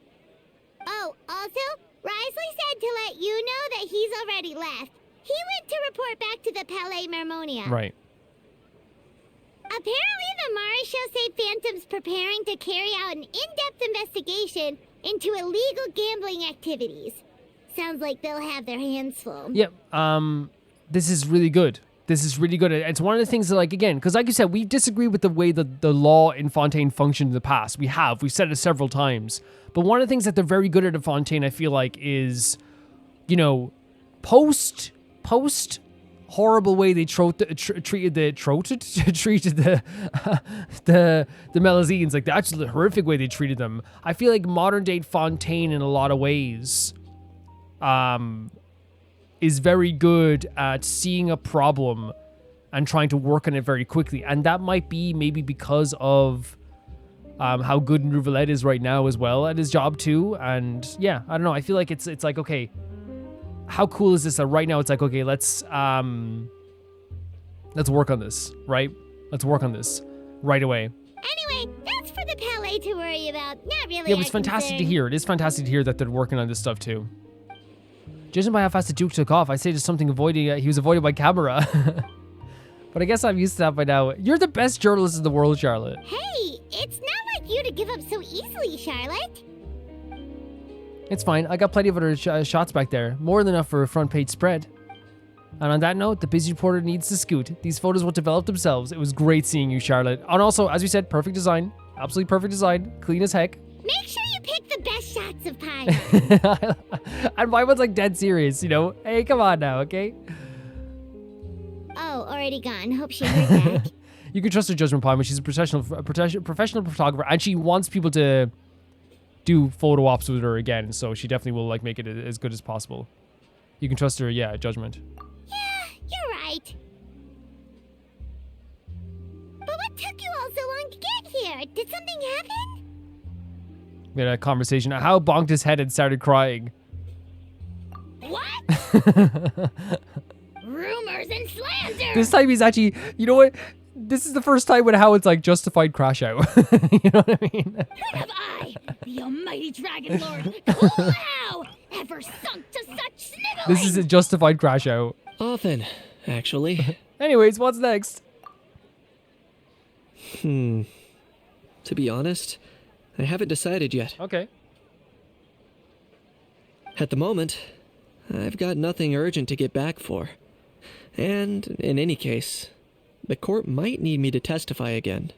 Oh, also, Risley said to let you know that he's already left. He went to report back to the Palais Mermonia. Right. Apparently the Marechaussee Phantom's preparing to carry out an in-depth investigation into illegal gambling activities. Sounds like they'll have their hands full. Yep. This is really good. This is really good. It's one of the things that, like, again, because like you said, we disagree with the way that the law in Fontaine functioned in the past. We've said it several times. But one of the things that they're very good at Fontaine, I feel like, is, you know, post horrible way they treated the Melazines, like the actually horrific way they treated them. I feel like modern day Fontaine in a lot of ways is very good at seeing a problem and trying to work on it very quickly. And that might be maybe because of how good Roulette is right now as well at his job too. And yeah, I don't know. I feel like it's like, okay, how cool is this that right now it's like, okay, let's work on this, right? Let's work on this right away. Anyway, that's for the Palais to worry about. Not really. Yeah, it was fantastic to hear. It is fantastic to hear that they're working on this stuff too. Judging by how fast the Duke took off, I say there's something he was avoided by camera. But I guess I'm used to that by now. You're the best journalist in the world, Charlotte. Hey, it's not like you to give up so easily, Charlotte. It's fine. I got plenty of other shots back there. More than enough for a front page spread. And on that note, the busy reporter needs to scoot. These photos will develop themselves. It was great seeing you, Charlotte. And also, as we said, perfect design. Absolutely perfect design. Clean as heck. Make sure you pick the best shots of Pine. And my one's like dead serious, you know? Hey, come on now, okay? Oh, already gone. Hope she heard that. You can trust her judgment, Pine. She's a professional photographer, and she wants people to do photo ops with her again, so she definitely will like make it as good as possible. You can trust her, yeah, judgment. Yeah, you're right. But what took you all so long to get here? Did something happen? We had a conversation. How bonked his head and started crying. What? Rumors and slander! This time he's actually, you know what? This is the first time when Howard's like justified crash out. You know what I mean? Who have I, the almighty Dragon Lord, Clow, ever sunk to such sniveling? This is a justified crash out. Often, actually. Anyways, what's next? To be honest, I haven't decided yet. Okay. At the moment, I've got nothing urgent to get back for. And, in any case, the court might need me to testify again.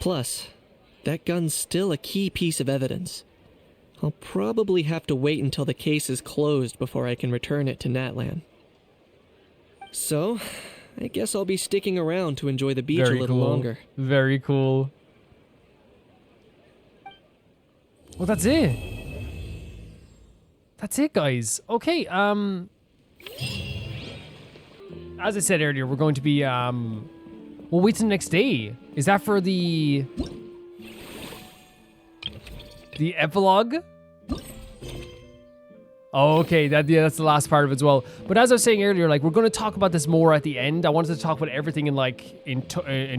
Plus, that gun's still a key piece of evidence. I'll probably have to wait until the case is closed before I can return it to Natlan. So, I guess I'll be sticking around to enjoy the beach a little longer. Very cool. Well, that's it. That's it, guys. Okay, as I said earlier, we're going to be, we'll wait till the next day. Is that for the epilogue? Oh, okay, that's the last part of it as well. But as I was saying earlier, like, we're going to talk about this more at the end. I wanted to talk about everything in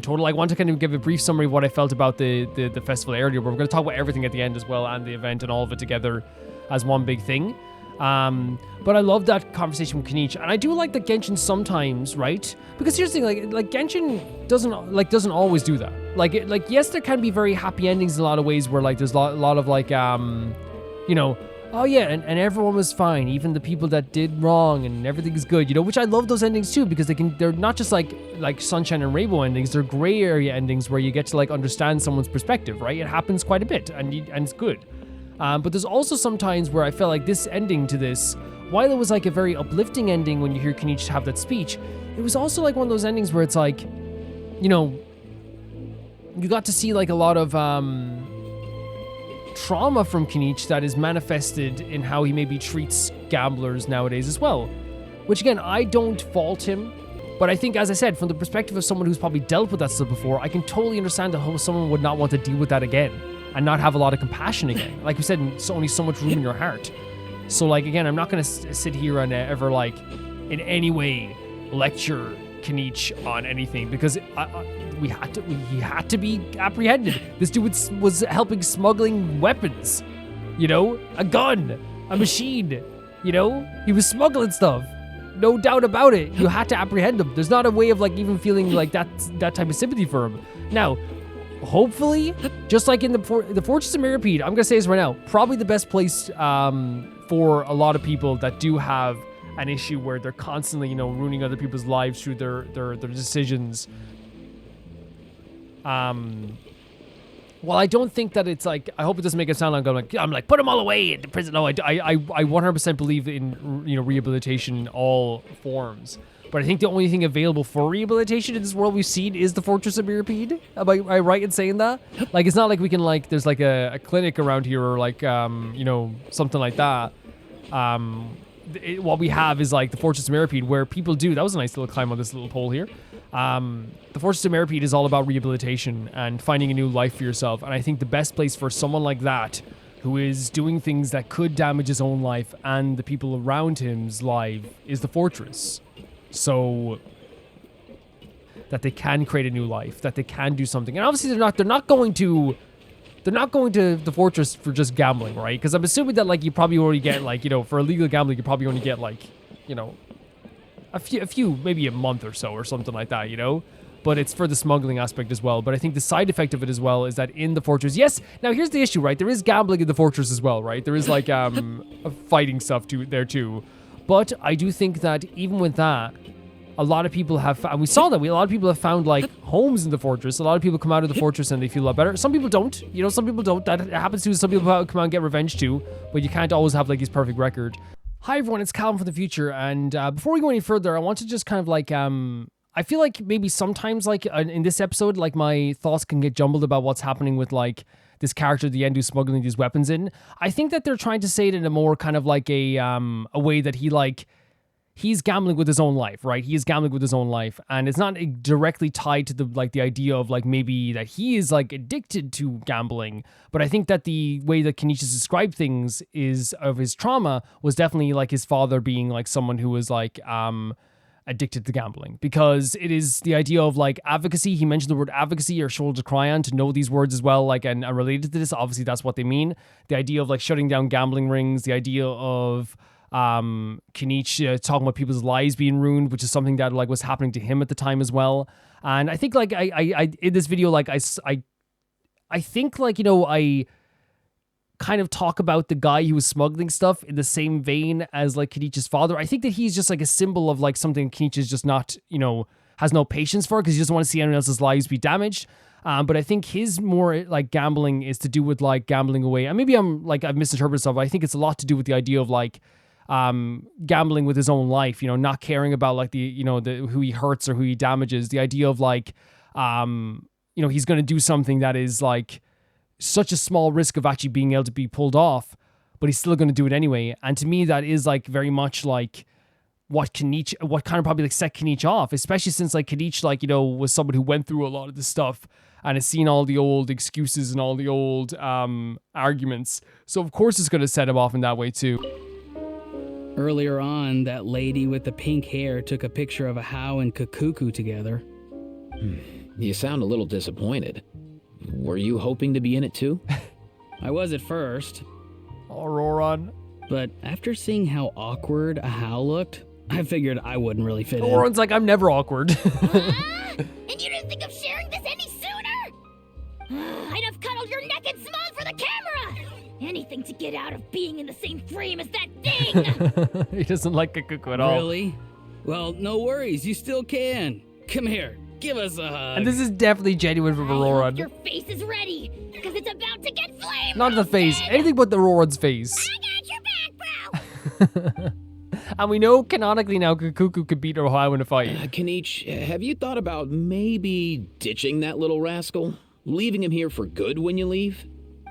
total. I want to kind of give a brief summary of what I felt about the festival earlier, but we're going to talk about everything at the end as well, and the event and all of it together as one big thing. But I love that conversation with Kinich, and I do like that Genshin sometimes, right? Because here's the thing, like Genshin doesn't always do that. Like yes, there can be very happy endings in a lot of ways where like there's a lot of like you know, oh yeah, and everyone was fine, even the people that did wrong, and everything is good, you know, which I love those endings too, because they're not just like sunshine and rainbow endings, they're gray area endings where you get to like understand someone's perspective, right? It happens quite a bit, and it's good. But there's also some times where I felt like this ending to this, while it was like a very uplifting ending when you hear Kinich have that speech, it was also like one of those endings where it's like, you know, you got to see like a lot of trauma from Kinich that is manifested in how he maybe treats gamblers nowadays as well. Which again, I don't fault him, but I think, as I said, from the perspective of someone who's probably dealt with that stuff before, I can totally understand how someone would not want to deal with that again and not have a lot of compassion again. Like you said, it's only so much room in your heart. So like, again, I'm not going to sit here and ever like in any way lecture Kinich on anything, because he had to be apprehended. This dude was helping smuggling weapons, you know, a gun, a machine, you know, he was smuggling stuff. No doubt about it. You had to apprehend him. There's not a way of like even feeling like that type of sympathy for him. Now, hopefully, just like in the Fortress of Mirapede, I'm gonna say this right now, probably the best place for a lot of people that do have an issue where they're constantly, you know, ruining other people's lives through their decisions. Well, I don't think that it's like, I hope it doesn't make it sound like I'm like put them all away in the prison. No, I 100% believe in, you know, rehabilitation in all forms. But I think the only thing available for rehabilitation in this world we've seen is the Fortress of Mirapede. Am I right in saying that? Like, it's not like we can like, there's like a clinic around here or like, you know, something like that. what we have is like the Fortress of Meripede, where people do. That was a nice little climb on this little pole here. The Fortress of Meripede is all about rehabilitation and finding a new life for yourself. And I think the best place for someone like that, who is doing things that could damage his own life and the people around him's life, is the fortress. So that they can create a new life, that they can do something. And obviously they're not going to the fortress for just gambling, right? Because I'm assuming that like you probably already get like, you know, for illegal gambling you probably only get like, you know, a few maybe a month or so or something like that, you know? But it's for the smuggling aspect as well. But I think the side effect of it as well is that in the fortress, yes, now here's the issue, right? There is gambling in the fortress as well, right? There is like fighting stuff there too. But I do think that even with that, a lot of people have, and we saw that, a lot of people have found like homes in the fortress. A lot of people come out of the fortress and they feel a lot better. Some people don't, you know, some people don't. That happens too. Some people come out and get revenge too, but you can't always have like this perfect record. Hi everyone, it's Calvin from the future, and before we go any further, I want to just kind of like, I feel like maybe sometimes like in this episode, like my thoughts can get jumbled about what's happening with like this character at the end who's smuggling these weapons in. I think that they're trying to say it in a more kind of like a way that he's gambling with his own life, right? He is gambling with his own life, and it's not directly tied to the idea of like maybe that he is like addicted to gambling. But I think that the way that Kinich has described things is of his trauma was definitely like his father being like someone who was like addicted to gambling, because it is the idea of like advocacy. He mentioned the word advocacy or shoulder to cry on, to know these words as well, like and related to this. Obviously, that's what they mean. The idea of like shutting down gambling rings, the idea of Kinich talking about people's lives being ruined, which is something that like was happening to him at the time as well. And I think like I in this video, like I think like, you know, I kind of talk about the guy who was smuggling stuff in the same vein as like Kinich's father. I think that he's just like a symbol of like something Kinich is just not, you know, has no patience for, because he doesn't want to see anyone else's lives be damaged. But I think his more like gambling is to do with like gambling away. And maybe I've misinterpreted stuff, but I think it's a lot to do with the idea of like gambling with his own life, you know, not caring about like the, you know, who he hurts or who he damages. The idea of like, you know, he's going to do something that is like such a small risk of actually being able to be pulled off, but he's still going to do it anyway. And to me, that is like very much like what kind of probably like set Kinich off, especially since like Kinich, like, you know, was someone who went through a lot of this stuff and has seen all the old excuses and all the old arguments. So of course it's going to set him off in that way too. Earlier on, that lady with the pink hair took a picture of a Hao and Kakuku together. You sound a little disappointed. Were you hoping to be in it too? I was at first. Oh, Roran. But after seeing how awkward a Hao looked, I figured I wouldn't really fit in. Roran's like, I'm never awkward. And you didn't think of sharing this any sooner? I'd have cuddled your neck and smiled for the camera! Anything to get out of being in the same frame as that thing! He doesn't like Kakuku at all. Really? Well, no worries, you still can. Come here, give us a hug. And this is definitely genuine from Roran. Your face is ready, because it's about to get flamed! Not the face, anything but the Roran's face. I got your back, bro! And we know canonically now Kakuku could beat Ohio in a fight. Kinich, have you thought about maybe ditching that little rascal? Leaving him here for good when you leave?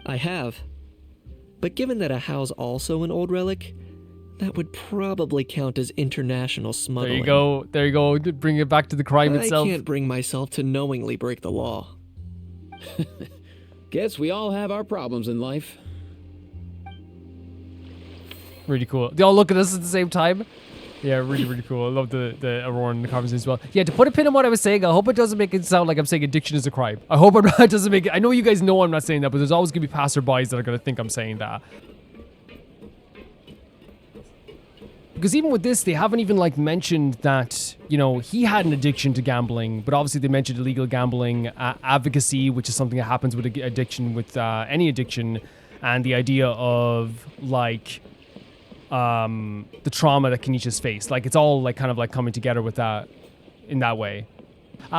I have. But given that a Hao's also an old relic, that would probably count as international smuggling. There you go. Bring it back to the crime itself. I can't bring myself to knowingly break the law. Guess we all have our problems in life. Really cool. They all look at us at the same time. Yeah, really, really cool. I love the Aurora in the conversation as well. Yeah, to put a pin on what I was saying, I hope it doesn't make it sound like I'm saying addiction is a crime. I hope it doesn't make it... I know you guys know I'm not saying that, but there's always going to be passerbys that are going to think I'm saying that. Because even with this, they haven't even like mentioned that, you know, he had an addiction to gambling, but obviously they mentioned illegal gambling, advocacy, which is something that happens with addiction, with any addiction, and the idea of like... the trauma that Kinich has faced. Like, it's all like kind of like coming together with that in that way.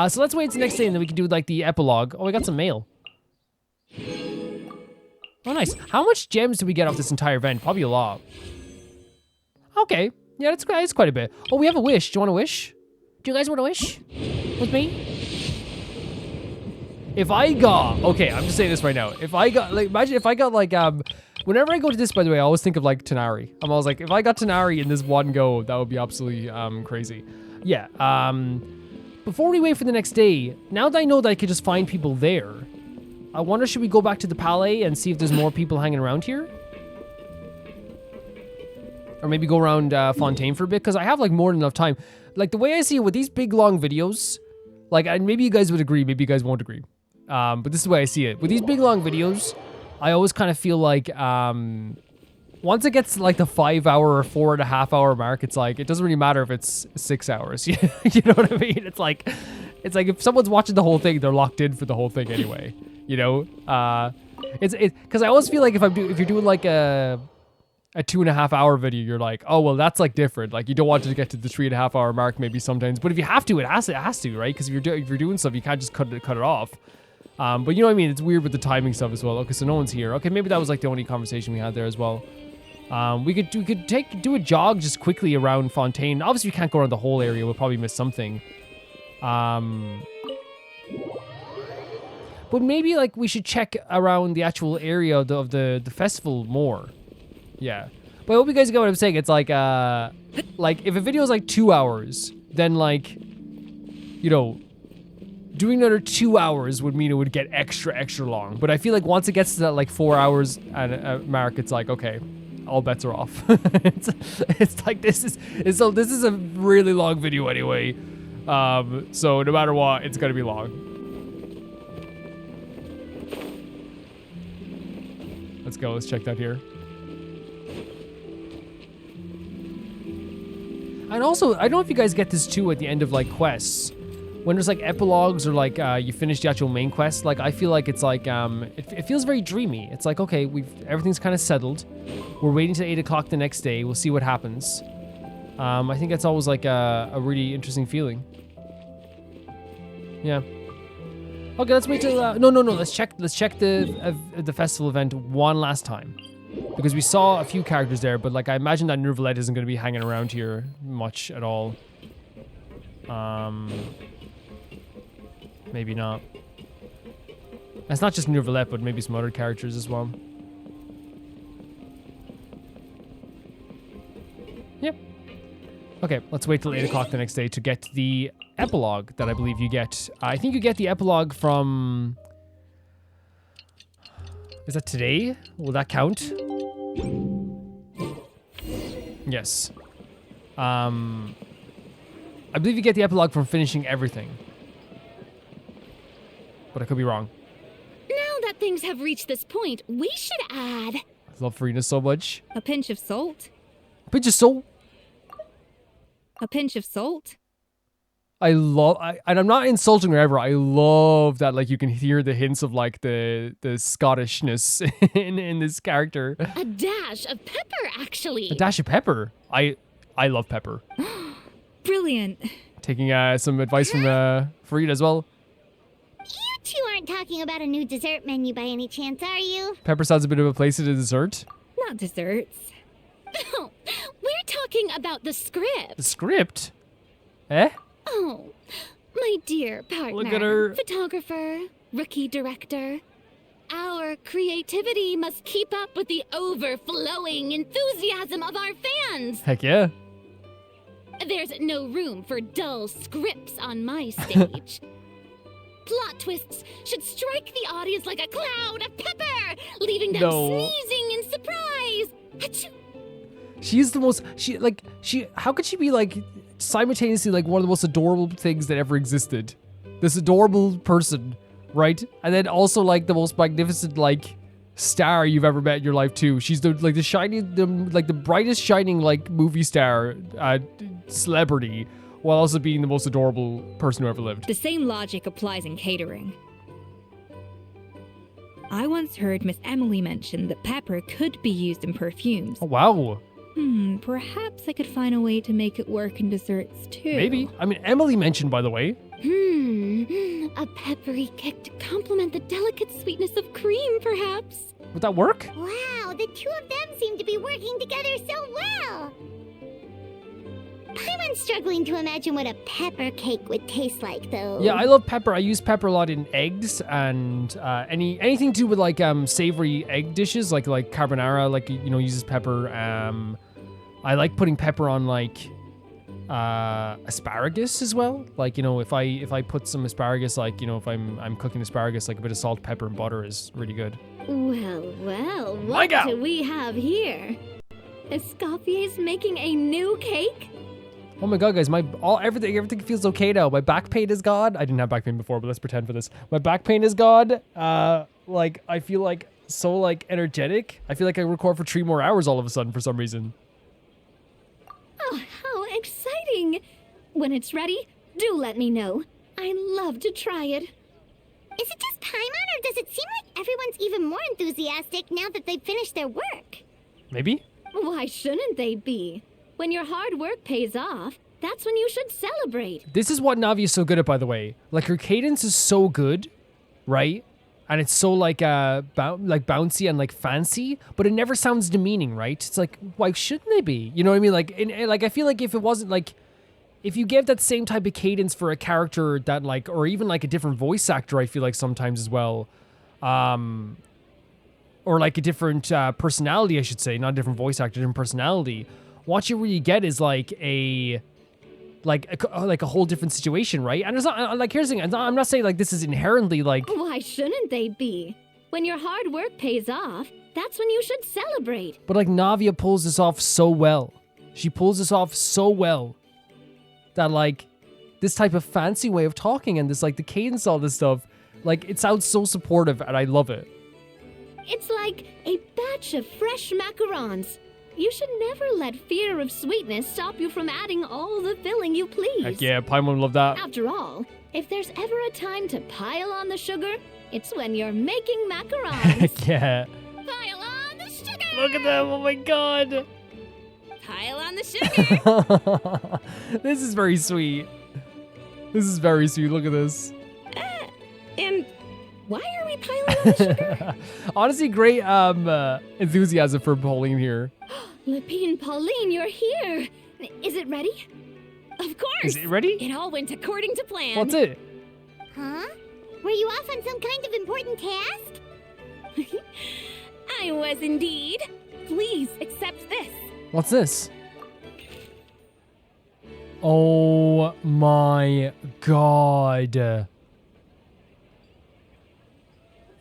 So let's wait until the next day and then we can do like the epilogue. Oh, we got some mail. Oh, nice. How much gems do we get off this entire event? Probably a lot. Okay. Yeah, that's quite a bit. Oh, we have a wish. Do you want a wish? Do you guys want a wish? With me? If I got... Okay, I'm just saying this right now. If I got... Like, imagine if I got like... Whenever I go to this, by the way, I always think of like Tanari. I'm always like, if I got Tanari in this one go, that would be absolutely crazy. Yeah. Before we wait for the next day, now that I know that I could just find people there, I wonder, should we go back to the Palais and see if there's more people hanging around here? Or maybe go around Fontaine for a bit, because I have like more than enough time. Like the way I see it with these big long videos, like, and maybe you guys would agree, maybe you guys won't agree. But this is the way I see it. With these big long videos, I always kind of feel like once it gets to like the 5 hour or 4.5 hour mark, it's like, it doesn't really matter if it's 6 hours. You know what I mean? It's like if someone's watching the whole thing, they're locked in for the whole thing anyway. You know, it's because I always feel like if you're doing like a 2.5 hour video, you're like, oh well, that's like different. Like you don't want to get to the 3.5 hour mark maybe sometimes, but if you have to, it has to, right? Because if you're doing stuff, you can't just cut it off. But you know what I mean? It's weird with the timing stuff as well. Okay, so no one's here. Okay, maybe that was like the only conversation we had there as well. We could do a jog just quickly around Fontaine. Obviously, we can't go around the whole area. We'll probably miss something. But maybe like we should check around the actual area of the festival more. Yeah. But I hope you guys get what I'm saying. It's like if a video is like 2 hours, then like, you know, doing another 2 hours would mean it would get extra long. But I feel like once it gets to that like 4 hours and mark, it's like, okay, all bets are off. it's like this is a really long video anyway. So no matter what, it's gonna be long. Let's go. Let's check that here. And also, I don't know if you guys get this too at the end of like quests. When there's like epilogues or like you finish the actual main quest, like I feel like it's like it feels very dreamy. It's like, okay, everything's kind of settled. We're waiting till 8 o'clock the next day. We'll see what happens. I think that's always like a really interesting feeling. Yeah. Okay, let's wait till no. Let's check the festival event one last time. Because we saw a few characters there, but like I imagine that Nervalette isn't going to be hanging around here much at all. Maybe not. It's not just Nervalette, but maybe some other characters as well. Yep. Okay, let's wait till 8 o'clock the next day to get the epilogue that I believe you get. I think you get the epilogue from... Is that today? Will that count? Yes. I believe you get the epilogue from finishing everything. But I could be wrong. Now that things have reached this point, we should add... I love Farina so much. A pinch of salt? A pinch of salt? A pinch of salt? And I'm not insulting her ever. I love that, like, you can hear the hints of, like, the Scottishness in this character. A dash of pepper, actually. A dash of pepper? I love pepper. Brilliant. Taking some advice from Farida as well. You two aren't talking about a new dessert menu by any chance, are you? Pepper sounds a bit of a place in a dessert. Not desserts. Oh, we're talking about the script. The script? Eh? Oh, my dear partner, Look at her. Photographer, rookie director. Our creativity must keep up with the overflowing enthusiasm of our fans. Heck yeah. There's no room for dull scripts on my stage. Plot twists should strike the audience like a cloud of pepper, leaving them sneezing in surprise. Achoo. She's the most, how could she be like simultaneously like one of the most adorable things that ever existed? This adorable person, right? And then also like the most magnificent like star you've ever met in your life too. She's the brightest shining like movie star celebrity, while also being the most adorable person who ever lived. The same logic applies in catering. I once heard Miss Emily mention that pepper could be used in perfumes. Oh, wow. Perhaps I could find a way to make it work in desserts too. Maybe. I mean, Emily mentioned, by the way. A peppery kick to complement the delicate sweetness of cream, perhaps. Would that work? Wow, the two of them seem to be working together so well. Paimon's struggling to imagine what a pepper cake would taste like, though. Yeah, I love pepper. I use pepper a lot in eggs and anything to do with like savory egg dishes, like carbonara, like uses pepper. I like putting pepper on like asparagus as well. Like if I put some asparagus, like if I'm cooking asparagus, like a bit of salt, pepper, and butter is really good. Well, what do we have here? Escoffier's making a new cake? Oh my god, guys, everything feels okay now. My back pain is gone. I didn't have back pain before, but let's pretend for this. My back pain is gone. Like I feel like so like energetic. I feel like I record for 3 more hours all of a sudden for some reason. Oh, how exciting! When it's ready, do let me know. I'd love to try it. Is it just Paimon, or does it seem like everyone's even more enthusiastic now that they've finished their work? Maybe? Why shouldn't they be? When your hard work pays off, that's when you should celebrate. This is what Navi is so good at, by the way. Like, her cadence is so good, right? And it's so, like bouncy and, like, fancy, but it never sounds demeaning, right? It's like, why shouldn't they be? You know what I mean? Like, I feel like if it wasn't, like, if you gave that same type of cadence for a character that, like, or even, like, a different voice actor, I feel like sometimes as well, or, like, a different personality, I should say, not a different voice actor, different personality, what you really get is like a whole different situation, right? And it's not like, here's the thing, I'm not saying like this is inherently like. Why shouldn't they be? When your hard work pays off, that's when you should celebrate. But like Navia pulls this off so well. She pulls this off so well that like this type of fancy way of talking and this like the cadence, all this stuff, like it sounds so supportive and I love it. It's like a batch of fresh macarons. You should never let fear of sweetness stop you from adding all the filling you please. Heck yeah, Paimon love that. After all, if there's ever a time to pile on the sugar, it's when you're making macarons. Heck yeah. Pile on the sugar! Look at them, oh my god. Pile on the sugar! This is very sweet. This is very sweet, look at this. And why are we piling on the sugar? Honestly, great enthusiasm for Pauline here. Lepine, Pauline, you're here. Is it ready? Of course. Is it ready? It all went according to plan. What's it? Huh? Were you off on some kind of important task? I was indeed. Please accept this. What's this? Oh my god.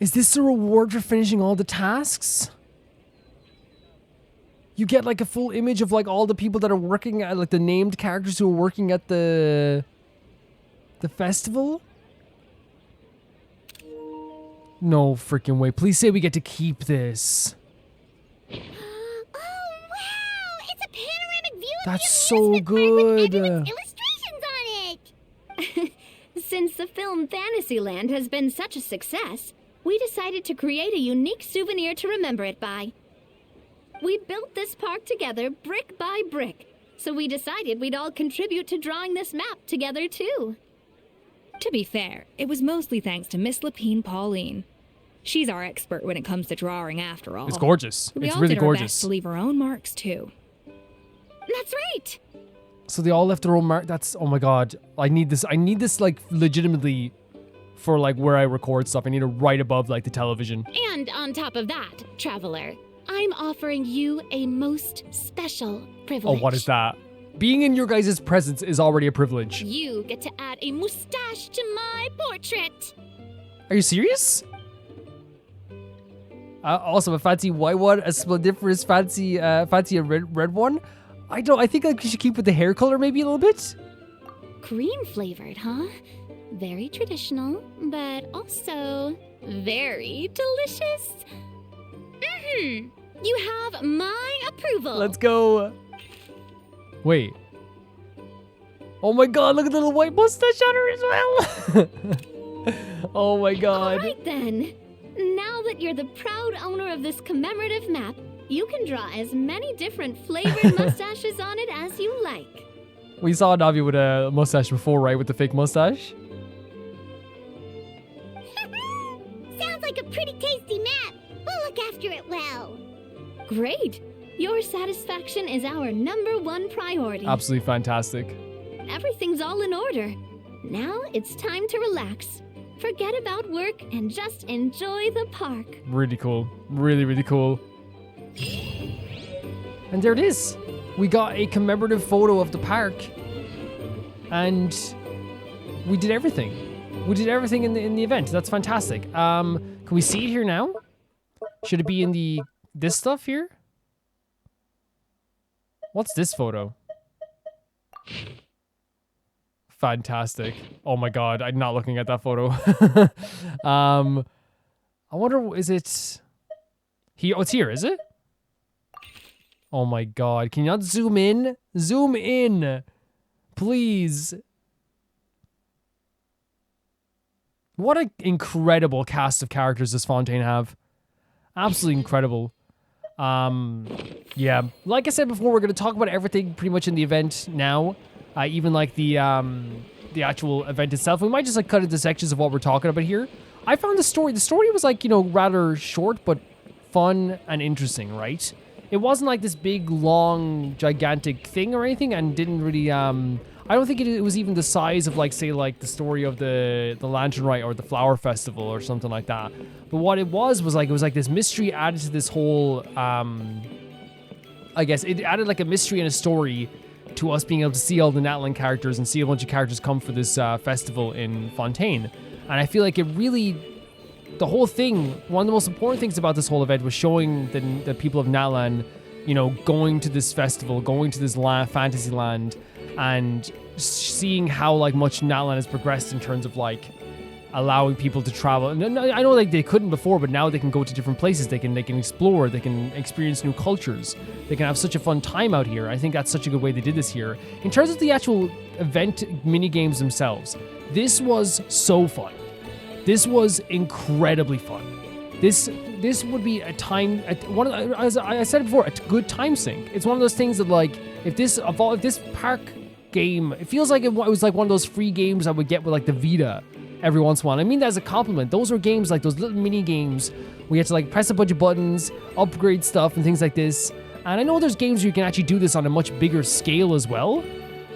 Is this the reward for finishing all the tasks? You get like a full image of like all the people that are working at like the named characters who are working at the festival? No freaking way. Please say we get to keep this. Oh wow! It's a panoramic view of That's the so amusement park with good. everyone's illustrations on it. Since the film Fantasyland has been such a success, we decided to create a unique souvenir to remember it by. We built this park together brick by brick, so we decided we'd all contribute to drawing this map together too. To be fair, it was mostly thanks to Miss Lepine Pauline. She's our expert when it comes to drawing after all. It's gorgeous. We It's all really did our gorgeous. best to leave our own marks too. That's right! So they all left their own mark. That's, oh my god. I need this like legitimately for like where I record stuff. I need it right above like the television. And on top of that, Traveler, I'm offering you a most special privilege. Oh, what is that? Being in your guys' presence is already a privilege. You get to add a mustache to my portrait. Are you serious? Also, a fancy white one, a splendiferous fancy red one. I think like we should keep with the hair color maybe a little bit. Cream flavored, huh? Very traditional, but also very delicious. You have my approval. Let's go. Wait. Oh my god, look at the little white mustache on her as well. Oh my god. All right then. Now that you're the proud owner of this commemorative map, you can draw as many different flavored mustaches on it as you like. We saw Navi with a mustache before, right? With the fake mustache? Sounds like a pretty tasty map. We'll look after it well. Great. Your satisfaction is our #1 priority. Absolutely fantastic. Everything's all in order. Now it's time to relax. Forget about work and just enjoy the park. Really cool. Really, really cool. And there it is. We got a commemorative photo of the park. And we did everything. We did everything in the event. That's fantastic. Can we see it here now? Should it be in this stuff here? What's this photo? Fantastic. Oh my god, I'm not looking at that photo. I wonder, is it here? Oh, it's here, is it? Oh my god, can you not zoom in? Zoom in, please. What an incredible cast of characters does Fontaine have. Absolutely incredible. Yeah, like I said before, we're going to talk about everything pretty much in the event now. Even like the actual event itself. We might just like cut into sections of what we're talking about here. I found the story was like, you know, rather short, but fun and interesting, right? It wasn't like this big, long, gigantic thing or anything, and didn't really, I don't think it was even the size of like, say, like the story of the Lantern Rite or the Flower Festival or something like that. But what it was like, it was like this mystery added to this whole, I guess it added like a mystery and a story to us being able to see all the Natlan characters and see a bunch of characters come for this festival in Fontaine. And I feel like it really, the whole thing, one of the most important things about this whole event was showing the people of Natlan, you know, going to this festival, going to this fantasy land, and seeing how like much Natlan has progressed in terms of like allowing people to travel. And I know like they couldn't before, but now they can go to different places. They can explore. They can experience new cultures. They can have such a fun time out here. I think that's such a good way they did this here. In terms of the actual event mini games themselves, this was so fun. This was incredibly fun. This would be a time, as I said before, a good time sink. It's one of those things that like if this park game, it feels like it was like one of those free games I would get with like the Vita every once in a while. I mean that as a compliment. Those were games like those little mini games where you have to like press a bunch of buttons, upgrade stuff and things like this. And I know there's games where you can actually do this on a much bigger scale as well.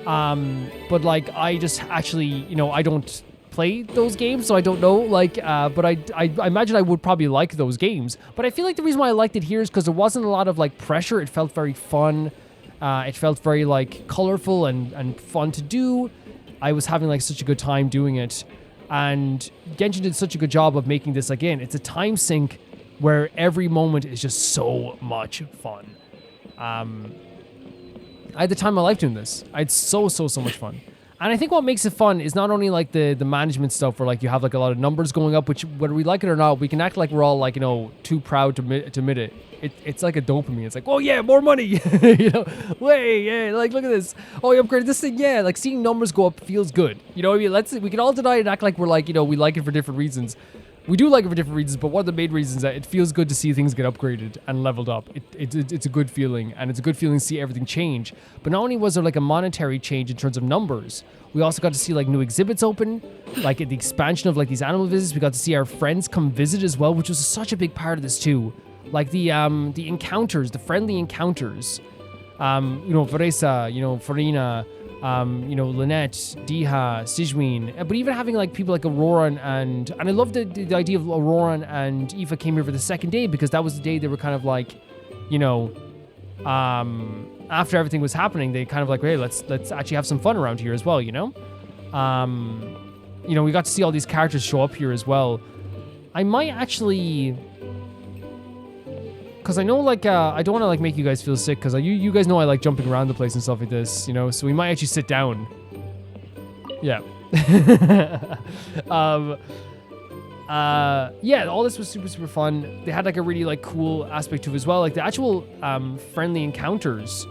But like I just actually, you know, I don't play those games, so I don't know, like, but I imagine I would probably like those games. But I feel like the reason why I liked it here is because there wasn't a lot of like pressure. It felt very fun. It felt very like colorful and fun to do. I was having like such a good time doing it. And Genshin did such a good job of making this, again, it's a time sink where every moment is just so much fun. I had the time of my life doing this. I had so much fun. And I think what makes it fun is not only like the management stuff where like you have like a lot of numbers going up, which whether we like it or not, we can act like we're all like, you know, too proud to admit it. It's like a dopamine. It's like, oh yeah, more money, you know, way, yeah, like look at this. Oh, you upgraded this thing, yeah. Like seeing numbers go up feels good. You know what I mean? We can all deny it and act like we're like, you know, we like it for different reasons. We do like it for different reasons, but one of the main reasons is that it feels good to see things get upgraded and leveled up. It's a good feeling, and it's a good feeling to see everything change. But not only was there like a monetary change in terms of numbers, we also got to see like new exhibits open, like the expansion of like these animal visits. We got to see our friends come visit as well, which was such a big part of this too. Like the encounters, the friendly encounters. You know, Veresa, you know, Farina, you know, Lynette, Diha, Sijween, but even having like people like Aurora and I love the idea of Aurora and Aoife came here for the second day, because that was the day they were kind of like, you know, after everything was happening, they kind of like, hey, let's actually have some fun around here as well, you know? You know, we got to see all these characters show up here as well. I might actually, because I know, like, I don't want to, like, make you guys feel sick, because you guys know I like jumping around the place and stuff like this, you know, so we might actually sit down. Yeah. Yeah, all this was super fun. They had, like, a really, like, cool aspect to it as well. Like, the actual friendly encounters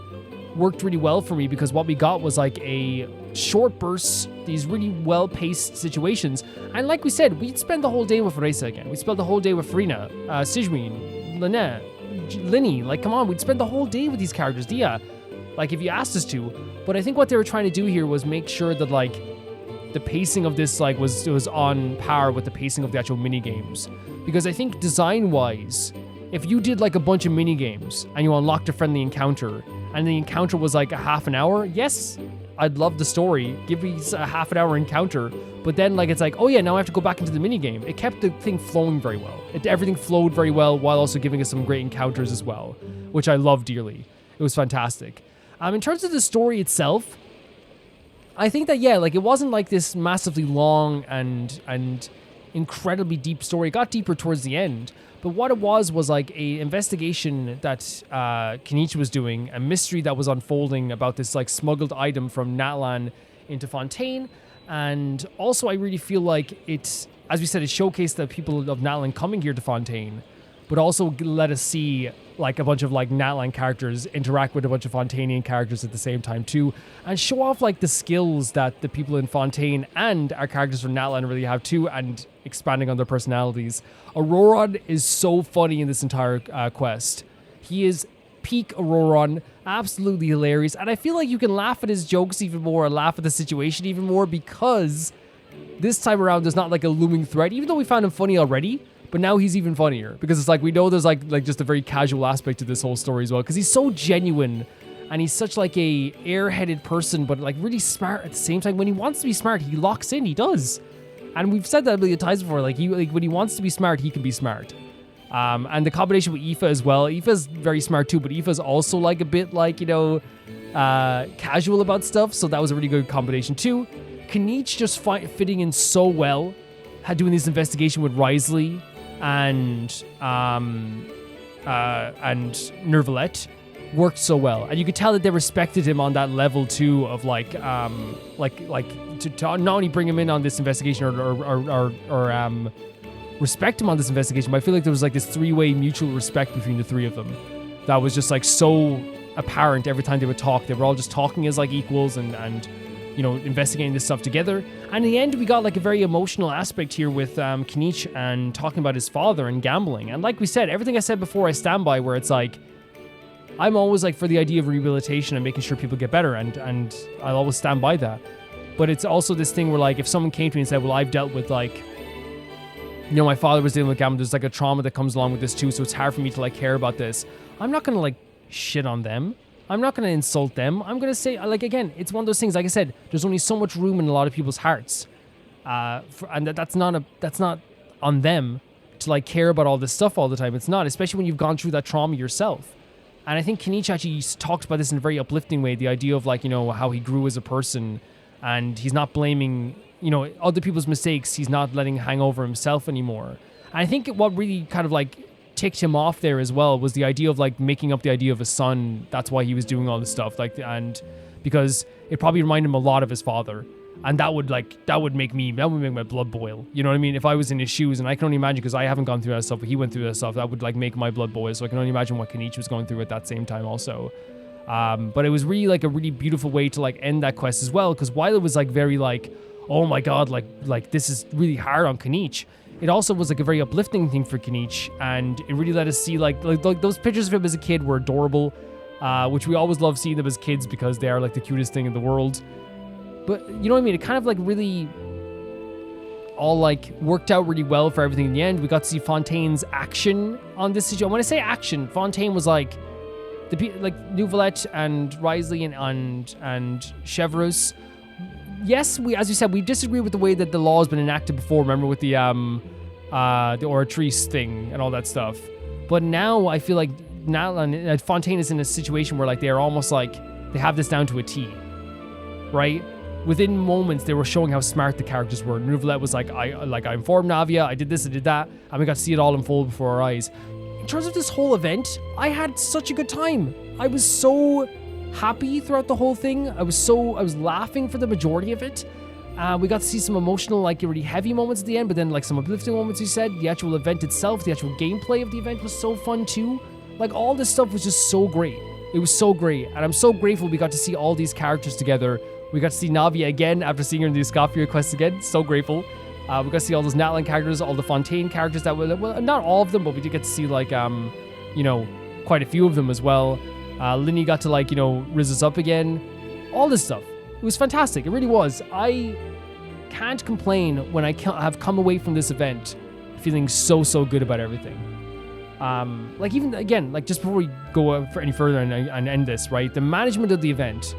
worked really well for me, because what we got was, like, a short bursts, these really well-paced situations. And like we said, we'd spend the whole day with Reza again. We'd spend the whole day with Farina, Sijween, Lynette, Linny, like, come on, we'd spend the whole day with these characters, Dia, like, if you asked us to. But I think what they were trying to do here was make sure that, like, the pacing of this, like, was on par with the pacing of the actual mini games, because I think design-wise, if you did like a bunch of mini games and you unlocked a friendly encounter and the encounter was like a half an hour, yes, I'd love the story. Give me a half an hour encounter. But then like it's like, oh yeah, now I have to go back into the mini game. It kept the thing flowing very well. Everything flowed very well while also giving us some great encounters as well, which I love dearly. It was fantastic. In terms of the story itself, I think that, yeah, like it wasn't like this massively long and incredibly deep story. It got deeper towards the end. But what it was like a investigation that Kinich was doing, a mystery that was unfolding about this like smuggled item from Natlan into Fontaine. And also I really feel like it, as we said, it showcased the people of Natlan coming here to Fontaine, but also let us see like a bunch of like Natlan characters interact with a bunch of Fontainian characters at the same time too, and show off like the skills that the people in Fontaine and our characters from Natlan really have too, and expanding on their personalities. Auroron is so funny in this entire quest. He is peak Auroron, absolutely hilarious, and I feel like you can laugh at his jokes even more and laugh at the situation even more because this time around there's not like a looming threat, even though we found him funny already. But now he's even funnier because it's like we know there's like just a very casual aspect to this whole story as well, because he's so genuine and he's such like a airheaded person, but like really smart at the same time. When he wants to be smart, he locks in. He does, and we've said that a million times before. Like when he wants to be smart, he can be smart. And the combination with Aoife as well. Aoife's very smart too, but Aoife's also like a bit like casual about stuff. So that was a really good combination too. Kinich just fitting in so well, doing this investigation with Risley and Nervalette worked so well, and you could tell that they respected him on that level too, of to not only bring him in on this investigation or respect him on this investigation, but I feel like there was like this three-way mutual respect between the three of them that was just like so apparent every time they would talk. They were all just talking as like equals and investigating this stuff together. And in the end, we got like a very emotional aspect here with Kinich and talking about his father and gambling. And like we said, everything I said before I stand by, where it's like, I'm always like for the idea of rehabilitation and making sure people get better, and I'll always stand by that. But it's also this thing where like, if someone came to me and said, well, I've dealt with like, my father was dealing with gambling, there's like a trauma that comes along with this too, so it's hard for me to like care about this. I'm not gonna like shit on them. I'm not going to insult them. I'm going to say, like, again, it's one of those things, like I said, there's only so much room in a lot of people's hearts. And that's not on them to, like, care about all this stuff all the time. It's not, especially when you've gone through that trauma yourself. And I think Kinich actually talks about this in a very uplifting way, the idea of, like, how he grew as a person, and he's not blaming, other people's mistakes. He's not letting hang over himself anymore. And I think what really kind of, like, ticked him off there as well was the idea of like making up the idea of a son. That's why he was doing all this stuff, like, and because it probably reminded him a lot of his father, and that would make my blood boil. You know what I mean? If I was in his shoes, and I can only imagine, because I haven't gone through that stuff, but he went through that stuff, that would like make my blood boil. So I can only imagine what Kinich was going through at that same time also. But it was really like a really beautiful way to like end that quest as well, because while it was like very like, oh my god, like this is really hard on Kinich, it also was like a very uplifting thing for Kinich, and it really let us see like those pictures of him as a kid were adorable, which we always love seeing them as kids because they are like the cutest thing in the world. But you know what I mean? It kind of like really all like worked out really well for everything in the end. We got to see Fontaine's action on this situation. When I say action, Fontaine was like Neuvillette and Risley and Chevreuse. Yes, as you said, we disagree with the way that the law has been enacted before. Remember with the Oratrice thing and all that stuff. But now I feel like Fontaine is in a situation where like they are almost like they have this down to a T, right? Within moments, they were showing how smart the characters were. Neuvillette was like, I informed Navia, I did this, I did that, and we got to see it all unfold before our eyes. In terms of this whole event, I had such a good time. I was so happy throughout the whole thing. I was laughing for the majority of it. We got to see some emotional, like really heavy moments at the end, but then like some uplifting moments, you said. The actual event itself, the actual gameplay of the event was so fun too. Like all this stuff was just so great. It was so great, and I'm so grateful we got to see all these characters together. We got to see Navia again after seeing her in the Escoffier quest again. So grateful. We got to see all those Natlan characters, all the Fontaine characters that were, well, not all of them, but we did get to see like, quite a few of them as well. Linny got to like, rizz us up again. All this stuff. It was fantastic. It really was. I can't complain when I have come away from this event feeling so good about everything. Like even again, like just before we go for any further and end this, right? The management of the event,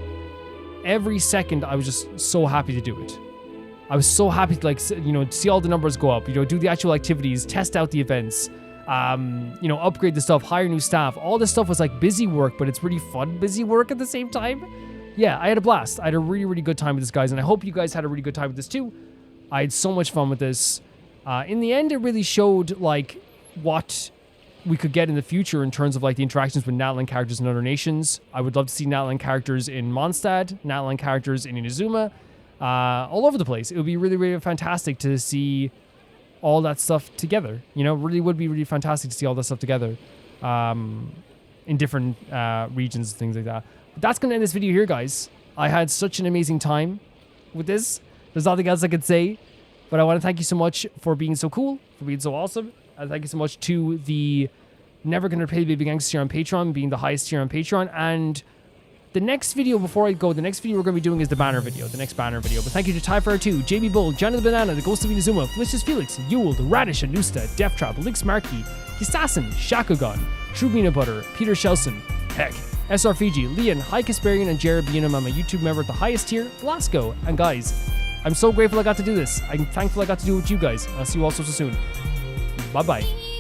every second I was just so happy to do it. I was so happy to, like, you know, see all the numbers go up, you know, do the actual activities, test out the events, you know, upgrade the stuff, hire new staff. All this stuff was like busy work, but it's really fun busy work at the same time. Yeah, I had a blast. I had a really, really good time with this, guys, and I hope you guys had a really good time with this too. I had so much fun with this. In the end, it really showed like what we could get in the future in terms of like the interactions with Natlan characters in other nations. I would love to see Natlan characters in Mondstadt, Natlan characters in Inazuma, all over the place. It would be really, really fantastic to see all that stuff together. You know, really would be really fantastic to see all that stuff together in different regions and things like that. But that's going to end this video here, guys. I had such an amazing time with this. There's nothing else I could say, but I want to thank you so much for being so cool, for being so awesome. And thank you so much to the Never Gonna Pay Baby Gangster tier on Patreon, being the highest tier on Patreon. And the next video, before I go, the next video we're going to be doing is the banner video, the next banner video. But thank you to Tyfire2, JB Bull, Johnny the Banana, the Ghost of Inazuma, Felicious Felix, Yule, the Radish, Anusta, Death Trap, Lix Markey, Hisasin, Shakugan, True Peanut Butter, Peter Shelson, Heck, SR Fiji, Leon, High Kasparian, and Jared Beanham. I'm a YouTube member at the highest tier, Blasco. And guys, I'm so grateful I got to do this. I'm thankful I got to do it with you guys. I'll see you all so soon. Bye-bye.